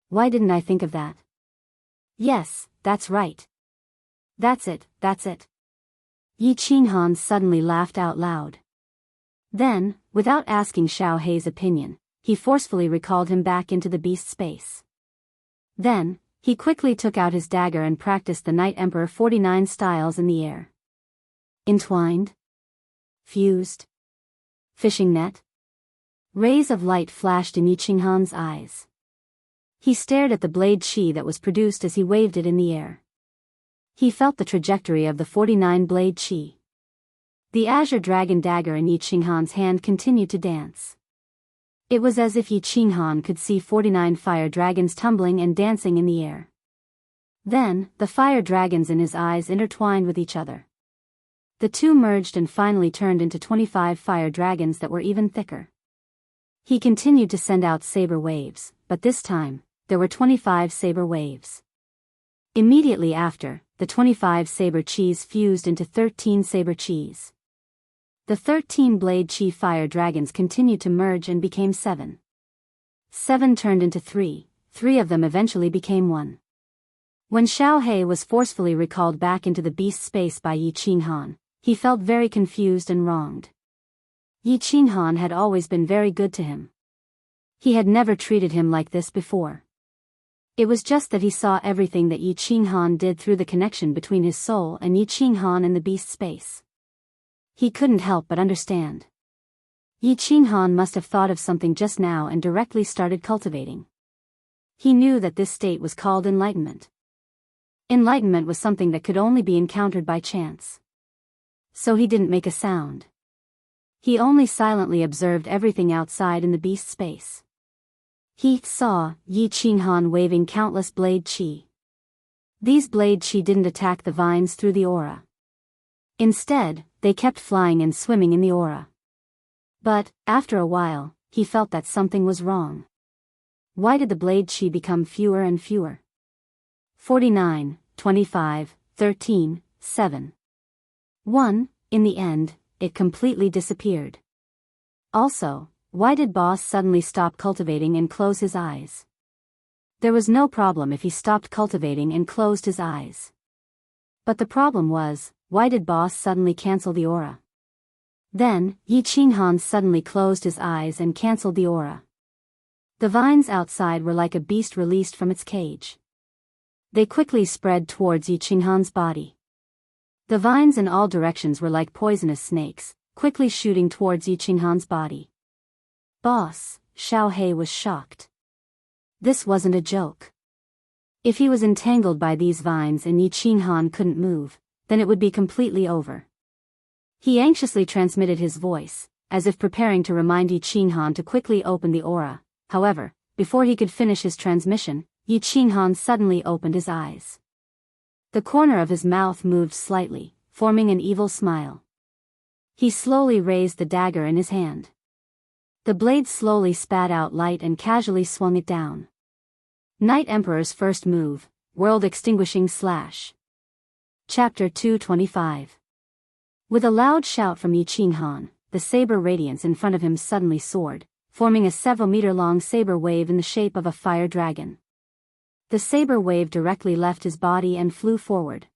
Why didn't I think of that?" "Yes, that's right. That's it, that's it." Yi Qinghan suddenly laughed out loud. Then, without asking Xiaohei's opinion, he forcefully recalled him back into the beast space. Then, he quickly took out his dagger and practiced the Night Emperor 49 styles in the air. Entwined. Fused. Fishing net. Rays of light flashed in Yi Qinghan's eyes. He stared at the blade chi that was produced as he waved it in the air. He felt the trajectory of the 49 blade chi. The azure dragon dagger in Yi Qinghan's hand continued to dance. It was as if Yi Qinghan could see 49 fire dragons tumbling and dancing in the air. Then, the fire dragons in his eyes intertwined with each other. The two merged and finally turned into 25 fire dragons that were even thicker. He continued to send out saber waves, but this time, there were 25 saber waves. Immediately after, the 25 saber chis fused into 13 saber chis. The 13 blade chi fire dragons continued to merge and became 7. 7 turned into 3, 3 of them eventually became 1. When Xiaohei was forcefully recalled back into the beast space by Yi Qinghan, he felt very confused and wronged. Yi Qinghan had always been very good to him. He had never treated him like this before. It was just that he saw everything that Yi Qinghan did through the connection between his soul and Yi Qinghan in the beast space. He couldn't help but understand. Yi Qinghan must have thought of something just now and directly started cultivating. He knew that this state was called enlightenment. Enlightenment was something that could only be encountered by chance. So he didn't make a sound. He only silently observed everything outside in the beast space. He saw Yi Qinghan waving countless blade chi. These blade chi didn't attack the vines through the aura. Instead, they kept flying and swimming in the aura. But, after a while, he felt that something was wrong. Why did the blade chi become fewer and fewer? 49, 25, 13, 7. 1, in the end, it completely disappeared. Also, why did Boss suddenly stop cultivating and close his eyes? There was no problem if he stopped cultivating and closed his eyes. But the problem was, why did Boss suddenly cancel the aura? Then, Yi Qinghan suddenly closed his eyes and canceled the aura. The vines outside were like a beast released from its cage. They quickly spread towards Yi Qinghan's body. The vines in all directions were like poisonous snakes, quickly shooting towards Yi Qinghan's body. Boss, Xiaohei was shocked. This wasn't a joke. If he was entangled by these vines and Yi Qinghan couldn't move, then it would be completely over. He anxiously transmitted his voice, as if preparing to remind Yi Qinghan to quickly open the aura. However, before he could finish his transmission, Yi Qinghan suddenly opened his eyes. The corner of his mouth moved slightly, forming an evil smile. He slowly raised the dagger in his hand. The blade slowly spat out light and casually swung it down. Night Emperor's first move, World Extinguishing Slash. Chapter 225. With a loud shout from Yi Qinghan, the saber radiance in front of him suddenly soared, forming a several-meter-long saber wave in the shape of a fire dragon. The saber wave directly left his body and flew forward.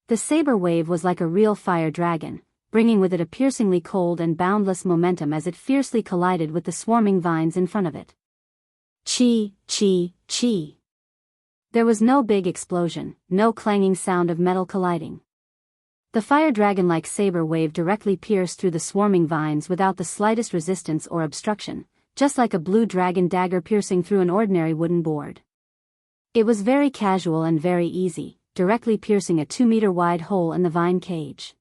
The saber wave was like a real fire dragon, bringing with it a piercingly cold and boundless momentum as it fiercely collided with the swarming vines in front of it. Chi, chi, chi. There was no big explosion, no clanging sound of metal colliding. The fire dragon-like saber wave directly pierced through the swarming vines without the slightest resistance or obstruction, just like a blue dragon dagger piercing through an ordinary wooden board. It was very casual and very easy, directly piercing a 2-meter-wide hole in the vine cage.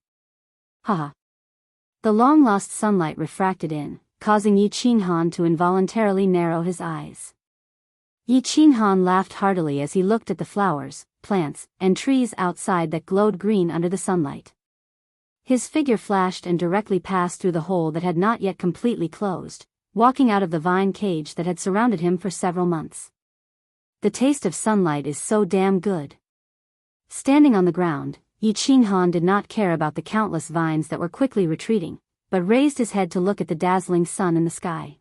Haha. The long-lost sunlight refracted in, causing Yi Qinghan to involuntarily narrow his eyes. Yi Qinghan laughed heartily as he looked at the flowers, plants, and trees outside that glowed green under the sunlight. His figure flashed and directly passed through the hole that had not yet completely closed, walking out of the vine cage that had surrounded him for several months. The taste of sunlight is so damn good. Standing on the ground, Yi Qinghan did not care about the countless vines that were quickly retreating, but raised his head to look at the dazzling sun in the sky.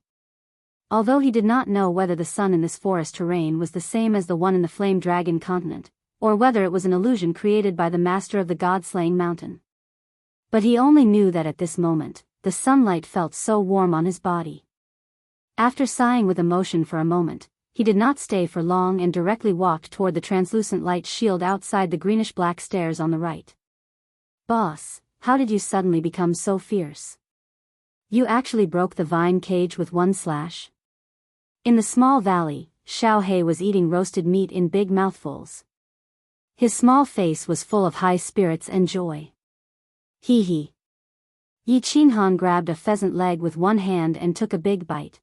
Although he did not know whether the sun in this forest terrain was the same as the one in the Flame Dragon continent, or whether it was an illusion created by the master of the god-slaying mountain. But he only knew that at this moment, the sunlight felt so warm on his body. After sighing with emotion for a moment, he did not stay for long and directly walked toward the translucent light shield outside the greenish-black stairs on the right. "Boss, how did you suddenly become so fierce? You actually broke the vine cage with one slash?" In the small valley, Xiao He was eating roasted meat in big mouthfuls. His small face was full of high spirits and joy. Hee hee. Yi Qinghan grabbed a pheasant leg with one hand and took a big bite.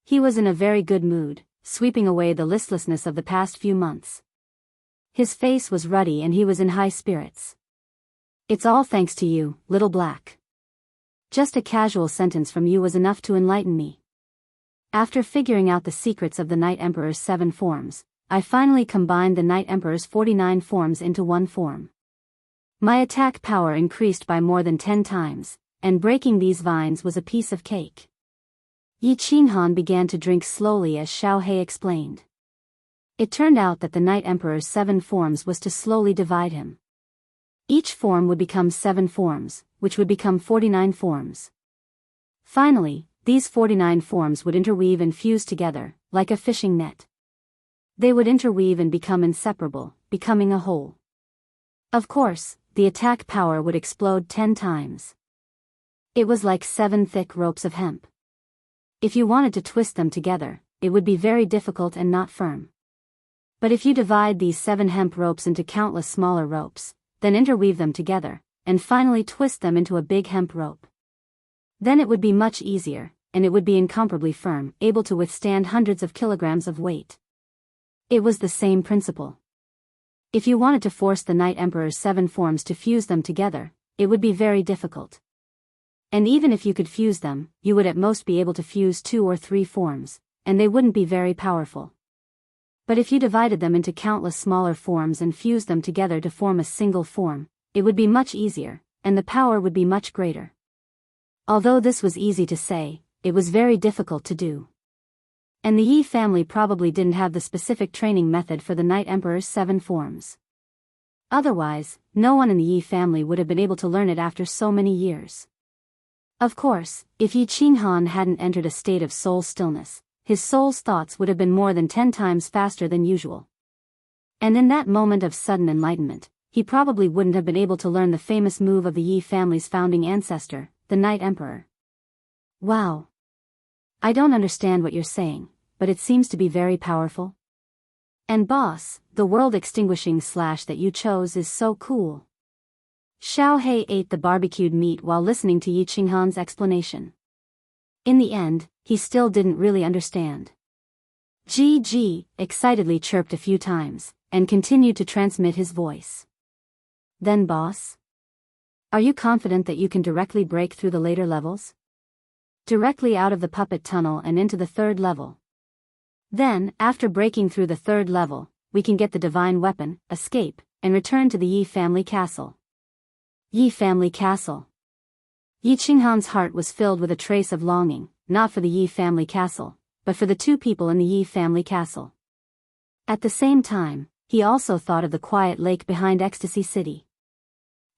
He was in a very good mood, sweeping away the listlessness of the past few months. His face was ruddy and he was in high spirits. "It's all thanks to you, Little Black. Just a casual sentence from you was enough to enlighten me. After figuring out the secrets of the Night Emperor's 7 forms, I finally combined the Night Emperor's 49 forms into one form. My attack power increased by more than 10 times, and breaking these vines was a piece of cake." Yi Qinghan began to drink slowly as Xiao He explained. It turned out that the Night Emperor's 7 forms was to slowly divide him. Each form would become 7 forms, which would become 49 forms. Finally, these 49 forms would interweave and fuse together, like a fishing net. They would interweave and become inseparable, becoming a whole. Of course, the attack power would explode 10 times. It was like 7 thick ropes of hemp. If you wanted to twist them together, it would be very difficult and not firm. But if you divide these 7 hemp ropes into countless smaller ropes, then interweave them together, and finally twist them into a big hemp rope, then it would be much easier, and it would be incomparably firm, able to withstand hundreds of kilograms of weight. It was the same principle. If you wanted to force the Night Emperor's 7 forms to fuse them together, it would be very difficult. And even if you could fuse them, you would at most be able to fuse 2 or 3 forms, and they wouldn't be very powerful. But if you divided them into countless smaller forms and fused them together to form a single form, it would be much easier, and the power would be much greater. Although this was easy to say, it was very difficult to do. And the Yi family probably didn't have the specific training method for the Night Emperor's 7 forms. Otherwise, no one in the Yi family would have been able to learn it after so many years. Of course, if Yi Qinghan hadn't entered a state of soul stillness, his soul's thoughts would have been more than 10 times faster than usual. And in that moment of sudden enlightenment, he probably wouldn't have been able to learn the famous move of the Yi family's founding ancestor, the Night Emperor. Wow. I don't understand what you're saying, but it seems to be very powerful. And boss, the world extinguishing slash that you chose is so cool. Xiao He ate the barbecued meat while listening to Yi Qinghan's explanation. In the end, he still didn't really understand. GG, excitedly chirped a few times, and continued to transmit his voice. Then boss? Are you confident that you can directly break through the later levels? Directly out of the puppet tunnel and into the 3rd level. Then, after breaking through the 3rd level, we can get the divine weapon, escape, and return to the Yi family castle. Yi family castle. Yi Qinghan's heart was filled with a trace of longing, not for the Yi family castle, but for the two people in the Yi family castle. At the same time, he also thought of the quiet lake behind Ecstasy City.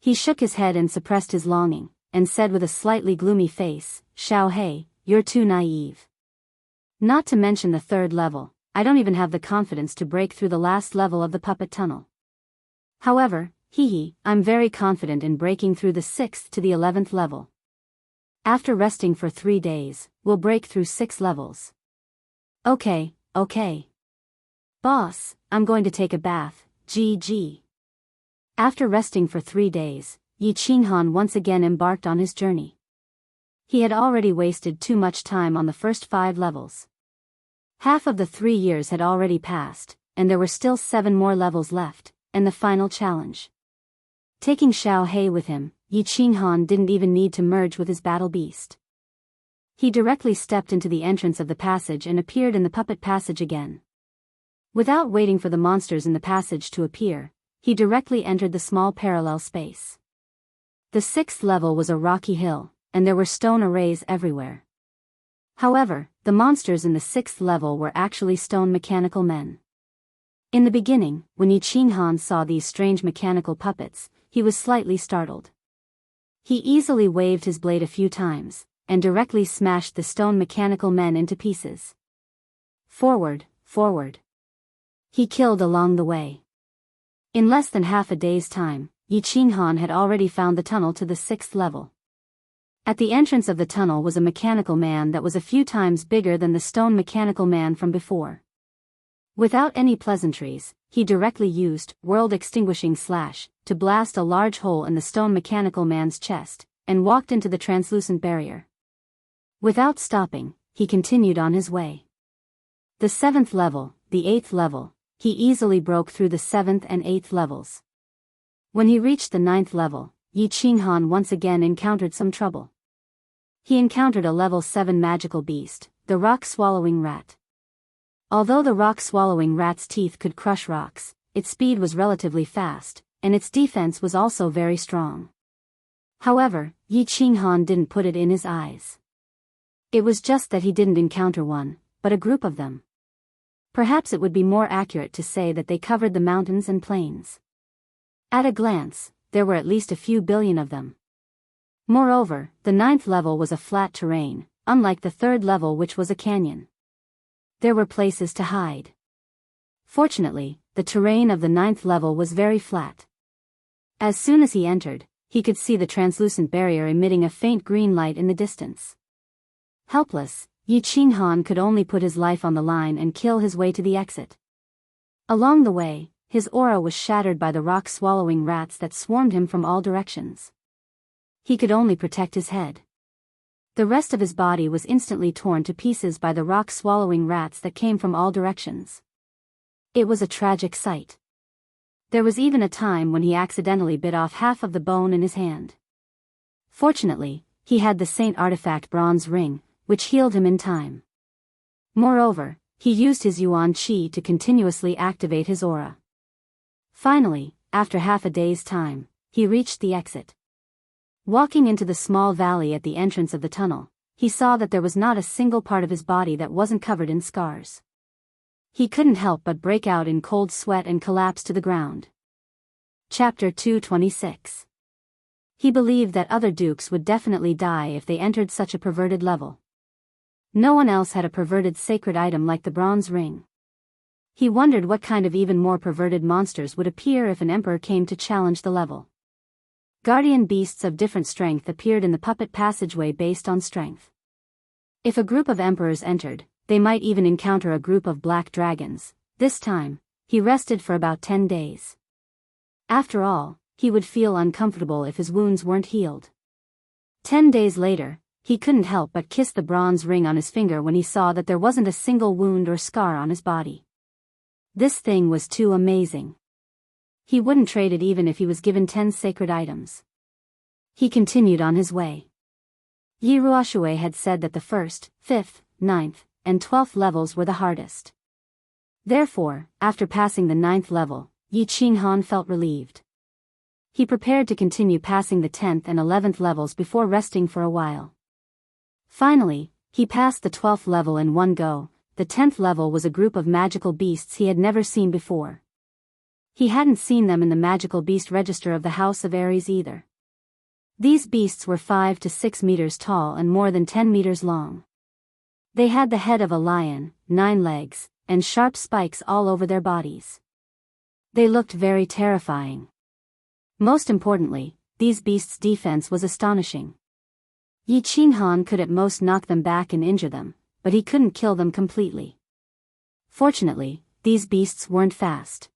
He shook his head and suppressed his longing, and said with a slightly gloomy face, "Xiao Hei, you're too naive. Not to mention the third level, I don't even have the confidence to break through the last level of the puppet tunnel. However, I'm very confident in breaking through the 6th to the 11th level. After resting for 3 days, we'll break through 6 levels." Okay. Boss, I'm going to take a bath, GG. After resting for 3 days, Yi Qinghan once again embarked on his journey. He had already wasted too much time on the first 5 levels. Half of the 3 years had already passed, and there were still 7 more levels left, and the final challenge. Taking Xiao Hei with him, Yi Qinghan didn't even need to merge with his battle beast. He directly stepped into the entrance of the passage and appeared in the puppet passage again. Without waiting for the monsters in the passage to appear, he directly entered the small parallel space. The 6th level was a rocky hill, and there were stone arrays everywhere. However, the monsters in the 6th level were actually stone mechanical men. In the beginning, when Yi Qinghan saw these strange mechanical puppets, he was slightly startled. He easily waved his blade a few times, and directly smashed the stone mechanical men into pieces. Forward. He killed along the way. In less than half a day's time, Yi Qinghan had already found the tunnel to the 6th level. At the entrance of the tunnel was a mechanical man that was a few times bigger than the stone mechanical man from before. Without any pleasantries, he directly used World Extinguishing Slash to blast a large hole in the stone mechanical man's chest, and walked into the translucent barrier. Without stopping, he continued on his way. The 7th level, the 8th level, he easily broke through the 7th and 8th levels. When he reached the 9th level, Yi Qinghan once again encountered some trouble. He encountered a level 7 magical beast, the rock-swallowing rat. Although the rock-swallowing rat's teeth could crush rocks, its speed was relatively fast, and its defense was also very strong. However, Yi Qinghan didn't put it in his eyes. It was just that he didn't encounter one, but a group of them. Perhaps it would be more accurate to say that they covered the mountains and plains. At a glance, there were at least a few billion of them. Moreover, the 9th level was a flat terrain, unlike the 3rd level which was a canyon. There were places to hide. Fortunately, the terrain of the 9th level was very flat. As soon as he entered, he could see the translucent barrier emitting a faint green light in the distance. Helpless, Yi Qinghan could only put his life on the line and kill his way to the exit. Along the way, his aura was shattered by the rock-swallowing rats that swarmed him from all directions. He could only protect his head. The rest of his body was instantly torn to pieces by the rock-swallowing rats that came from all directions. It was a tragic sight. There was even a time when he accidentally bit off half of the bone in his hand. Fortunately, he had the Saint Artifact bronze ring, which healed him in time. Moreover, he used his Yuan Qi to continuously activate his aura. Finally, after half a day's time, he reached the exit. Walking into the small valley at the entrance of the tunnel, he saw that there was not a single part of his body that wasn't covered in scars. He couldn't help but break out in cold sweat and collapse to the ground. Chapter 226. He believed that other dukes would definitely die if they entered such a perverted level. No one else had a perverted sacred item like the bronze ring. He wondered what kind of even more perverted monsters would appear if an emperor came to challenge the level. Guardian beasts of different strength appeared in the puppet passageway based on strength. If a group of emperors entered, they might even encounter a group of black dragons. This time, he rested for about 10 days. After all, he would feel uncomfortable if his wounds weren't healed. 10 days later, he couldn't help but kiss the bronze ring on his finger when he saw that there wasn't a single wound or scar on his body. This thing was too amazing. He wouldn't trade it even if he was given 10 sacred items. He continued on his way. Yi Ruoxue had said that the 1st, 5th, 9th, and 12th levels were the hardest. Therefore, after passing the 9th level, Yi Qinghan felt relieved. He prepared to continue passing the 10th and 11th levels before resting for a while. Finally, he passed the 12th level in one go. The 10th level was a group of magical beasts he had never seen before. He hadn't seen them in the magical beast register of the House of Aries either. These beasts were 5 to 6 meters tall and more than 10 meters long. They had the head of a lion, 9 legs, and sharp spikes all over their bodies. They looked very terrifying. Most importantly, these beasts' defense was astonishing. Yi Qinghan could at most knock them back and injure them, but he couldn't kill them completely. Fortunately, these beasts weren't fast.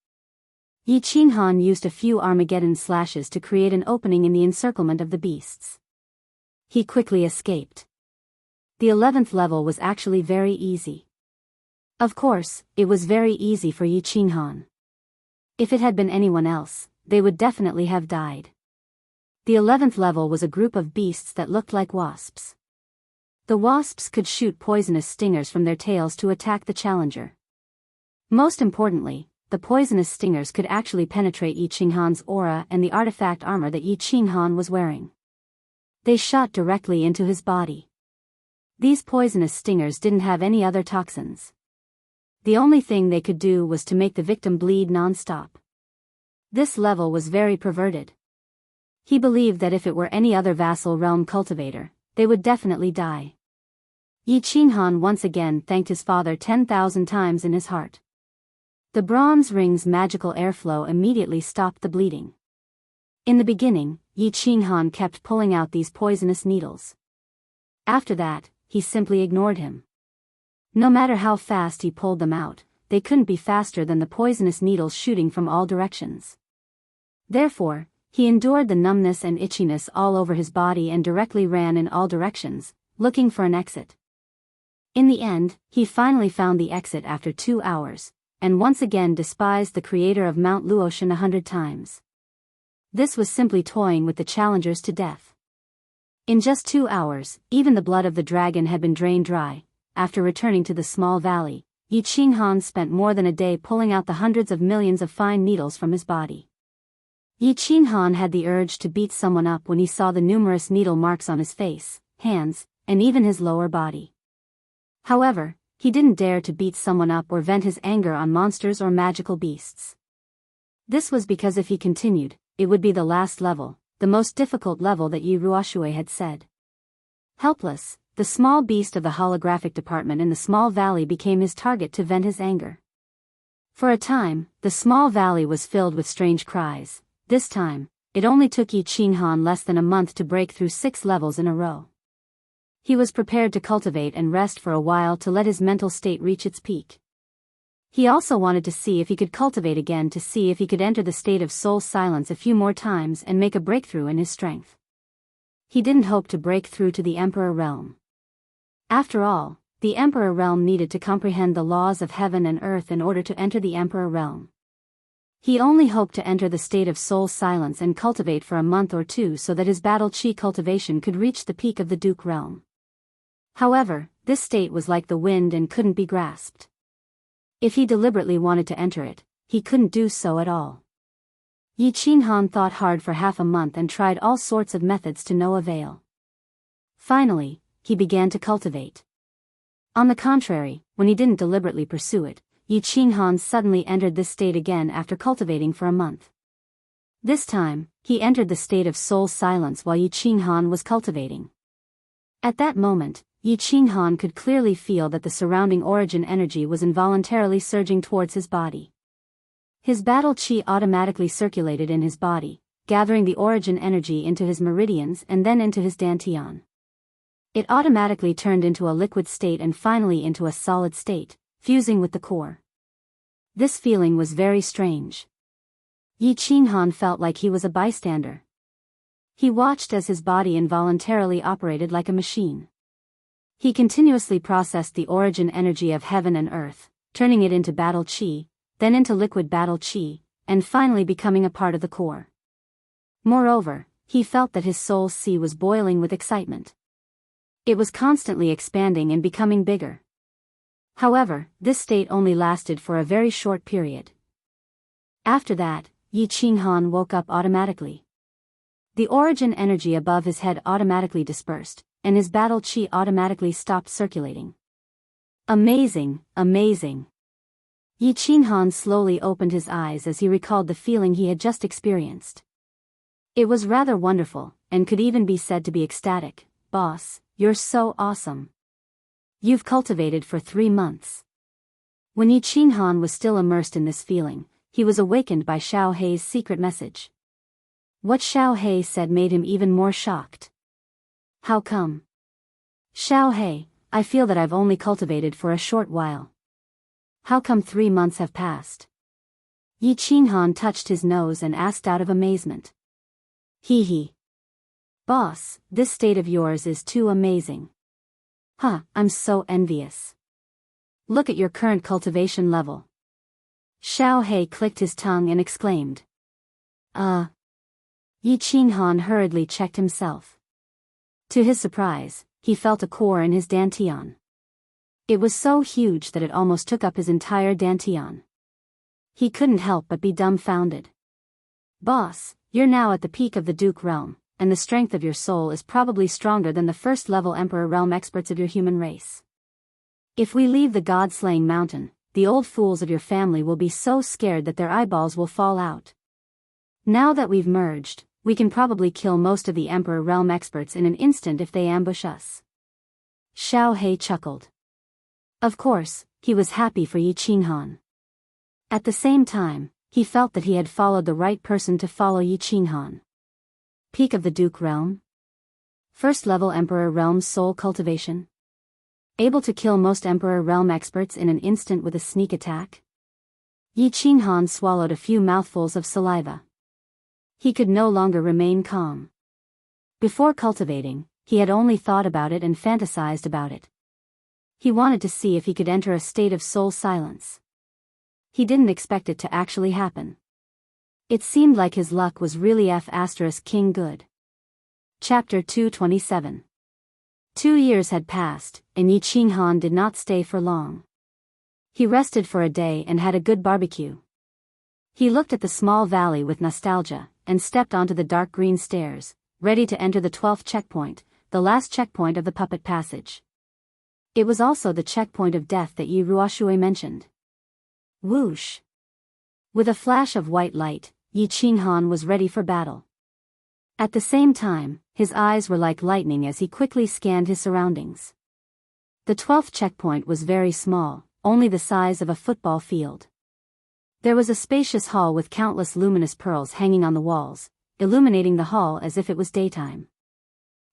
Yi Qinghan used a few Armageddon slashes to create an opening in the encirclement of the beasts. He quickly escaped. The 11th level was actually very easy. Of course, it was very easy for Yi Qinghan. If it had been anyone else, they would definitely have died. The 11th level was a group of beasts that looked like wasps. The wasps could shoot poisonous stingers from their tails to attack the challenger. Most importantly, the poisonous stingers could actually penetrate Yi Qinghan's aura and the artifact armor that Yi Qinghan was wearing. They shot directly into his body. These poisonous stingers didn't have any other toxins. The only thing they could do was to make the victim bleed non-stop. This level was very perverted. He believed that if it were any other vassal realm cultivator, they would definitely die. Yi Qinghan once again thanked his father 10,000 times in his heart. The bronze ring's magical airflow immediately stopped the bleeding. In the beginning, Yi Qinghan kept pulling out these poisonous needles. After that, he simply ignored him. No matter how fast he pulled them out, they couldn't be faster than the poisonous needles shooting from all directions. Therefore, he endured the numbness and itchiness all over his body and directly ran in all directions, looking for an exit. In the end, he finally found the exit after 2 hours, and once again despised the creator of Mount Luotian 100 times. This was simply toying with the challengers to death. In just 2 hours, even the blood of the dragon had been drained dry. After returning to the small valley, Yi Qinghan spent more than a day pulling out the hundreds of millions of fine needles from his body. Yi Qinghan had the urge to beat someone up when he saw the numerous needle marks on his face, hands, and even his lower body. However, he didn't dare to beat someone up or vent his anger on monsters or magical beasts. This was because if he continued, it would be the last level, the most difficult level that Yi Ruoshui had said. Helpless, the small beast of the holographic department in the small valley became his target to vent his anger. For a time, the small valley was filled with strange cries. This time, it only took Yi Qinghan less than a month to break through 6 levels in a row. He was prepared to cultivate and rest for a while to let his mental state reach its peak. He also wanted to see if he could cultivate again to see if he could enter the state of soul silence a few more times and make a breakthrough in his strength. He didn't hope to break through to the Emperor Realm. After all, the Emperor Realm needed to comprehend the laws of heaven and earth in order to enter the Emperor Realm. He only hoped to enter the state of soul silence and cultivate for a month or two so that his battle chi cultivation could reach the peak of the Duke Realm. However, this state was like the wind and couldn't be grasped. If he deliberately wanted to enter it, he couldn't do so at all. Yi Qinghan thought hard for half a month and tried all sorts of methods to no avail. Finally, he began to cultivate. On the contrary, when he didn't deliberately pursue it, Yi Qinghan suddenly entered this state again after cultivating for a month. This time, he entered the state of soul silence while Yi Qinghan was cultivating. At that moment, Yi Qinghan could clearly feel that the surrounding origin energy was involuntarily surging towards his body. His battle chi automatically circulated in his body, gathering the origin energy into his meridians and then into his dantian. It automatically turned into a liquid state and finally into a solid state, fusing with the core. This feeling was very strange. Yi Qinghan felt like he was a bystander. He watched as his body involuntarily operated like a machine. He continuously processed the origin energy of heaven and earth, turning it into battle chi, then into liquid battle chi, and finally becoming a part of the core. Moreover, he felt that his soul sea was boiling with excitement. It was constantly expanding and becoming bigger. However, this state only lasted for a very short period. After that, Yi Qinghan woke up automatically. The origin energy above his head automatically dispersed, and his battle chi automatically stopped circulating. Amazing, amazing. Yi Qinghan slowly opened his eyes as he recalled the feeling he had just experienced. It was rather wonderful, and could even be said to be ecstatic. Boss, you're so awesome. You've cultivated for 3 months. When Yi Qinghan was still immersed in this feeling, he was awakened by Xiao Hei's secret message. What Xiao Hei said made him even more shocked. How come? Xiao Hei, I feel that I've only cultivated for a short while. How come 3 months have passed? Yi Qinghan touched his nose and asked out of amazement. Hee. Boss, this state of yours is too amazing. Huh, I'm so envious. Look at your current cultivation level. Xiao Hei clicked his tongue and exclaimed. Yi Qinghan hurriedly checked himself. To his surprise, he felt a core in his dantian. It was so huge that it almost took up his entire dantian. He couldn't help but be dumbfounded. Boss, you're now at the peak of the Duke realm, and the strength of your soul is probably stronger than the first-level Emperor realm experts of your human race. If we leave the God-slaying mountain, the old fools of your family will be so scared that their eyeballs will fall out. Now that we've merged, we can probably kill most of the Emperor realm experts in an instant if they ambush us. Xiao Hei chuckled. Of course, he was happy for Yi Qinghan. At the same time, he felt that he had followed the right person to follow Yi Qinghan. Peak of the Duke realm? First-level Emperor realm soul cultivation? Able to kill most Emperor realm experts in an instant with a sneak attack? Yi Qinghan swallowed a few mouthfuls of saliva. He could no longer remain calm. Before cultivating, he had only thought about it and fantasized about it. He wanted to see if he could enter a state of soul silence. He didn't expect it to actually happen. It seemed like his luck was really King good. Chapter 227. 2 years had passed, and Yi Qinghan did not stay for long. He rested for a day and had a good barbecue. He looked at the small valley with nostalgia, and stepped onto the dark green stairs, ready to enter the 12th checkpoint, the last checkpoint of the puppet passage. It was also the checkpoint of death that Yi Ruoshui mentioned. Whoosh! With a flash of white light, Yi Qinghan was ready for battle. At the same time, his eyes were like lightning as he quickly scanned his surroundings. The 12th checkpoint was very small, only the size of a football field. There was a spacious hall with countless luminous pearls hanging on the walls, illuminating the hall as if it was daytime.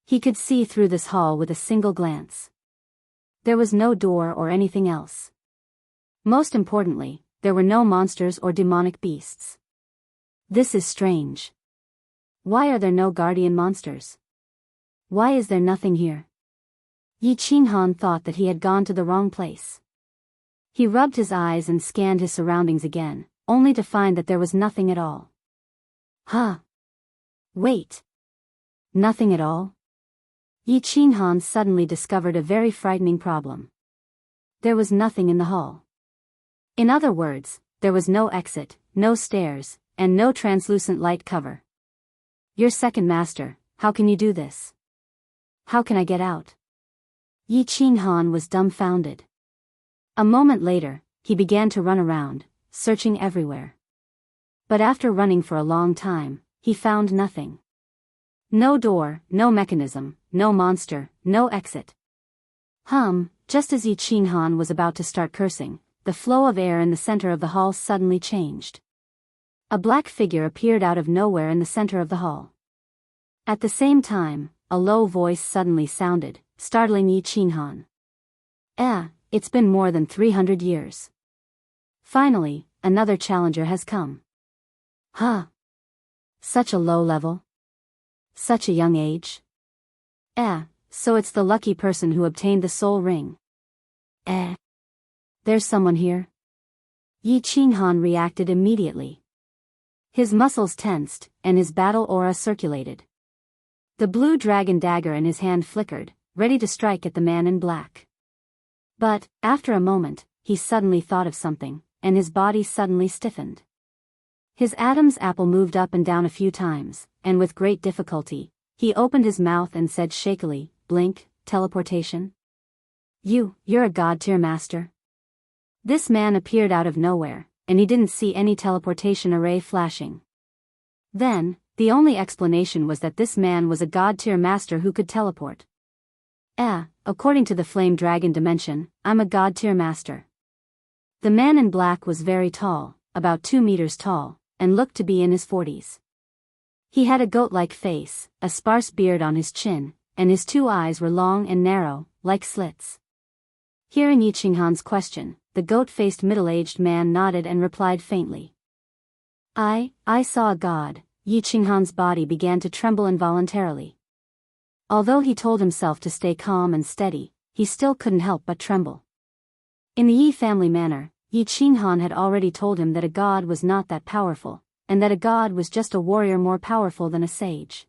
He could see through this hall with a single glance. There was no door or anything else. Most importantly, there were no monsters or demonic beasts. This is strange. Why are there no guardian monsters? Why is there nothing here? Yi Qinghan thought that he had gone to the wrong place. He rubbed his eyes and scanned his surroundings again, only to find that there was nothing at all. Huh? Wait. Nothing at all? Yi Qinghan suddenly discovered a very frightening problem. There was nothing in the hall. In other words, there was no exit, no stairs, and no translucent light cover. You're second master, how can you do this? How can I get out? Yi Qinghan was dumbfounded. A moment later, he began to run around, searching everywhere. But after running for a long time, he found nothing. No door, no mechanism, no monster, no exit. Just as Yi Qinghan was about to start cursing, the flow of air in the center of the hall suddenly changed. A black figure appeared out of nowhere in the center of the hall. At the same time, a low voice suddenly sounded, startling Yi Qinghan. It's been more than 300 years. Finally, another challenger has come. Such a low level. Such a young age. So it's the lucky person who obtained the soul ring. There's someone here. Yi Qinghan reacted immediately. His muscles tensed, and his battle aura circulated. The blue dragon dagger in his hand flickered, ready to strike at the man in black. But, after a moment, he suddenly thought of something, and his body suddenly stiffened. His Adam's apple moved up and down a few times, and with great difficulty, he opened his mouth and said shakily, "Blink, teleportation? You're a god-tier master?" This man appeared out of nowhere, and he didn't see any teleportation array flashing. Then, the only explanation was that this man was a god-tier master who could teleport. According to the flame dragon dimension, I'm a god-tier master. The man in black was very tall, about 2 meters tall, and looked to be in his 40s. He had a goat-like face, a sparse beard on his chin, and his 2 eyes were long and narrow, like slits. Hearing Yi Qinghan's question, the goat-faced middle-aged man nodded and replied faintly. I saw a god." Yi Qinghan's body began to tremble involuntarily. Although he told himself to stay calm and steady, he still couldn't help but tremble. In the Yi family manner, Yi Qinghan had already told him that a god was not that powerful, and that a god was just a warrior more powerful than a sage.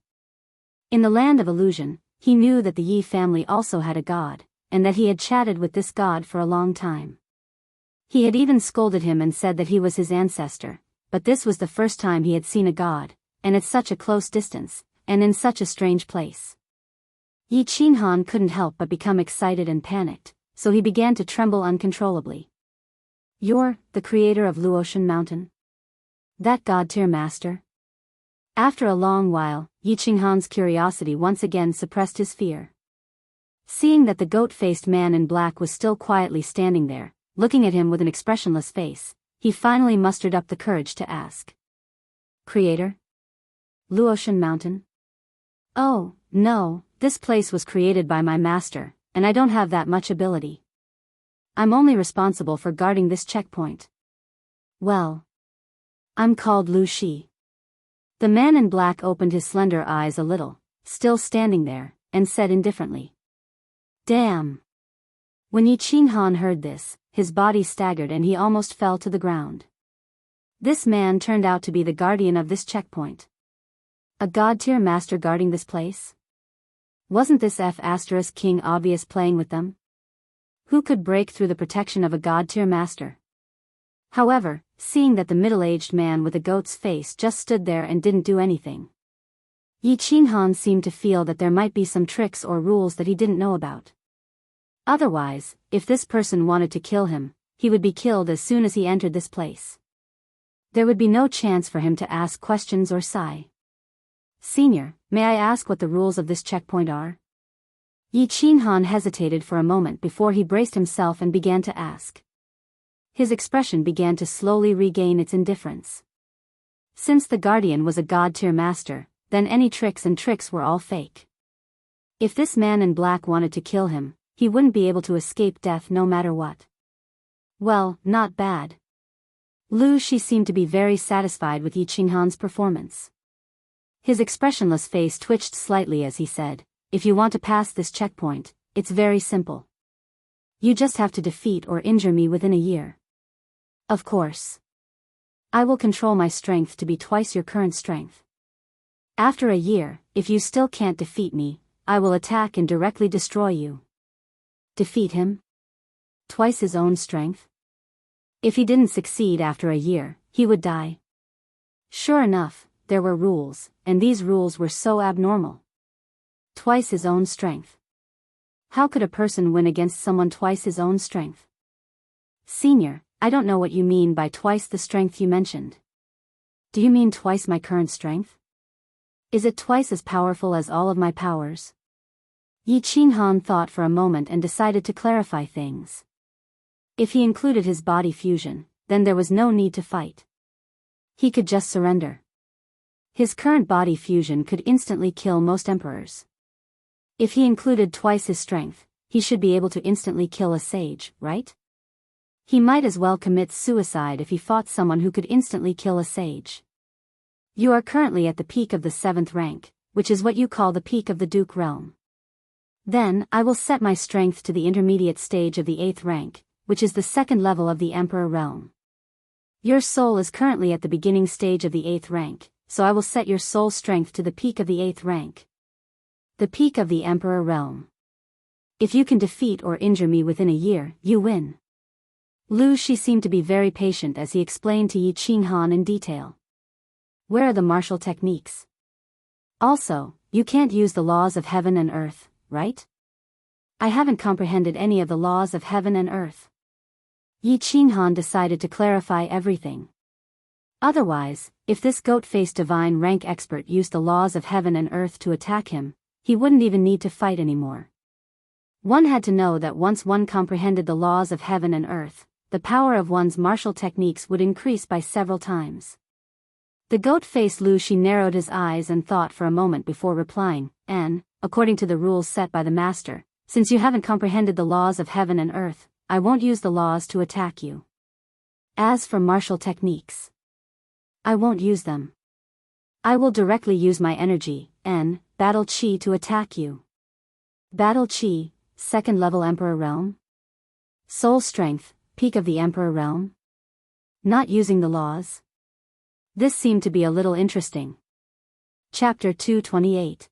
In the land of illusion, he knew that the Yi family also had a god, and that he had chatted with this god for a long time. He had even scolded him and said that he was his ancestor, but this was the first time he had seen a god, and at such a close distance, and in such a strange place. Yi Qinghan couldn't help but become excited and panicked, so he began to tremble uncontrollably. "You're the creator of Luotian Mountain? That god-tier master?" After a long while, Yi Qinghan's curiosity once again suppressed his fear. Seeing that the goat-faced man in black was still quietly standing there, looking at him with an expressionless face, he finally mustered up the courage to ask. "Creator? Luotian Mountain? Oh, no, this place was created by my master, and I don't have that much ability. I'm only responsible for guarding this checkpoint. Well, I'm called Lu Shi." The man in black opened his slender eyes a little, still standing there, and said indifferently. "Damn." When Yi Qinghan heard this, his body staggered and he almost fell to the ground. This man turned out to be the guardian of this checkpoint. A god-tier master guarding this place? Wasn't this King obvious playing with them? Who could break through the protection of a god-tier master? However, seeing that the middle-aged man with a goat's face just stood there and didn't do anything, Yi Qinghan seemed to feel that there might be some tricks or rules that he didn't know about. Otherwise, if this person wanted to kill him, he would be killed as soon as he entered this place. There would be no chance for him to ask questions or sigh. "Senior, may I ask what the rules of this checkpoint are?" Yi Qinghan hesitated for a moment before he braced himself and began to ask. His expression began to slowly regain its indifference. Since the guardian was a god-tier master, then any tricks were all fake. If this man in black wanted to kill him, he wouldn't be able to escape death no matter what. Well, not bad. Lu Shi seemed to be very satisfied with Yi Qinghan's performance. His expressionless face twitched slightly as he said, "If you want to pass this checkpoint, it's very simple. You just have to defeat or injure me within a year. Of course. I will control my strength to be twice your current strength. After a year, if you still can't defeat me, I will attack and directly destroy you." Defeat him? Twice his own strength? If he didn't succeed after a year, he would die. Sure enough, there were rules, and these rules were so abnormal. Twice his own strength. How could a person win against someone twice his own strength? "Senior, I don't know what you mean by twice the strength you mentioned. Do you mean twice my current strength? Is it twice as powerful as all of my powers?" Yi Qinghan thought for a moment and decided to clarify things. If he included his body fusion, then there was no need to fight. He could just surrender. His current body fusion could instantly kill most emperors. If he included twice his strength, he should be able to instantly kill a sage, right? He might as well commit suicide if he fought someone who could instantly kill a sage. You are currently at the peak of the 7th rank, which is what you call the peak of the Duke realm. Then, I will set my strength to the intermediate stage of the 8th rank, which is the 2nd level of the Emperor realm. Your soul is currently at the beginning stage of the 8th rank, so I will set your soul strength to the peak of the 8th rank. The peak of the Emperor realm. If you can defeat or injure me within a year, you win. Lu Shi seemed to be very patient as he explained to Yi Qinghan in detail. Where are the martial techniques? Also, you can't use the laws of heaven and earth, right? I haven't comprehended any of the laws of heaven and earth. Yi Qinghan decided to clarify everything. Otherwise, if this goat-faced divine rank expert used the laws of heaven and earth to attack him, he wouldn't even need to fight anymore. One had to know that once one comprehended the laws of heaven and earth, the power of one's martial techniques would increase by several times. The goat-faced Lu Shi narrowed his eyes and thought for a moment before replying, according to the rules set by the master, since you haven't comprehended the laws of heaven and earth, I won't use the laws to attack you. As for martial techniques, I won't use them. I will directly use my energy, Battle Qi to attack you. Battle Qi, second level Emperor Realm? Soul Strength, peak of the Emperor Realm? Not using the laws? This seemed to be a little interesting. Chapter 228.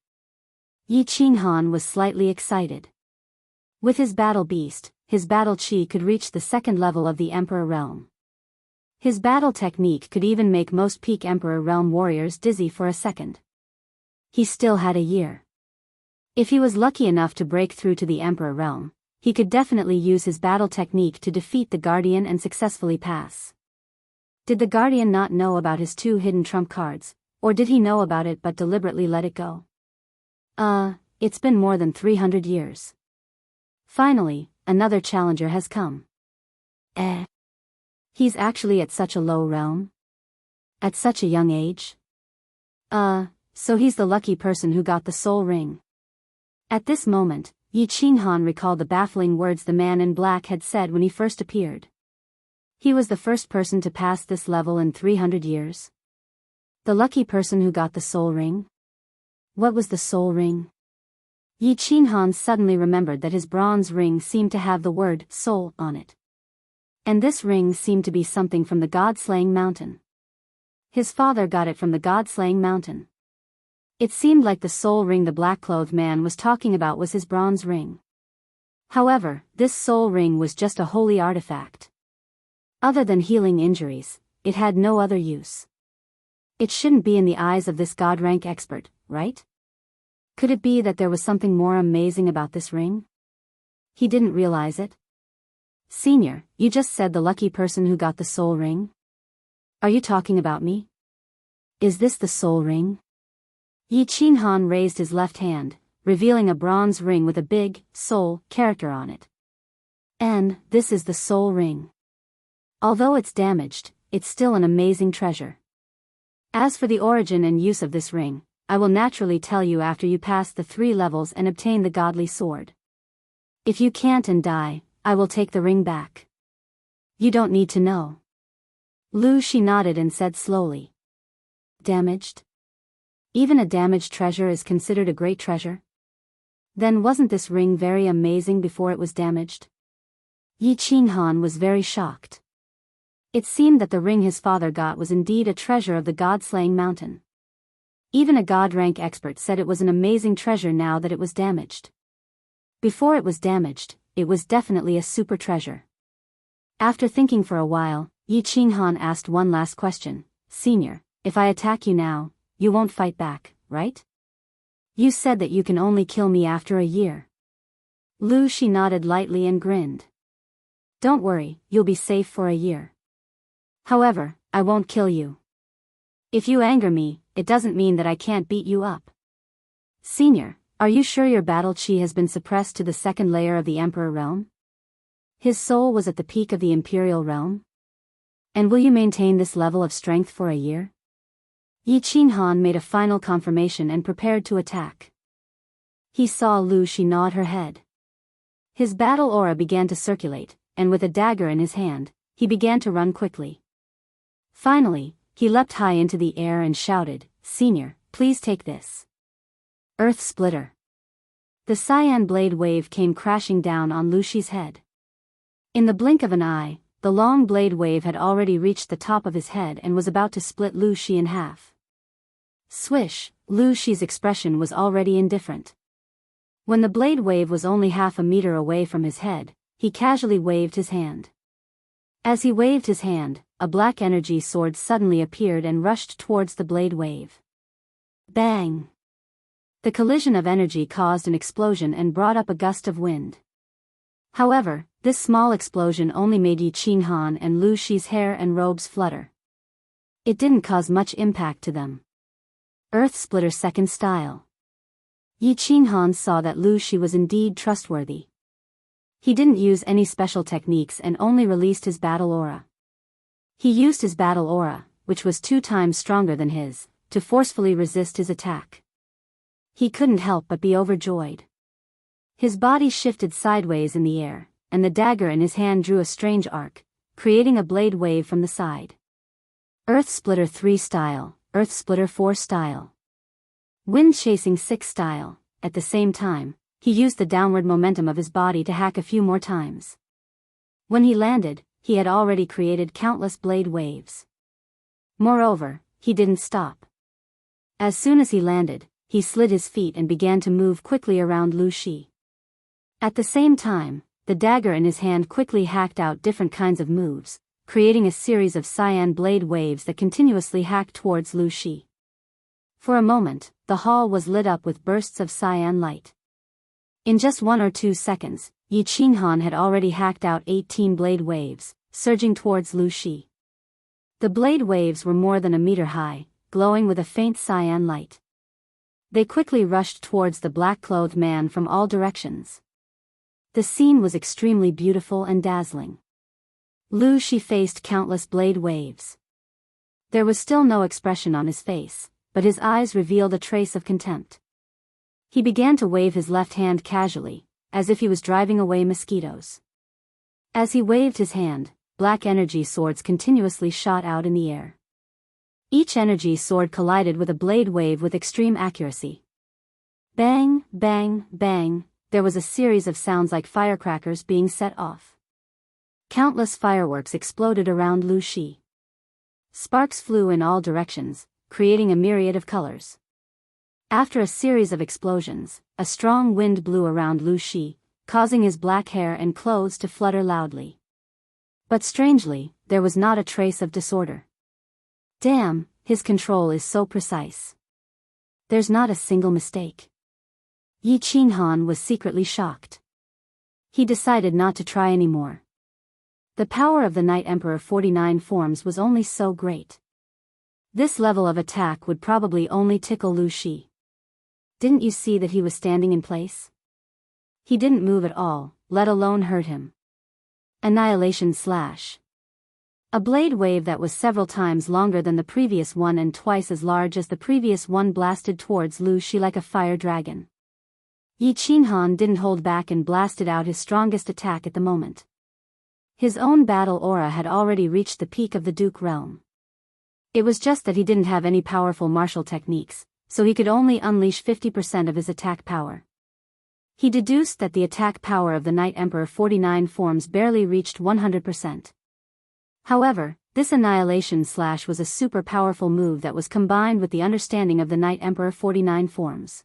Yi Qinghan was slightly excited. With his battle beast, his battle Qi could reach the second level of the Emperor Realm. His battle technique could even make most peak Emperor Realm warriors dizzy for a second. He still had a year. If he was lucky enough to break through to the Emperor Realm, he could definitely use his battle technique to defeat the Guardian and successfully pass. Did the Guardian not know about his 2 hidden trump cards, or did he know about it but deliberately let it go? It's been more than 300 years. Finally, another challenger has come. He's actually at such a low realm? At such a young age? So he's the lucky person who got the soul ring. At this moment, Yi Qinghan recalled the baffling words the man in black had said when he first appeared. He was the first person to pass this level in 300 years. The lucky person who got the soul ring? What was the soul ring? Yi Qinghan suddenly remembered that his bronze ring seemed to have the word soul on it. And this ring seemed to be something from the God-slaying mountain. His father got it from the God-slaying mountain. It seemed like the soul ring the black-clothed man was talking about was his bronze ring. However, this soul ring was just a holy artifact. Other than healing injuries, it had no other use. It shouldn't be in the eyes of this God-rank expert, right? Could it be that there was something more amazing about this ring? He didn't realize it. Senior, you just said the lucky person who got the soul ring? Are you talking about me? Is this the soul ring? Yi Qinghan raised his left hand, revealing a bronze ring with a big, soul, character on it. And this is the soul ring. Although it's damaged, it's still an amazing treasure. As for the origin and use of this ring, I will naturally tell you after you pass the 3 levels and obtain the godly sword. If you can't and die, I will take the ring back. You don't need to know. Lu Shi nodded and said slowly. Damaged? Even a damaged treasure is considered a great treasure? Then wasn't this ring very amazing before it was damaged? Yi Qinghan was very shocked. It seemed that the ring his father got was indeed a treasure of the God-slaying mountain. Even a God-rank expert said it was an amazing treasure now that it was damaged. Before it was damaged, it was definitely a super treasure. After thinking for a while, Yi Qinghan asked one last question. Senior, if I attack you now, you won't fight back, right? You said that you can only kill me after a year. Lu Shi nodded lightly and grinned. Don't worry, you'll be safe for a year. However, I won't kill you. If you anger me, it doesn't mean that I can't beat you up. Senior, are you sure your battle chi has been suppressed to the 2nd layer of the Emperor Realm? His soul was at the peak of the Imperial Realm? And will you maintain this level of strength for a year? Yi Qinghan made a final confirmation and prepared to attack. He saw Lu Shi nod her head. His battle aura began to circulate, and with a dagger in his hand, he began to run quickly. Finally, he leapt high into the air and shouted, Senior, please take this. Earth Splitter. The cyan blade wave came crashing down on Lu Shi's head. In the blink of an eye, the long blade wave had already reached the top of his head and was about to split Lu Shi in half. Swish, Lu Shi's expression was already indifferent. When the blade wave was only half a meter away from his head, he casually waved his hand. As he waved his hand, a black energy sword suddenly appeared and rushed towards the blade wave. Bang! The collision of energy caused an explosion and brought up a gust of wind. However, this small explosion only made Yi Qinghan and Lu Shi's hair and robes flutter. It didn't cause much impact to them. Earth Splitter Second Style. Yi Qinghan saw that Lu Shi was indeed trustworthy. He didn't use any special techniques and only released his battle aura. He used his battle aura, which was 2 times stronger than his, to forcefully resist his attack. He couldn't help but be overjoyed. His body shifted sideways in the air, and the dagger in his hand drew a strange arc, creating a blade wave from the side. Earth Splitter 3 Style, Earth Splitter 4 Style. Wind Chasing 6 Style. At the same time, he used the downward momentum of his body to hack a few more times. When he landed, he had already created countless blade waves. Moreover, he didn't stop. As soon as he landed, he slid his feet and began to move quickly around Lu Shi. At the same time, the dagger in his hand quickly hacked out different kinds of moves, creating a series of cyan blade waves that continuously hacked towards Lu Shi. For a moment, the hall was lit up with bursts of cyan light. In just 1 or 2 seconds, Yi Qinghan had already hacked out 18 blade waves, surging towards Lu Shi. The blade waves were more than a meter high, glowing with a faint cyan light. They quickly rushed towards the black-clothed man from all directions. The scene was extremely beautiful and dazzling. Lu Shi faced countless blade waves. There was still no expression on his face, but his eyes revealed a trace of contempt. He began to wave his left hand casually, as if he was driving away mosquitoes. As he waved his hand, black energy swords continuously shot out in the air. Each energy sword collided with a blade wave with extreme accuracy. Bang, bang, bang, there was a series of sounds like firecrackers being set off. Countless fireworks exploded around Lu Shi. Sparks flew in all directions, creating a myriad of colors. After a series of explosions, a strong wind blew around Lu Shi, causing his black hair and clothes to flutter loudly. But strangely, there was not a trace of disorder. Damn, his control is so precise. There's not a single mistake. Yi Qinghan was secretly shocked. He decided not to try anymore. The power of the Night Emperor 49 forms was only so great. This level of attack would probably only tickle Lu Shi. Didn't you see that he was standing in place? He didn't move at all, let alone hurt him. Annihilation Slash. A blade wave that was several times longer than the previous one and twice as large as the previous one blasted towards Lu Shi like a fire dragon. Yi Qinghan didn't hold back and blasted out his strongest attack at the moment. His own battle aura had already reached the peak of the Duke realm. It was just that he didn't have any powerful martial techniques, so he could only unleash 50% of his attack power. He deduced that the attack power of the Night Emperor 49 forms barely reached 100%. However, this Annihilation Slash was a super powerful move that was combined with the understanding of the Night Emperor 49 forms.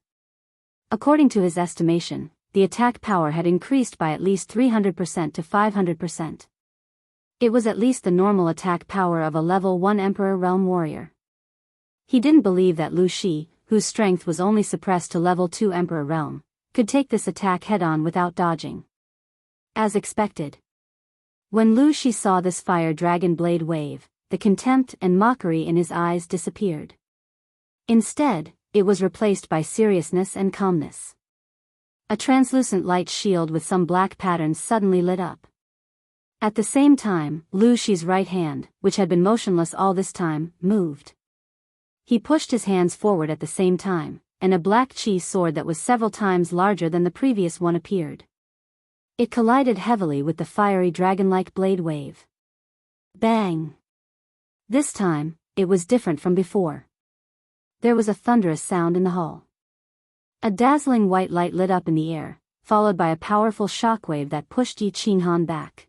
According to his estimation, the attack power had increased by at least 300% to 500%. It was at least the normal attack power of a level 1 Emperor Realm warrior. He didn't believe that Lu Shi, whose strength was only suppressed to level 2 Emperor Realm, could take this attack head-on without dodging. As expected. When Lu Shi saw this fire dragon blade wave, the contempt and mockery in his eyes disappeared. Instead, it was replaced by seriousness and calmness. A translucent light shield with some black patterns suddenly lit up. At the same time, Lu Shi's right hand, which had been motionless all this time, moved. He pushed his hands forward at the same time, and a black chi sword that was several times larger than the previous one appeared. It collided heavily with the fiery dragon-like blade wave. Bang! This time, it was different from before. There was a thunderous sound in the hall. A dazzling white light lit up in the air, followed by a powerful shockwave that pushed Yi Qinghan back.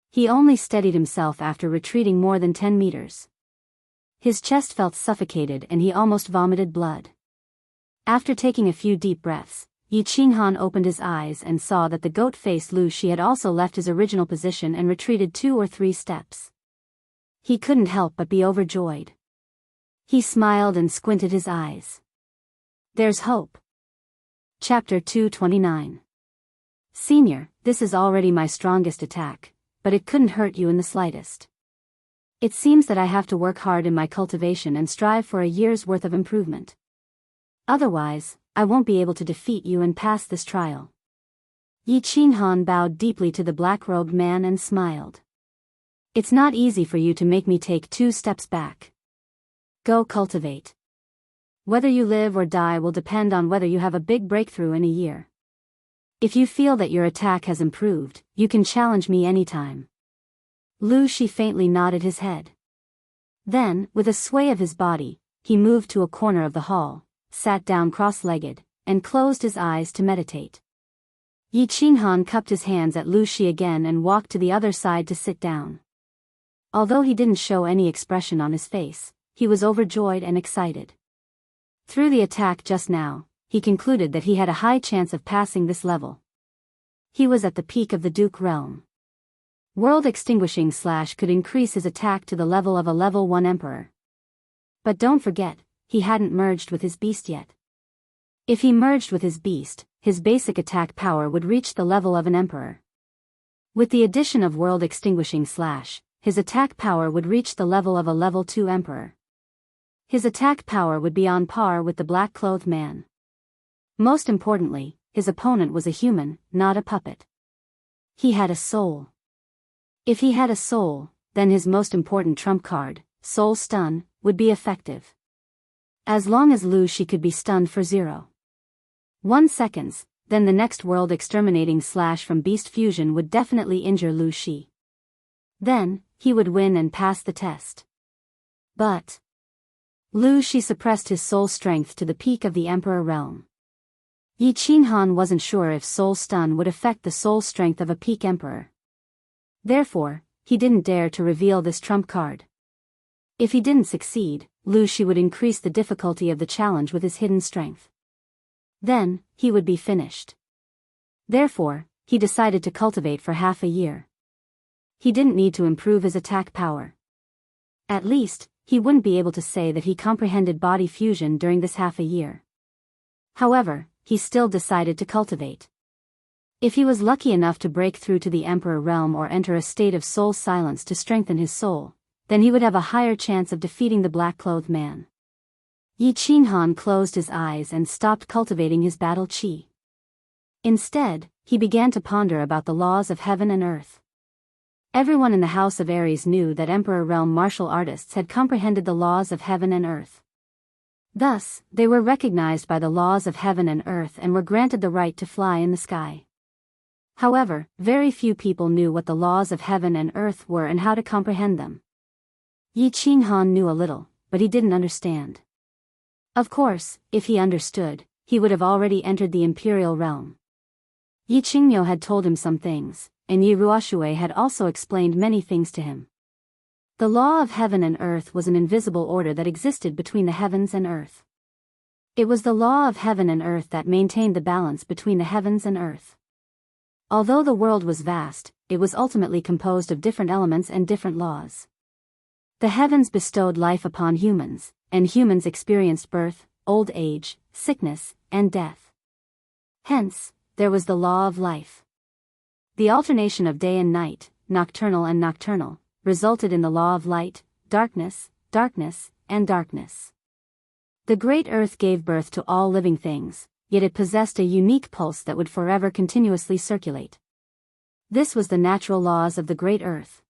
He only steadied himself after retreating more than 10 meters. His chest felt suffocated and he almost vomited blood. After taking a few deep breaths, Yi Qinghan opened his eyes and saw that the goat-faced Lu Shi had also left his original position and retreated 2 or 3 steps. He couldn't help but be overjoyed. He smiled and squinted his eyes. There's hope. Chapter 229. Senior, this is already my strongest attack, but it couldn't hurt you in the slightest. It seems that I have to work hard in my cultivation and strive for a year's worth of improvement. Otherwise, I won't be able to defeat you and pass this trial. Yi Qinghan bowed deeply to the black-robed man and smiled. It's not easy for you to make me take 2 steps back. Go cultivate. Whether you live or die will depend on whether you have a big breakthrough in a year. If you feel that your attack has improved, you can challenge me anytime. Lu Shi faintly nodded his head. Then, with a sway of his body, he moved to a corner of the hall, sat down cross-legged, and closed his eyes to meditate. Yi Qinghan cupped his hands at Lu Shi again and walked to the other side to sit down. Although he didn't show any expression on his face, he was overjoyed and excited. Through the attack just now, he concluded that he had a high chance of passing this level. He was at the peak of the Duke realm. World Extinguishing Slash could increase his attack to the level of a level 1 emperor. But don't forget, he hadn't merged with his beast yet. If he merged with his beast, his basic attack power would reach the level of an emperor. With the addition of World Extinguishing Slash, his attack power would reach the level of a level 2 emperor. His attack power would be on par with the black-clothed man. Most importantly, his opponent was a human, not a puppet. He had a soul. If he had a soul, then his most important trump card, Soul Stun, would be effective. As long as Lu Shi could be stunned for 0.1 seconds, then the next World Exterminating Slash from Beast Fusion would definitely injure Lu Shi. Then, he would win and pass the test. But Lu Shi suppressed his soul strength to the peak of the Emperor realm. Yi Qinghan wasn't sure if Soul Stun would affect the soul strength of a peak emperor. Therefore, he didn't dare to reveal this trump card. If he didn't succeed, Lu Shi would increase the difficulty of the challenge with his hidden strength. Then, he would be finished. Therefore, he decided to cultivate for half a year. He didn't need to improve his attack power. At least, he wouldn't be able to say that he comprehended body fusion during this half a year. However, he still decided to cultivate. If he was lucky enough to break through to the Emperor realm or enter a state of soul silence to strengthen his soul, then he would have a higher chance of defeating the black-clothed man. Yi Qinghan closed his eyes and stopped cultivating his battle chi. Instead, he began to ponder about the laws of heaven and earth. Everyone in the House of Aries knew that Emperor realm martial artists had comprehended the laws of heaven and earth. Thus, they were recognized by the laws of heaven and earth and were granted the right to fly in the sky. However, very few people knew what the laws of heaven and earth were and how to comprehend them. Yi Qinghan knew a little, but he didn't understand. Of course, if he understood, he would have already entered the imperial realm. Yi Qingmyo had told him some things, and Yi Ruoxue had also explained many things to him. The law of heaven and earth was an invisible order that existed between the heavens and earth. It was the law of heaven and earth that maintained the balance between the heavens and earth. Although the world was vast, it was ultimately composed of different elements and different laws. The heavens bestowed life upon humans, and humans experienced birth, old age, sickness, and death. Hence, there was the law of life. The alternation of day and night, nocturnal and nocturnal, resulted in the law of light, darkness, darkness, and darkness. The great earth gave birth to all living things, yet it possessed a unique pulse that would forever continuously circulate. This was the natural laws of the great earth.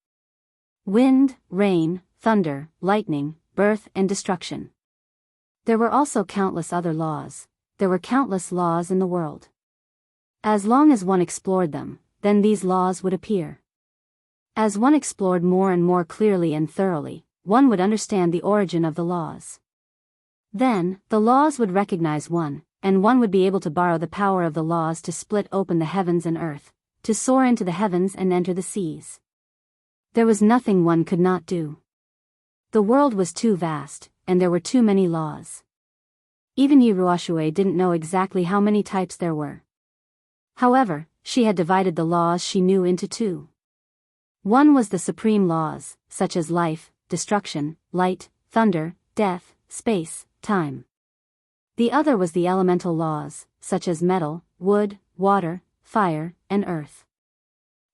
Wind, rain, thunder, lightning, birth and destruction. There were also countless other laws. There were countless laws in the world. As long as one explored them, then these laws would appear. As one explored more and more clearly and thoroughly, one would understand the origin of the laws. Then, the laws would recognize one, and one would be able to borrow the power of the laws to split open the heavens and earth, to soar into the heavens and enter the seas. There was nothing one could not do. The world was too vast, and there were too many laws. Even Yi Ruoshui didn't know exactly how many types there were. However, she had divided the laws she knew into two. One was the supreme laws, such as life, destruction, light, thunder, death, space, time. The other was the elemental laws, such as metal, wood, water, fire, and earth.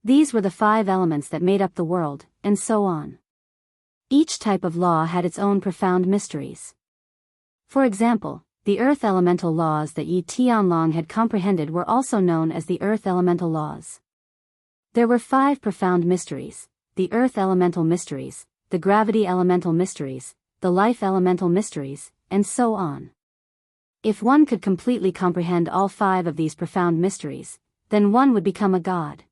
These were the 5 elements that made up the world, and so on. Each type of law had its own profound mysteries. For example, the earth elemental laws that Yi Tianlong had comprehended were also known as the earth elemental laws. There were 5 profound mysteries: the earth elemental mysteries, the gravity elemental mysteries, the life elemental mysteries, and so on. If one could completely comprehend all 5 of these profound mysteries, then one would become a god.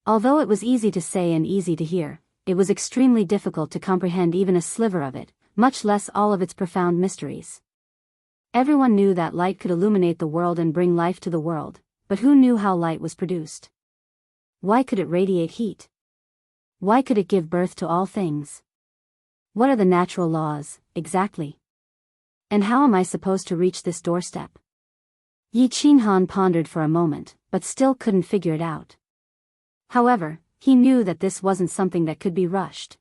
Although it was easy to say and easy to hear, it was extremely difficult to comprehend even a sliver of it, much less all of its profound mysteries. Everyone knew that light could illuminate the world and bring life to the world, but who knew how light was produced? Why could it radiate heat? Why could it give birth to all things? What are the natural laws, exactly? And how am I supposed to reach this doorstep? Yi Qinghan pondered for a moment, but still couldn't figure it out. However, he knew that this wasn't something that could be rushed.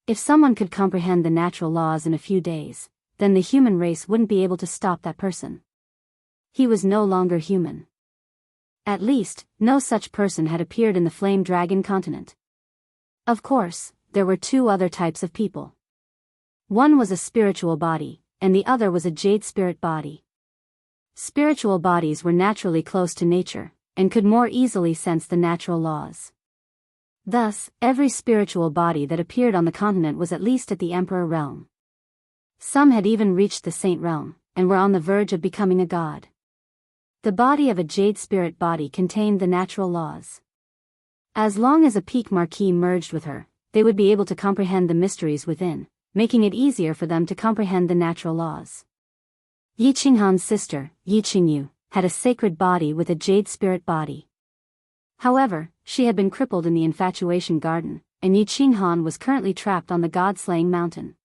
If someone could comprehend the natural laws in a few days, then the human race wouldn't be able to stop that person. He was no longer human. At least, no such person had appeared in the Flame Dragon continent. Of course, there were 2 other types of people. One was a spiritual body, and the other was a jade spirit body. Spiritual bodies were naturally close to nature, and could more easily sense the natural laws. Thus, every spiritual body that appeared on the continent was at least at the Emperor realm. Some had even reached the Saint realm, and were on the verge of becoming a god. The body of a jade spirit body contained the natural laws. As long as a peak marquis merged with her, they would be able to comprehend the mysteries within, making it easier for them to comprehend the natural laws. Yi Qinghan's sister, Yi Qingyu, had a sacred body with a jade spirit body. However, she had been crippled in the infatuation garden, and Yi Qinghan was currently trapped on the god-slaying mountain.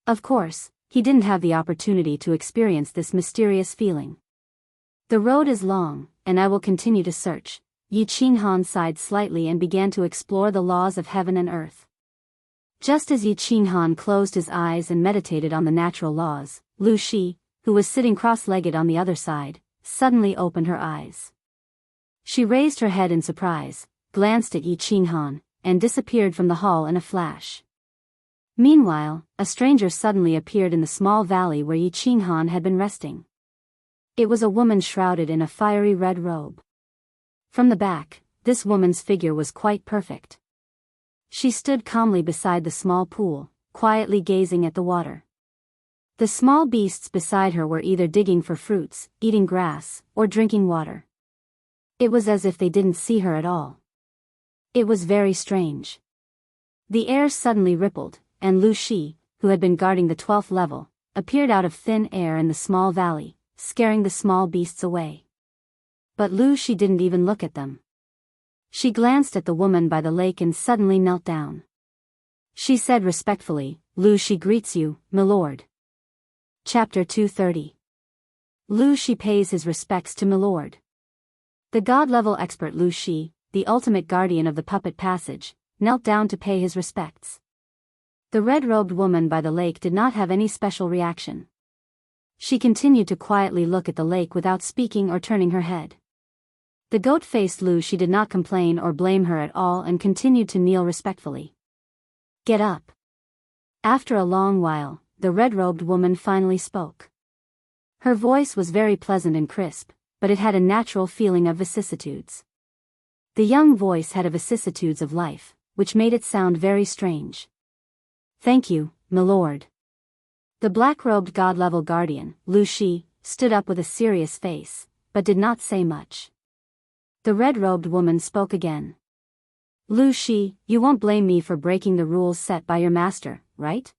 Of course, he didn't have the opportunity to experience this mysterious feeling. The road is long, and I will continue to search. Yi Qinghan sighed slightly and began to explore the laws of heaven and earth. Just as Yi Qinghan closed his eyes and meditated on the natural laws, Lu Shi, who was sitting cross-legged on the other side, suddenly opened her eyes. She raised her head in surprise, glanced at Yi Qinghan, and disappeared from the hall in a flash. Meanwhile, a stranger suddenly appeared in the small valley where Yi Qinghan had been resting. It was a woman shrouded in a fiery red robe. From the back, this woman's figure was quite perfect. She stood calmly beside the small pool, quietly gazing at the water. The small beasts beside her were either digging for fruits, eating grass, or drinking water. It was as if they didn't see her at all. It was very strange. The air suddenly rippled, and Lu Shi, who had been guarding the 12th level, appeared out of thin air in the small valley, scaring the small beasts away. But Lu Shi didn't even look at them. She glanced at the woman by the lake and suddenly knelt down. She said respectfully, "Lu Shi greets you, milord." Chapter 230. Lu Shi pays his respects to milord. The god-level expert Lu Shi, the ultimate guardian of the puppet passage, knelt down to pay his respects. The red-robed woman by the lake did not have any special reaction. She continued to quietly look at the lake without speaking or turning her head. The goat-faced Lu Shi did not complain or blame her at all and continued to kneel respectfully. "Get up." After a long while, the red-robed woman finally spoke. Her voice was very pleasant and crisp, but it had a natural feeling of vicissitudes. The young voice had a vicissitudes of life, which made it sound very strange. "Thank you, milord." The black-robed god-level guardian, Lu Shi, stood up with a serious face, but did not say much. The red-robed woman spoke again. "Lu Shi, you won't blame me for breaking the rules set by your master, right?"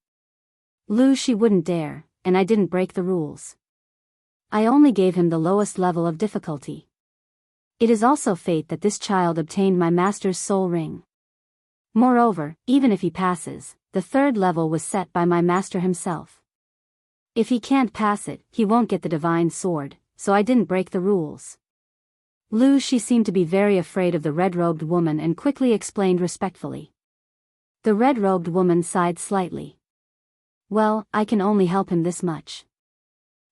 Lu Shi wouldn't dare, and I didn't break the rules. I only gave him the lowest level of difficulty. It is also fate that this child obtained my master's soul ring. Moreover, even if he passes, the 3rd level was set by my master himself. If he can't pass it, he won't get the divine sword, so I didn't break the rules. She seemed to be very afraid of the red-robed woman and quickly explained respectfully. The red-robed woman sighed slightly. Well, I can only help him this much.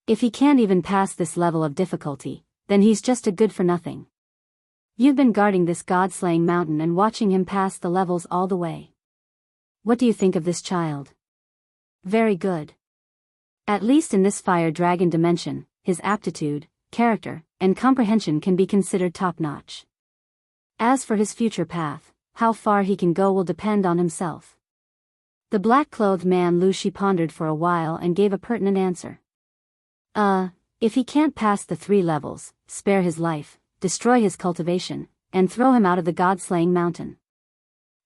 If he can't even pass this level of difficulty, then he's just a good-for-nothing. You've been guarding this god-slaying mountain and watching him pass the levels all the way. What do you think of this child? Very good. At least in this fire dragon dimension, his aptitude, character, and comprehension can be considered top-notch. As for his future path, how far he can go will depend on himself. The black-clothed man She pondered for a while and gave a pertinent answer. If he can't pass the 3 levels, spare his life, destroy his cultivation, and throw him out of the god-slaying mountain.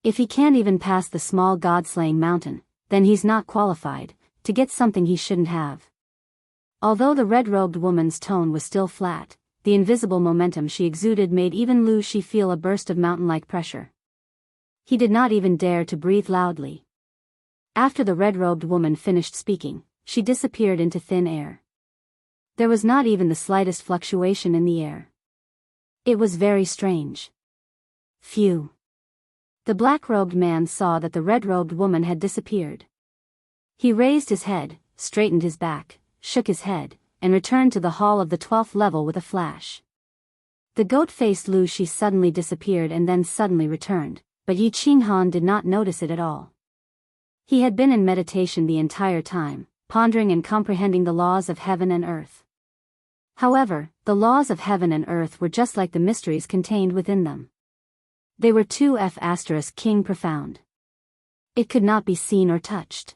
If he can't even pass the small god-slaying mountain, then he's not qualified to get something he shouldn't have. Although the red-robed woman's tone was still flat, the invisible momentum she exuded made even She feel a burst of mountain-like pressure. He did not even dare to breathe loudly. After the red-robed woman finished speaking, she disappeared into thin air. There was not even the slightest fluctuation in the air. It was very strange. Phew. The black-robed man saw that the red-robed woman had disappeared. He raised his head, straightened his back, shook his head, and returned to the hall of the 12th level with a flash. The goat-faced She suddenly disappeared and then suddenly returned, but Yi Qinghan did not notice it at all. He had been in meditation the entire time, pondering and comprehending the laws of heaven and earth. However, the laws of heaven and earth were just like the mysteries contained within them. They were 2F** king profound. It could not be seen or touched.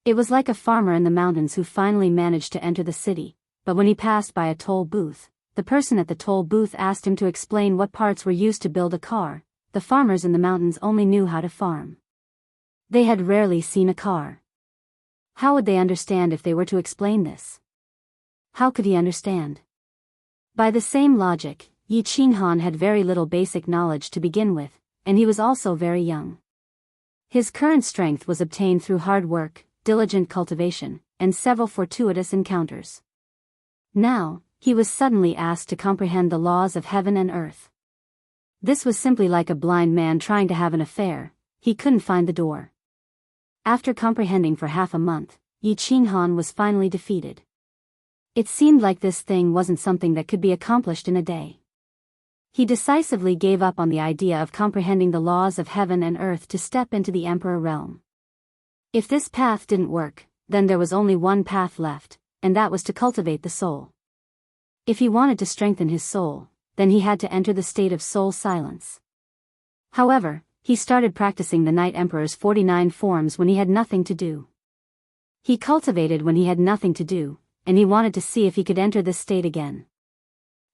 It was like a farmer in the mountains who finally managed to enter the city, but when he passed by a toll booth, the person at the toll booth asked him to explain what parts were used to build a car. The farmers in the mountains only knew how to farm. They had rarely seen a car. How would they understand if they were to explain this? How could he understand? By the same logic, Yi Qinghan had very little basic knowledge to begin with, and he was also very young. His current strength was obtained through hard work, diligent cultivation, and several fortuitous encounters. Now, he was suddenly asked to comprehend the laws of heaven and earth. This was simply like a blind man trying to have an affair. He couldn't find the door. After comprehending for half a month, Yi Qinghan was finally defeated. It seemed like this thing wasn't something that could be accomplished in a day. He decisively gave up on the idea of comprehending the laws of heaven and earth to step into the Emperor realm. If this path didn't work, then there was only one path left, and that was to cultivate the soul. If he wanted to strengthen his soul, then he had to enter the state of soul silence. However, he started practicing the Night Emperor's 49 forms when he had nothing to do. He cultivated when he had nothing to do, and he wanted to see if he could enter this state again.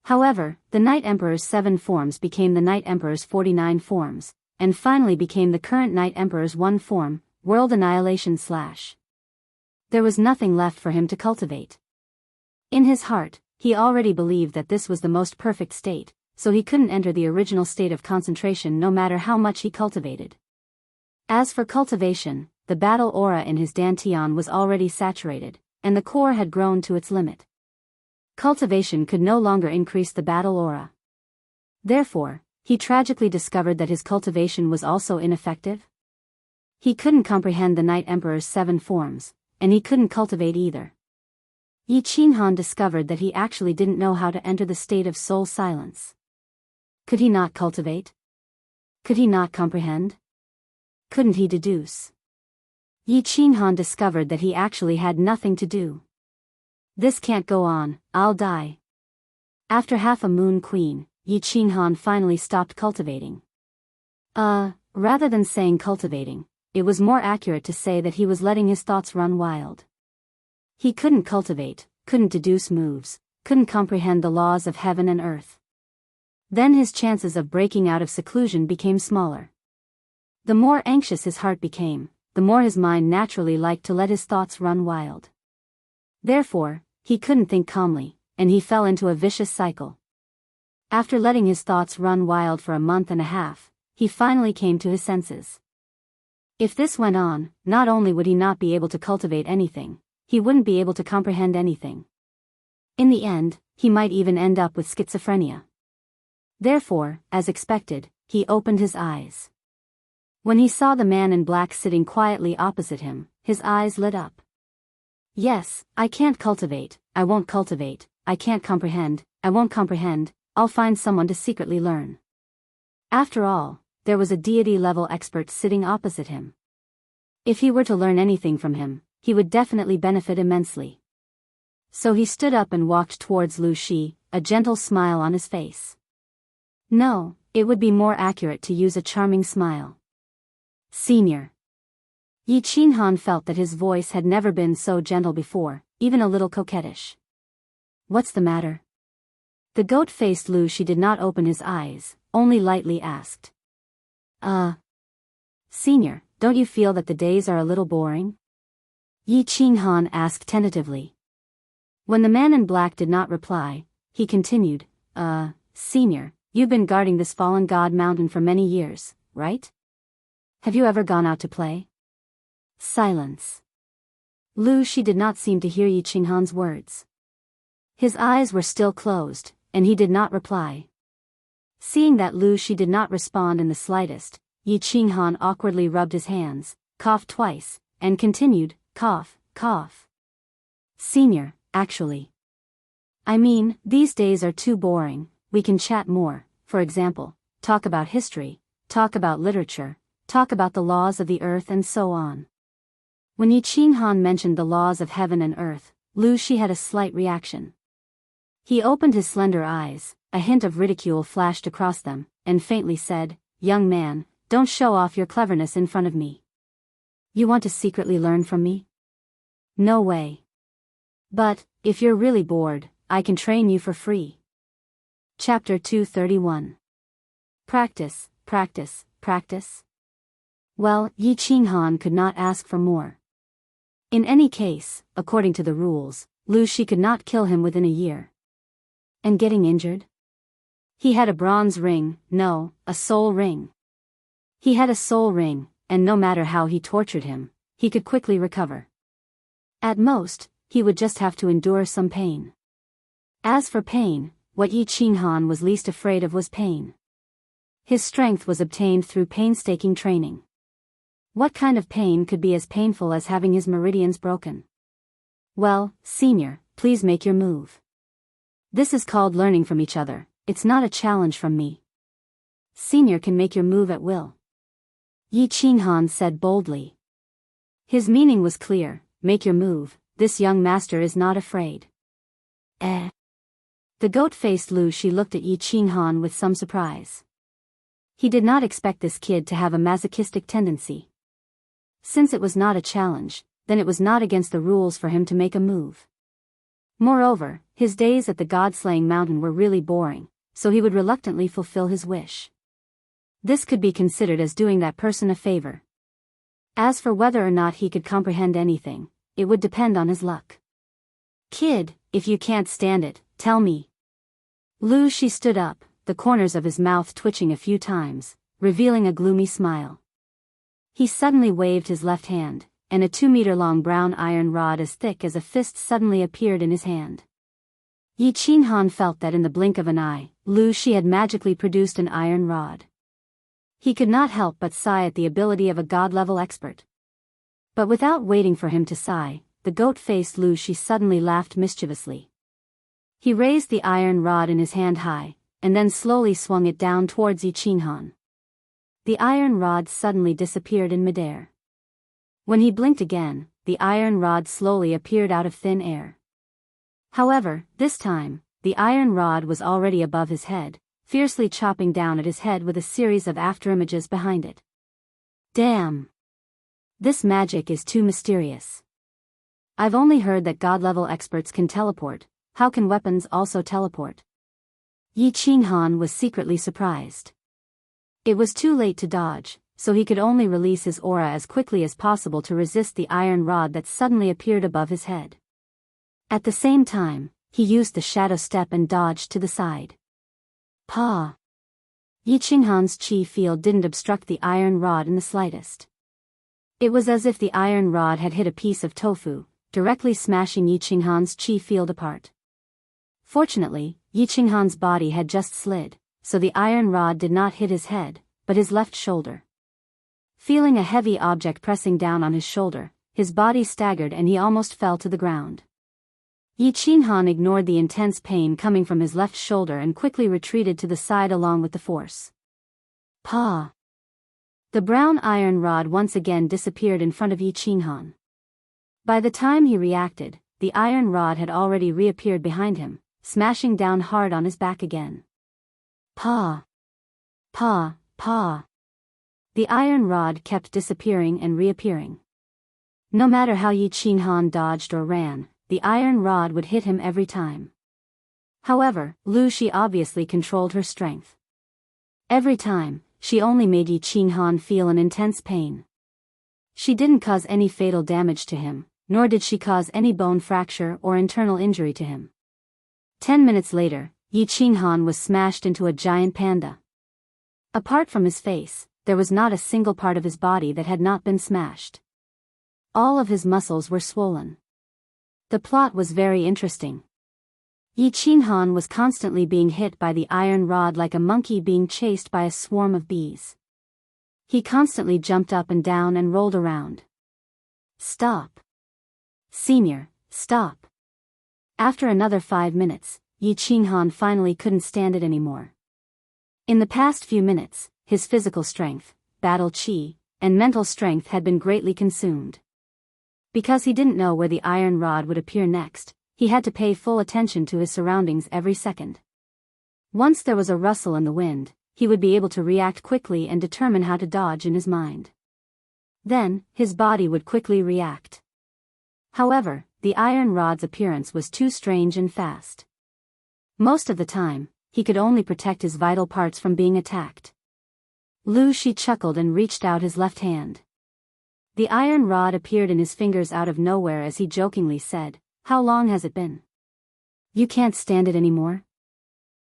However, the Night Emperor's 7 forms became the Night Emperor's 49 forms, and finally became the current Night Emperor's 1 form, World Annihilation / There was nothing left for him to cultivate. In his heart, he already believed that this was the most perfect state, so he couldn't enter the original state of concentration no matter how much he cultivated. As for cultivation, the battle aura in his dantian was already saturated, and the core had grown to its limit. Cultivation could no longer increase the battle aura. Therefore, he tragically discovered that his cultivation was also ineffective. He couldn't comprehend the Night Emperor's 7 forms, and he couldn't cultivate either. Yi Qinghan discovered that he actually didn't know how to enter the state of soul silence. Could he not cultivate? Could he not comprehend? Couldn't he deduce? Yi Qinghan discovered that he actually had nothing to do. This can't go on, I'll die. After half a moon queen, Yi Qinghan finally stopped cultivating. Rather than saying cultivating, it was more accurate to say that he was letting his thoughts run wild. He couldn't cultivate, couldn't deduce moves, couldn't comprehend the laws of heaven and earth. Then his chances of breaking out of seclusion became smaller. The more anxious his heart became, the more his mind naturally liked to let his thoughts run wild. Therefore, he couldn't think calmly, and he fell into a vicious cycle. After letting his thoughts run wild for a month and a half, he finally came to his senses. If this went on, not only would he not be able to cultivate anything, he wouldn't be able to comprehend anything. In the end, he might even end up with schizophrenia. Therefore, as expected, he opened his eyes. When he saw the man in black sitting quietly opposite him, his eyes lit up. Yes, I can't cultivate, I won't cultivate, I can't comprehend, I won't comprehend, I'll find someone to secretly learn. After all, there was a deity-level expert sitting opposite him. If he were to learn anything from him, he would definitely benefit immensely. So he stood up and walked towards Lu Shi, a gentle smile on his face. No, it would be more accurate to use a charming smile. Senior. Yi Qinghan felt that his voice had never been so gentle before, even a little coquettish. What's the matter? The goat-faced Lu Shi did not open his eyes, only lightly asked. Senior, don't you feel that the days are a little boring? Yi Qinghan asked tentatively. When the man in black did not reply, he continued, Senior, you've been guarding this fallen god mountain for many years, right? Have you ever gone out to play? Silence. Lu Shi did not seem to hear Yi Qinghan's words. His eyes were still closed, and he did not reply. Seeing that Lu Shi did not respond in the slightest, Yi Qinghan awkwardly rubbed his hands, coughed twice, and continued, cough, cough. Senior, actually. I mean, these days are too boring, we can chat more, for example, talk about history, talk about literature, talk about the laws of the earth and so on. When Yi Qinghan mentioned the laws of heaven and earth, Lu Shi had a slight reaction. He opened his slender eyes, a hint of ridicule flashed across them, and faintly said, Young man, don't show off your cleverness in front of me. You want to secretly learn from me? No way. But, if you're really bored, I can train you for free. Chapter 231. Practice, practice, practice. Well, Yi Qinghan could not ask for more. In any case, according to the rules, Lu Shi could not kill him within a year. And getting injured? He had a bronze ring, no, a soul ring. He had a soul ring, and no matter how he tortured him, he could quickly recover. At most, he would just have to endure some pain. As for pain, what Yi Qinghan was least afraid of was pain. His strength was obtained through painstaking training. What kind of pain could be as painful as having his meridians broken? Well, senior, please make your move. This is called learning from each other, it's not a challenge from me. Senior can make your move at will. Yi Qinghan said boldly. His meaning was clear, make your move, this young master is not afraid. The goat-faced Lu Shi looked at Yi Qinghan with some surprise. He did not expect this kid to have a masochistic tendency. Since it was not a challenge, then it was not against the rules for him to make a move. Moreover, his days at the god-slaying mountain were really boring, so he would reluctantly fulfill his wish. This could be considered as doing that person a favor. As for whether or not he could comprehend anything, it would depend on his luck. Kid, if you can't stand it, tell me. Lu Shi stood up, the corners of his mouth twitching a few times, revealing a gloomy smile. He suddenly waved his left hand, and a 2-meter-long brown iron rod as thick as a fist suddenly appeared in his hand. Yi Qinghan felt that in the blink of an eye, Lu Shi had magically produced an iron rod. He could not help but sigh at the ability of a god-level expert. But without waiting for him to sigh, the goat-faced Lu Shi suddenly laughed mischievously. He raised the iron rod in his hand high, and then slowly swung it down towards Yi Qinghan. The iron rod suddenly disappeared in midair. When he blinked again, the iron rod slowly appeared out of thin air. However, this time, the iron rod was already above his head, fiercely chopping down at his head with a series of afterimages behind it. Damn! This magic is too mysterious. I've only heard that god-level experts can teleport, how can weapons also teleport? Yi Qinghan was secretly surprised. It was too late to dodge, so he could only release his aura as quickly as possible to resist the iron rod that suddenly appeared above his head. At the same time, he used the shadow step and dodged to the side. Pa! Yi Qinghan's chi field didn't obstruct the iron rod in the slightest. It was as if the iron rod had hit a piece of tofu, directly smashing Yi Qinghan's chi field apart. Fortunately, Yi Qinghan's body had just slid, so the iron rod did not hit his head, but his left shoulder. Feeling a heavy object pressing down on his shoulder, his body staggered and he almost fell to the ground. Yi Qinghan ignored the intense pain coming from his left shoulder and quickly retreated to the side along with the force. Pa! The brown iron rod once again disappeared in front of Yi Qinghan. By the time he reacted, the iron rod had already reappeared behind him, smashing down hard on his back again. Pa! Pa! Pa! The iron rod kept disappearing and reappearing. No matter how Yi Qinghan dodged or ran, the iron rod would hit him every time. However, Lu Shi obviously controlled her strength. Every time, she only made Yi Qinghan feel an intense pain. She didn't cause any fatal damage to him, nor did she cause any bone fracture or internal injury to him. 10 minutes later, Yi Qinghan was smashed into a giant panda. Apart from his face, there was not a single part of his body that had not been smashed. All of his muscles were swollen. The plot was very interesting. Yi Qinghan was constantly being hit by the iron rod like a monkey being chased by a swarm of bees. He constantly jumped up and down and rolled around. Stop. Senior, stop. After another 5 minutes, Yi Qinghan finally couldn't stand it anymore. In the past few minutes, his physical strength, battle chi, and mental strength had been greatly consumed. Because he didn't know where the iron rod would appear next, he had to pay full attention to his surroundings every second. Once there was a rustle in the wind, he would be able to react quickly and determine how to dodge in his mind. Then, his body would quickly react. However, the iron rod's appearance was too strange and fast. Most of the time, he could only protect his vital parts from being attacked. Lu Shi chuckled and reached out his left hand. The iron rod appeared in his fingers out of nowhere as he jokingly said, "How long has it been? You can't stand it anymore?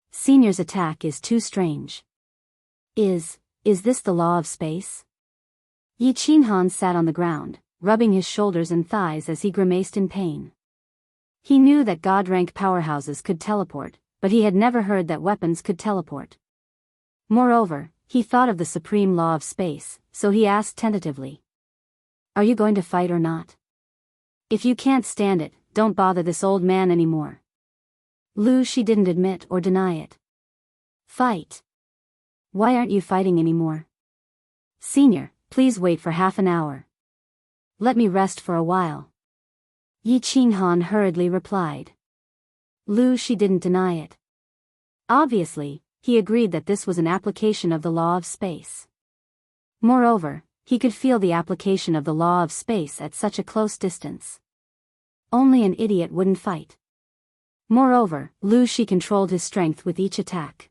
Senior's attack is too strange. Is this the law of space?" Yi Qinghan sat on the ground, rubbing his shoulders and thighs as he grimaced in pain. He knew that God-rank powerhouses could teleport, but he had never heard that weapons could teleport. Moreover, he thought of the supreme law of space, so he asked tentatively, "Are you going to fight or not? If you can't stand it, don't bother this old man anymore." Lu Shi didn't admit or deny it. "Fight? Why aren't you fighting anymore? Senior, please wait for half an hour. Let me rest for a while." Yi Qinghan hurriedly replied. Lu Shi didn't deny it. Obviously, he agreed that this was an application of the law of space. Moreover, he could feel the application of the law of space at such a close distance. Only an idiot wouldn't fight. Moreover, Lu Shi controlled his strength with each attack.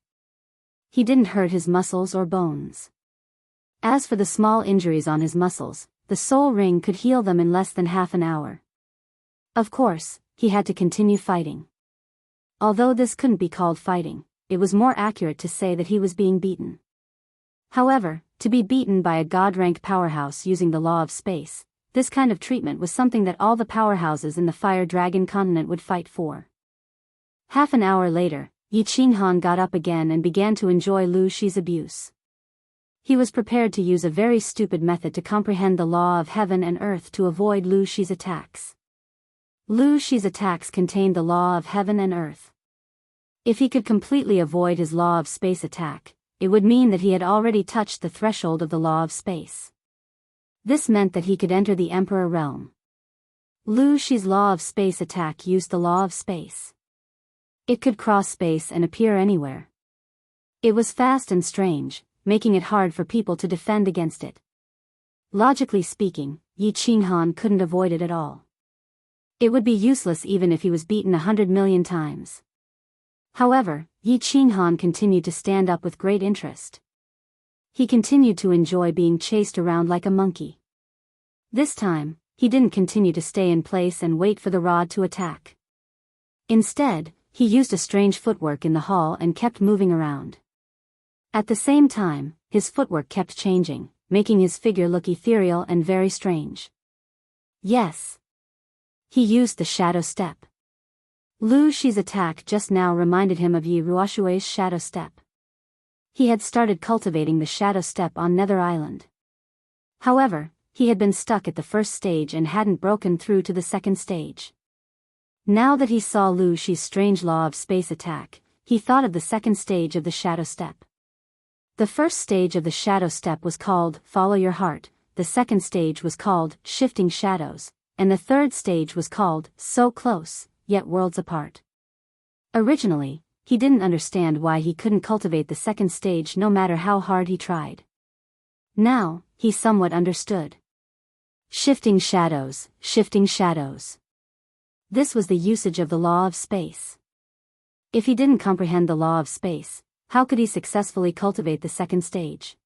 He didn't hurt his muscles or bones. As for the small injuries on his muscles, the soul ring could heal them in less than half an hour. Of course, he had to continue fighting. Although this couldn't be called fighting, it was more accurate to say that he was being beaten. However, to be beaten by a god-rank powerhouse using the law of space, this kind of treatment was something that all the powerhouses in the Fire Dragon continent would fight for. Half an hour later, Yi Qinghan got up again and began to enjoy Lu Shi's abuse. He was prepared to use a very stupid method to comprehend the law of heaven and earth to avoid Lu Shi's attacks. Lu Shi's attacks contained the law of heaven and earth. If he could completely avoid his law of space attack, it would mean that he had already touched the threshold of the law of space. This meant that he could enter the Emperor realm. Lu Shi's law of space attack used the law of space. It could cross space and appear anywhere. It was fast and strange, making it hard for people to defend against it. Logically speaking, Yi Qinghan couldn't avoid it at all. It would be useless even if he was beaten 100 million times. However, Yi Qinghan continued to stand up with great interest. He continued to enjoy being chased around like a monkey. This time, he didn't continue to stay in place and wait for the rod to attack. Instead, he used a strange footwork in the hall and kept moving around. At the same time, his footwork kept changing, making his figure look ethereal and very strange. Yes. He used the shadow step. Lu Shi's attack just now reminded him of Yi Ruoshui's shadow step. He had started cultivating the shadow step on Nether Island. However, he had been stuck at the first stage and hadn't broken through to the second stage. Now that he saw Lu Shi's strange law of space attack, he thought of the second stage of the shadow step. The first stage of the shadow step was called Follow Your Heart, the second stage was called Shifting Shadows, and the third stage was called So Close, Yet Worlds Apart. Originally, he didn't understand why he couldn't cultivate the second stage no matter how hard he tried. Now, he somewhat understood. Shifting shadows, shifting shadows. This was the usage of the law of space. If he didn't comprehend the law of space, how could he successfully cultivate the second stage?